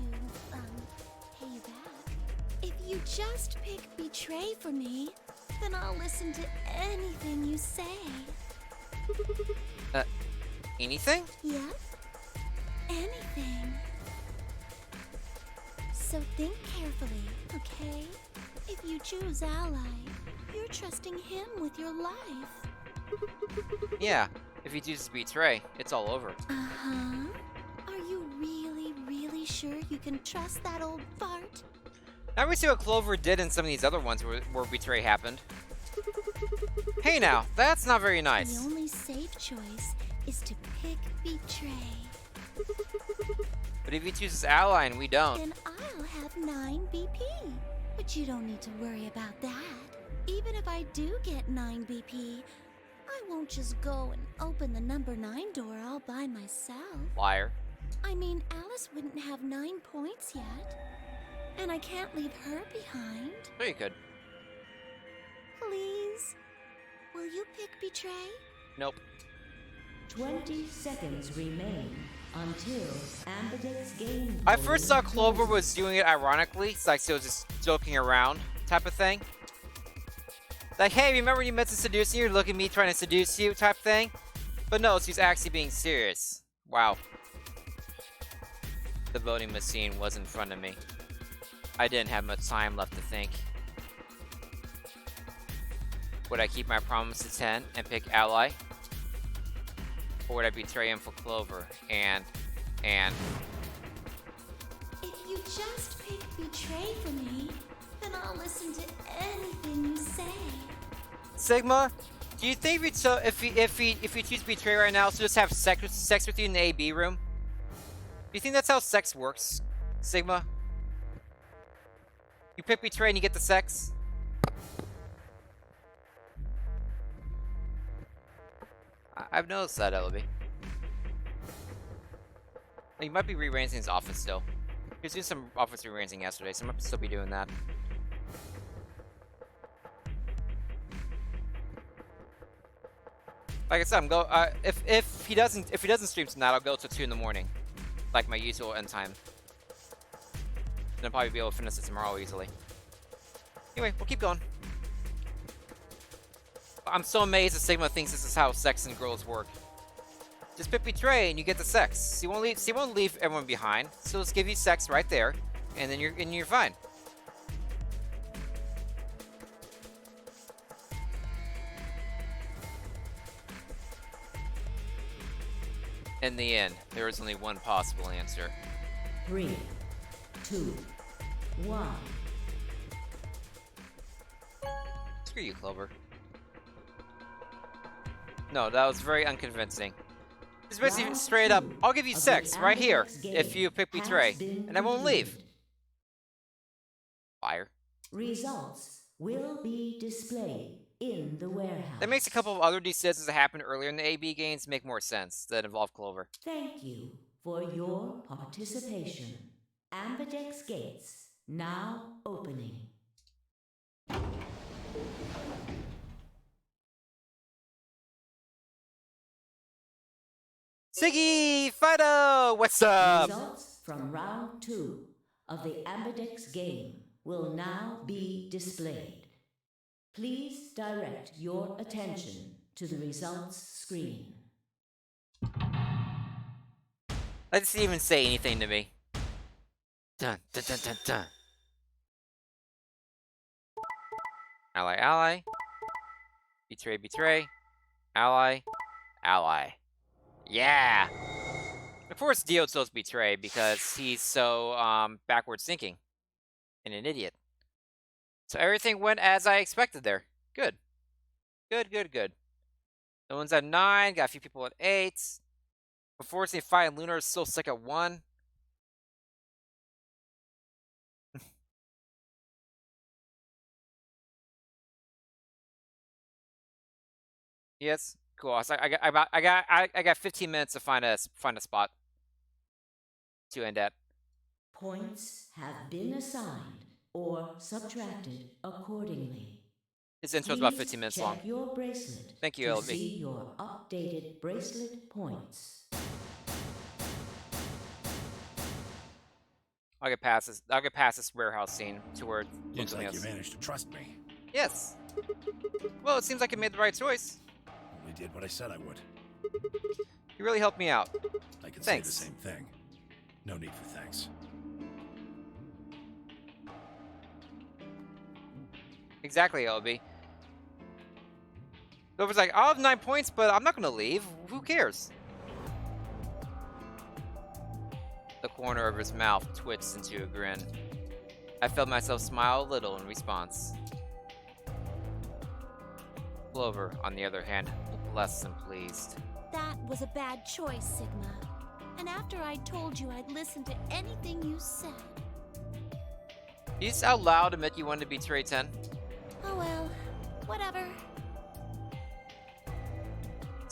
pay you back. If you just pick Betray for me, then I'll listen to anything you say. anything? Yep. Anything. So think carefully, okay? If you choose Ally, you're trusting him with your life. Yeah, if he chooses Betray, it's all over. Uh-huh. Are you really, really sure you can trust that old fart? Now we see what Clover did in some of these other ones where Betray happened. Hey now, that's not very nice. The only safe choice is to pick Betray. But if he chooses Ally and we don't, Then I'll have 9 BP. But you don't need to worry about that. Even if I do get 9 BP, I won't just go and open the number 9 door all by myself. liar. I mean, Alice wouldn't have 9 points yet. And I can't leave her behind. Sure you could. Please? Will you pick Betray? Nope. 20 seconds remain until Ambidex's game. I first saw Clover was doing it ironically, it's like she was just joking around type of thing. Like, hey, remember you meant to seduce you? Look at me trying to seduce you type thing. But no, she's actually being serious. Wow. The voting machine was in front of me. I didn't have much time left to think. Would I keep my promise to 10 and pick Ally? Or would I betray him for Clover? And... If you just pick Betray for me, then I'll listen to anything you say. Sigma, do you think if you choose Betray right now, so just have sex with you in the AB room? Do you think that's how sex works, Sigma? You pick Betray and you get the sex? I've noticed that, Ellaby. He might be rearranging his office still. He was doing some office rearranging yesterday, so he might still be doing that. Like I said, I'm go. If he doesn't stream tonight, I'll go till 2 in the morning, like my usual end time. Then I'll probably be able to finish it tomorrow easily. Anyway, we'll keep going. I'm so amazed that Sigma thinks this is how sex and girls work. Just pick Betray and you get the sex. She won't leave everyone behind. So let's give you sex right there, and then you're fine. In the end, there is only one possible answer. 3, 2, 1. Screw you, Clover. No, that was very unconvincing. It's basically Round straight up, 2 I'll give you of sex the right here Ambidex if game you pick has Betray, been and I won't leave. completed. Liar. Results will be displayed in the warehouse. That makes a couple of other decisions that happened earlier in the AB games make more sense that involve Clover. Thank you for your participation. Ambidex gates now opening. Siggy! Fido! What's up? Results from round 2 of the Ambidex game will now be displayed. Please direct your attention to the results screen. Let's even say anything to me. Dun, dun, dun, dun, dun. Ally, ally. Betray, betray. Ally, ally. Yeah! Of course, Dio chose Betray because he's so, backwards thinking. And an idiot. So everything went as I expected there. Good. Good, good, good. No one's at 9, got a few people at 8. Unfortunately, Fi and Lunar is still stuck at 1. Yes, cool. I got 15 minutes to find a spot to end at. Points have been assigned or subtracted accordingly. His intro is about Please 15 minutes check long. your bracelet Thank you, to LB. see your updated bracelet points. I'll get past this warehouse scene toward Looks like you else. managed to trust me. Yes. Well, it seems like I made the right choice. Only did what I said I would. You really helped me out. I could Thanks. say the same thing. No need for thanks. Exactly, LB. Dover's like, I'll have 9 points, but I'm not gonna leave. Who cares? The corner of his mouth twitched into a grin. I felt myself smile a little in response. Clover, on the other hand, looked less than pleased. That was a bad choice, Sigma. And after I told you I'd listen to anything you said. You just out loud admit you wanted to betray 10? Oh well, whatever.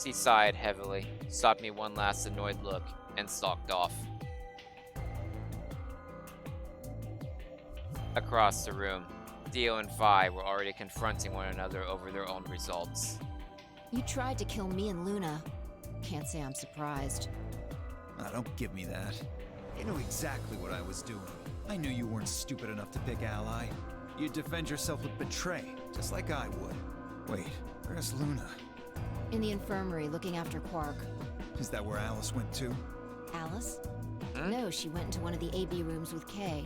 She sighed heavily, stopped me one last annoyed look, and stalked off. Across the room, Dio and Phi were already confronting one another over their own results. You tried to kill me and Luna. Can't say I'm surprised. Don't give me that. You knew exactly what I was doing. I knew you weren't stupid enough to pick Ally. You'd defend yourself with betray, just like I would. Wait, where's Luna? In the infirmary, looking after Quark. Is that where Alice went to? Alice? No, she went into one of the AB rooms with Kay.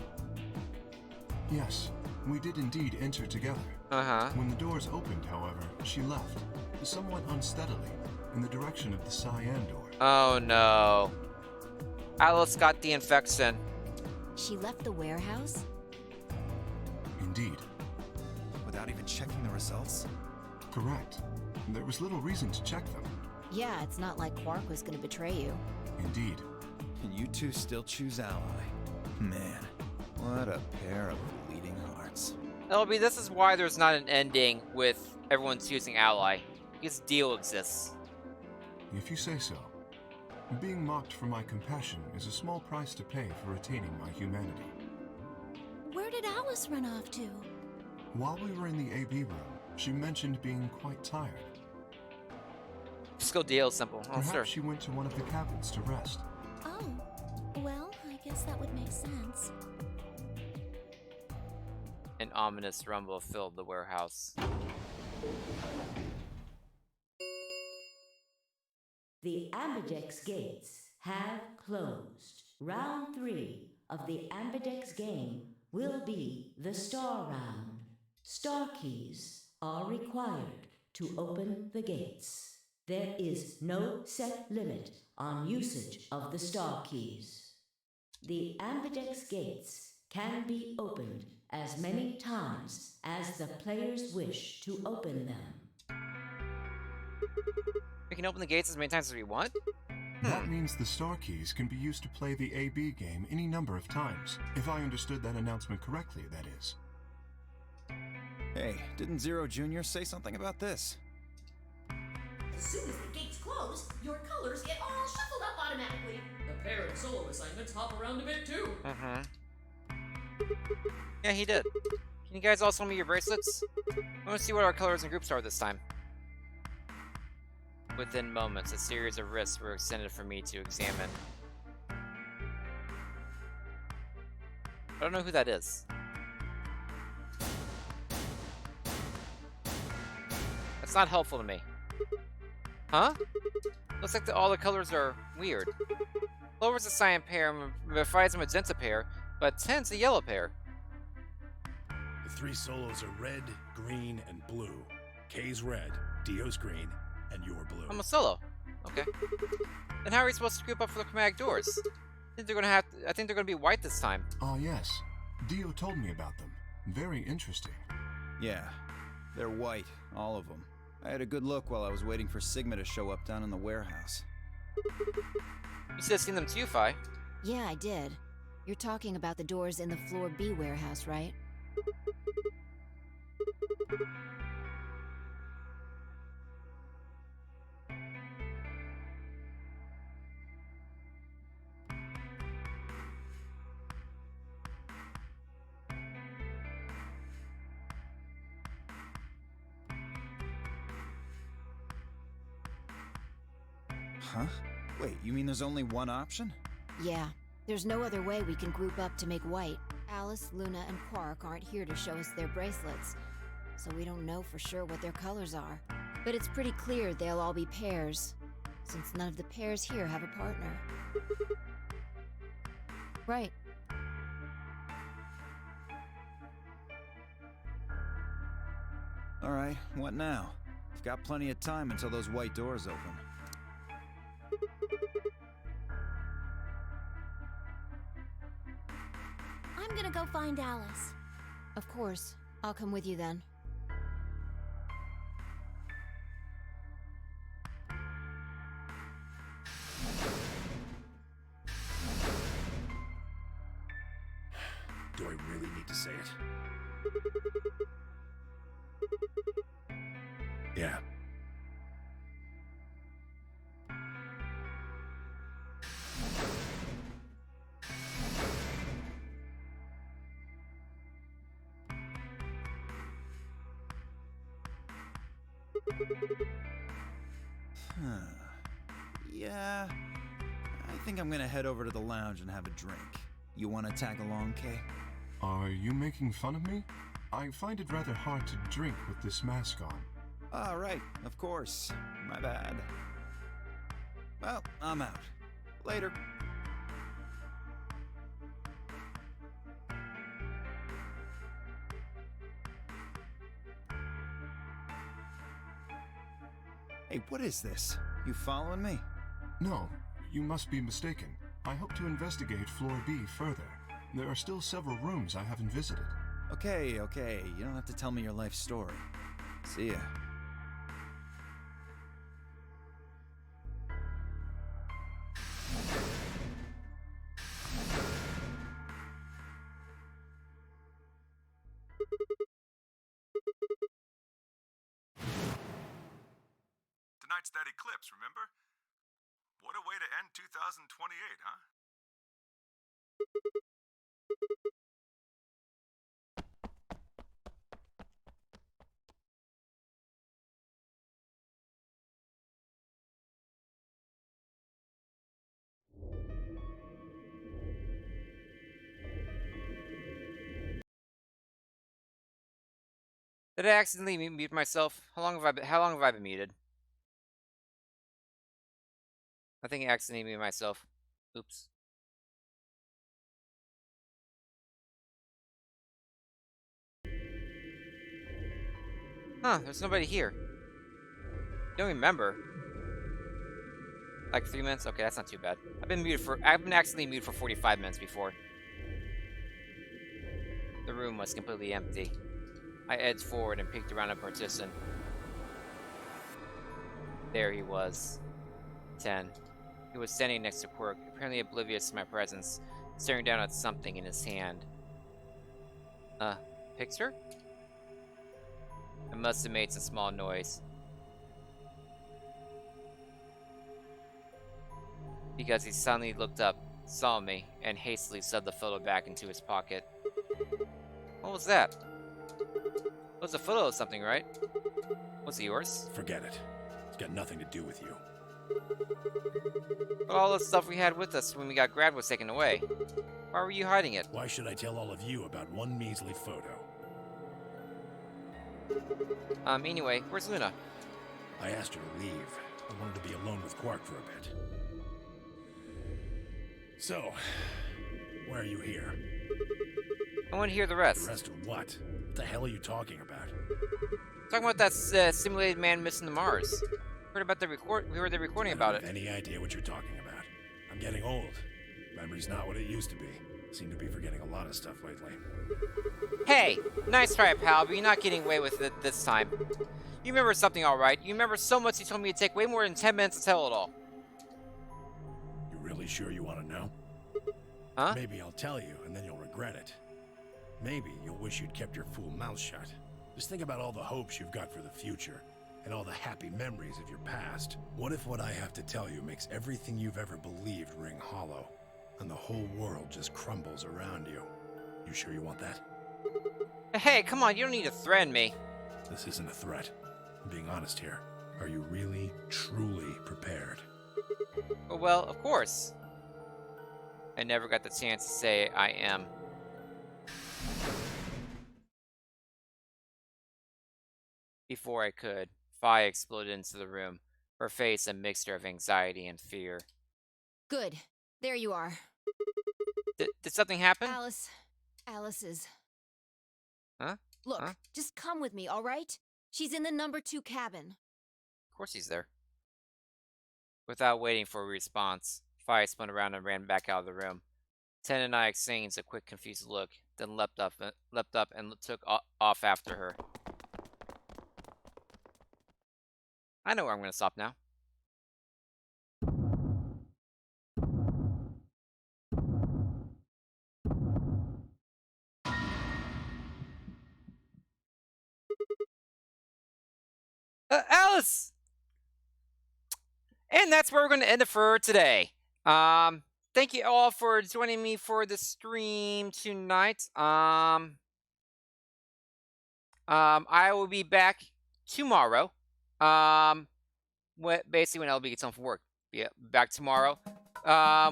Yes, we did indeed enter together. Uh-huh. When the doors opened, however, she left, somewhat unsteadily, in the direction of the cyan door. Oh no. Alice got the infection. She left the warehouse? Indeed. Without even checking the results? Correct. There was little reason to check them. Yeah, it's not like Quark was gonna betray you. Indeed. And you two still choose Ally. Man, what a pair of bleeding hearts. LB, this is why there's not an ending with everyone choosing Ally. Because Dio exists. If you say so. Being mocked for my compassion is a small price to pay for retaining my humanity. Where did Alice run off to? While we were in the AB room, she mentioned being quite tired. Just go Dio simple. Oh, Perhaps sure. she went to one of the cabins to rest. Oh, well, I guess that would make sense. An ominous rumble filled the warehouse. The Ambidex gates have closed. Round 3 of the Ambidex game will be the Star Round. Star keys are required to open the gates. There is no set limit on usage of the Star keys. The Ambidex gates can be opened as many times as the players wish to open them. We can open the gates as many times as we want? That means the star keys can be used to play the AB game any number of times. If I understood that announcement correctly, that is. Hey, didn't Zero Jr. say something about this? As soon as the gates close, your colors get all shuffled up automatically. The pair and solo assignments hop around a bit too. Mm-hmm. Yeah, he did. Can you guys all sell me your bracelets? I want to see what our colors and groups are this time. Within moments, a series of wrists were extended for me to examine. I don't know who that is. That's not helpful to me. Huh? Looks like all the colors are weird. Clover's a cyan pair, Refi's a magenta pair, but 10's a yellow pair. The 3 solos are red, green, and blue. Kay's red, Dio's green, and you're blue. I'm a solo. Okay. Then how are we supposed to group up for the chromatic doors? I think they're gonna be white this time. Ah, yes. Dio told me about them. Very interesting. Yeah, they're white, all of them. I had a good look while I was waiting for Sigma to show up down in the warehouse. You should have seen them too, Phi. Yeah, I did. You're talking about the doors in the Floor B warehouse, right? Huh? Wait, you mean there's only one option? Yeah, there's no other way we can group up to make white. Alice, Luna, and Quark aren't here to show us their bracelets, so we don't know for sure what their colors are. But it's pretty clear they'll all be pairs, since none of the pairs here have a partner. Right. Alright, what now? I've got plenty of time until those white doors open. I'm gonna go find Alice. Of course. I'll come with you then. Do I really need to say it? Yeah. Yeah, I think I'm gonna head over to the lounge and have a drink. You wanna tag along, Kay? Are you making fun of me? I find it rather hard to drink with this mask on. Ah, right, of course. My bad. Well, I'm out. Later. Hey, what is this? You following me? No, you must be mistaken. I hope to investigate Floor B further. There are still several rooms I haven't visited. Okay. You don't have to tell me your life story. See ya. Tonight's that eclipse, remember? What a way to end 2028, huh? Did I accidentally mute myself? How long have I been muted? I think I accidentally muted myself. Oops. Huh, there's nobody here. Don't remember. Like 3 minutes? Okay, that's not too bad. I've been accidentally muted for 45 minutes before. The room was completely empty. I edged forward and peeked around a partition. There he was. 10. He was standing next to Quirk, apparently oblivious to my presence, staring down at something in his hand. Picture? I must have made some small noise. Because he suddenly looked up, saw me, and hastily shoved the photo back into his pocket. What was that? It was a photo of something, right? Was it yours? Forget it. It's got nothing to do with you. But all the stuff we had with us when we got grabbed was taken away. Why were you hiding it? Why should I tell all of you about one measly photo? Anyway, where's Luna? I asked her to leave. I wanted to be alone with Quark for a bit. So, why are you here? I want to hear the rest. The rest of what? What the hell are you talking about? Talking about that simulated man missing to Mars. We heard the recording about it. I don't have any idea what you're talking about. I'm getting old. Memory's not what it used to be. Seem to be forgetting a lot of stuff lately. Hey! Nice try, pal, but you're not getting away with it this time. You remember something alright. You remember so much you told me it'd take way more than 10 minutes to tell it all. You really sure you want to know? Huh? Maybe I'll tell you, and then you'll regret it. Maybe you'll wish you'd kept your fool mouth shut. Just think about all the hopes you've got for the future, and all the happy memories of your past. What if what I have to tell you makes everything you've ever believed ring hollow, and the whole world just crumbles around you? You sure you want that? Hey, come on, you don't need to threaten me. This isn't a threat. I'm being honest here. Are you really, truly prepared? Oh, well, of course. I never got the chance to say I am. Before I could, Fi exploded into the room, her face a mixture of anxiety and fear. Good. There you are. Did something happen? Alice is... Huh? Look, Huh? just come with me, all right? She's in the number 2 cabin. Of course he's there. Without waiting for a response, Fi spun around and ran back out of the room. Ten and I exchanged a quick, confused look, then leapt up and took off after her. I know where I'm going to stop now. Alice! And that's where we're going to end it for today. Thank you all for joining me for the stream tonight. I will be back tomorrow. Basically when LB gets home from work. Yeah, back tomorrow.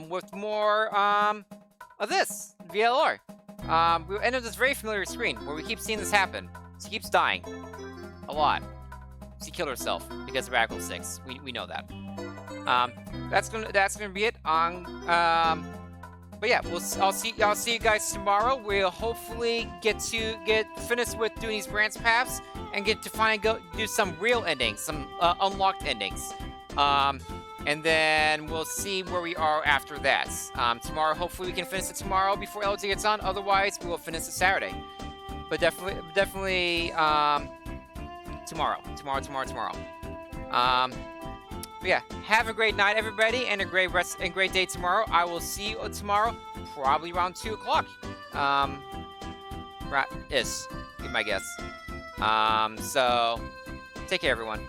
With more of this VLR. We'll end with this very familiar screen where we keep seeing this happen. She keeps dying a lot. She killed herself because of Radical 6. We know that. That's gonna be it on. But yeah, I'll see you guys tomorrow. We'll hopefully get finished with doing these branch paths and get to finally do some real endings, some unlocked endings. And then we'll see where we are after that. Tomorrow, hopefully we can finish it tomorrow before LG gets on. Otherwise, we will finish it Saturday. But definitely tomorrow. But yeah, have a great night, everybody, and a great rest and great day tomorrow. I will see you tomorrow, probably around 2 o'clock. Be my guess. So take care, everyone.